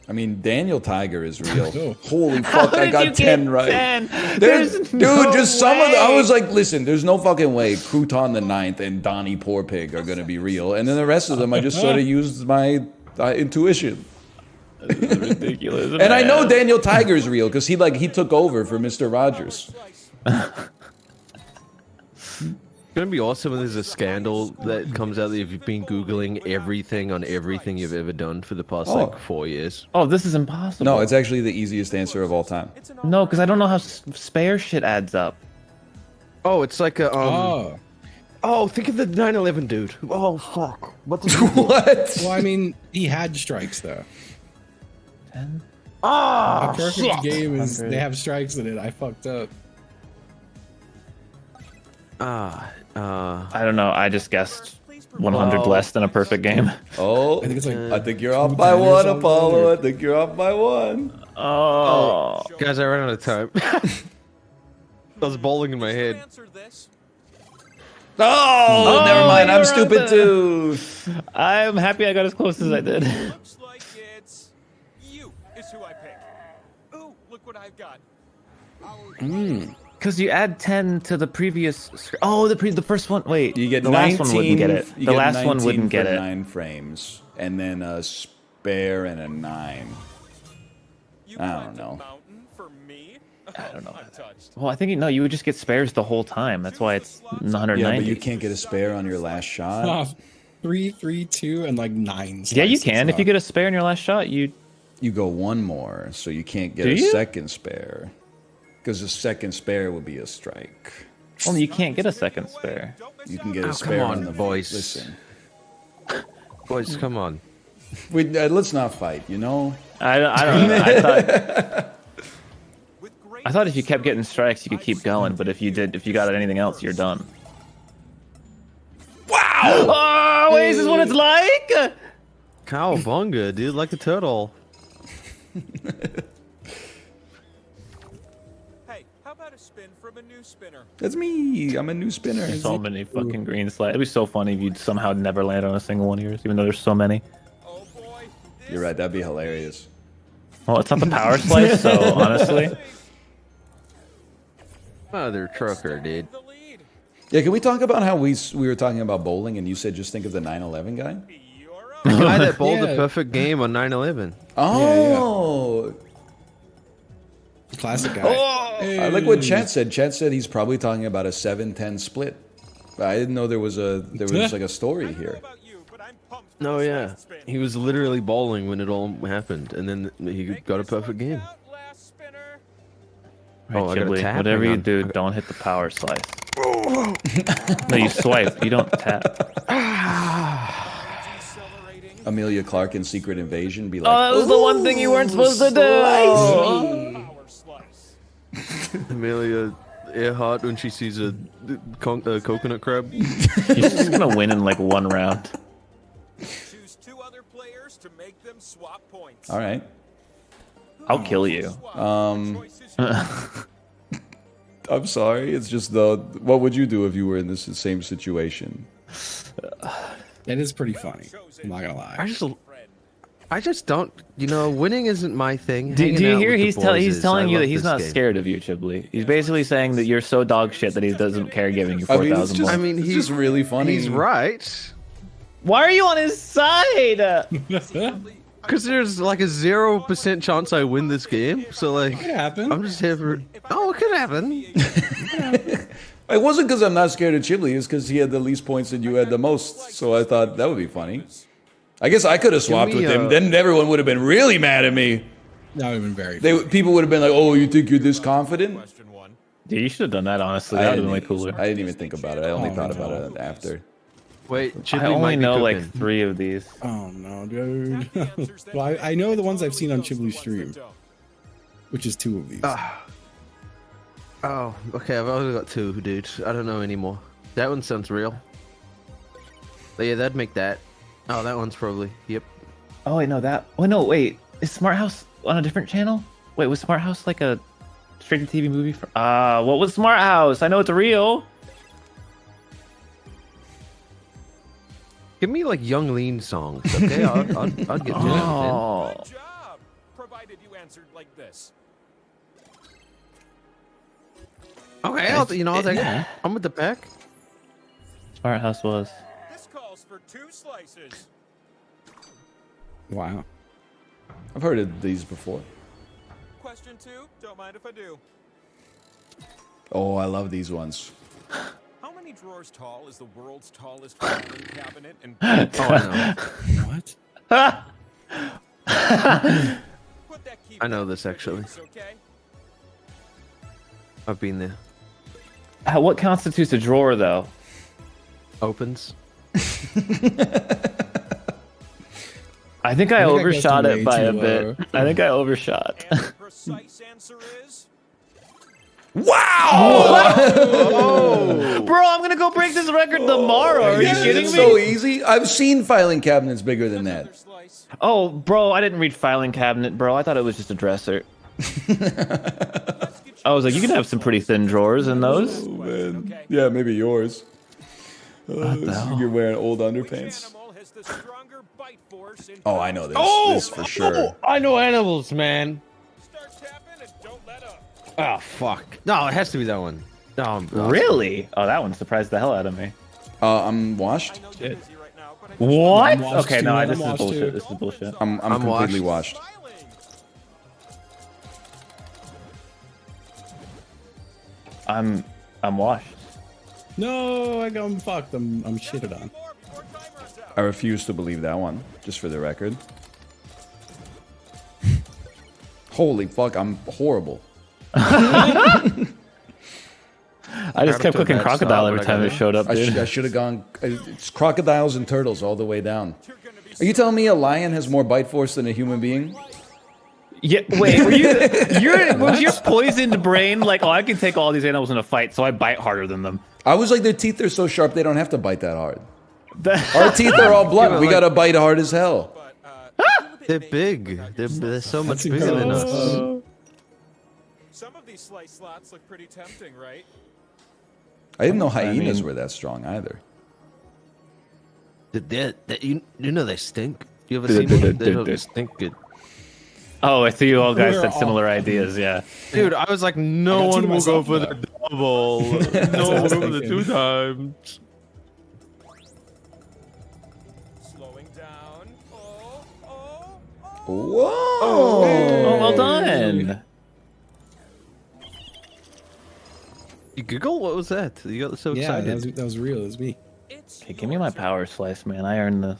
I mean, Daniel Tiger is real. Oh. Holy fuck, I got 10 right. 10? Dude, no just some of the, I way. was like, listen, there's no fucking way Crouton the Ninth and Donnie Poorpig are gonna be real. And then the rest of them, I just sort of used my intuition. This is ridiculous. And I know Daniel Tiger's real because he took over for Mr. Rogers. It's gonna be awesome when there's a scandal that comes out that you've been Googling everything on everything you've ever done for the past like 4 years. Oh, this is impossible. No, it's actually the easiest answer of all time. No, because I don't know how spare shit adds up. Oh, it's like a Oh, think of the 9/11 dude. Oh fuck. What's What? Well, I mean, he had strikes though. 10? A perfect game is they have strikes in it. I fucked up. I don't know. I just guessed 100 less than a perfect game. Oh, I think it's like I think you're off by one, Apollo. I think you're off by one. Oh. Guys, I ran out of time. I was bowling in my head. Oh, never mind. I'm stupid too. I'm happy I got as close as I did. Looks like it's you is who I pick. Ooh, look what I've got. Because you add 10 to the previous. Oh, the first one. Wait, You get the 19, last one wouldn't get it. you The get last one 19 wouldn't get for it. 9 frames, and then a spare and a 9. I don't know. Mountain for me? I don't know. Untouched. Well, I think you would just get spares the whole time. That's why it's 190. Yeah, but you can't get a spare on your last shot. 3, 3, 2, and like 9. Yeah, you slices can. If you left. get a spare in your last shot, you. You go one more, so you can't get Do a you? second spare. Because a second spare would be a strike. Well, you can't get a second spare. You can get a Oh, spare come on on, the boys. Listen, Boys, come on. let's not fight. You know. I don't know. I thought if you kept getting strikes, you could keep going. But if you got anything else, you're done. Wow! Oh, wait, is this what it's like? Cowabunga, dude, like a turtle. Hey, how about a spin from a new spinner? That's me. I'm a new spinner. So many fucking green slides. It'd be so funny if you'd somehow never land on a single one of yours, even though there's so many. Oh boy. You're right. That'd be hilarious. Well, it's not the power slice, so honestly. Mother trucker, dude. The lead. Yeah, can we talk about how we were talking about bowling and you said just think of the 9/11 guy? You're up. The guy that bowled Yeah. the perfect game on 9/11. Oh, Classic guy. I like what Chat said. Chat said he's probably talking about a 7-10 split. I didn't know there was like a story here. About you, but I'm pumped for No, this yeah. last spin. He was literally bowling when it all happened, and then he got a perfect game. Out, last spinner. Right, Oh, I got a Ghibli, tap? whatever Hang you on. do, don't hit the power slice. No, you swipe. You don't tap. Decelerating. Amelia Clark in Secret Invasion be like, Oh, that was the one thing you weren't supposed to do. Power slice. Amelia Earhart when she sees a coconut crab. He's just gonna win in like one round. Choose 2 other players to make them swap points. all right. I'll kill you. Choices you I'm sorry. It's just what would you do if you were in this same situation? That is pretty funny. I'm not gonna lie. I just don't. Winning isn't my thing. Do Hanging you out hear? with the He's boys he's is. telling I you that love he's this not game. scared of you, Chibli. He's basically saying that you're so dog shit that he doesn't care giving you I mean, it's 4,000 just, more. I mean, it's he's just really funny. He's right. Why are you on his side? Because there's like a 0% chance I win this game. So like, It happened. I'm just here for. Oh, it could happen. It wasn't because I'm not scared of Chibli. It's because he had the least points and you had the most. So I thought that would be funny. I guess I could have swapped me, with him. Then everyone would have been really mad at me. That would have been very funny. People would have been like, "Oh, you think you're this confident?" Question 1. Yeah, you should have done that. Honestly, that would have been way cooler. I didn't even think about it. I only Oh, thought no. about it after. Wait, Chibli I only might be know like cooking. 3 of these. Oh no, dude. Well, I know the ones I've seen on Chibli's stream, which is 2 of these. Oh, okay. I've only got 2, dude. I don't know anymore. That one sounds real. But yeah, that'd make that. Oh, that one's probably. Yep. Oh wait, no, that. Oh no, wait. Is Smart House on a different channel? Wait, was Smart House like a straight to TV movie? What was Smart House? I know it's real. Give me like Young Lean songs, okay? I'd get to that. Oh, provided you answered like this. Okay, I'll take it. I'm with the pack. Smart House was. This calls for 2 slices. Wow. I've heard of these before. Question 2, don't mind if I do. Oh, I love these ones. How many drawers tall is the world's tallest filing cabinet? And What? put that key I know back this in the actually. case, okay? I've been there. What constitutes a drawer, though? Opens. I think I I goes overshot way it by a too bit. low. I think I overshot. And the precise answer is Wow! Bro, I'm gonna go break this record tomorrow. Are you kidding It's me? so easy. I've seen filing cabinets bigger than another that. slice. Oh, bro, I didn't read filing cabinet, bro. I thought it was just a dresser. I was like, you can have some pretty thin drawers in those. Oh, man. Yeah, maybe yours. You're wearing old underpants. Animal has the stronger bite force in Oh, I know this. Oh! This for sure. I know animals, man. Start tapping and don't let up. Oh, fuck. No, it has to be that one. No, I'm Really? Oh, that one surprised the hell out of me. I'm washed. I know you're busy right now, but I just What? I'm washed Okay, too, no, I'm this is washed bullshit. too. This is bullshit. I'm I'm completely washed. smiling. I'm washed. No, I'm fucked. I'm shitted on. More before time runs out. I refuse to believe that one, just for the record. Holy fuck, I'm horrible. I just kept to a clicking bad crocodile start, every but I time got it it. showed up, I dude. should have gone. It's crocodiles and turtles all the way down. Are you telling me a lion has more bite force than a human being? Yeah, wait, was your poisoned brain like, oh, I can take all these animals in a fight, so I bite harder than them? I was like, their teeth are so sharp they don't have to bite that hard. That- Our teeth are all blunt. Yeah, We like- gotta bite hard as hell. They're big. They're so much That's bigger than us. incredible. Some of these slice slots look pretty tempting, right? I didn't know hyenas mean- were that strong either. You know they stink. You ever seen one? They don't stink good. Oh, I see you all guys We're had all- similar ideas, yeah. Dude, I was like, no I got two one to will go myself, for though. the double. No what I one will was go for the thinking. 2 times. Slowing down. Oh. Whoa! Oh, well done. You giggle? What was that? You got so Yeah, excited. that was real. It was me. It's Okay, give me my power slice, man. I earned this.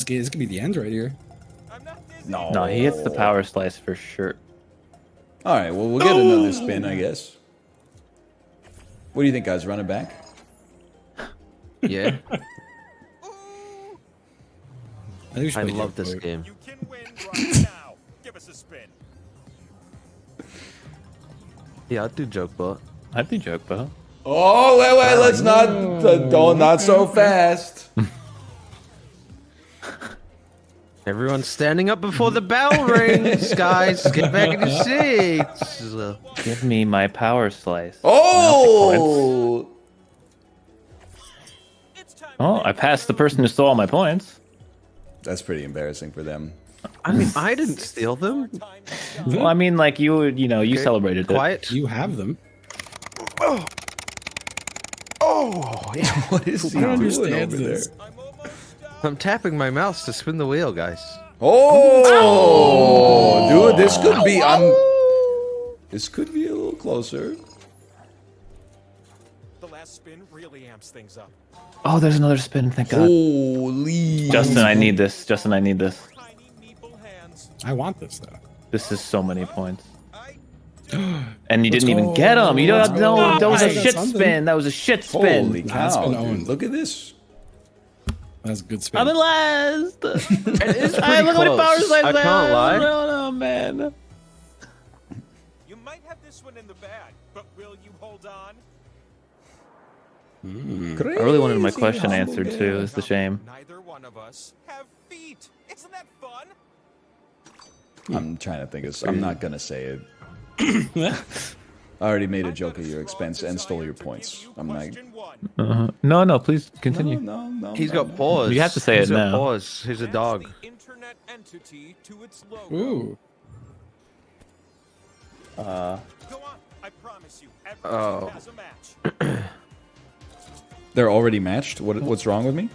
This could be the end right here. I'm not dizzy. No, he hits the power slice for sure. All right, well, we'll get another spin, I guess. What do you think, guys? Run it back? Yeah, I think we should I play love this Jackbox. game. You can win right now. Give us a spin. Yeah, I'd do joke bot. I'd be joke, bro. Oh, wait, let's not, don't, not so fast. Everyone's standing up before the bell rings, guys. Get back in your seats. Give me my power slice. Oh! It's time. Oh, I passed the person who stole all my points. That's pretty embarrassing for them. I mean, I didn't steal them. Well, I mean, like, you Okay, celebrated it. Quiet. You have them. What is he I don't doing understand over this. there? I'm almost done. I'm tapping my mouse to spin the wheel, guys. Oh, dude, this could be. This could be a little closer. The last spin really amps things up. Oh, there's another spin, thank God. Holy! Justin, I need this. Justin, I need this. Tiny meeple hands. I want this though. This is so many points. I And you Let's didn't even go. get them. You Let's don't go. know. That was a Nice. shit Something. spin. That was a shit spin. Holy That's cow! been Dude. owned. Look at this. That's a good spin. I'm in last. It is I pretty look how many close. power slices I can't have. lie. No, man. You might have this one in the bag, but will you hold on? I really wanted my question answered too. It's the shame. Neither one of us have feet. Isn't that fun? I'm trying to think of. I'm not gonna say it. I already made a joke at your expense and stole your points. I'm like, No, please continue. no. He's got paws. You have to say He's it got now. Paws. He's a dog. The internet that entity to its logo. Ooh. Go on. I promise you, everyone has a match. They're already matched? What's wrong with me?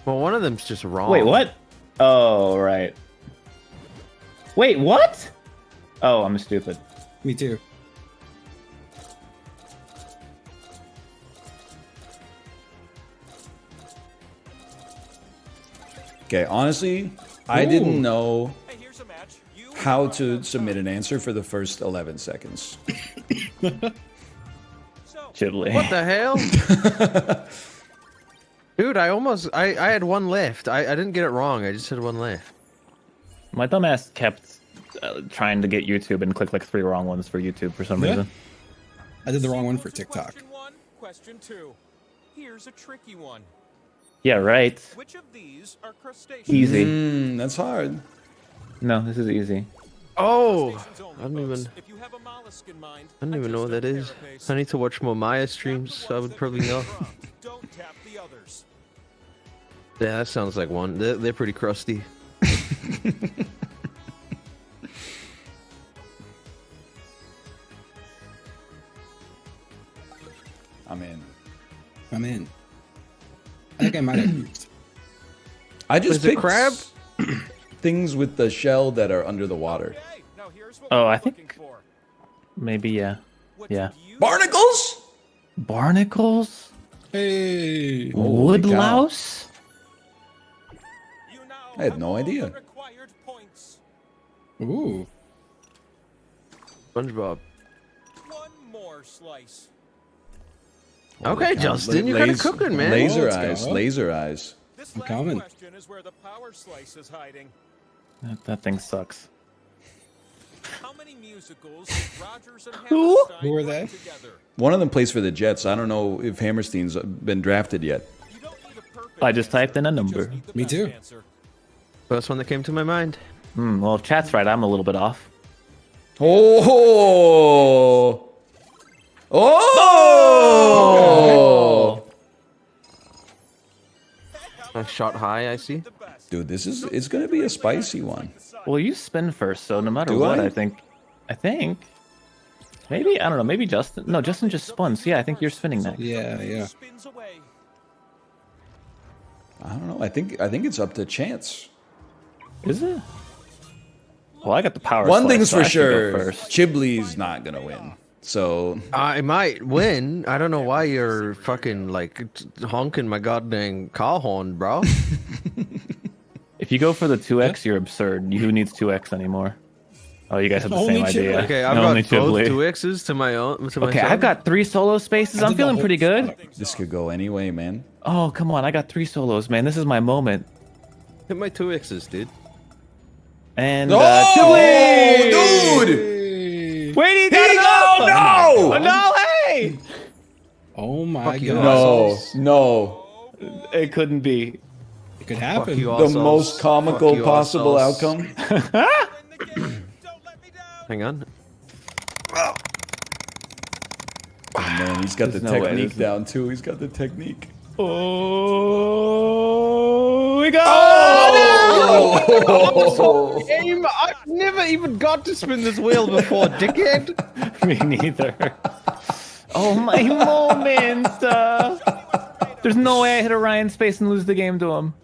Well, one of them's just wrong. Wait, what? Oh, right. Wait, what? Oh, I'm stupid. Me too. Okay, honestly, I didn't know how to submit an answer for the first 11 seconds. Chidley. What the hell? Dude, I had one left. I didn't get it wrong. I just had one left. My dumbass kept trying to get YouTube and click like 3 wrong ones for YouTube for some reason. I did the wrong one for TikTok. Question 1, question 2. Here's a tricky one. Yeah, right. Which of these are crustaceans? Easy. That's hard. No, this is easy. Oh, I don't even know what that is. I need to watch more Maya streams. I would probably know. Don't tap the others. Yeah, that sounds like one. They're pretty crusty. I'm in. I'm in. I think I might have used. I just Is it picked crab? things with the shell that are under the water. Oh, I think maybe, yeah. Yeah. Barnacles? Barnacles? Hey. Holy cow. Woodlouse? I had no idea. Ooh. SpongeBob. One more slice. Okay, Justin, you got it cooking, man. Laser let's eyes, go. laser eyes. This I'm last coming. question is where the power slice is hiding. That thing sucks. How many musicals did Rogers and Who Hammerstein are work they? together? One of them plays for the Jets. I don't know if Hammerstein's been drafted yet. You don't need a perfect I just typed in a answer, you just number. need the Me best too. answer. First one that came to my mind. Well, if chat's right, I'm a little bit off. Oh! Oh! I shot high, I see. Dude, it's gonna be a spicy one. Well, you spin first, so no matter Do what, I? I think. Maybe, I don't know, maybe Justin. No, Justin just spun. So yeah, I think you're spinning next. Yeah, yeah. Spins away. I don't know. I think it's up to chance. Is it? Well, I got the power. One slice, thing's so I for should go sure. First. Chibley's not gonna win. So I might win. I don't know why you're fucking like honking my goddamn car horn, bro. If you go for the 2x, you're absurd. Who needs 2x anymore? Oh, you guys have the Only same idea. Chibley. Okay, I've No, got only both Chibley. 2x's to my own. To Okay, myself. I've got 3 solo spaces. I I'm did the feeling whole pretty good. this could go anyway, man. Oh, come on. I got 3 solos, man. This is my moment. Hit my 2x's, dude. And Oh, Chibley! dude! Wait, he Here you got go! it! No! Oh, no, hey! Oh my Fuck you, god. No, no. It couldn't be. It could happen. you all. The Assholes. most comical Fuck you, possible assholes. outcome. Win the game. Don't let me down. Hang on. Oh, man, he's got There's the no way, technique this is- down too. He's got the technique. Oh, we got Oh! Game. I've never even got to spin this wheel before, dickhead. Me neither. Oh, my moment. There's no way I hit Orion's face and lose the game to him.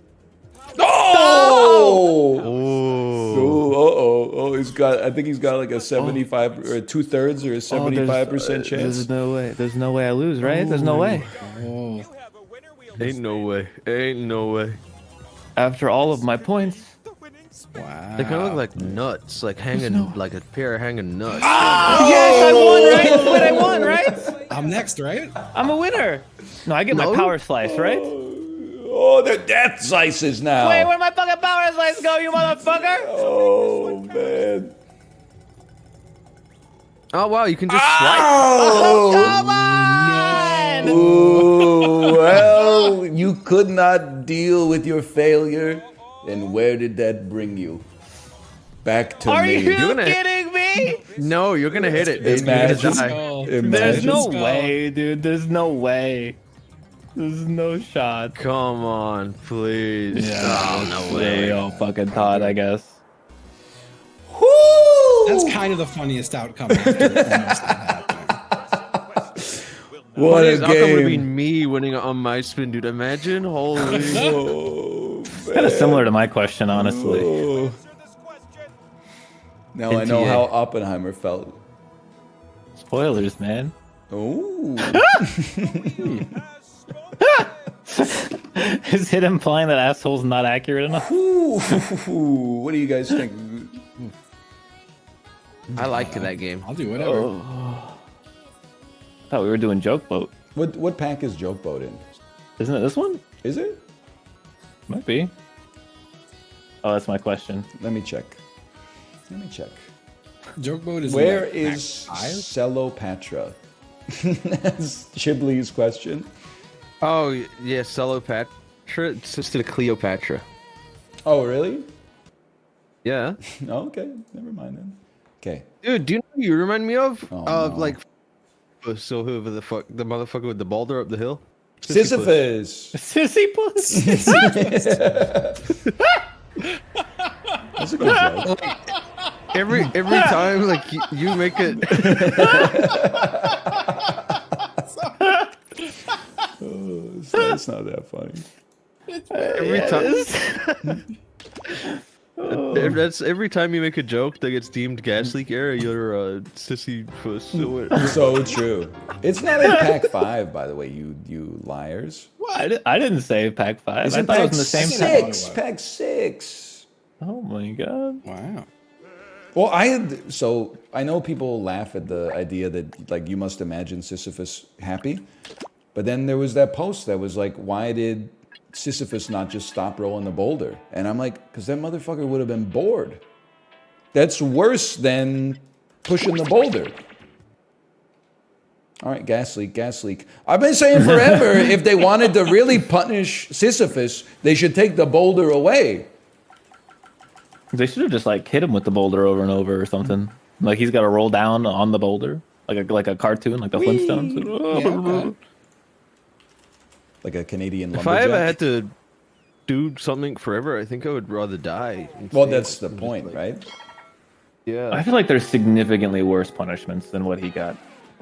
Oh! Oh. Oh, he's got. I think he's got like a 75 or 2/3 or a 75% chance. There's no way. There's no way I lose, right? There's no way. Oh. You have a winner wheel. Ain't no way. Ain't no way. After all of my points. The winning spin. Wow. They kind of look like nuts, like hanging, like a pair of hanging nuts. Yes, I won, right? Wait, I won, right? I'm next, right? I'm a winner. No, I get my No. power slice, right? Oh, they're death slices now. Wait, where'd my fucking power slice go, you motherfucker? Oh man. Oh wow, you can just swipe. Oh, Come on! Ooh, well, you could not deal with your failure, and where did that bring you? Back to Are me. you gonna- kidding me? No, you're gonna hit it, dude. You're gonna Imagine. die. There's Imagine. no Let's go. way, dude. There's no way. There's no shot. Come on, please. Yeah, Oh, no way. Oh, fucking Todd, I guess. That's kind of the funniest outcome after almost that happening. What a Funniest outcome would have game. been me winning on my spin, dude. Imagine. Holy. Oh, Kind of similar to my question, honestly. oh. Now I know NTA. how Oppenheimer felt. Spoilers, man. Oh. Is it implying that asshole's not accurate enough? What do you guys think? I liked that game. I'll do whatever. I thought we were doing joke boat. What pack is Joke Boat in? Isn't it this one? Is it? Might be. Oh, that's my question. Let me check. Let me check. Joke Boat is Where like is pack 5? Celopatra? That's Shibley's question. Oh, yeah, Celopatra. It's just a Cleopatra. Oh, really? Yeah. Oh, okay, never mind then. Okay. Dude, do you know who you remind me of? Oh, Of no. like, so whoever the fuck, the motherfucker with the boulder up the hill? Sisyphus. Sisyphus. That's a good joke. Every time, like you make it. It's not that funny. Every time. That's every time you make a joke that gets deemed gas leak era, you're a sissy puss. So true. It's not in pack 5, by the way, you liars. What? I didn't say pack 5. It's I in thought it pack was in the same 6. pack. Pack 6. Oh my god. Wow. Well, I know people laugh at the idea that like you must imagine Sisyphus happy, but then there was that post that was like, why did Sisyphus not just stop rolling the boulder? And I'm like, because that motherfucker would have been bored. That's worse than pushing the boulder. All right, gas leak, gas leak. I've been saying forever, if they wanted to really punish Sisyphus, they should take the boulder away. They should have just like hit him with the boulder over and over or something. Like he's got to roll down on the boulder, like a cartoon, like the Flintstones. Yeah, okay. Like a Canadian If lumberjack. I ever had to do something forever, I think I would rather die. Well, instead. that's the point, right? Yeah. I feel like there's significantly worse punishments than what he got.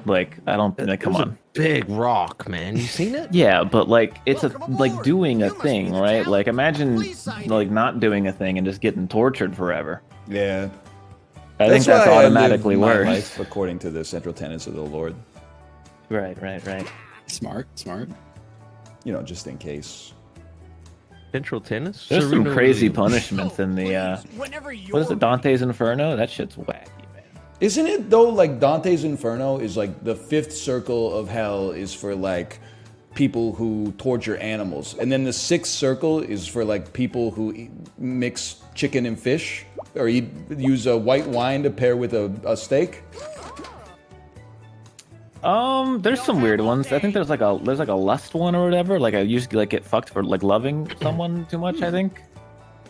Like I don't like, come It was on. a big rock, man. You seen it? Yeah, but like it's like doing a thing, right? Like imagine like not doing a thing and just getting tortured forever. Yeah. I think that's why I automatically live my worse. life according to the central tenets of the Lord. Right. Smart. You know, just in case. Central tennis? There's some Serena crazy Williams. punishments in the what is it, Dante's Inferno? That shit's wacky, man. Isn't it though, like Dante's Inferno is like the 5th circle of hell is for like people who torture animals. And then the 6th circle is for like people who mix chicken and fish or use a white wine to pair with a steak. There's some weird ones. I think there's like a lust one or whatever. Like I usually like get fucked for like loving someone too much. I think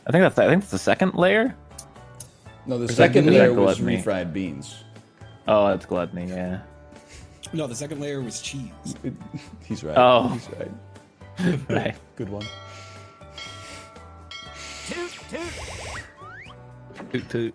that's the second layer. No, the Or is that second gluttony? layer was Gluttony. refried beans. Oh, that's gluttony. Yeah. No, the second layer was cheese. He's right. Oh. He's right. Right. Good one. Toot, toot.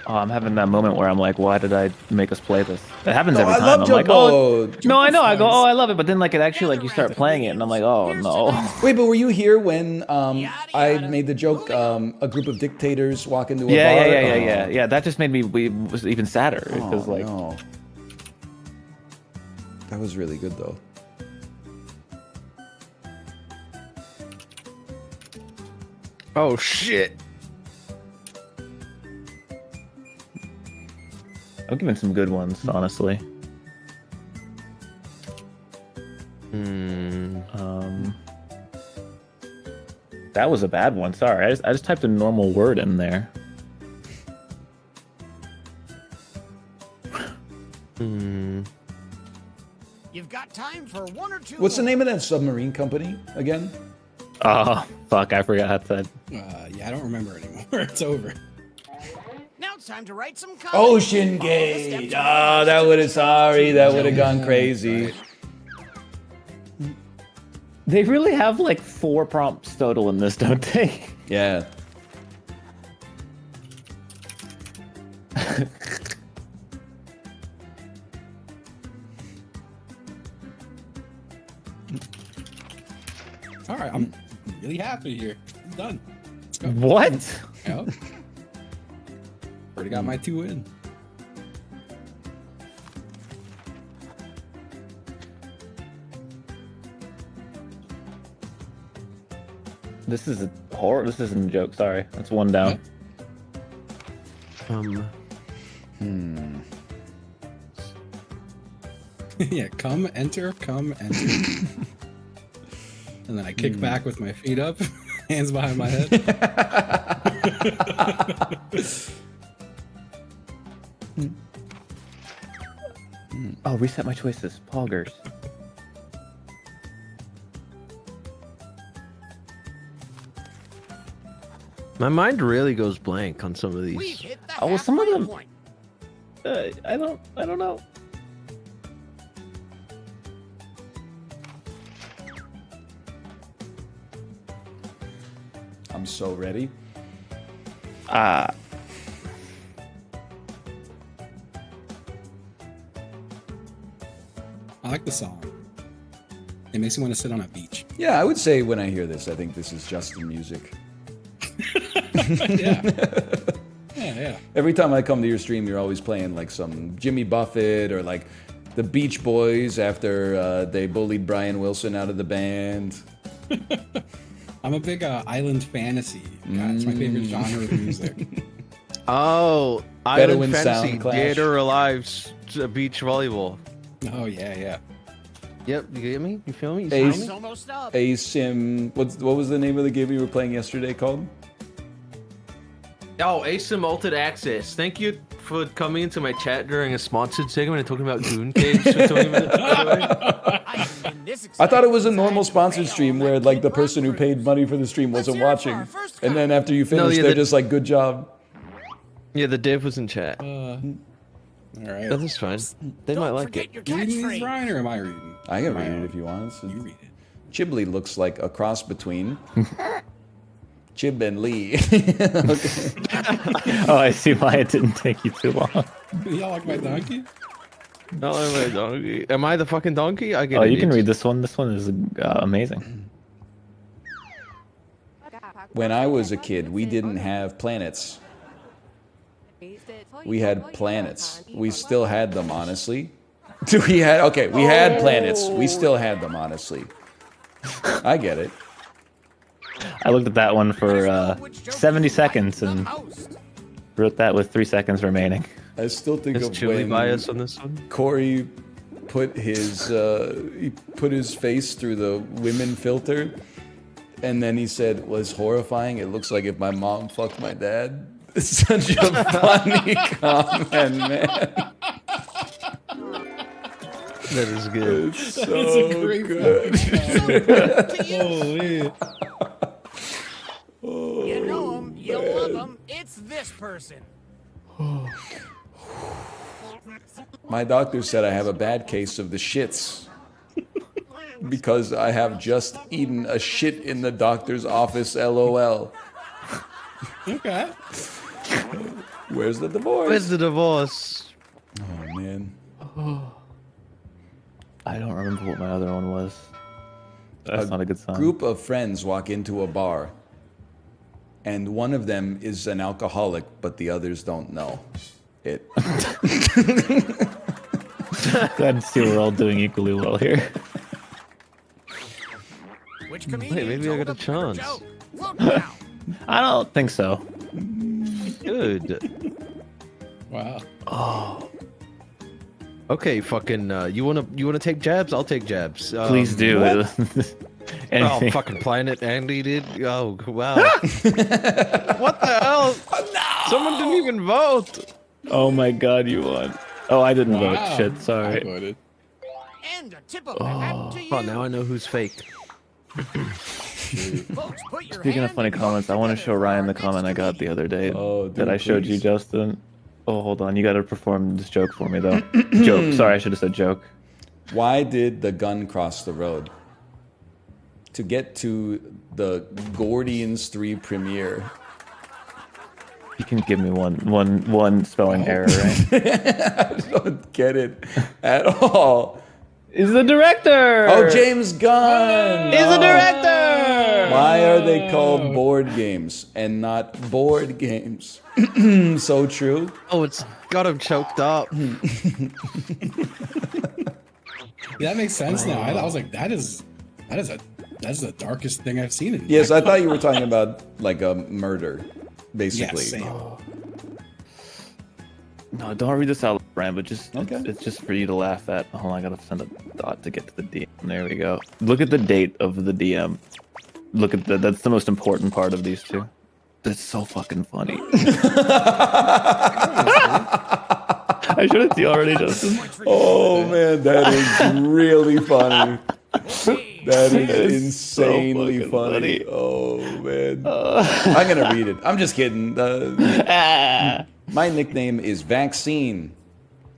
Oh, I'm having that moment where I'm like, why did I make us play this? It happens No, every I time. love I'm like, Jumbo. oh, Jumbo no, I know. I go, flies. oh, I love it. But then like it actually like you start playing it, and I'm like, oh no. Wait, but were you here when I made the joke? A group of dictators walk into a bar. Yeah. That just made me was even sadder because like no. That was really good though. Oh shit. I'm giving some good ones, honestly. That was a bad one. Sorry, I just typed a normal word in there. You've got time for 1 or 2. What's the name of that submarine company again? Oh fuck, I forgot how to. Yeah, I don't remember anymore. It's over. Now it's time to write some comments. Ocean Gate. Ah, that would have gone crazy. They really have like 4 prompts total in this, don't they? Yeah. All right, I'm really happy here. I'm done. Let's go. What? Yep. Already got my 2 in. This is a horror. This isn't a joke. Sorry, that's 1 down. Yeah, come, enter. And then I kick back with my feet up, hands behind my head. Oh, reset my choices. Poggers. My mind really goes blank on some of We've these. hit the Oh, well, some of halfway them- point. I don't know. I'm so ready. Ah. I like the song. It makes me want to sit on a beach. Yeah, I would say when I hear this, I think this is Justin music. Yeah. Yeah. Every time I come to your stream, you're always playing like some Jimmy Buffett or like the Beach Boys after they bullied Brian Wilson out of the band. I'm a big island fantasy guy. It's my favorite genre of music. Oh, Bedouin Island Fantasy, Sound Clash. Dead or Alive, beach volleyball. Oh, yeah. Yep, you get me? You feel me? You Ace. feel It's me? almost up. ASIM. What was the name of the game you were playing yesterday called? Oh, Asim Altered Access. Thank you for coming into my chat during a sponsored segment and talking about Goon Caves for 20 minutes. by the way. I thought it was a normal sponsored stream where like the person who paid money for the stream wasn't watching, and then after you finish, yeah, they're just like, "Good job." Yeah, the dev was in chat. All right. That is fine. They might like it. You reading these, Ryan, or am I reading? I can read it if you want. You read it. Chiblee looks like a cross between Chib and Lee. Okay. Oh, I see why it didn't take you too long. Y'all like my donkey? Not like my donkey. Am I the fucking donkey? I get Oh, it. you can read this one. This one is amazing. When I was a kid, we didn't have planets. We had planets. We still had them, honestly. We had planets. We still had them, honestly. I get it. I looked at that one for 70 seconds and wrote that with 3 seconds remaining. I still think Is of Chili when bias on this one? Corey put his face through the women filter, and then he said, "Was horrifying. It looks like if my mom fucked my dad." It's such a funny comment, man. That is good. It's so good. Holy. You know him, you love him. It's this person. My doctor said I have a bad case of the shits because I have just eaten a shit in the doctor's office. LOL. Okay. Where's the divorce? Where's the divorce? Oh man. I don't remember what my other one was. That's not a good sign. Group of friends walk into a bar, and one of them is an alcoholic, but the others don't know it. Glad to see we're all doing equally well here. Which Wait, maybe I got a chance. Vote now. I don't think so. Good. Wow. Oh. Okay, fucking. You wanna take jabs? I'll take jabs. Please do. What? Anything. Oh, fucking Planet Andy did. Oh, wow. What the hell? No! Someone didn't even vote. Oh my god, you won. Oh, I didn't vote. Shit, I sorry. voted. And a tip of the hat to you. Oh, now I know who's fake. Folks, put your Speaking of hand funny in comments, I want to together show for Ryan our the next comment I got comedian. the other day Oh, dude, that I showed you, please. Justin. Oh, hold on. You got to perform this joke for me, though. Joke. Sorry, I should have said joke. Why did the gun cross the road? To get to the Gordians 3 premiere. You can give me one spelling error, right? I don't get it at all. He's the director! Oh, James Gunn! He's the director! Why are they called board games and not board games? So true. Oh, it's got him choked up. That makes sense now. I was like, that's the darkest thing I've seen. Yes, I thought you were talking about like a murder, basically. Yes, same. No, don't read this out, Brian, but just Okay. it's just for you to laugh at. Hold on, I gotta send a dot to get to the DM. There we go. Look at the date of the DM. Look at that's the most important part of these two. That's so fucking funny. I showed it to you already, Justin. Oh man, that is really funny. That is insanely so funny. Oh man, I'm gonna read it. I'm just kidding. My nickname is Vaccine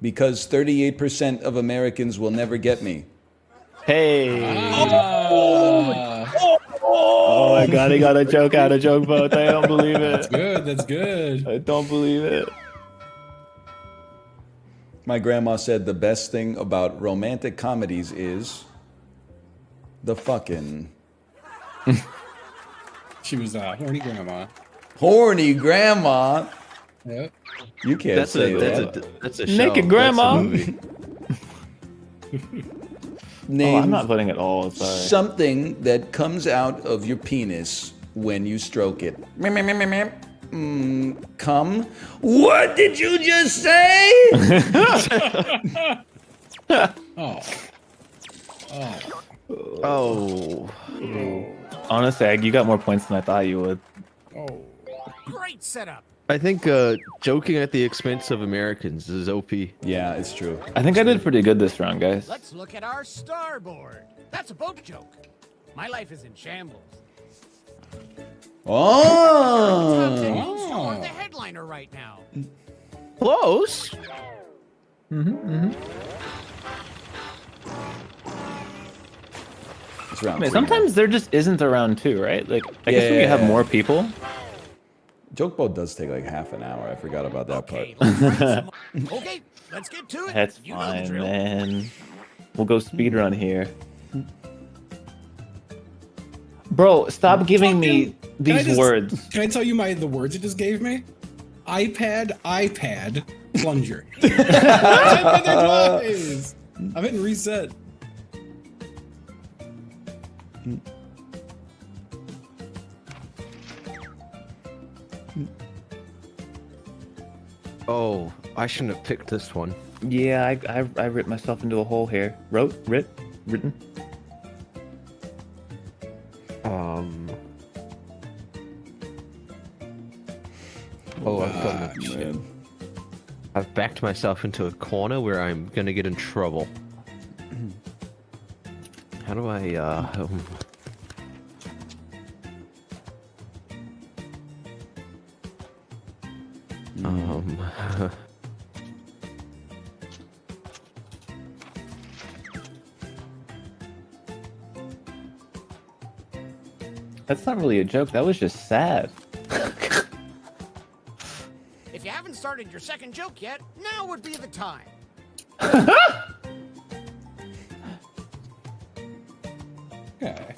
because 38% of Americans will never get me. Hey. Oh my god, he got a joke out of joke both. I don't believe it. That's good. That's good. I don't believe it. My grandma said the best thing about romantic comedies is the fucking She was horny grandma. horny grandma. Yep. You can't say that. That's a show. Naked grandma. That's a movie. Name Oh, I'm not voting at all. Sorry. something that comes out of your penis when you stroke it. Come. What did you just say? Oh. Oh. Honestly, you got more points than I thought you would. Oh. Great setup. I think joking at the expense of Americans is OP. Yeah, it's true. I think I did pretty good this round, guys. Let's look at our starboard. That's a boat joke. My life is in shambles. Oh. You're the headliner right now. Close. It's round Man, three. sometimes there just isn't a round two, right? Like, I guess when you have Yeah. more people. Joke boat does take like half an hour. I forgot about that Okay, part. let's write some more. Okay, let's get to it. That's You know the fine, drill. man. We'll go speedrun here. Bro, stop giving me these words. Can I tell you the words it just gave me? iPad, plunger. I've been there twice. I've been reset. Oh, I shouldn't have picked this one. Yeah, I ripped myself into a hole here. Written. Oh, Man. I've backed myself into a corner where I'm gonna get in trouble. How do I, That's not really a joke. That was just sad. If you haven't started your second joke yet, now would be the time. Okay.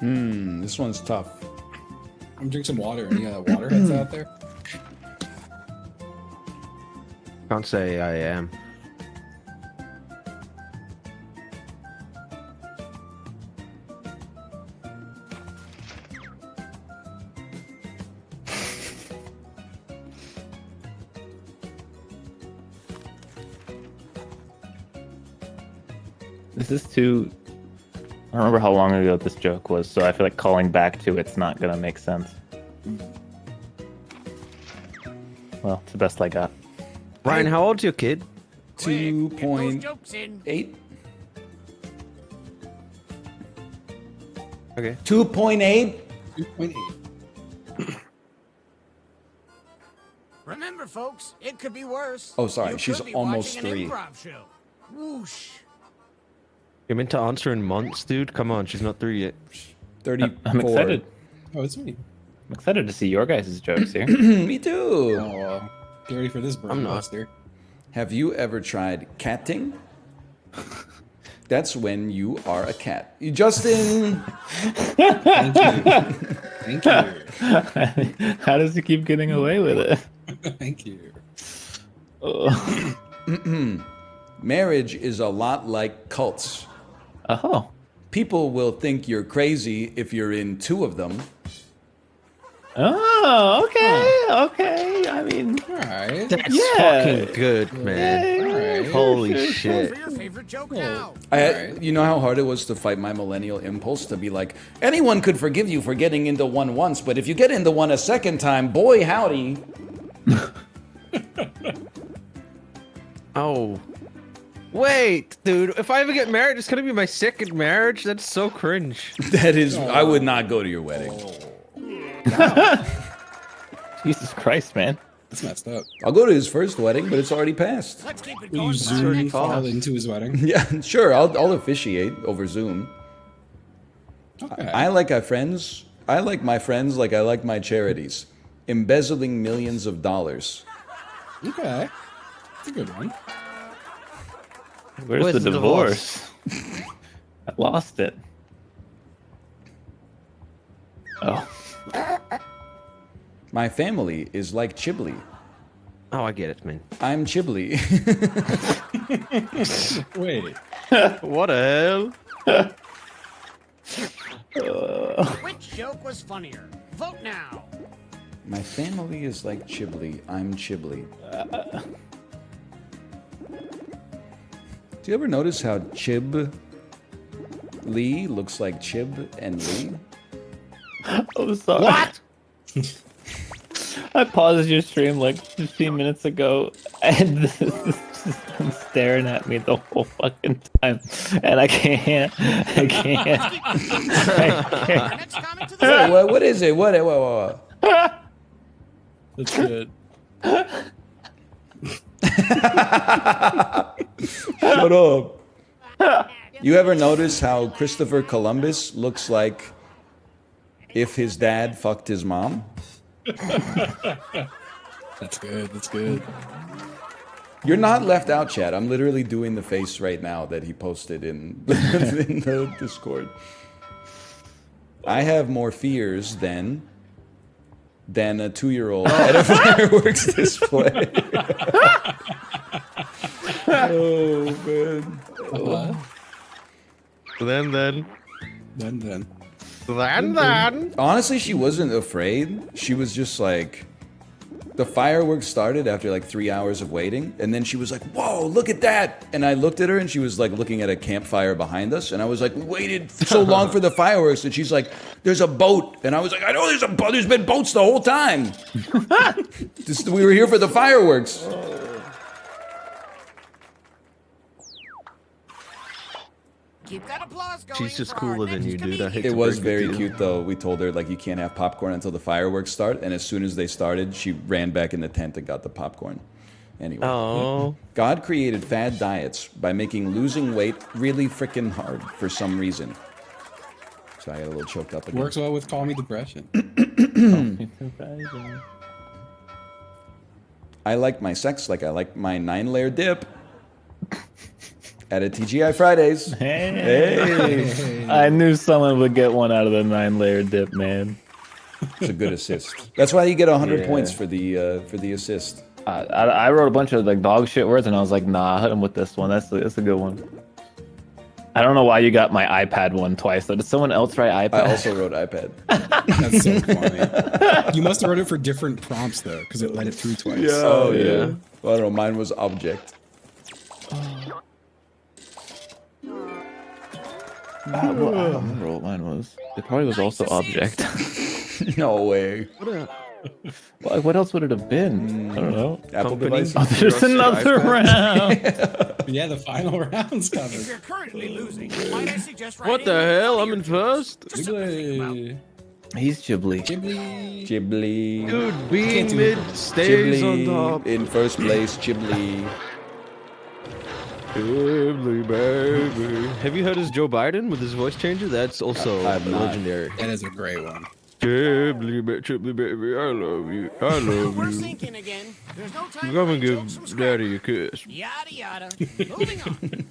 This one's tough. I'm drinking some water. Any water heads out there? can't say I am. This is too... I don't remember how long ago this joke was, so I feel like calling back to it's not gonna make sense. Well, it's the best I got. Ryan, how old's your kid? 2.8. Okay. 2.8? 2.8. Remember, folks, it could be worse. Oh, sorry, You she's could be almost watching 3. An improv show. Whoosh. You're meant to answer in months, dude. Come on, she's not 3 yet. 34. I'm excited. Oh, it's me. I'm excited to see your guys' jokes here. Me too. Oh, get ready for this, bro. I'm not. Have you ever tried catting? That's when you are a cat. Justin! Thank you. Thank you. How does he keep getting away with it? Thank you. Marriage is a lot like cults. Oh. People will think you're crazy if you're in 2 of them. Oh, okay, okay. I mean, All right. That's Yeah. fucking good, man. All right. Holy shit. For your favorite joke now. You know how hard it was to fight my millennial impulse to be like, anyone could forgive you for getting into one once, but if you get into one a second time, boy howdy. Oh. Wait, dude. If I ever get married, it's gonna be my 2nd marriage. That's so cringe. That is, I would not go to your wedding. Jesus Christ, man. That's messed up. I'll go to his first wedding, but it's already passed. Let's keep it Will going. you for our Zoom next fall one. into his wedding? Yeah, sure. I'll officiate over Zoom. Okay. I like my friends like I like my charities. Embezzling millions of dollars. Okay. That's a good one. Where's the divorce? I lost it. Oh. My family is like Chibli. Oh, I get it, man. I'm Chibli. Wait. What the hell? Which joke was funnier? Vote now. My family is like Chibli. I'm Chibli. Do you ever notice how Chib Lee looks like Chib and Lee? I'm sorry. What? I paused your stream like 15 minutes ago, and this is just been staring at me the whole fucking time, and I can't. I can't. Wait, what is it? What? That's good. Shut up. You ever notice how Christopher Columbus looks like if his dad fucked his mom? That's good. That's good. You're not left out, Chad. I'm literally doing the face right now that he posted in, in the Discord. I have more fears than a 2-year-old at a fireworks display. Oh, man. Then. Honestly, she wasn't afraid. She was just like, the fireworks started after like 3 hours of waiting, and then she was like, whoa, look at that. And I looked at her, and she was like looking at a campfire behind us, and I was like, we waited so long for the fireworks, and she's like, there's a boat. And I was like, I know there's a boat. There's been boats the whole time. We were here for the fireworks. Keep that applause going. She's just for our cooler than next you, dude. I hate It to was break very to you. cute, though. We told her, like, you can't have popcorn until the fireworks start. And as soon as they started, she ran back in the tent and got the popcorn. Anyway. Oh. God created fad diets by making losing weight really freaking hard for some reason. So I got a little choked up again. Works well with Call Me Depression. I like my sex like I like my 9-layer dip. At a TGI Fridays. Hey. I knew someone would get one out of the 9-layer dip, man. It's a good assist. That's why you get 100 points for the assist. I wrote a bunch of like dog shit words, and I was like, nah, hit him with this one. That's a good one. I don't know why you got my iPad one twice. Though. Did someone else write iPad? I also wrote iPad. That's so funny. You must have wrote it for different prompts though, because it let it through twice. Yeah, oh yeah. Well, I don't know. Mine was object. Well, I don't remember what mine was. It probably was also object. No way. Well, what else would it have been? I don't know. Apple Company? devices. Oh, there's another round. Yeah, the final round's If coming. you're currently losing, might I suggest What the writing hell? for I'm your in teams? first? Just something to think about. He's Ghibli. Ghibli. Ghibli. Dude, being mid stays on top. Ghibli in first place. Ghibli. Ghibli, baby. Have you heard his Joe Biden with his voice changer? That's also I've not. legendary. That is a great one. Ghibli, baby, I love you. I love We're you. sinking again. There's no time Come and for jokes from give scratch. daddy a kiss. Yada yada. Moving on.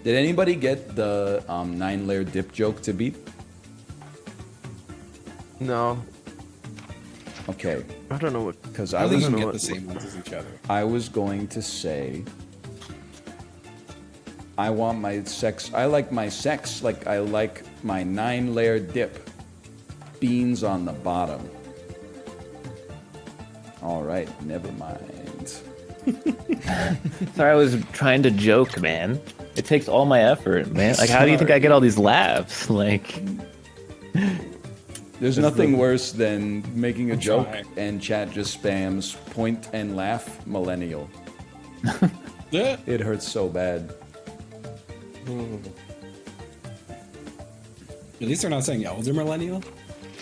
Did anybody get the 9-layer dip joke to beat? No, Okay, I don't know what. because I I think was you know get what- the same ones as each other. I was going to say I want my sex. I like my sex like I like my 9-layer dip. Beans on the bottom. All right, never mind. Sorry, I was trying to joke, man. It takes all my effort, man. Like, how do you think I get all these laughs? Like, There's nothing worse than making a joke trying. and chat just spams point and laugh millennial. Yeah. It hurts so bad. At least they're not saying elder millennial.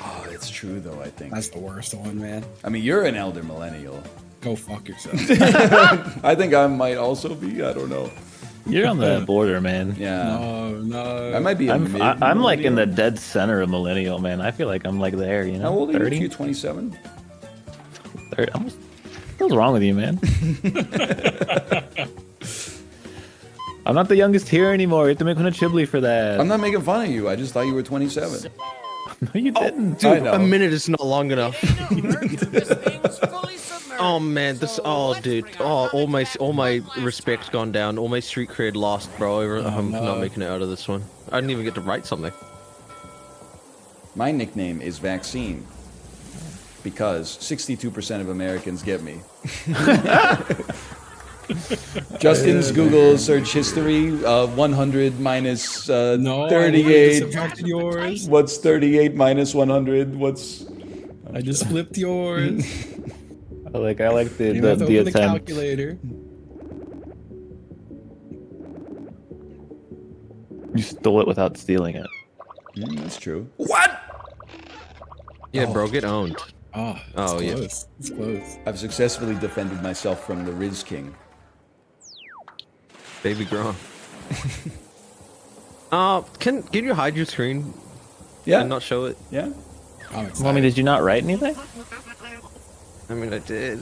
Oh, it's true though, I think. That's the worst one, man. I mean, you're an elder millennial. Go fuck yourself. I think I might also be. I don't know. you're on the border, man. Yeah. No. I might be a I'm like in the mid-millennial. dead center of millennial, man. I feel like I'm like there, you know. How old are you? 30? You 27? 30. What's wrong with you, man? I'm not the youngest here anymore. You have to make fun of Chibli for that. I'm not making fun of you. I just thought you were 27. No, you didn't. I Dude, know. a minute is not long enough. This thing's fully submerged. Oh man, this. So Oh, let's dude. bring our Oh, fun all my back to respect's last gone down. All my street cred lost, bro. I'm no. not making it out of this one. I didn't even get to write something. My nickname is Vaccine because 62% of Americans get me. Justin's Google search history, 100 minus No, I 38. subtracted yours. What's 38 minus 100? What's... I just flipped yours. I like the You have to the open the attempt. calculator. You stole it without stealing it. that's true. What? Yeah, bro, get owned. Oh, Oh, it's yeah. close. It's close. I've successfully defended myself from the Riz King. Baby grown. Can you hide your screen Yeah. and not show it? Yeah. I'm Well, I excited. mean, did you not write anything? I mean, I did.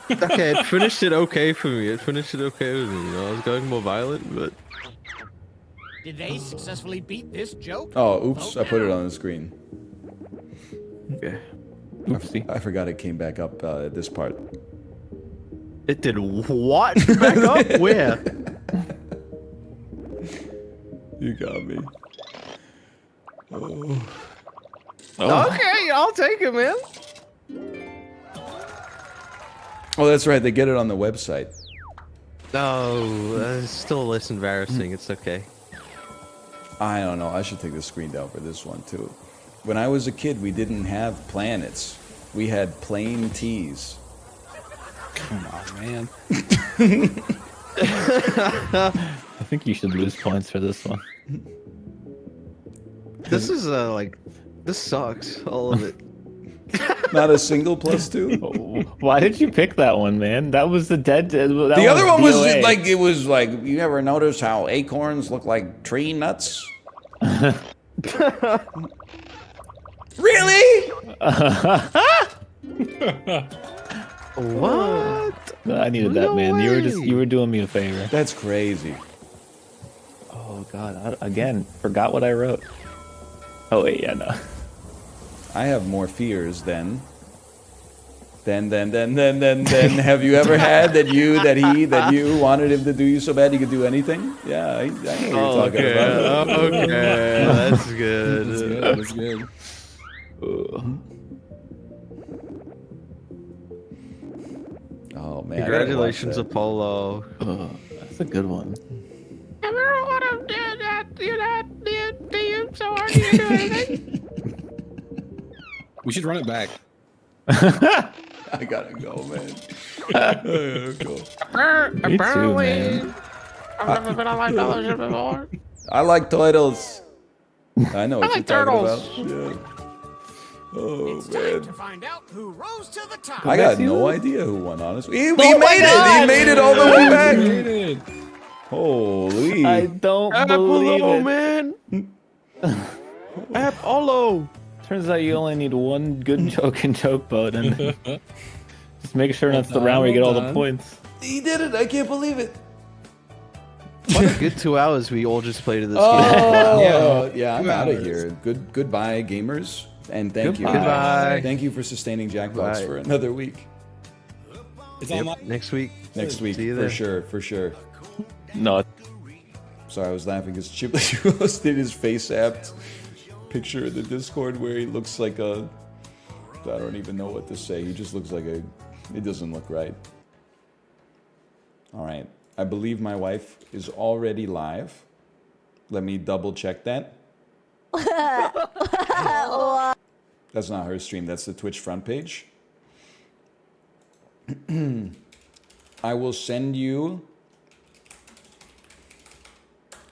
Okay, it finished it okay for me. It finished it okay with me. You know, I was going more violent, but Did they successfully beat this joke? Oh, oops. I put it on the screen. okay. Oopsie. I forgot it came back up at this part. It did what? Back up? Where? You got me. Oh. Okay, I'll take it, man. Oh, that's right. They get it on the website. Oh, it's still less embarrassing. It's okay. I don't know. I should take the screen down for this one, too. When I was a kid, we didn't have planets. We had plain T's. Come on, man. I think you should lose points for this one. This is this sucks. All of it. Not a single +2? Why did you pick that one, man? That was the dead. The other one was just like, it was like, you ever notice how acorns look like tree nuts? Really? What? I needed that, No man. way. You were doing me a favor. That's crazy. Oh God! Again, forgot what I wrote. Oh wait, yeah, no. I have more fears than have you ever had that you wanted him to do you so bad he could do anything? Yeah, I know what you're talking about. Okay, that's That's good. good. That's good. Oh man! Congratulations, Apollo. That's a good one. Everyone did that. I'm so hard to do anything. We should run it back. I gotta go, man. I gotta go. Me too, man. I've never been on my fellowship before. I like turtles. I know what I like you're turtles. talking about. Yeah. Oh, It's time man. to find out who rose to the top. I got no idea who won, honestly. He Oh made my it! God! He made it all the way back! We made it. Holy. I don't believe Apollo, it. man. Apollo. Turns out you only need one good joke in joke boat, and just make sure that's the round where you get all the points. He did it! I can't believe it! What a good 2 hours we all just played of this game. Oh, yeah, I'm 2 out of hours. here. Goodbye, gamers. And thank you. Goodbye. Thank you for sustaining Jackbox Bye. for another week. It's all my Next week. Next week, See you for there. sure, for sure. No, Sorry, I was laughing because Chibley posted his face apt picture in the Discord where he looks like a... I don't even know what to say. He just looks like a... It doesn't look right. All right. I believe my wife is already live. Let me double check that. That's not her stream. That's the Twitch front page. I will send you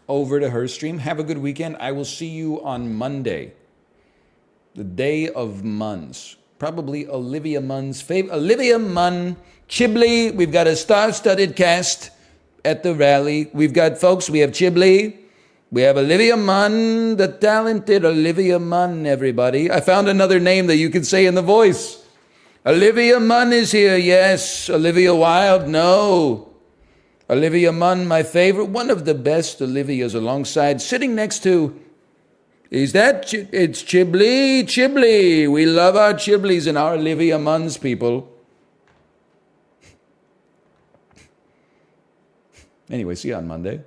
over to her stream. Have a good weekend. I will see you on Monday, the day of Muns. Probably Olivia Munn's favorite. Olivia Munn, Chibley. We've got a star-studded cast at the rally. We've got folks. We have Chibley. We have Olivia Munn, the talented Olivia Munn, everybody. I found another name that you can say in the voice. Olivia Munn is here, yes. Olivia Wilde, no. Olivia Munn, my favorite, one of the best Olivias alongside, sitting next to, is that, it's Chibley, Chibley. We love our Chibleys and our Olivia Munns, people. Anyway, see you on Monday.